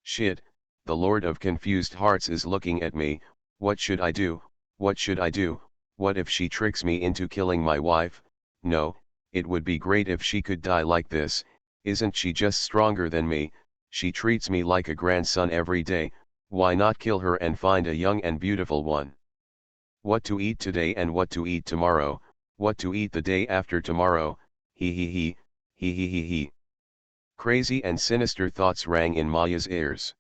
Shit, the Lord of Confused Hearts is looking at me. What should I do? What should I do? What if she tricks me into killing my wife? No, it would be great if she could die like this. Isn't she just stronger than me? She treats me like a grandson every day. Why not kill her and find a young and beautiful one? What to eat today and what to eat tomorrow, what to eat the day after tomorrow, he he he, he he he he. Crazy and sinister thoughts rang in Maya's ears.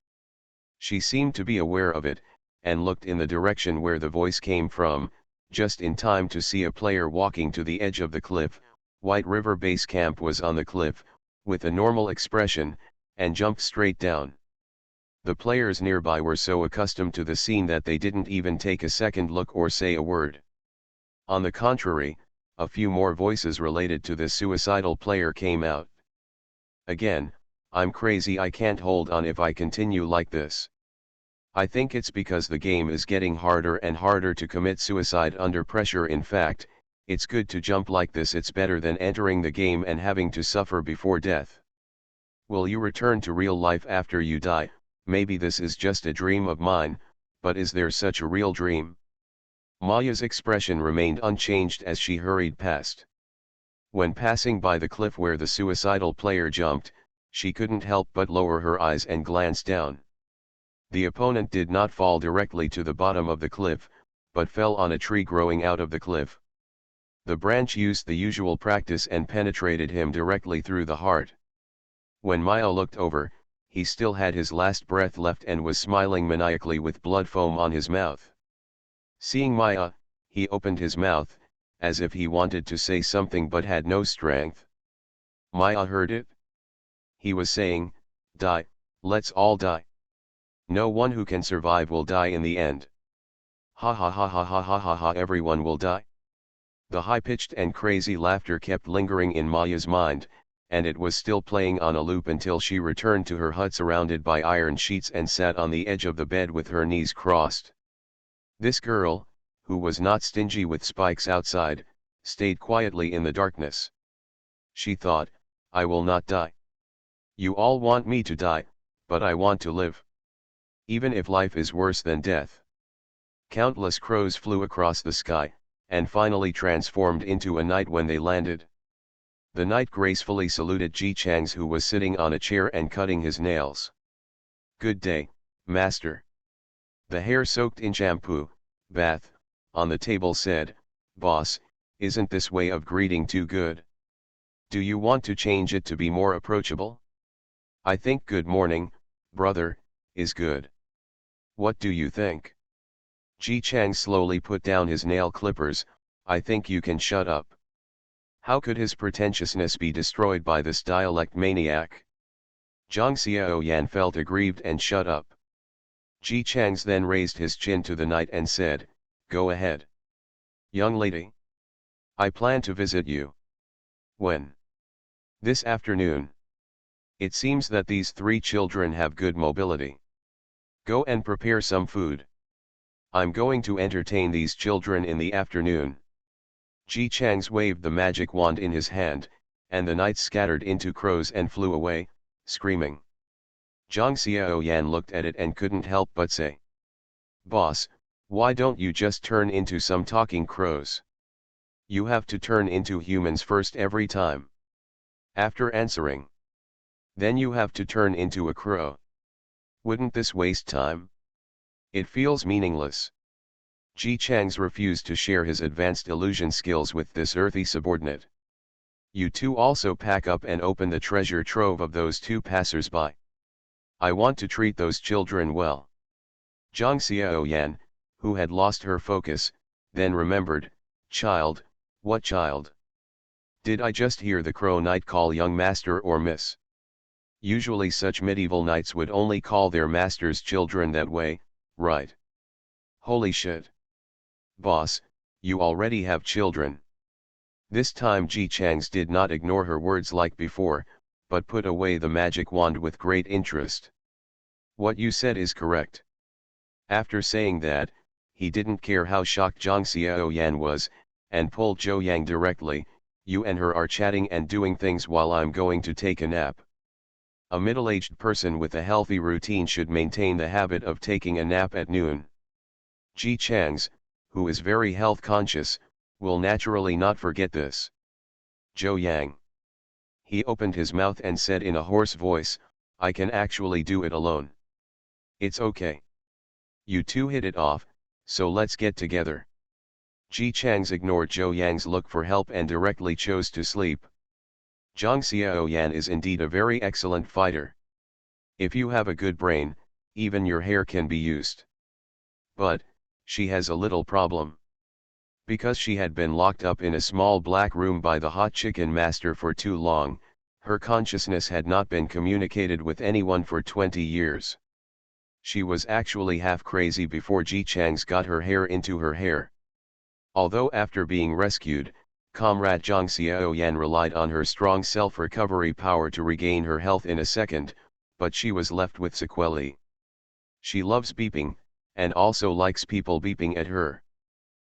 She seemed to be aware of it, and looked in the direction where the voice came from, just in time to see a player walking to the edge of the cliff. White River Base Camp was on the cliff, with a normal expression, and jumped straight down. The players nearby were so accustomed to the scene that they didn't even take a second look or say a word. On the contrary, a few more voices related to this suicidal player came out. Again, I'm crazy. I can't hold on if I continue like this. I think it's because the game is getting harder and harder to commit suicide under pressure. In fact, it's good to jump like this. It's better than entering the game and having to suffer before death. Will you return to real life after you die? Maybe this is just a dream of mine, but is there such a real dream? Maya's expression remained unchanged as she hurried past. When passing by the cliff where the suicidal player jumped, she couldn't help but lower her eyes and glance down. The opponent did not fall directly to the bottom of the cliff, but fell on a tree growing out of the cliff. The branch used the usual practice and penetrated him directly through the heart. When Maya looked over, he still had his last breath left and was smiling maniacally with blood foam on his mouth. Seeing Maya, he opened his mouth, as if he wanted to say something but had no strength. Maya heard it. He was saying, "Die, let's all die. No one who can survive will die in the end. Ha ha ha ha ha ha ha ha, everyone will die." The high-pitched and crazy laughter kept lingering in Maya's mind, and it was still playing on a loop until she returned to her hut surrounded by iron sheets and sat on the edge of the bed with her knees crossed. This girl, who was not stingy with spikes outside, stayed quietly in the darkness. She thought, I will not die. You all want me to die, but I want to live. Even if life is worse than death. Countless crows flew across the sky, and finally transformed into a knight when they landed. The knight gracefully saluted Ji Chang's, who was sitting on a chair and cutting his nails. Good day, master. The hair soaked in shampoo, bath, on the table said, Boss, isn't this way of greeting too good? Do you want to change it to be more approachable? I think good morning, brother, is good. What do you think? Ji Chang slowly put down his nail clippers. I think you can shut up. How could his pretentiousness be destroyed by this dialect maniac? Zhang Xiaoyan felt aggrieved and shut up. Ji Chang's then raised his chin to the knight and said, Go ahead. Young lady. I plan to visit you. When? This afternoon. It seems that these 3 children have good mobility. Go and prepare some food. I'm going to entertain these children in the afternoon. Ji Chang's waved the magic wand in his hand, and the knights scattered into crows and flew away, screaming. Zhang Xiaoyan looked at it and couldn't help but say, "Boss, why don't you just turn into some talking crows? You have to turn into humans first every time. After answering, then you have to turn into a crow. Wouldn't this waste time? It feels meaningless." Ji Chang's refused to share his advanced illusion skills with this earthy subordinate. "You two also pack up and open the treasure trove of those two passers-by. I want to treat those children well." Zhang Xiaoyan, who had lost her focus, then remembered, "Child, what child? Did I just hear the Crow Knight call young master or miss? Usually such medieval knights would only call their masters children that way, right? Holy shit. Boss, you already have children." This time Ji Chang's did not ignore her words like before, but put away the magic wand with great interest. "What you said is correct." After saying that, he didn't care how shocked Zhang Xiaoyan was, and pulled Zhou Yang directly, "You and her are chatting and doing things while I'm going to take a nap. A middle-aged person with a healthy routine should maintain the habit of taking a nap at noon. Ji Chang's, who is very health conscious, will naturally not forget this." "Zhou Yang." He opened his mouth and said in a hoarse voice, "I can actually do it alone. It's okay. You two hit it off, so let's get together." Ji Chang's ignored Zhou Yang's look for help and directly chose to sleep. Zhang Xiaoyan is indeed a very excellent fighter. If you have a good brain, even your hair can be used. But, she has a little problem. Because she had been locked up in a small black room by the hot chicken master for too long, her consciousness had not been communicated with anyone for 20 years. She was actually half crazy before Ji Chang's got her hair into her hair. Although after being rescued, Comrade Zhang Xiaoyan relied on her strong self-recovery power to regain her health in a second, but she was left with sequelae. She loves beeping, and also likes people beeping at her.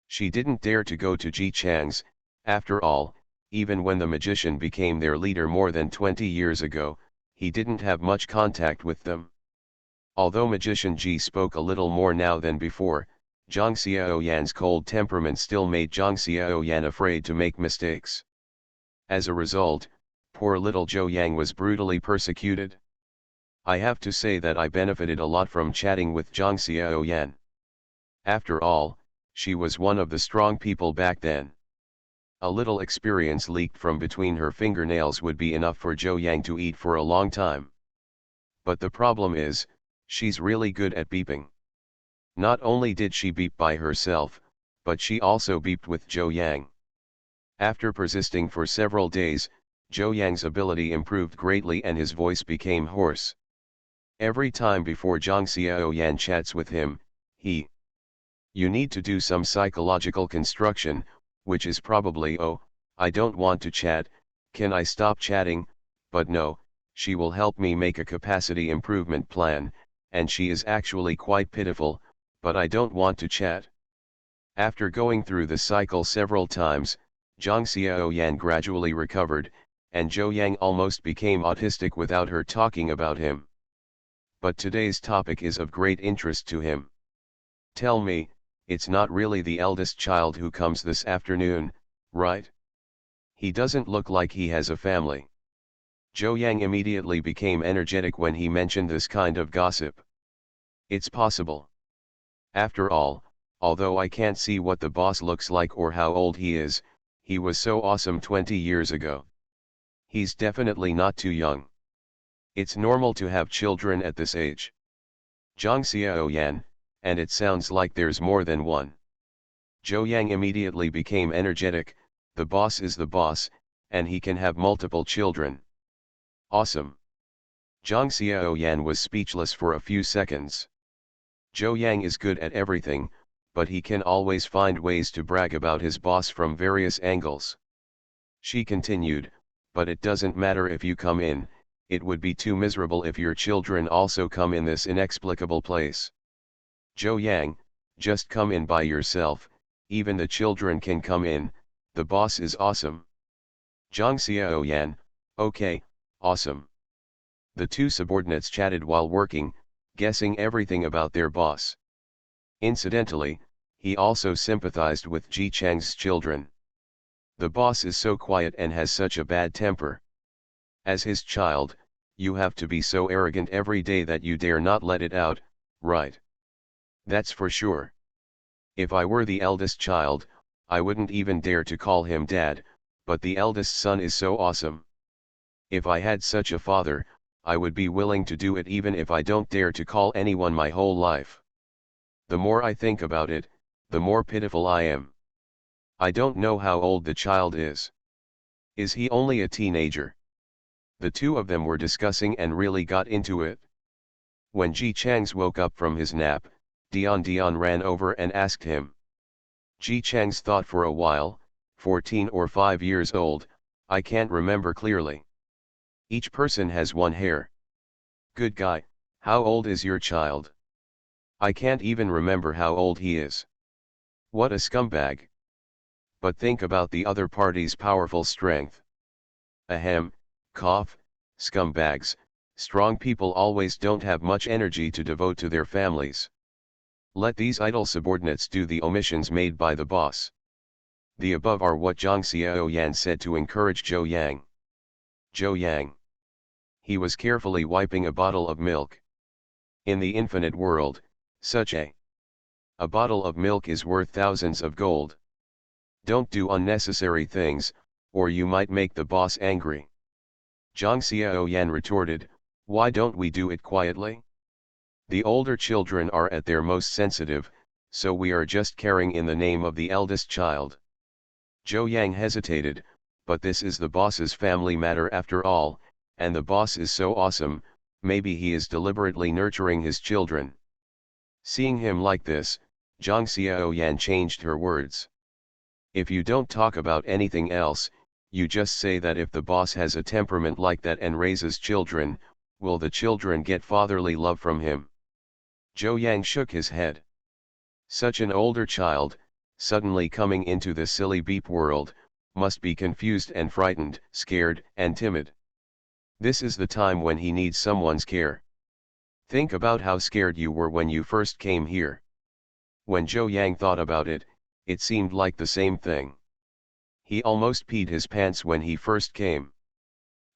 She didn't dare to go to Ji Chang's, after all, even when the magician became their leader more than 20 years ago, he didn't have much contact with them. Although magician Ji spoke a little more now than before, Zhang Xiaoyan's cold temperament still made Zhang Xiaoyan afraid to make mistakes. As a result, poor little Zhou Yang was brutally persecuted. I have to say that I benefited a lot from chatting with Zhang Xiaoyan. After all, she was one of the strong people back then. A little experience leaked from between her fingernails would be enough for Zhou Yang to eat for a long time. But the problem is, she's really good at beeping. Not only did she beep by herself, but she also beeped with Zhou Yang. After persisting for several days, Zhou Yang's ability improved greatly and his voice became hoarse. Every time before Zhang Xiaoyan chats with him, "You need to do some psychological construction," which is probably, "Oh, I don't want to chat, can I stop chatting?" But no, she will help me make a capacity improvement plan, and she is actually quite pitiful, "But I don't want to chat." After going through the cycle several times, Zhang Xiaoyan gradually recovered, and Zhou Yang almost became autistic without her talking about him. But today's topic is of great interest to him. "Tell me, it's not really the eldest child who comes this afternoon, right? He doesn't look like he has a family." Zhou Yang immediately became energetic when he mentioned this kind of gossip. "It's possible. After all, although I can't see what the boss looks like or how old he is, he was so awesome 20 years ago. He's definitely not too young. It's normal to have children at this age." Zhang Xiaoyan, and it sounds like there's more than one. Zhou Yang immediately became energetic. The boss is the boss, and he can have multiple children. Awesome. Zhang Xiaoyan was speechless for a few seconds. Zhou Yang is good at everything, but he can always find ways to brag about his boss from various angles. She continued, "But it doesn't matter if you come in, it would be too miserable if your children also come in this inexplicable place. Zhou Yang, just come in by yourself, even the children can come in, the boss is awesome." Zhang Xiaoyan, "Okay, awesome. The two subordinates chatted while working, guessing everything about their boss. Incidentally, he also sympathized with Ji Chang's children. The boss is so quiet and has such a bad temper. As his child, you have to be so arrogant every day that you dare not let it out, right? That's for sure. If I were the eldest child, I wouldn't even dare to call him dad, but the eldest son is so awesome. If I had such a father, I would be willing to do it even if I don't dare to call anyone my whole life. The more I think about it, the more pitiful I am. I don't know how old the child is. Is he only a teenager? The two of them were discussing and really got into it. When Ji Changs woke up from his nap, Dion ran over and asked him. Ji Changs thought for a while, 14 or 5 years old, I can't remember clearly. Each person has one hair. Good guy, how old is your child? I can't even remember how old he is. What a scumbag. But think about the other party's powerful strength. Ahem, cough, scumbags, strong people always don't have much energy to devote to their families. Let these idle subordinates do the omissions made by the boss. The above are what Zhang Xiaoyan said to encourage Zhou Yang. Zhou Yang. He was carefully wiping a bottle of milk. In the infinite world, such a bottle of milk is worth thousands of gold. Don't do unnecessary things, or you might make the boss angry. Zhang Xiaoyan retorted, why don't we do it quietly? The older children are at their most sensitive, so we are just caring in the name of the eldest child. Zhou Yang hesitated, but this is the boss's family matter after all, and the boss is so awesome, maybe he is deliberately nurturing his children. Seeing him like this, Zhang Xiaoyan changed her words. If you don't talk about anything else, you just say that if the boss has a temperament like that and raises children, will the children get fatherly love from him? Zhou Yang shook his head. Such an older child, suddenly coming into the silly beep world, must be confused and frightened, scared and timid. This is the time when he needs someone's care. Think about how scared you were when you first came here. When Zhou Yang thought about it, it seemed like the same thing. He almost peed his pants when he first came.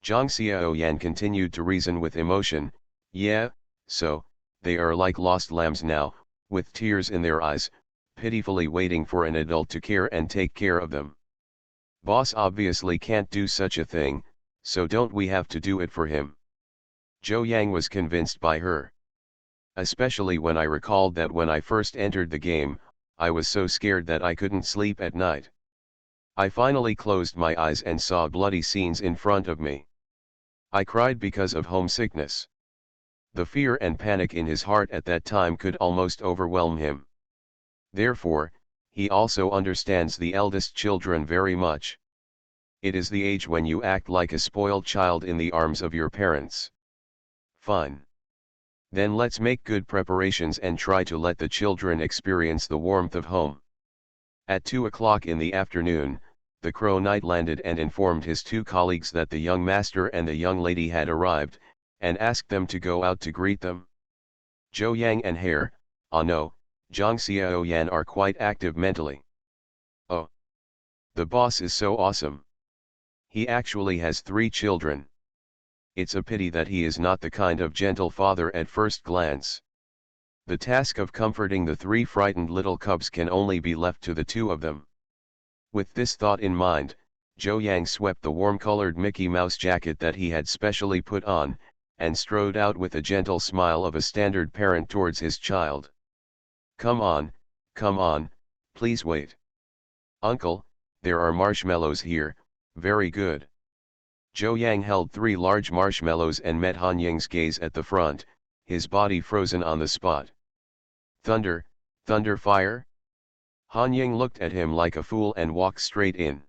Zhang Xiaoyan continued to reason with emotion, yeah, so, they are like lost lambs now, with tears in their eyes, pitifully waiting for an adult to care and take care of them. Boss obviously can't do such a thing, so don't we have to do it for him? Zhou Yang was convinced by her. Especially when I recalled that when I first entered the game, I was so scared that I couldn't sleep at night. I finally closed my eyes and saw bloody scenes in front of me. I cried because of homesickness. The fear and panic in his heart at that time could almost overwhelm him. Therefore, he also understands the eldest children very much. It is the age when you act like a spoiled child in the arms of your parents. Fine. Then let's make good preparations and try to let the children experience the warmth of home. At 2 o'clock in the afternoon, the Crow Knight landed and informed his two colleagues that the young master and the young lady had arrived, and asked them to go out to greet them. Zhou Yang and Hare, no, Zhang Xiaoyan are quite active mentally. Oh! The boss is so awesome. He actually has 3 children. It's a pity that he is not the kind of gentle father at first glance. The task of comforting the 3 frightened little cubs can only be left to the 2 of them. With this thought in mind, Zhou Yang swept the warm-colored Mickey Mouse jacket that he had specially put on, and strode out with a gentle smile of a standard parent towards his child. Come on, please wait. Uncle, there are marshmallows here, very good. Zhou Yang held 3 large marshmallows and met Han Ying's gaze at the front, his body frozen on the spot. Thunder, fire? Han Ying looked at him like a fool and walked straight in.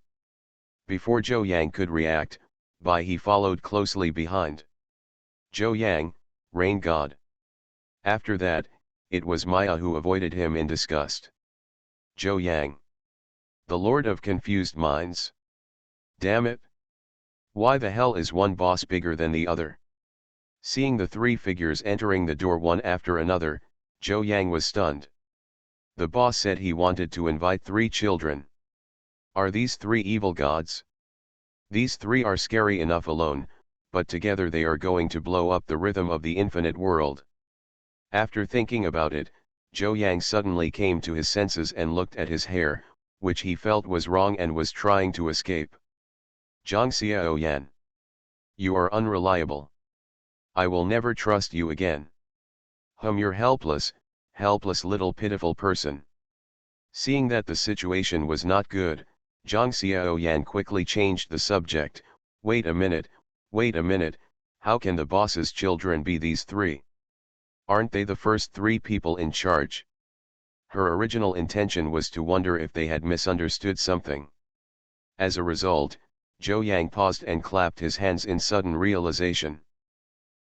Before Zhou Yang could react, he followed closely behind. Zhou Yang, rain god. After that, it was Maya who avoided him in disgust. Zhou Yang. The Lord of Confused Minds. Damn it. Why the hell is one boss bigger than the other? Seeing the three figures entering the door one after another, Zhou Yang was stunned. The boss said he wanted to invite 3 children. Are these 3 evil gods? These 3 are scary enough alone, but together they are going to blow up the rhythm of the infinite world. After thinking about it, Zhou Yang suddenly came to his senses and looked at his hair, which he felt was wrong and was trying to escape. Zhang Xiaoyan. You are unreliable. I will never trust you again. You're helpless little pitiful person. Seeing that the situation was not good, Zhang Xiaoyan quickly changed the subject. Wait a minute, how can the boss's children be these 3? Aren't they the first 3 people in charge? Her original intention was to wonder if they had misunderstood something. As a result, Zhou Yang paused and clapped his hands in sudden realization.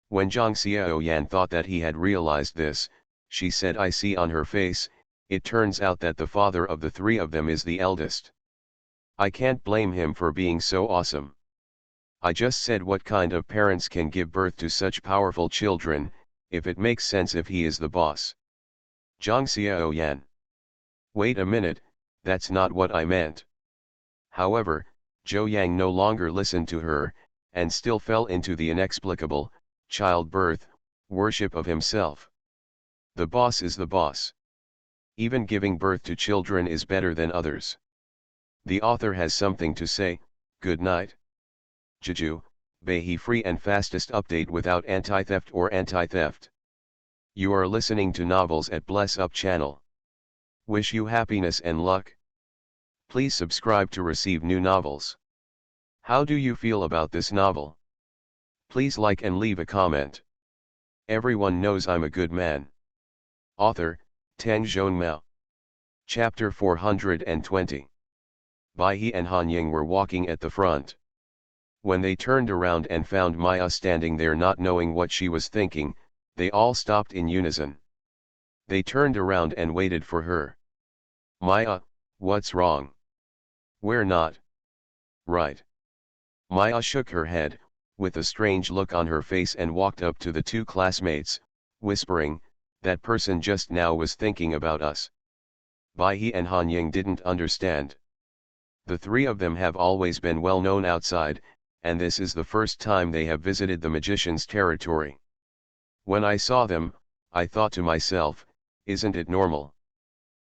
When Zhang Xiaoyan thought that he had realized this, she said I see on her face, it turns out that the father of the 3 of them is the eldest. I can't blame him for being so awesome. I just said what kind of parents can give birth to such powerful children, if it makes sense if he is the boss. Zhang Xiaoyan. Wait a minute, that's not what I meant. However, Zhou Yang no longer listened to her, and still fell into the inexplicable, childbirth, worship of himself. The boss is the boss. Even giving birth to children is better than others. The author has something to say. Good night. Jeju, Behi free and fastest update without anti-theft or anti-theft. You are listening to novels at Bless Up channel. Wish you happiness and luck. Please subscribe to receive new novels. How do you feel about this novel? Please like and leave a comment. Everyone knows I'm a good man. Author, Tang Zhonmao. Chapter 420. Bai He and Han Ying were walking at the front. When they turned around and found Maya standing there not knowing what she was thinking, they all stopped in unison. They turned around and waited for her. Maya, what's wrong? We're not right. Maya shook her head, with a strange look on her face and walked up to the 2 classmates, whispering, that person just now was thinking about us. Bai He and Han Ying didn't understand. The 3 of them have always been well known outside, and this is the first time they have visited the magician's territory. When I saw them, I thought to myself, isn't it normal?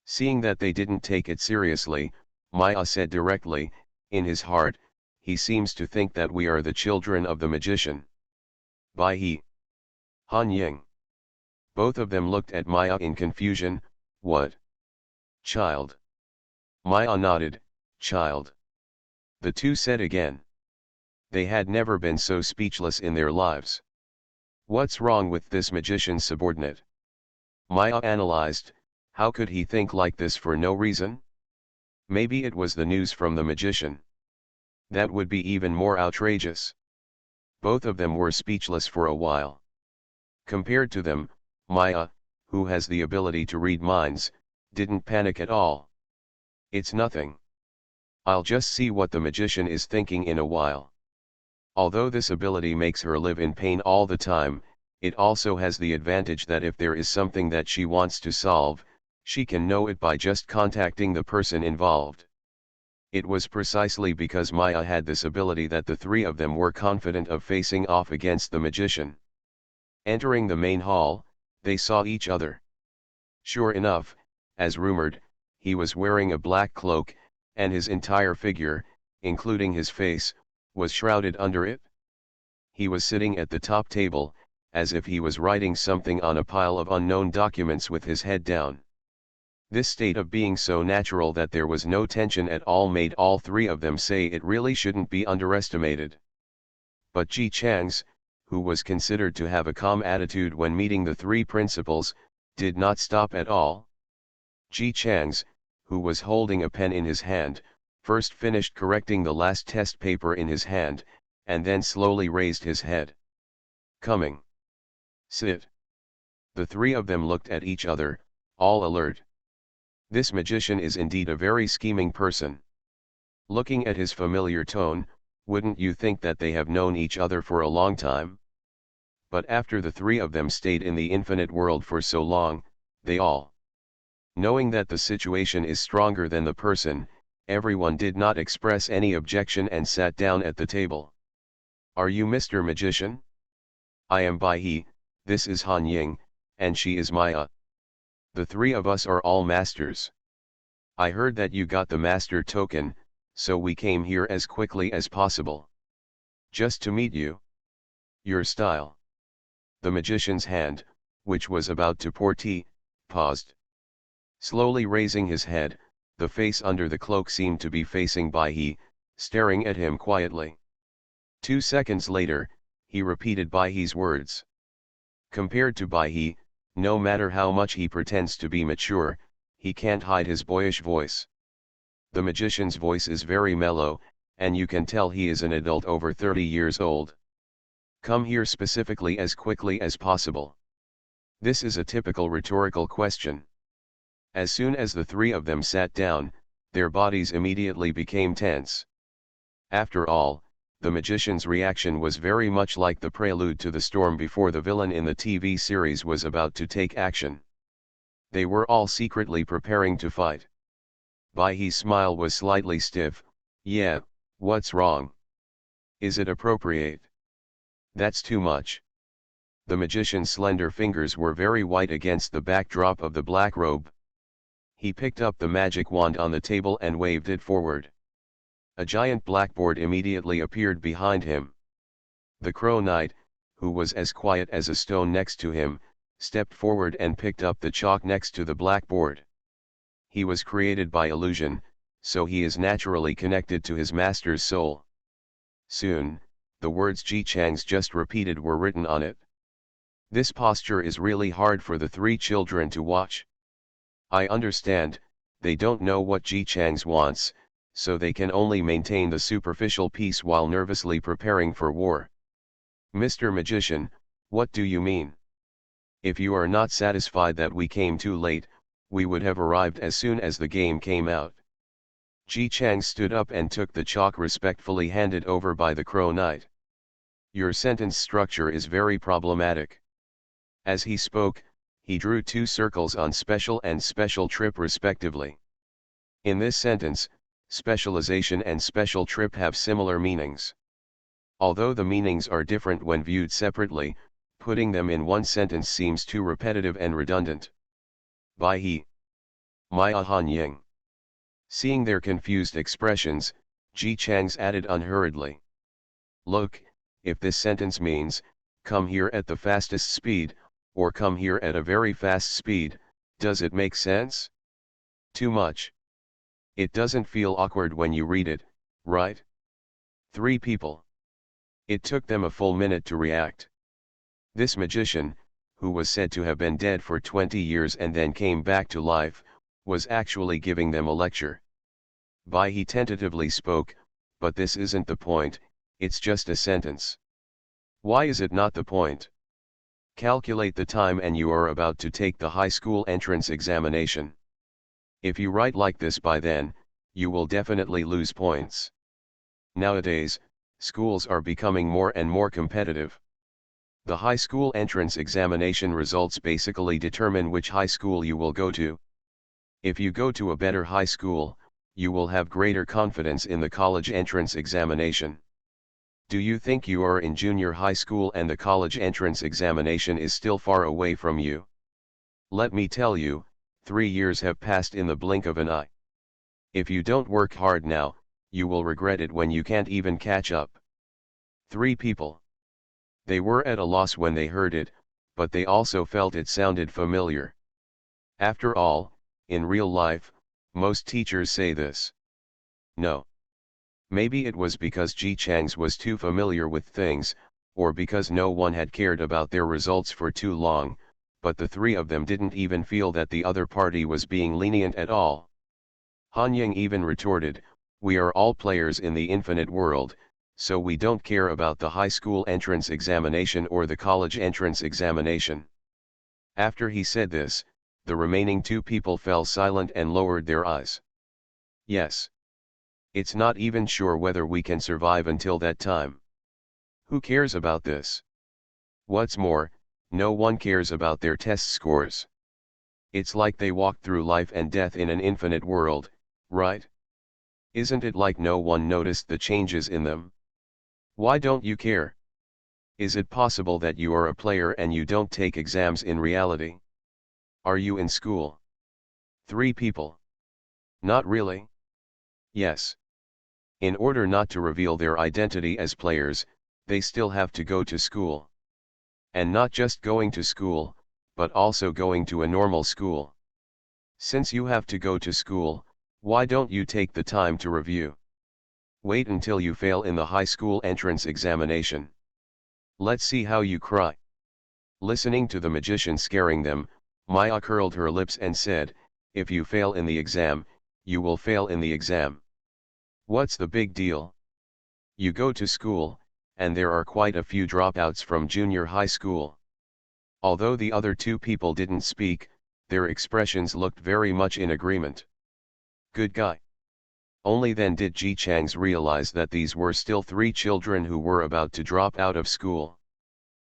Seeing that they didn't take it seriously, Maya said directly, in his heart, he seems to think that we are the children of the magician. Bai He. Han Ying. Both of them looked at Maya in confusion. What? Child. Maya nodded. Child. The 2 said again. They had never been so speechless in their lives. What's wrong with this magician's subordinate? Maya analyzed, how could he think like this for no reason? Maybe it was the news from the magician. That would be even more outrageous. Both of them were speechless for a while. Compared to them, Maya, who has the ability to read minds, didn't panic at all. It's nothing. I'll just see what the magician is thinking in a while. Although this ability makes her live in pain all the time, it also has the advantage that if there is something that she wants to solve, she can know it by just contacting the person involved. It was precisely because Maya had this ability that the 3 of them were confident of facing off against the magician. Entering the main hall, they saw each other. Sure enough, as rumored, he was wearing a black cloak, and his entire figure, including his face, was shrouded under it. He was sitting at the top table, as if he was writing something on a pile of unknown documents with his head down. This state of being so natural that there was no tension at all made all 3 of them say it really shouldn't be underestimated. But Ji Chang's, who was considered to have a calm attitude when meeting the 3 principals, did not stop at all. Ji Chang's, who was holding a pen in his hand, first finished correcting the last test paper in his hand, and then slowly raised his head. Coming. Sit. The 3 of them looked at each other, all alert. This magician is indeed a very scheming person. Looking at his familiar tone, wouldn't you think that they have known each other for a long time? But after the three of them stayed in the infinite world for so long, they all, knowing that the situation is stronger than the person, everyone did not express any objection and sat down at the table. Are you Mr. Magician? I am Bai He, this is Han Ying, and she is Maya. The three of us are all masters. I heard that you got the master token, so we came here as quickly as possible. Just to meet you. Your style. The magician's hand, which was about to pour tea, paused. Slowly raising his head, the face under the cloak seemed to be facing Bai He, staring at him quietly. 2 seconds later, he repeated Bai He's words. Compared to Bai He, no matter how much he pretends to be mature, he can't hide his boyish voice. The magician's voice is very mellow, and you can tell he is an adult over 30 years old. Come here specifically as quickly as possible. This is a typical rhetorical question. As soon as the three of them sat down, their bodies immediately became tense. After all, the magician's reaction was very much like the prelude to the storm before the villain in the TV series was about to take action. They were all secretly preparing to fight. Bai He's smile was slightly stiff. Yeah, what's wrong? Is it appropriate? That's too much. The magician's slender fingers were very white against the backdrop of the black robe. He picked up the magic wand on the table and waved it forward. A giant blackboard immediately appeared behind him. The Crow Knight, who was as quiet as a stone next to him, stepped forward and picked up the chalk next to the blackboard. He was created by illusion, so he is naturally connected to his master's soul. Soon, the words Ji Chang's just repeated were written on it. This posture is really hard for the three children to watch. I understand, they don't know what Ji Chang's wants, so they can only maintain the superficial peace while nervously preparing for war. Mr. Magician, what do you mean? If you are not satisfied that we came too late, we would have arrived as soon as the game came out. Ji Chang stood up and took the chalk respectfully handed over by the Crow Knight. Your sentence structure is very problematic. As he spoke, he drew 2 circles on special and special trip respectively. In this sentence, specialization and special trip have similar meanings. Although the meanings are different when viewed separately, putting them in one sentence seems too repetitive and redundant. Bai He. Maya Han Ying. Seeing their confused expressions, Ji Chang's added unhurriedly. Look, if this sentence means, come here at the fastest speed, or come here at a very fast speed, does it make sense? Too much. It doesn't feel awkward when you read it, right? 3 people. It took them a full minute to react. This magician, who was said to have been dead for 20 years and then came back to life, was actually giving them a lecture. Bai He tentatively spoke, but this isn't the point, it's just a sentence. Why is it not the point? Calculate the time and you are about to take the high school entrance examination. If you write like this by then, you will definitely lose points. Nowadays, schools are becoming more and more competitive. The high school entrance examination results basically determine which high school you will go to. If you go to a better high school, you will have greater confidence in the college entrance examination. Do you think you are in junior high school and the college entrance examination is still far away from you? Let me tell you, 3 years have passed in the blink of an eye. If you don't work hard now, you will regret it when you can't even catch up. 3 people. They were at a loss when they heard it, but they also felt it sounded familiar. After all, in real life, most teachers say this. No. Maybe it was because Ji Chang's was too familiar with things, or because no one had cared about their results for too long, but the 3 of them didn't even feel that the other party was being lenient at all. Han Ying even retorted, we are all players in the infinite world, so we don't care about the high school entrance examination or the college entrance examination. After he said this, the remaining 2 people fell silent and lowered their eyes. Yes. It's not even sure whether we can survive until that time. Who cares about this? What's more, no one cares about their test scores. It's like they walked through life and death in an infinite world, right? Isn't it like no one noticed the changes in them? Why don't you care? Is it possible that you are a player and you don't take exams in reality? Are you in school? 3 people. Not really. Yes. In order not to reveal their identity as players, they still have to go to school. And not just going to school, but also going to a normal school. Since you have to go to school, why don't you take the time to review? Wait until you fail in the high school entrance examination. Let's see how you cry. Listening to the magician scaring them, Maya curled her lips and said, if you fail in the exam, you will fail in the exam. What's the big deal? You go to school, and there are quite a few dropouts from junior high school. Although the other 2 people didn't speak, their expressions looked very much in agreement. Good guy. Only then did Ji Chang's realize that these were still 3 children who were about to drop out of school.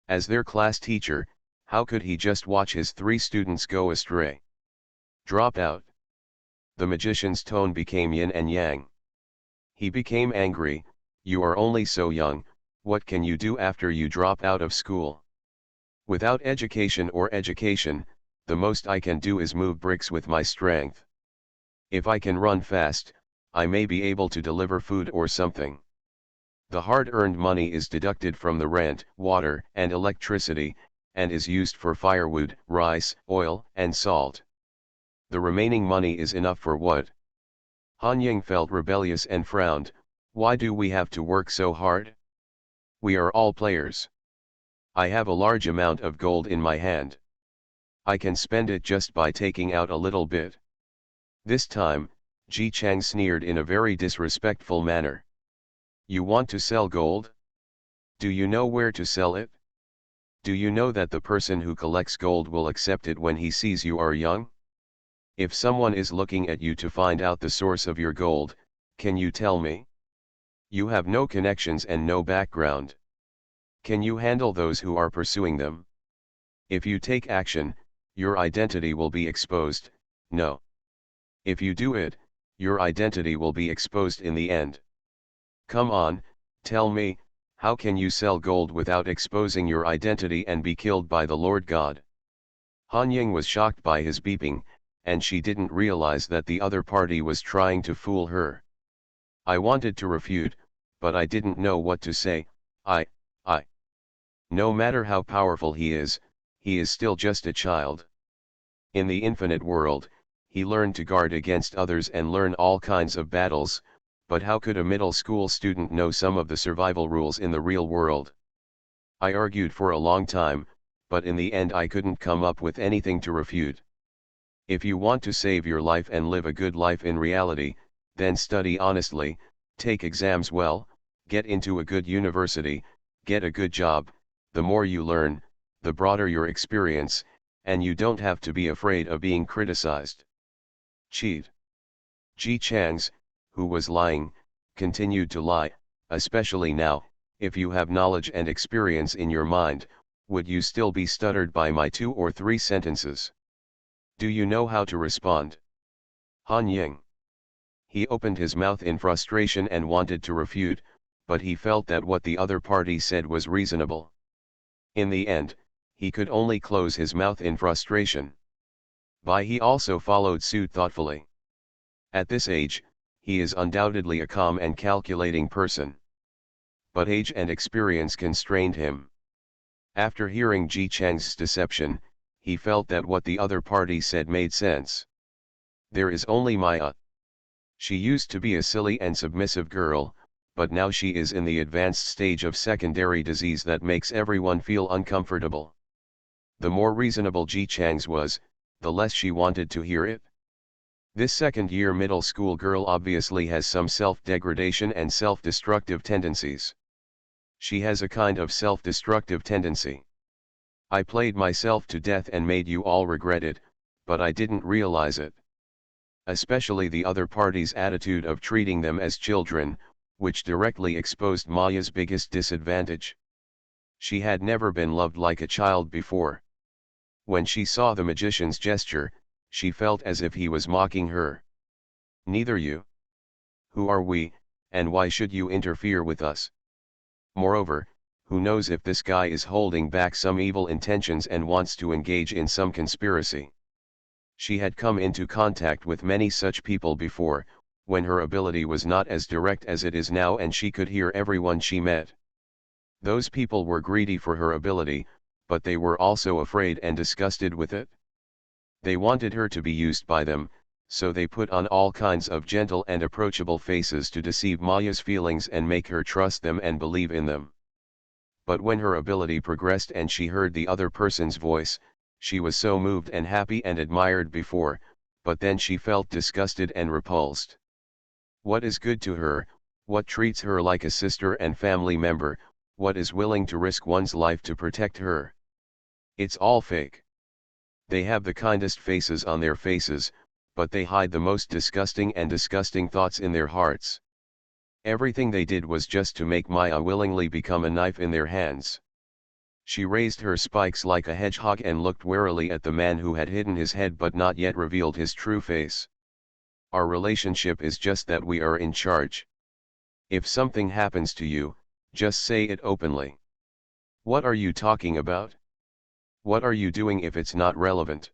As their class teacher, how could he just watch his 3 students go astray? Drop out. The magician's tone became yin and yang. He became angry. You are only so young, what can you do after you drop out of school? Without education, the most I can do is move bricks with my strength. If I can run fast, I may be able to deliver food or something. The hard-earned money is deducted from the rent, water, and electricity, and is used for firewood, rice, oil, and salt. The remaining money is enough for what? Han Ying felt rebellious and frowned. Why do we have to work so hard? We are all players. I have a large amount of gold in my hand. I can spend it just by taking out a little bit. This time, Ji Chang sneered in a very disrespectful manner. You want to sell gold? Do you know where to sell it? Do you know that the person who collects gold will accept it when he sees you are young? If someone is looking at you to find out the source of your gold, can you tell me? You have no connections and no background. Can you handle those who are pursuing them? If you take action, your identity will be exposed. No. If you do it, your identity will be exposed in the end. Come on, tell me, how can you sell gold without exposing your identity and be killed by the Lord God? Han Ying was shocked by his beeping, and she didn't realize that the other party was trying to fool her. I wanted to refute, but I didn't know what to say. I. No matter how powerful he is still just a child. In the infinite world, he learned to guard against others and learn all kinds of battles, but how could a middle school student know some of the survival rules in the real world? I argued for a long time, but in the end I couldn't come up with anything to refute. If you want to save your life and live a good life in reality, then study honestly, take exams well, get into a good university, get a good job. The more you learn, the broader your experience, and you don't have to be afraid of being criticized. Cheat. Ji Chang's, who was lying, continued to lie, especially now. If you have knowledge and experience in your mind, would you still be stuttered by my 2 or 3 sentences? Do you know how to respond? Han Ying. He opened his mouth in frustration and wanted to refute, but he felt that what the other party said was reasonable. In the end, he could only close his mouth in frustration. He also followed suit thoughtfully. At this age, he is undoubtedly a calm and calculating person. But age and experience constrained him. After hearing Ji Chang's deception, he felt that what the other party said made sense. There is only Maya. She used to be a silly and submissive girl, but now she is in the advanced stage of secondary disease that makes everyone feel uncomfortable. The more reasonable Ji Chang's was, the less she wanted to hear it. This second-year middle school girl obviously has some self-degradation and self-destructive tendencies. She has a kind of self-destructive tendency. I played myself to death and made you all regret it, but I didn't realize it. Especially the other party's attitude of treating them as children, which directly exposed Maya's biggest disadvantage. She had never been loved like a child before. When she saw the magician's gesture, she felt as if he was mocking her. Neither you. Who are we, and why should you interfere with us? Moreover, who knows if this guy is holding back some evil intentions and wants to engage in some conspiracy. She had come into contact with many such people before, when her ability was not as direct as it is now and she could hear everyone she met. Those people were greedy for her ability, but they were also afraid and disgusted with it. They wanted her to be used by them, so they put on all kinds of gentle and approachable faces to deceive Maya's feelings and make her trust them and believe in them. But when her ability progressed and she heard the other person's voice, she was so moved and happy and admired before, but then she felt disgusted and repulsed. What is good to her, what treats her like a sister and family member, what is willing to risk one's life to protect her? It's all fake. They have the kindest faces on their faces, but they hide the most disgusting and disgusting thoughts in their hearts. Everything they did was just to make Maya willingly become a knife in their hands. She raised her spikes like a hedgehog and looked warily at the man who had hidden his head but not yet revealed his true face. Our relationship is just that we are in charge. If something happens to you, just say it openly. What are you talking about? What are you doing if it's not relevant?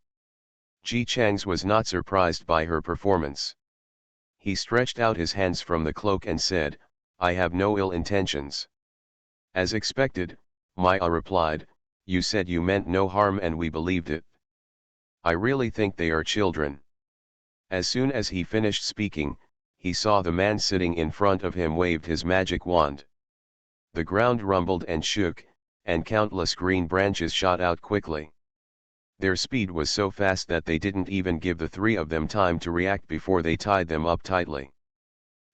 Ji Chang's was not surprised by her performance. He stretched out his hands from the cloak and said, I have no ill intentions. As expected, Maya replied, you said you meant no harm and we believed it. I really think they are children. As soon as he finished speaking, he saw the man sitting in front of him waved his magic wand. The ground rumbled and shook, and countless green branches shot out quickly. Their speed was so fast that they didn't even give the three of them time to react before they tied them up tightly.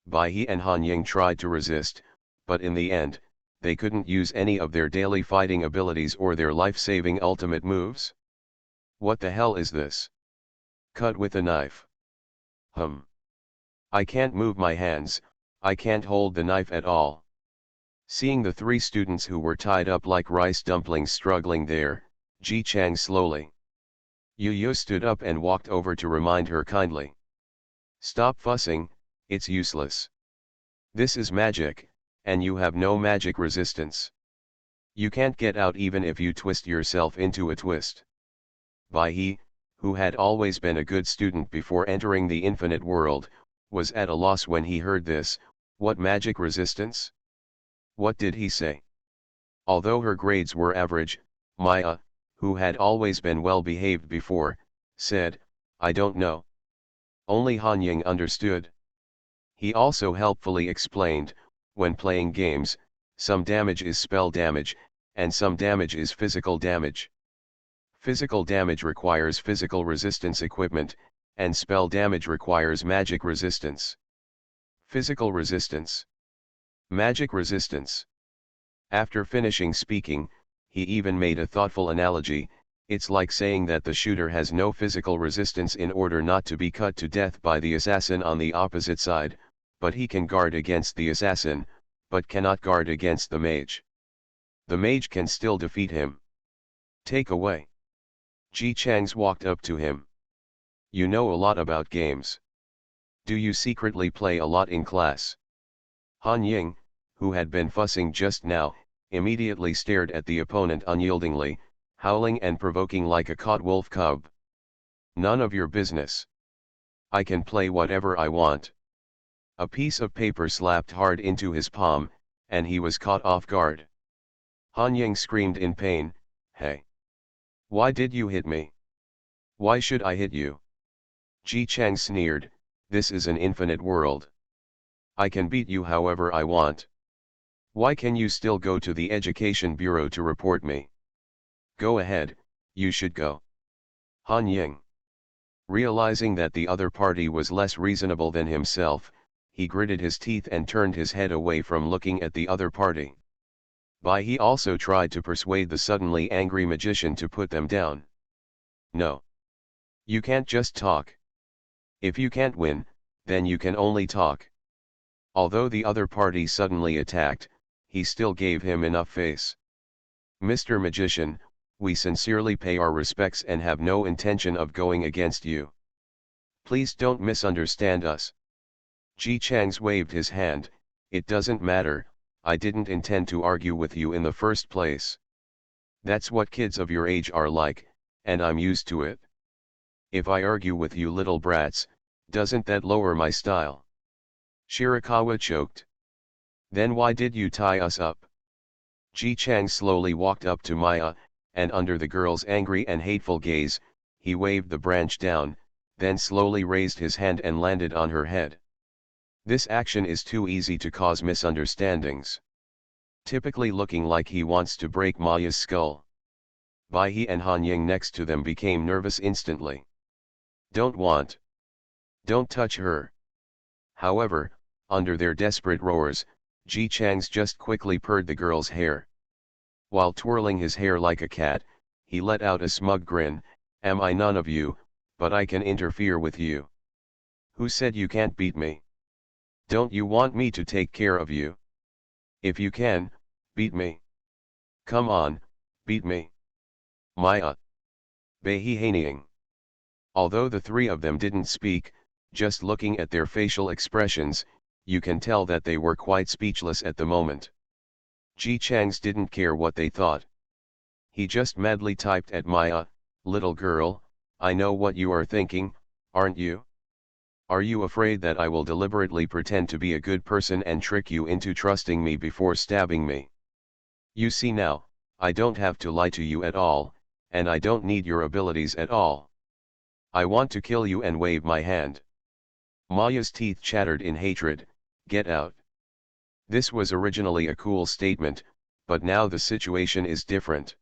Bai He and Han Ying tried to resist, but in the end, they couldn't use any of their daily fighting abilities or their life-saving ultimate moves. What the hell is this? Cut with a knife. I can't move my hands, I can't hold the knife at all. Seeing the three students who were tied up like rice dumplings struggling there, Ji Chang slowly. Yu stood up and walked over to remind her kindly. Stop fussing, it's useless. This is magic, and you have no magic resistance. You can't get out even if you twist yourself into a twist. Bai He, who had always been a good student before entering the infinite world, was at a loss when he heard this. What magic resistance? What did he say? Although her grades were average, Maya, who had always been well behaved before, said, I don't know. Only Han Ying understood. He also helpfully explained, when playing games, some damage is spell damage, and some damage is physical damage. Physical damage requires physical resistance equipment, and spell damage requires magic resistance. Physical resistance. Magic resistance. After finishing speaking, he even made a thoughtful analogy. It's like saying that the shooter has no physical resistance in order not to be cut to death by the assassin on the opposite side, but he can guard against the assassin, but cannot guard against the mage. The mage can still defeat him. Take away. Ji Chang's walked up to him. You know a lot about games. Do you secretly play a lot in class? Han Ying, who had been fussing just now, immediately stared at the opponent unyieldingly, howling and provoking like a caught wolf cub. None of your business. I can play whatever I want. A piece of paper slapped hard into his palm, and he was caught off guard. Han Ying screamed in pain, Hey! Why did you hit me? Why should I hit you? Ji Chang sneered, This is an infinite world. I can beat you however I want. Why can you still go to the Education Bureau to report me? Go ahead, you should go. Han Ying. Realizing that the other party was less reasonable than himself, he gritted his teeth and turned his head away from looking at the other party. Bai He also tried to persuade the suddenly angry magician to put them down. No. You can't just talk. If you can't win, then you can only talk. Although the other party suddenly attacked, he still gave him enough face. Mr. Magician, we sincerely pay our respects and have no intention of going against you. Please don't misunderstand us. Ji Chang's waved his hand. It doesn't matter, I didn't intend to argue with you in the first place. That's what kids of your age are like, and I'm used to it. If I argue with you little brats, doesn't that lower my style? Shirakawa choked. Then why did you tie us up? Ji Chang slowly walked up to Maya, and under the girl's angry and hateful gaze, he waved the branch down, then slowly raised his hand and landed on her head. This action is too easy to cause misunderstandings. Typically looking like he wants to break Maya's skull. Bai He and Han Ying next to them became nervous instantly. Don't touch her. However, under their desperate roars, Ji Chang's just quickly purred the girl's hair. While twirling his hair like a cat, he let out a smug grin. Am I none of you, but I can interfere with you? Who said you can't beat me? Don't you want me to take care of you? If you can, beat me. Come on, beat me. Maya. Bai He hating. Although the three of them didn't speak, just looking at their facial expressions, you can tell that they were quite speechless at the moment. Ji Chang's didn't care what they thought. He just madly typed at Maya, little girl, I know what you are thinking, aren't you? Are you afraid that I will deliberately pretend to be a good person and trick you into trusting me before stabbing me? You see now, I don't have to lie to you at all, and I don't need your abilities at all. I want to kill you and wave my hand. Maya's teeth chattered in hatred. Get out. This was originally a cool statement, but now the situation is different.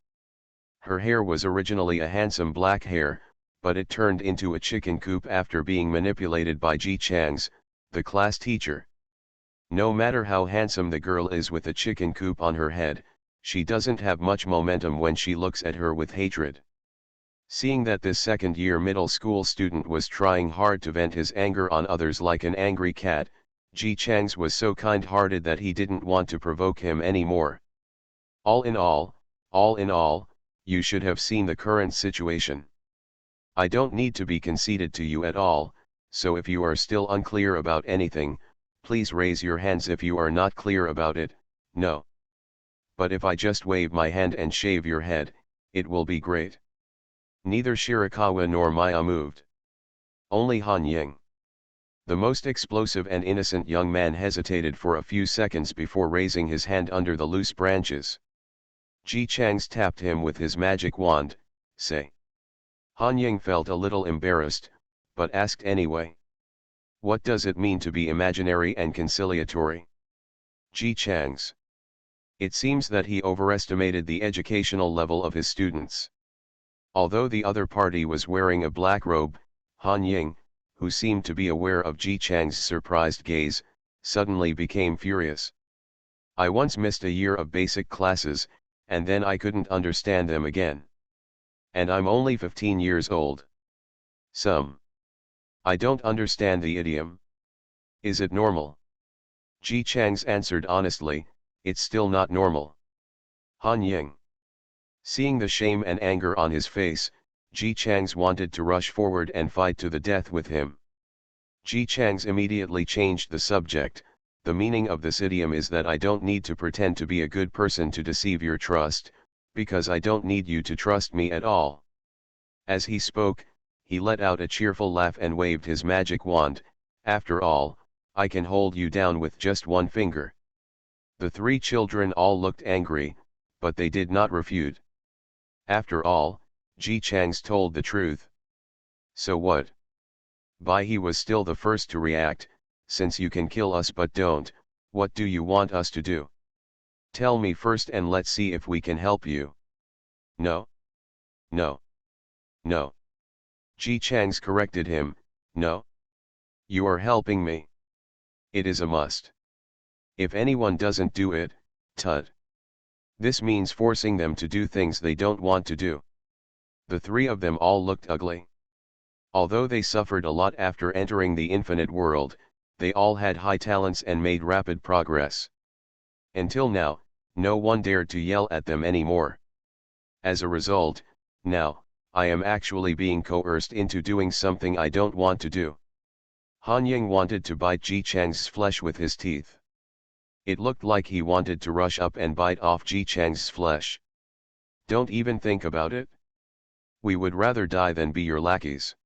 Her hair was originally a handsome black hair, but it turned into a chicken coop after being manipulated by Ji Chang's, the class teacher. No matter how handsome the girl is with a chicken coop on her head, she doesn't have much momentum when she looks at her with hatred. Seeing that this second-year middle school student was trying hard to vent his anger on others like an angry cat, Ji Chang's was so kind-hearted that he didn't want to provoke him anymore. All in all, you should have seen the current situation. I don't need to be conceited to you at all, so if you are still unclear about anything, please raise your hands if you are not clear about it. No. But if I just wave my hand and shave your head, it will be great. Neither Shirakawa nor Maya moved. Only Han Ying. The most explosive and innocent young man hesitated for a few seconds before raising his hand under the loose branches. Ji Chang's tapped him with his magic wand, say. Han Ying felt a little embarrassed, but asked anyway. What does it mean to be imaginary and conciliatory? Ji Chang's. It seems that he overestimated the educational level of his students. Although the other party was wearing a black robe, Han Ying, who seemed to be aware of Ji Chang's surprised gaze, suddenly became furious. I once missed a year of basic classes, and then I couldn't understand them again. And I'm only 15 years old. I don't understand the idiom. Is it normal? Ji Chang's answered honestly, it's still not normal. Han Ying. Seeing the shame and anger on his face, Ji Chang's wanted to rush forward and fight to the death with him. Ji Chang's immediately changed the subject. The meaning of this idiom is that I don't need to pretend to be a good person to deceive your trust, because I don't need you to trust me at all. As he spoke, he let out a cheerful laugh and waved his magic wand. After all, I can hold you down with just one finger. The three children all looked angry, but they did not refute. After all, Ji Chang's told the truth. So what? Bai He was still the first to react. Since you can kill us but don't, what do you want us to do? Tell me first and let's see if we can help you. No. No. No. Ji Chang's corrected him, no. You are helping me. It is a must. If anyone doesn't do it, tut. This means forcing them to do things they don't want to do. The three of them all looked ugly. Although they suffered a lot after entering the infinite world, they all had high talents and made rapid progress. Until now, no one dared to yell at them anymore. As a result, now, I am actually being coerced into doing something I don't want to do. Han Ying wanted to bite Ji Chang's flesh with his teeth. It looked like he wanted to rush up and bite off Ji Chang's flesh. Don't even think about it. We would rather die than be your lackeys.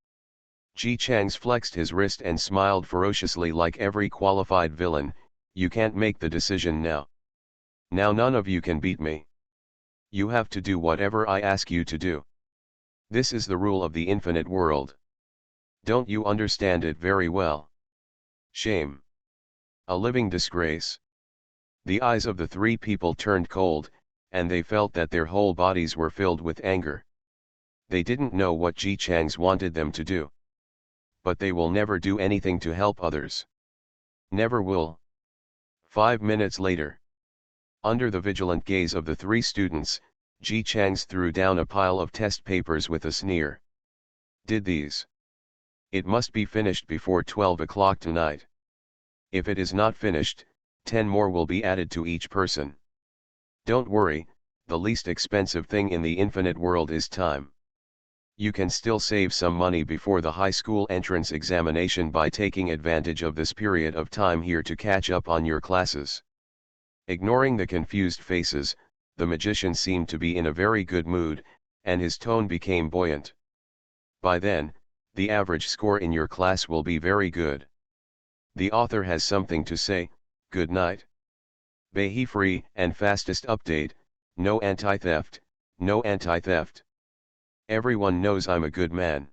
Ji Chang's flexed his wrist and smiled ferociously like every qualified villain. You can't make the decision now. Now none of you can beat me. You have to do whatever I ask you to do. This is the rule of the infinite world. Don't you understand it very well? Shame. A living disgrace. The eyes of the three people turned cold, and they felt that their whole bodies were filled with anger. They didn't know what Ji Chang's wanted them to do. But they will never do anything to help others. Never will. 5 minutes later. Under the vigilant gaze of the three students, Ji Chang's threw down a pile of test papers with a sneer. Did these? It must be finished before 12 o'clock tonight. If it is not finished, 10 more will be added to each person. Don't worry, the least expensive thing in the infinite world is time. You can still save some money before the high school entrance examination by taking advantage of this period of time here to catch up on your classes. Ignoring the confused faces, the magician seemed to be in a very good mood, and his tone became buoyant. By then, the average score in your class will be very good. The author has something to say. Good night. Bahi free and fastest update, no anti-theft, no anti-theft. Everyone knows I'm a good man.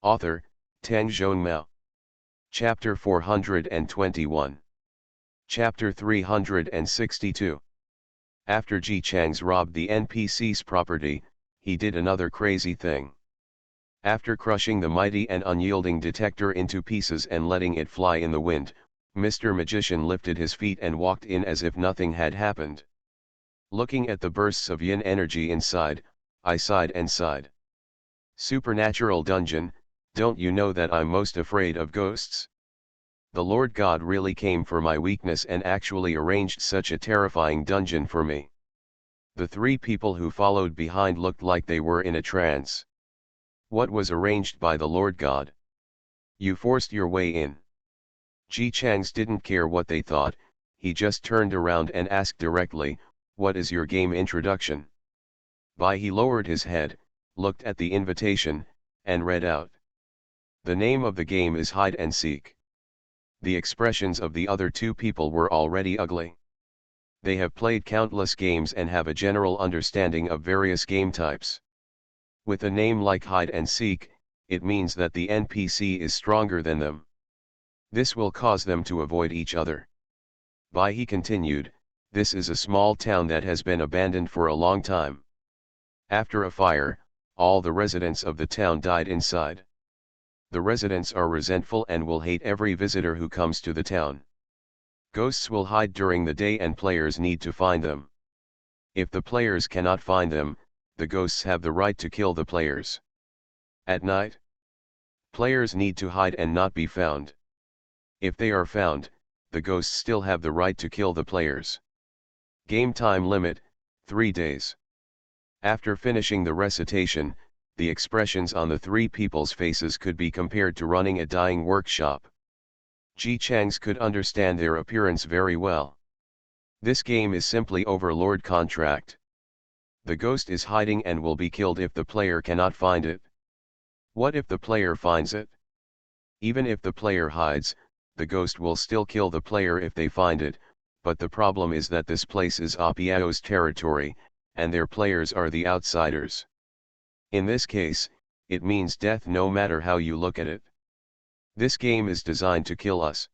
Author, Tang Zhongmao. Chapter 421. Chapter 362. After Ji Chang's robbed the NPC's property, he did another crazy thing. After crushing the mighty and unyielding detector into pieces and letting it fly in the wind, Mr. Magician lifted his feet and walked in as if nothing had happened. Looking at the bursts of yin energy inside, I sighed and sighed. Supernatural dungeon, don't you know that I'm most afraid of ghosts? The Lord God really came for my weakness and actually arranged such a terrifying dungeon for me. The three people who followed behind looked like they were in a trance. What was arranged by the Lord God? You forced your way in. Ji Chang's didn't care what they thought, he just turned around and asked directly, what is your game introduction? He lowered his head, looked at the invitation, and read out. The name of the game is hide and seek. The expressions of the other two people were already ugly. They have played countless games and have a general understanding of various game types. With a name like hide and seek, it means that the NPC is stronger than them. This will cause them to avoid each other. He continued, this is a small town that has been abandoned for a long time. After a fire, all the residents of the town died inside. The residents are resentful and will hate every visitor who comes to the town. Ghosts will hide during the day and players need to find them. If the players cannot find them, the ghosts have the right to kill the players. At night, players need to hide and not be found. If they are found, the ghosts still have the right to kill the players. Game time limit, 3 days. After finishing the recitation, the expressions on the three people's faces could be compared to running a dyeing workshop. Ji Chang's could understand their appearance very well. This game is simply overlord contract. The ghost is hiding and will be killed if the player cannot find it. What if the player finds it? Even if the player hides, the ghost will still kill the player if they find it, but the problem is that this place is Apiao's territory, and their players are the outsiders. In this case, it means death no matter how you look at it. This game is designed to kill us.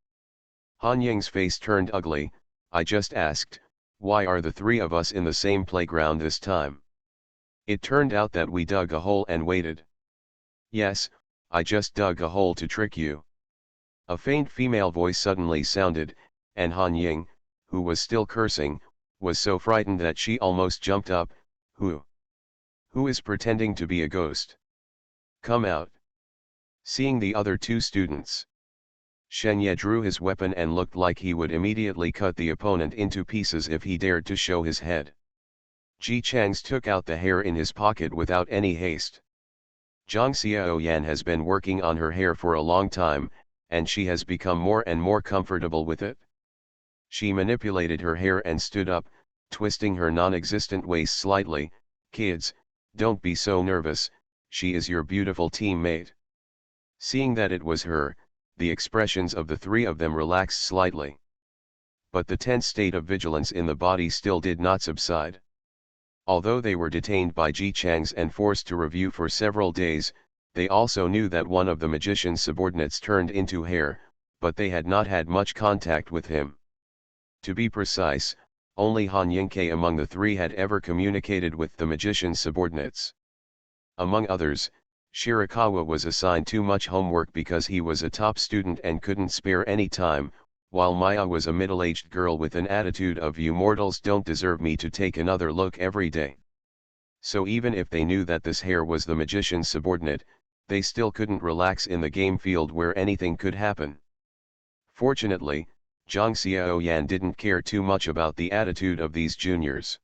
Han Ying's face turned ugly. I just asked, why are the three of us in the same playground this time? It turned out that we dug a hole and waited. Yes, I just dug a hole to trick you. A faint female voice suddenly sounded, and Han Ying, who was still cursing, was so frightened that she almost jumped up. Who is pretending to be a ghost? Come out. Seeing the other two students, Shen Ye drew his weapon and looked like he would immediately cut the opponent into pieces if he dared to show his head. Ji Chang's took out the hair in his pocket without any haste. Zhang Xiaoyan has been working on her hair for a long time, and she has become more and more comfortable with it. She manipulated her hair and stood up, twisting her non-existent waist slightly. "Kids, don't be so nervous, she is your beautiful teammate." Seeing that it was her, the expressions of the three of them relaxed slightly. But the tense state of vigilance in the body still did not subside. Although they were detained by Ji Chang's and forced to review for several days, they also knew that one of the magician's subordinates turned into hair, but they had not had much contact with him. To be precise, only Han Yingke among the three had ever communicated with the magician's subordinates. Among others, Shirakawa was assigned too much homework because he was a top student and couldn't spare any time, while Maya was a middle-aged girl with an attitude of "you mortals don't deserve me to take another look every day." So even if they knew that this hair was the magician's subordinate, they still couldn't relax in the game field where anything could happen. Fortunately, Zhang Xiaoyan didn't care too much about the attitude of these juniors.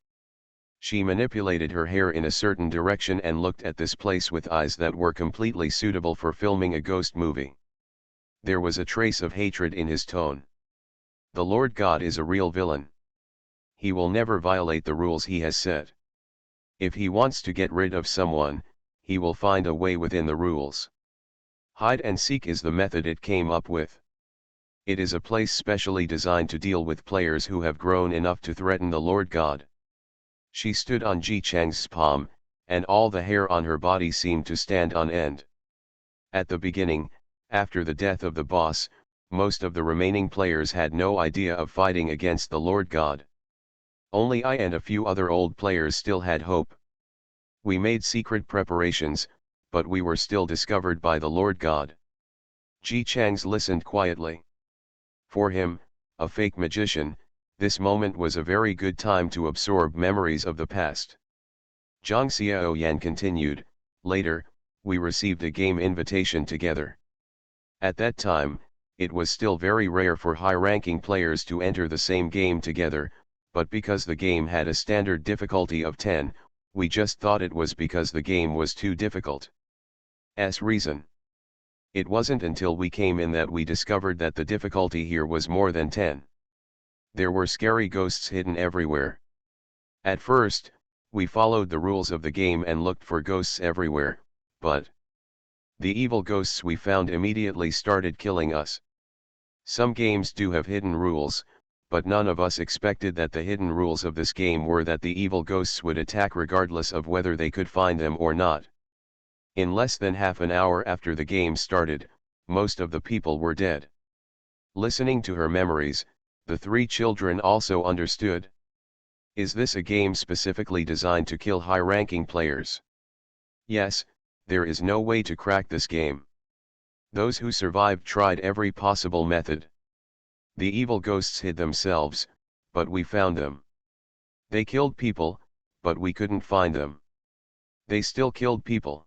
She manipulated her hair in a certain direction and looked at this place with eyes that were completely suitable for filming a ghost movie. There was a trace of hatred in his tone. The Lord God is a real villain. He will never violate the rules he has set. If he wants to get rid of someone, he will find a way within the rules. Hide and seek is the method it came up with. It is a place specially designed to deal with players who have grown enough to threaten the Lord God. She stood on Ji Chang's palm, and all the hair on her body seemed to stand on end. At the beginning, after the death of the boss, most of the remaining players had no idea of fighting against the Lord God. Only I and a few other old players still had hope. We made secret preparations, but we were still discovered by the Lord God. Ji Chang's listened quietly. For him, a fake magician, this moment was a very good time to absorb memories of the past. Zhang Xiaoyan continued, "Later, we received a game invitation together. At that time, it was still very rare for high-ranking players to enter the same game together, but because the game had a standard difficulty of 10, we just thought it was because the game was too difficult. Reason. It wasn't until we came in that we discovered that the difficulty here was more than 10. There were scary ghosts hidden everywhere. At first, we followed the rules of the game and looked for ghosts everywhere, but the evil ghosts we found immediately started killing us. Some games do have hidden rules, but none of us expected that the hidden rules of this game were that the evil ghosts would attack regardless of whether they could find them or not. In less than half an hour after the game started, most of the people were dead." Listening to her memories, the three children also understood. Is this a game specifically designed to kill high-ranking players? Yes, there is no way to crack this game. Those who survived tried every possible method. The evil ghosts hid themselves, but we found them. They killed people, but we couldn't find them. They still killed people.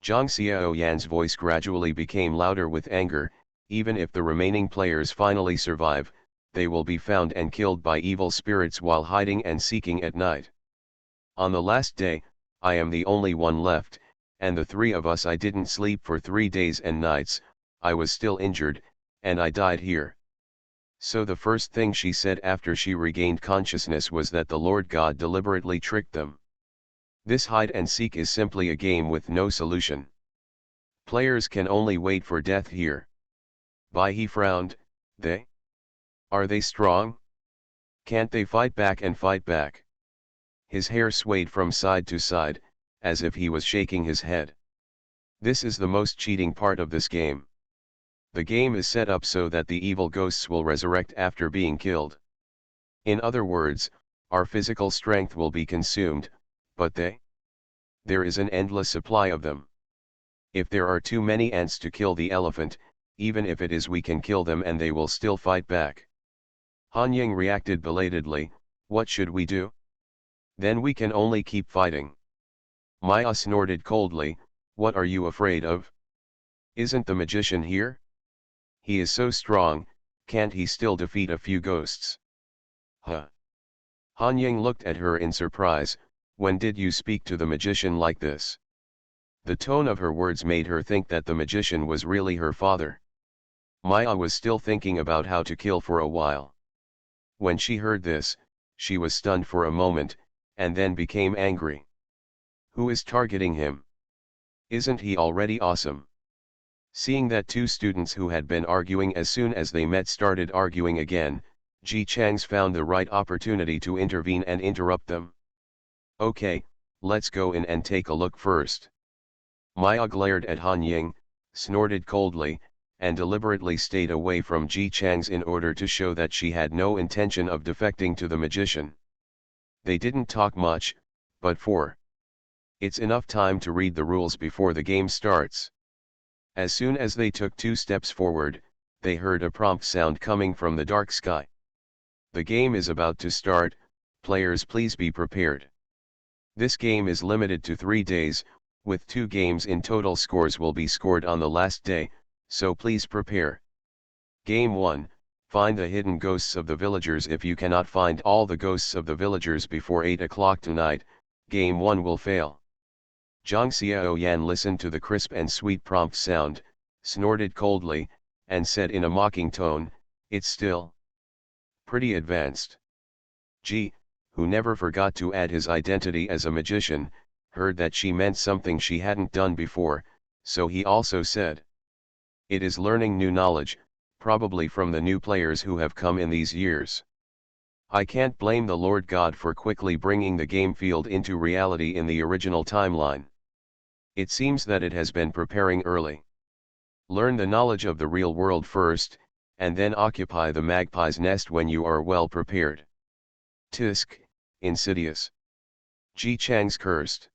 Zhang Xiaoyan's voice gradually became louder with anger. Even if the remaining players finally survive, they will be found and killed by evil spirits while hiding and seeking at night. On the last day, I am the only one left, and the three of us I didn't sleep for 3 days and nights, I was still injured, and I died here. So the first thing she said after she regained consciousness was that the Lord God deliberately tricked them. This hide and seek is simply a game with no solution. Players can only wait for death here. Bai He frowned. They? Are they strong? Can't they fight back and fight back? His hair swayed from side to side, as if he was shaking his head. This is the most cheating part of this game. The game is set up so that the evil ghosts will resurrect after being killed. In other words, our physical strength will be consumed, but there is an endless supply of them. If there are too many ants to kill the elephant, even if it is we can kill them and they will still fight back. Han Ying reacted belatedly, what should we do? Then we can only keep fighting. Maya snorted coldly, what are you afraid of? Isn't the magician here? He is so strong, can't he still defeat a few ghosts? Huh. Han Ying looked at her in surprise. When did you speak to the magician like this? The tone of her words made her think that the magician was really her father. Maya was still thinking about how to kill for a while. When she heard this, she was stunned for a moment, and then became angry. Who is targeting him? Isn't he already awesome? Seeing that two students who had been arguing as soon as they met started arguing again, Ji Chang's found the right opportunity to intervene and interrupt them. Okay, let's go in and take a look first. Maya glared at Han Ying, snorted coldly, and deliberately stayed away from Ji Chang's in order to show that she had no intention of defecting to the magician. They didn't talk much, but it's enough time to read the rules before the game starts. As soon as they took 2 steps forward, they heard a prompt sound coming from the dark sky. The game is about to start, players please be prepared. This game is limited to 3 days, with 2 games in total. Scores will be scored on the last day, so please prepare. Game 1, find the hidden ghosts of the villagers. If you cannot find all the ghosts of the villagers before 8 o'clock tonight, Game 1 will fail. Zhang Xiaoyan listened to the crisp and sweet prompt sound, snorted coldly, and said in a mocking tone, "It's still pretty advanced." Ji, who never forgot to add his identity as a magician, heard that she meant something she hadn't done before, so he also said, "It is learning new knowledge, probably from the new players who have come in these years. I can't blame the Lord God for quickly bringing the game field into reality in the original timeline. It seems that it has been preparing early. Learn the knowledge of the real world first, and then occupy the magpie's nest when you are well prepared." Tisk, insidious. Ji Chang's cursed.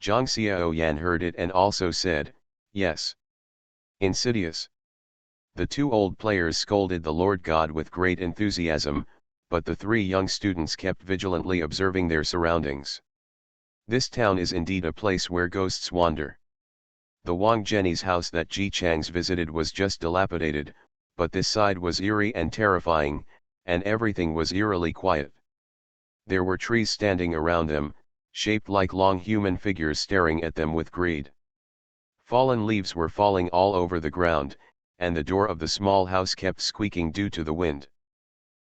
Zhang Xiaoyan heard it and also said, "Yes. Insidious." The 2 old players scolded the Lord God with great enthusiasm, but the 3 young students kept vigilantly observing their surroundings. This town is indeed a place where ghosts wander. The Wang Jenny's house that Ji Chang's visited was just dilapidated, but this side was eerie and terrifying, and everything was eerily quiet. There were trees standing around them, shaped like long human figures staring at them with greed. Fallen leaves were falling all over the ground, and the door of the small house kept squeaking due to the wind.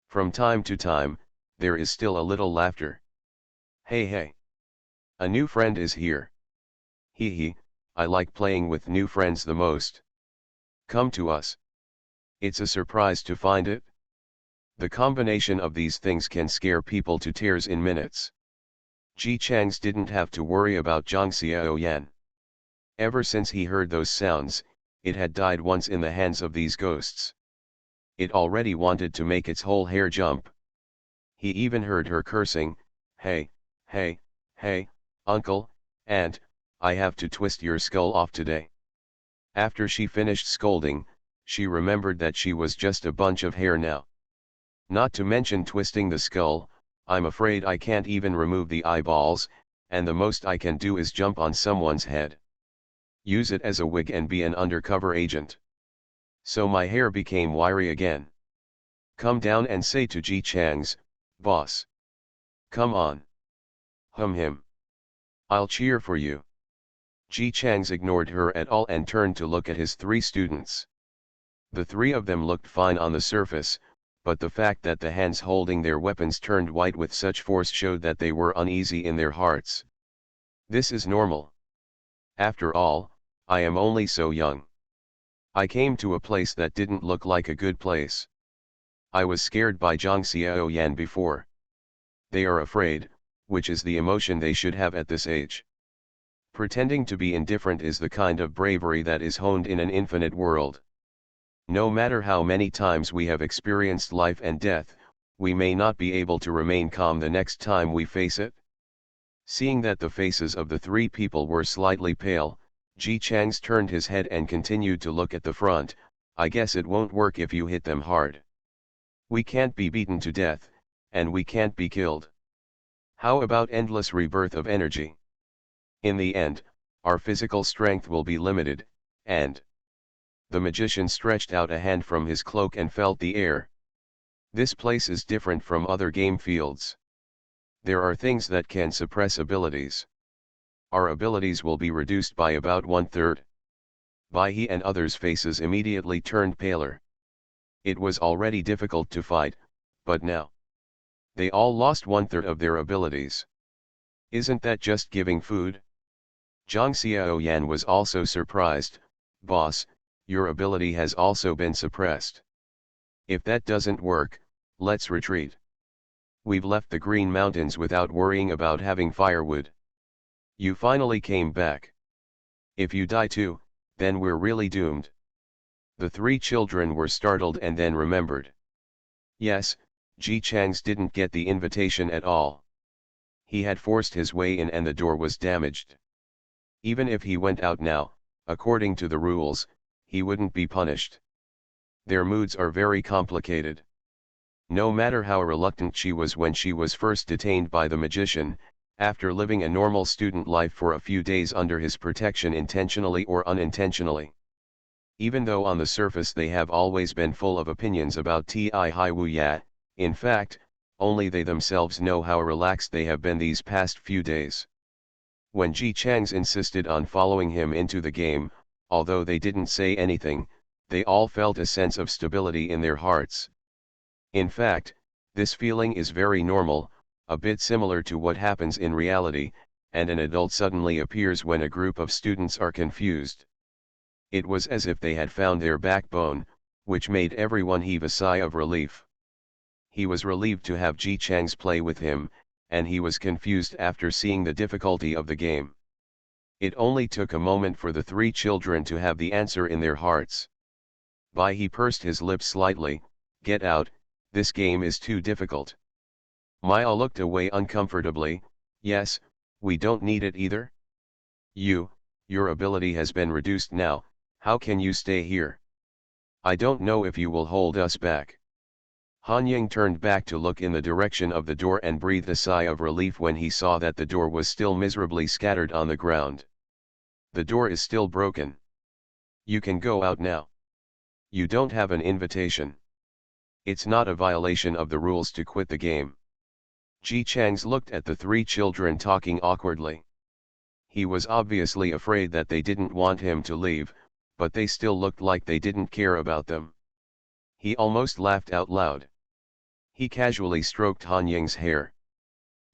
From time to time, there is still a little laughter. "Hey hey! A new friend is here. Hee hee, I like playing with new friends the most. Come to us. It's a surprise to find it." The combination of these things can scare people to tears in minutes. Ji Chang's didn't have to worry about Zhang Xiaoyan. Ever since he heard those sounds, it had died once in the hands of these ghosts. It already wanted to make its whole hair jump. He even heard her cursing, "Hey, hey, hey, uncle, aunt, I have to twist your skull off today." After she finished scolding, she remembered that she was just a bunch of hair now. Not to mention twisting the skull, I'm afraid I can't even remove the eyeballs, and the most I can do is jump on someone's head. Use it as a wig and be an undercover agent. So my hair became wiry again. Come down and say to Ji Chang's, "Boss. Come on. Him. I'll cheer for you." Ji Chang's ignored her at all and turned to look at his 3 students. The 3 of them looked fine on the surface, but the fact that the hands holding their weapons turned white with such force showed that they were uneasy in their hearts. This is normal. After all, I am only so young. I came to a place that didn't look like a good place. I was scared by Zhang Xiaoyan before. They are afraid, which is the emotion they should have at this age. Pretending to be indifferent is the kind of bravery that is honed in an infinite world. No matter how many times we have experienced life and death, we may not be able to remain calm the next time we face it. Seeing that the faces of the 3 people were slightly pale, Ji Chang's turned his head and continued to look at the front. "I guess it won't work if you hit them hard. We can't be beaten to death, and we can't be killed. How about endless rebirth of energy? In the end, our physical strength will be limited, and..." The magician stretched out a hand from his cloak and felt the air. "This place is different from other game fields. There are things that can suppress abilities. Our abilities will be reduced by about 1/3. Bai He and others' faces immediately turned paler. It was already difficult to fight, but now they all lost 1/3 of their abilities. Isn't that just giving food? Zhang Xiaoyan was also surprised. Boss, your ability has also been suppressed. If that doesn't work, let's retreat. We've left the Green Mountains without worrying about having firewood. You finally came back. If you die too, then we're really doomed. The three children were startled and then remembered. Yes, Ji Chang's didn't get the invitation at all. He had forced his way in and the door was damaged. Even if he went out now, according to the rules, he wouldn't be punished. Their moods are very complicated. No matter how reluctant she was when she was first detained by the magician, after living a normal student life for a few days under his protection intentionally or unintentionally. Even though on the surface they have always been full of opinions about Ti Hai Wu Ya, in fact, only they themselves know how relaxed they have been these past few days. When Ji Chang's insisted on following him into the game, although they didn't say anything, they all felt a sense of stability in their hearts. In fact, this feeling is very normal, a bit similar to what happens in reality, and an adult suddenly appears when a group of students are confused. It was as if they had found their backbone, which made everyone heave a sigh of relief. He was relieved to have Ji Chang's play with him, and he was confused after seeing the difficulty of the game. It only took a moment for the three children to have the answer in their hearts. Bai He pursed his lips slightly. Get out, this game is too difficult. Maya looked away uncomfortably. Yes, we don't need it either. Your ability has been reduced now, how can you stay here? I don't know if you will hold us back. Han Ying turned back to look in the direction of the door and breathed a sigh of relief when he saw that the door was still miserably scattered on the ground. The door is still broken. You can go out now. You don't have an invitation. It's not a violation of the rules to quit the game. Ji Chang's looked at the three children talking awkwardly. He was obviously afraid that they didn't want him to leave, but they still looked like they didn't care about them. He almost laughed out loud. He casually stroked Han Ying's hair.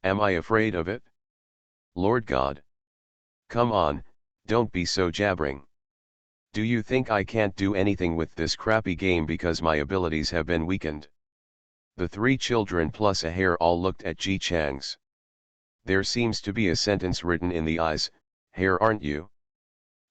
Am I afraid of it? Lord God! Come on, don't be so jabbering. Do you think I can't do anything with this crappy game because my abilities have been weakened? The three children plus a hair all looked at Ji Chang's. There seems to be a sentence written in the eyes, hair aren't you?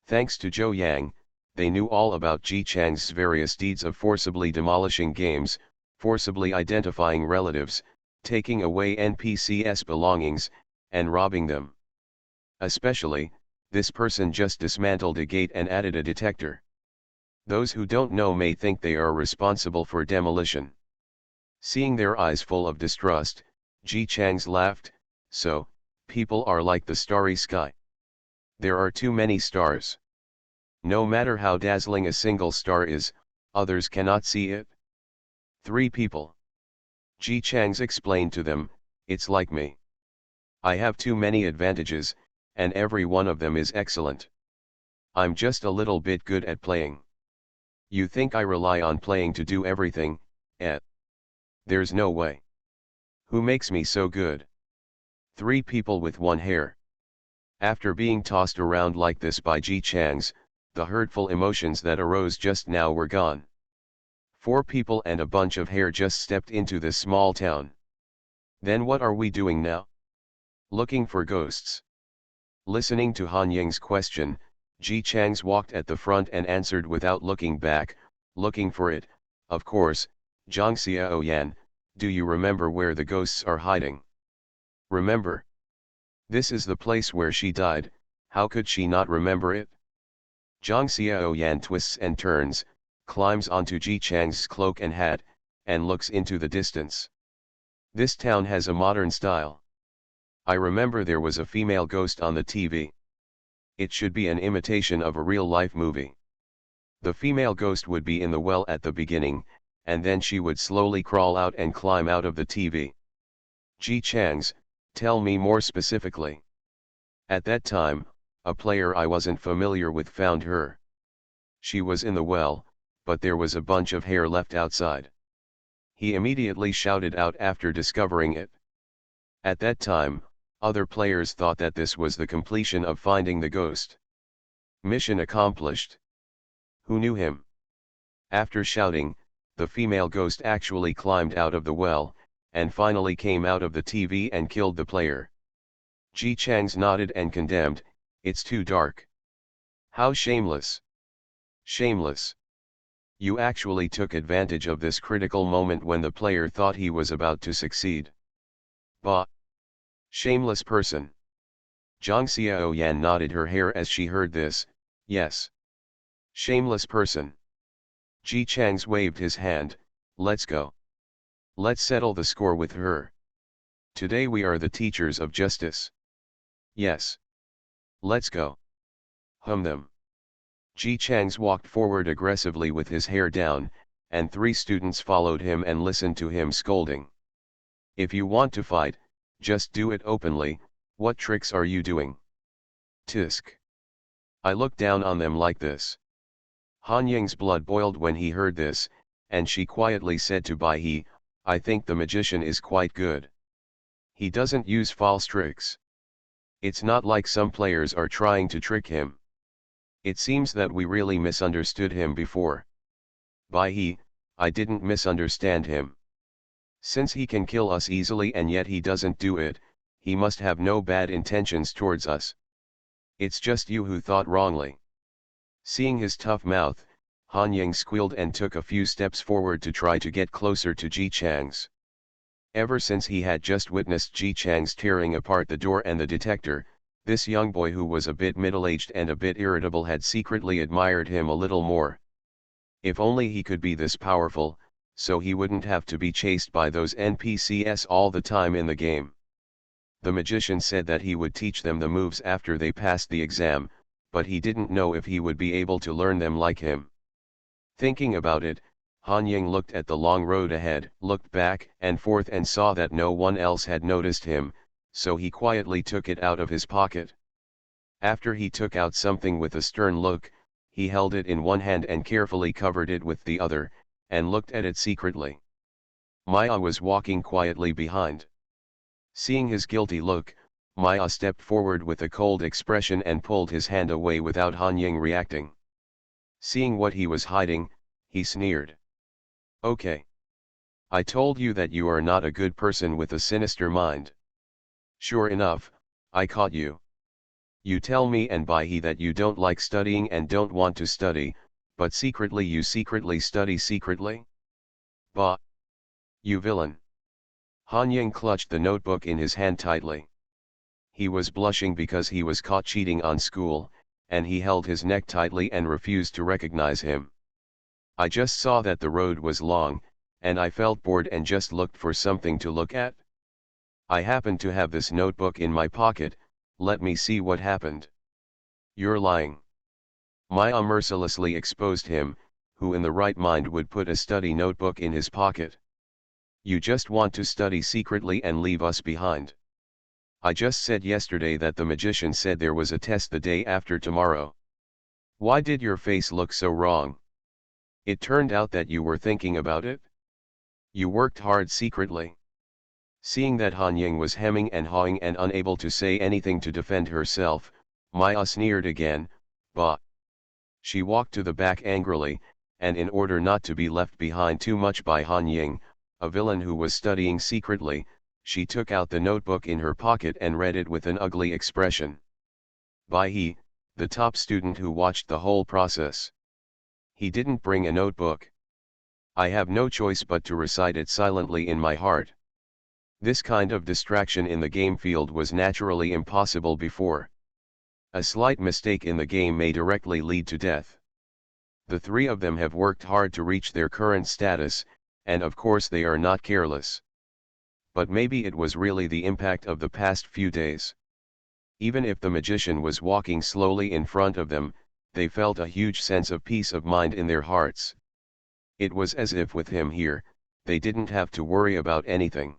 Thanks to Zhou Yang, they knew all about Ji Chang's various deeds of forcibly demolishing games, forcibly identifying relatives, taking away NPCs' belongings, and robbing them. Especially, this person just dismantled a gate and added a detector. Those who don't know may think they are responsible for demolition. Seeing their eyes full of distrust, Ji Chang's laughed. So, people are like the starry sky. There are too many stars. No matter how dazzling a single star is, others cannot see it. Three people. Ji Chang's explained to them, it's like me. I have too many advantages, and every one of them is excellent. I'm just a little bit good at playing. You think I rely on playing to do everything, eh? There's no way. Who makes me so good? Three people with one hair. After being tossed around like this by Ji Chang's, the hurtful emotions that arose just now were gone. Four people and a bunch of hair just stepped into this small town. Then what are we doing now? Looking for ghosts. Listening to Han Ying's question, Ji Chang's walked at the front and answered without looking back, looking for it, of course. Zhang Xiaoyan, do you remember where the ghosts are hiding? Remember? This is the place where she died, how could she not remember it? Zhang Xiaoyan twists and turns, climbs onto Ji Chang's cloak and hat, and looks into the distance. This town has a modern style. I remember there was a female ghost on the TV. It should be an imitation of a real-life movie. The female ghost would be in the well at the beginning, and then she would slowly crawl out and climb out of the TV. Ji Chang's, Tell me more specifically. At that time, a player I wasn't familiar with found her. She was in the well, but there was a bunch of hair left outside. He immediately shouted out after discovering it. At that time, other players thought that this was the completion of finding the ghost. Mission accomplished. Who knew him? After shouting, the female ghost actually climbed out of the well, and finally came out of the TV and killed the player. Ji Chang's nodded and condemned, "It's too dark." How shameless. Shameless. You actually took advantage of this critical moment when the player thought he was about to succeed. Bah. Shameless person. Zhang Xiaoyan nodded her hair as she heard this, yes. Shameless person. Ji Chang's waved his hand, let's go. Let's settle the score with her. Today we are the teachers of justice. Yes. Let's go. Hum them. Ji Chang's walked forward aggressively with his hair down, and 3 students followed him and listened to him scolding. If you want to fight, just do it openly. What tricks are you doing? Tisk. I looked down on them like this. Han Ying's blood boiled when he heard this, and she quietly said to Bai He, I think the magician is quite good. He doesn't use false tricks. It's not like some players are trying to trick him. It seems that we really misunderstood him before. Bai He, I didn't misunderstand him. Since he can kill us easily and yet he doesn't do it, he must have no bad intentions towards us. It's just you who thought wrongly. Seeing his tough mouth, Han Ying squealed and took a few steps forward to try to get closer to Ji Chang's. Ever since he had just witnessed Ji Chang's tearing apart the door and the detector, this young boy who was a bit middle-aged and a bit irritable had secretly admired him a little more. If only he could be this powerful, so he wouldn't have to be chased by those NPCs all the time in the game. The magician said that he would teach them the moves after they passed the exam, but he didn't know if he would be able to learn them like him. Thinking about it, Han Ying looked at the long road ahead, looked back and forth and saw that no one else had noticed him, so he quietly took it out of his pocket. After he took out something with a stern look, he held it in one hand and carefully covered it with the other, and looked at it secretly. Maya was walking quietly behind. Seeing his guilty look, Maya stepped forward with a cold expression and pulled his hand away without Han Ying reacting. Seeing what he was hiding, he sneered. Okay. I told you that you are not a good person with a sinister mind. Sure enough, I caught you. You tell me and Bai He that you don't like studying and don't want to study, but secretly you secretly study secretly? Bah! You villain! Han Ying clutched the notebook in his hand tightly. He was blushing because he was caught cheating on school, and he held his neck tightly and refused to recognize him. I just saw that the road was long, and I felt bored and just looked for something to look at. I happened to have this notebook in my pocket, let me see what happened. You're lying. Maya mercilessly exposed him, who in the right mind would put a study notebook in his pocket. You just want to study secretly and leave us behind. I just said yesterday that the magician said there was a test the day after tomorrow. Why did your face look so wrong? It turned out that you were thinking about it? You worked hard secretly. Seeing that Han Ying was hemming and hawing and unable to say anything to defend herself, Maya sneered again, bah. She walked to the back angrily, and in order not to be left behind too much by Han Ying, a villain who was studying secretly, she took out the notebook in her pocket and read it with an ugly expression. Bai He, the top student who watched the whole process. He didn't bring a notebook. I have no choice but to recite it silently in my heart. This kind of distraction in the game field was naturally impossible before. A slight mistake in the game may directly lead to death. The 3 of them have worked hard to reach their current status, and of course they are not careless. But maybe it was really the impact of the past few days. Even if the magician was walking slowly in front of them, they felt a huge sense of peace of mind in their hearts. It was as if with him here, they didn't have to worry about anything.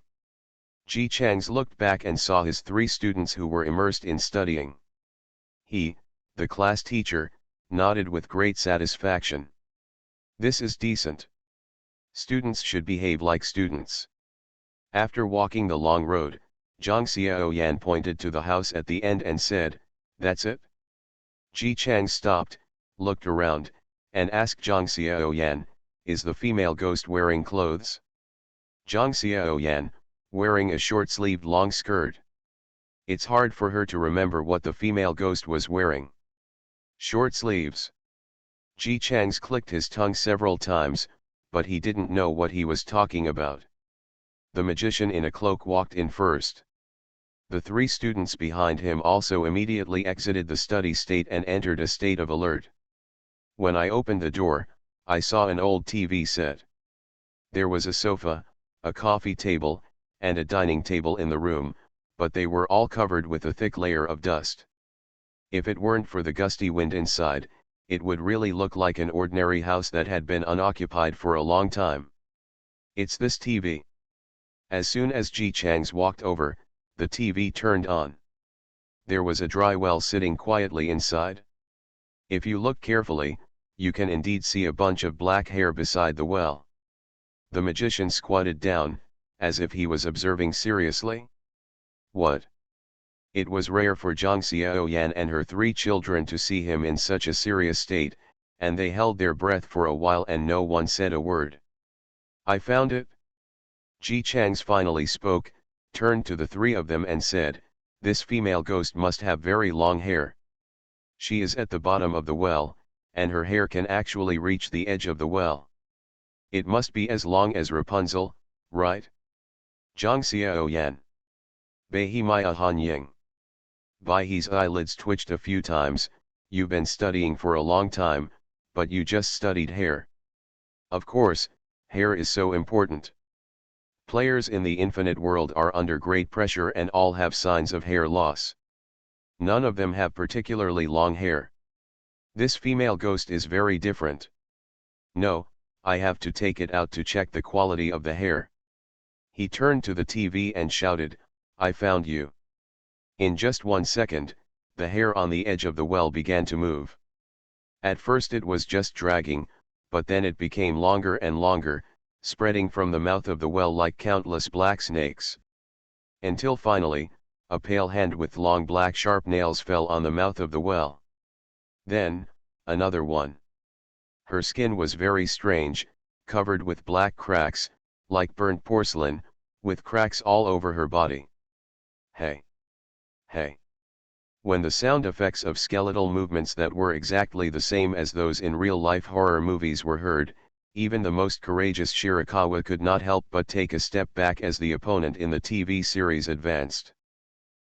Ji Chang's looked back and saw his three students who were immersed in studying. He, the class teacher, nodded with great satisfaction. This is decent. Students should behave like students. After walking the long road, Zhang Xiaoyan pointed to the house at the end and said, "That's it?" Ji Chang stopped, looked around, and asked Zhang Xiaoyan, "Is the female ghost wearing clothes?" Zhang Xiaoyan, wearing a short-sleeved long skirt. It's hard for her to remember what the female ghost was wearing. Short sleeves. Ji Chang's clicked his tongue several times, but he didn't know what he was talking about. The magician in a cloak walked in first. The three students behind him also immediately exited the study state and entered a state of alert. When I opened the door, I saw an old TV set. There was a sofa, a coffee table, and a dining table in the room, but they were all covered with a thick layer of dust. If it weren't for the gusty wind inside, it would really look like an ordinary house that had been unoccupied for a long time. It's this TV. As soon as Ji Chang's walked over, the TV turned on. There was a dry well sitting quietly inside. If you look carefully, you can indeed see a bunch of black hair beside the well. The magician squatted down, as if he was observing seriously. What? It was rare for Zhang Xiaoyan and her three children to see him in such a serious state, and they held their breath for a while and no one said a word. I found it. Ji Chang's finally spoke, turned to the three of them and said, "This female ghost must have very long hair. She is at the bottom of the well, and her hair can actually reach the edge of the well. It must be as long as Rapunzel, right?" Zhang Xiaoyan. Beihi Maya Han Ying. Baihi's eyelids twitched a few times. You've been studying for a long time, but you just studied hair. Of course, hair is so important. Players in the infinite world are under great pressure and all have signs of hair loss. None of them have particularly long hair. This female ghost is very different. No, I have to take it out to check the quality of the hair. He turned to the TV and shouted, "I found you." In just 1 second, the hair on the edge of the well began to move. At first it was just dragging, but then it became longer and longer, spreading from the mouth of the well like countless black snakes. Until finally, a pale hand with long black sharp nails fell on the mouth of the well. Then, another one. Her skin was very strange, covered with black cracks, like burnt porcelain, with cracks all over her body. Hey! Hey! When the sound effects of skeletal movements that were exactly the same as those in real-life horror movies were heard, even the most courageous Shirakawa could not help but take a step back as the opponent in the TV series advanced.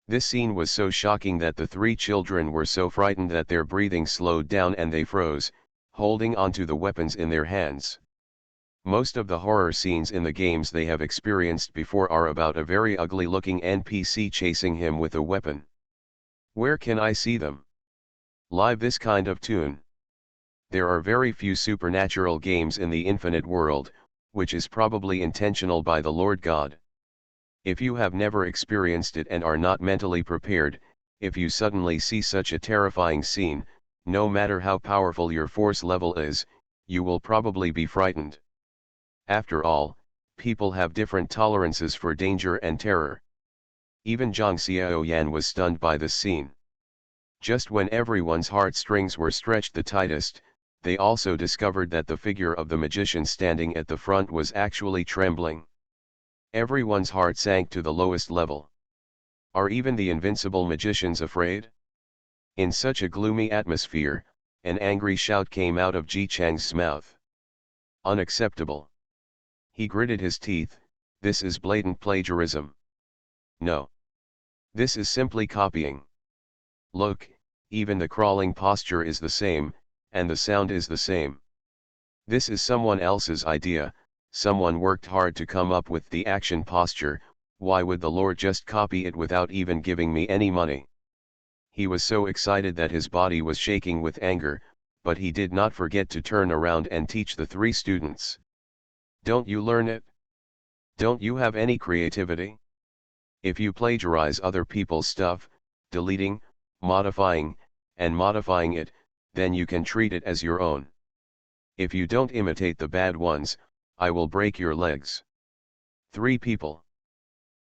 This scene was so shocking that the three children were so frightened that their breathing slowed down and they froze, holding onto the weapons in their hands. Most of the horror scenes in the games they have experienced before are about a very ugly-looking NPC chasing him with a weapon. Where can I see them? Live this kind of tune. There are very few supernatural games in the infinite world, which is probably intentional by the Lord God. If you have never experienced it and are not mentally prepared, if you suddenly see such a terrifying scene, no matter how powerful your force level is, you will probably be frightened. After all, people have different tolerances for danger and terror. Even Zhang Xiaoyan was stunned by this scene. Just when everyone's heartstrings were stretched the tightest, they also discovered that the figure of the magician standing at the front was actually trembling. Everyone's heart sank to the lowest level. Are even the invincible magicians afraid? In such a gloomy atmosphere, an angry shout came out of Ji Chang's mouth. Unacceptable. He gritted his teeth. This is blatant plagiarism. No. This is simply copying. Look, even the crawling posture is the same, and the sound is the same. This is someone else's idea, someone worked hard to come up with the action posture. Why would the Lord just copy it without even giving me any money? He was so excited that his body was shaking with anger, but he did not forget to turn around and teach the three students. Don't you learn it? Don't you have any creativity? If you plagiarize other people's stuff, deleting, modifying, and modifying it, then you can treat it as your own. If you don't imitate the bad ones, I will break your legs. 3 people.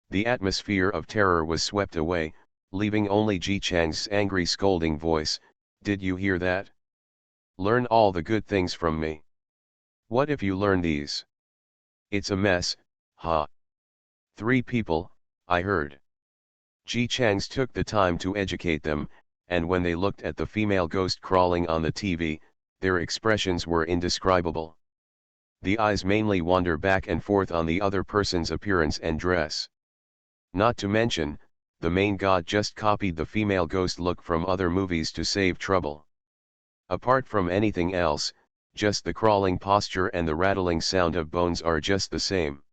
The atmosphere of terror was swept away, leaving only Ji Chang's angry scolding voice. Did you hear that? Learn all the good things from me. What if you learn these? It's a mess, ha. 3 people, I heard. Ji Chang's took the time to educate them, and when they looked at the female ghost crawling on the TV, their expressions were indescribable. The eyes mainly wander back and forth on the other person's appearance and dress. Not to mention, the main god just copied the female ghost look from other movies to save trouble. Apart from anything else, just the crawling posture and the rattling sound of bones are just the same.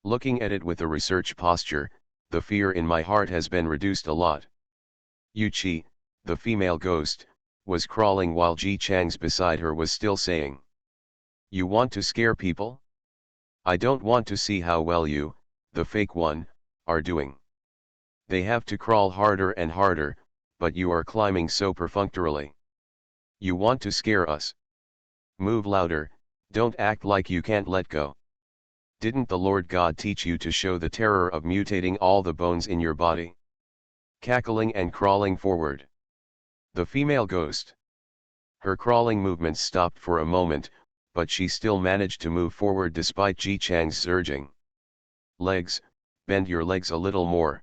Looking at it with a research posture, the fear in my heart has been reduced a lot. Yuchi, the female ghost, was crawling while Ji Chang's beside her was still saying, "You want to scare people? I don't want to see how well you, the fake one, are doing. They have to crawl harder and harder, but you are climbing so perfunctorily. You want to scare us? Move louder, don't act like you can't let go. Didn't the Lord God teach you to show the terror of mutating all the bones in your body?" Cackling and crawling forward. The female ghost. Her crawling movements stopped for a moment, but she still managed to move forward despite Ji Chang's urging. "Legs, bend your legs a little more.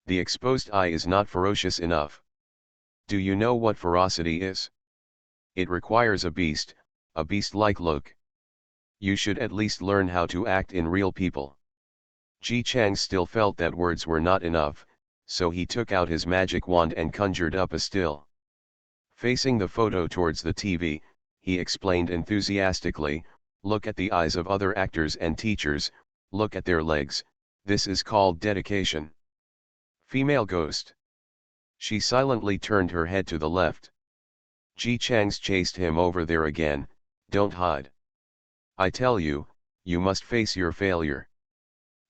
The exposed eye is not ferocious enough. Do you know what ferocity is? It requires a beast-like look. You should at least learn how to act in real people." Ji Chang still felt that words were not enough, so he took out his magic wand and conjured up a still. Facing the photo towards the TV, he explained enthusiastically, "Look at the eyes of other actors and teachers, look at their legs, this is called dedication." Female ghost. She silently turned her head to the left. Ji Chang's chased him over there again. "Don't hide. I tell you, you must face your failure.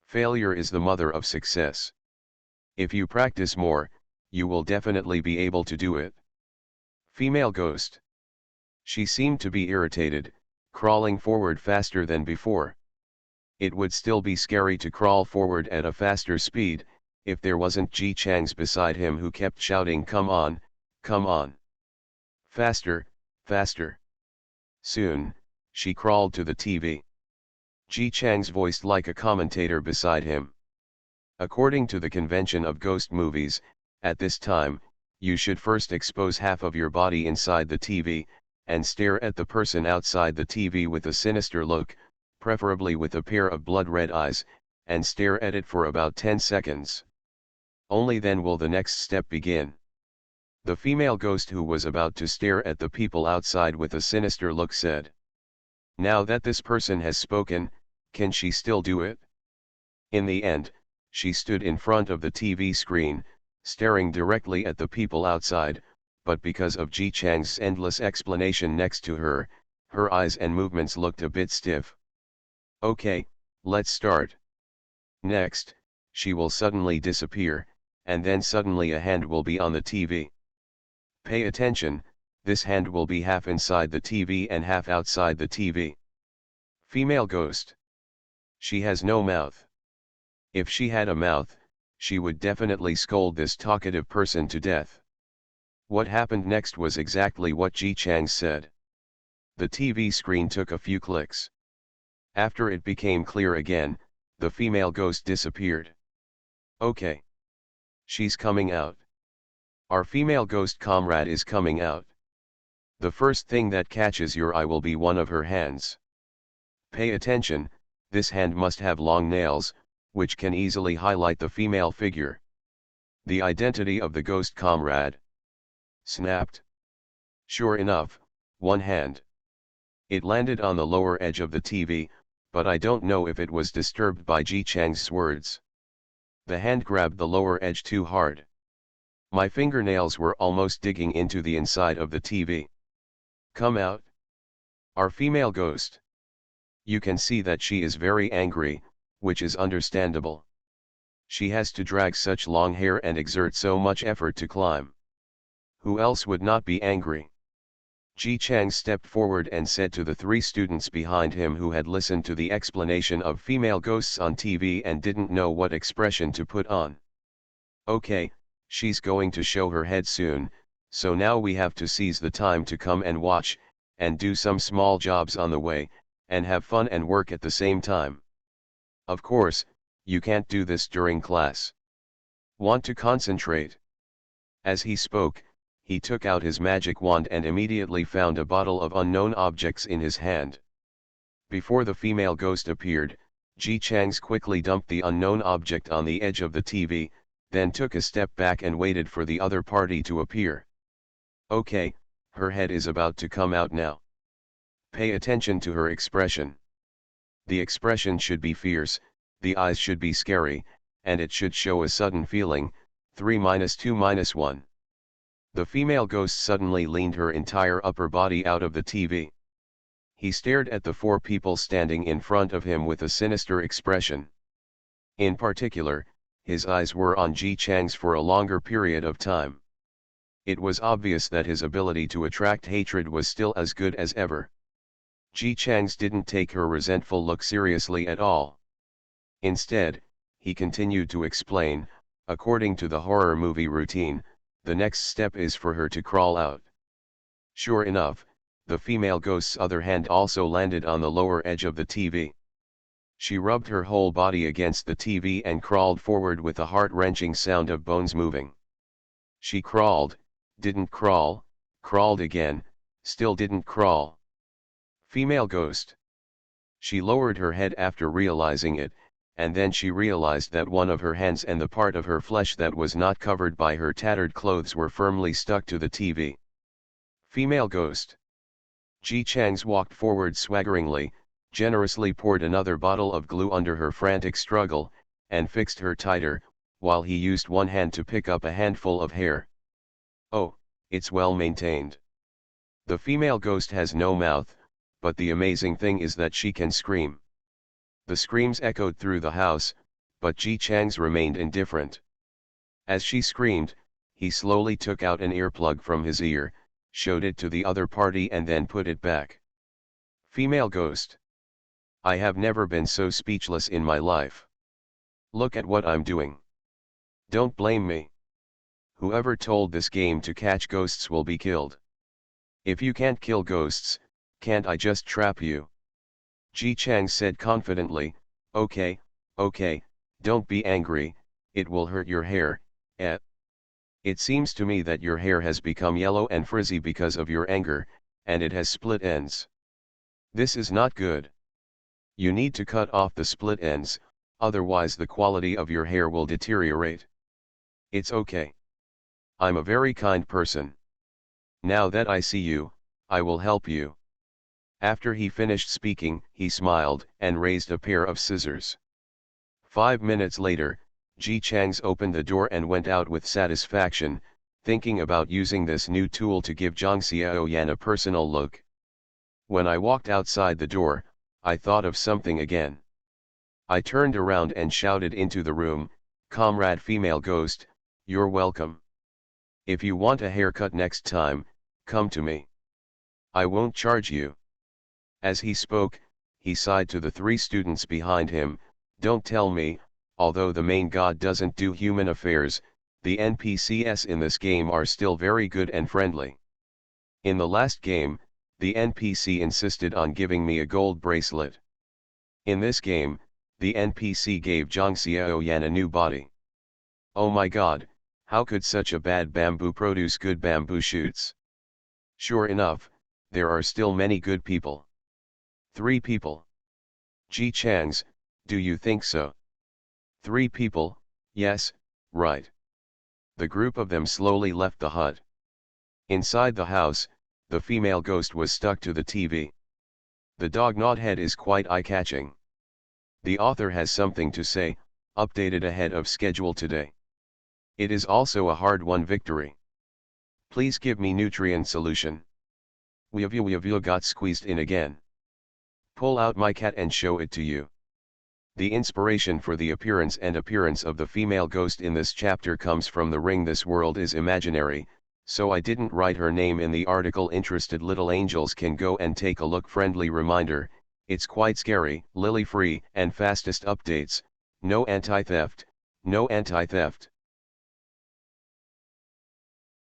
Failure is the mother of success. If you practice more, you will definitely be able to do it." Female ghost. She seemed to be irritated, crawling forward faster than before. It would still be scary to crawl forward at a faster speed, if there wasn't Ji Chang's beside him who kept shouting, "Come on, come on. Faster, faster." Soon, she crawled to the TV. Ji Chang's voiced like a commentator beside him. "According to the convention of ghost movies, at this time, you should first expose half of your body inside the TV, and stare at the person outside the TV with a sinister look, preferably with a pair of blood-red eyes, and stare at it for about 10 seconds. Only then will the next step begin." The female ghost who was about to stare at the people outside with a sinister look said, "Now that this person has spoken, can she still do it?" In the end, she stood in front of the TV screen, staring directly at the people outside, but because of Ji Chang's endless explanation next to her, her eyes and movements looked a bit stiff. "Okay, let's start." Next, she will suddenly disappear, and then suddenly a hand will be on the TV. Pay attention, this hand will be half inside the TV and half outside the TV. Female ghost. She has no mouth. If she had a mouth, she would definitely scold this talkative person to death. What happened next was exactly what Ji Chang said. The TV screen took a few clicks. After it became clear again, the female ghost disappeared. "Okay. She's coming out. Our female ghost comrade is coming out. The first thing that catches your eye will be one of her hands. Pay attention, this hand must have long nails, which can easily highlight the female figure. The identity of the ghost comrade." Snapped. Sure enough, one hand. It landed on the lower edge of the TV, but I don't know if it was disturbed by Ji Chang's words. The hand grabbed the lower edge too hard. My fingernails were almost digging into the inside of the TV. "Come out. Our female ghost." You can see that she is very angry, which is understandable. She has to drag such long hair and exert so much effort to climb. Who else would not be angry? Ji Chang stepped forward and said to the three students behind him who had listened to the explanation of female ghosts on TV and didn't know what expression to put on. Okay, she's going to show her head soon, so now we have to seize the time to come and watch, and do some small jobs on the way, and have fun and work at the same time. Of course, you can't do this during class. Want to concentrate? As he spoke, he took out his magic wand and immediately found a bottle of unknown objects in his hand. Before the female ghost appeared, Ji Chang's quickly dumped the unknown object on the edge of the TV, then took a step back and waited for the other party to appear. Okay, her head is about to come out now. Pay attention to her expression. The expression should be fierce, the eyes should be scary, and it should show a sudden feeling, 3-2-1. The female ghost suddenly leaned her entire upper body out of the TV. He stared at the four people standing in front of him with a sinister expression. In particular, his eyes were on Ji Chang's for a longer period of time. It was obvious that his ability to attract hatred was still as good as ever. Ji Chang's didn't take her resentful look seriously at all. Instead, he continued to explain, according to the horror movie routine, the next step is for her to crawl out. Sure enough, the female ghost's other hand also landed on the lower edge of the TV. She rubbed her whole body against the TV and crawled forward with a heart-wrenching sound of bones moving. She crawled, didn't crawl, crawled again, still didn't crawl. Female ghost. She lowered her head after realizing it, and then she realized that one of her hands and the part of her flesh that was not covered by her tattered clothes were firmly stuck to the TV. Female ghost. Ji Chang's walked forward swaggeringly, generously poured another bottle of glue under her frantic struggle, and fixed her tighter, while he used one hand to pick up a handful of hair. Oh, it's well maintained. The female ghost has no mouth, but the amazing thing is that she can scream. The screams echoed through the house, but Ji Chang's remained indifferent. As she screamed, he slowly took out an earplug from his ear, showed it to the other party and then put it back. Female ghost. I have never been so speechless in my life. Look at what I'm doing. Don't blame me. Whoever told this game to catch ghosts will be killed. If you can't kill ghosts, can't I just trap you? Ji Chang said confidently, okay, don't be angry, it will hurt your hair, eh? It seems to me that your hair has become yellow and frizzy because of your anger, and it has split ends. This is not good. You need to cut off the split ends, otherwise the quality of your hair will deteriorate. It's okay. I'm a very kind person. Now that I see you, I will help you. After he finished speaking, he smiled and raised a pair of scissors. 5 minutes later, Ji Chang's opened the door and went out with satisfaction, thinking about using this new tool to give Zhang Xiaoyan a personal look. When I walked outside the door, I thought of something again. I turned around and shouted into the room, "Comrade female ghost, you're welcome. If you want a haircut next time, come to me. I won't charge you." As he spoke, he sighed to the three students behind him, "Don't tell me, although the main god doesn't do human affairs, the NPCs in this game are still very good and friendly. In the last game, the NPC insisted on giving me a gold bracelet. In this game, the NPC gave Zhang Xiaoyan a new body. Oh my god, how could such a bad bamboo produce good bamboo shoots?" Sure enough, there are still many good people. 3 people. Ji Chang's, do you think so? 3 people, yes, right. The group of them slowly left the hut. Inside the house, the female ghost was stuck to the TV. The dog gnawed head is quite eye-catching. The author has something to say, updated ahead of schedule today. It is also a hard-won victory. Please give me nutrient solution. We've got squeezed in again. Pull out my cat and show it to you. The inspiration for the appearance of the female ghost in this chapter comes from the ring This World is Imaginary, so I didn't write her name in the article. Interested little angels can go and take a look. Friendly reminder, it's quite scary. Lily free and fastest updates, no anti-theft, no anti-theft.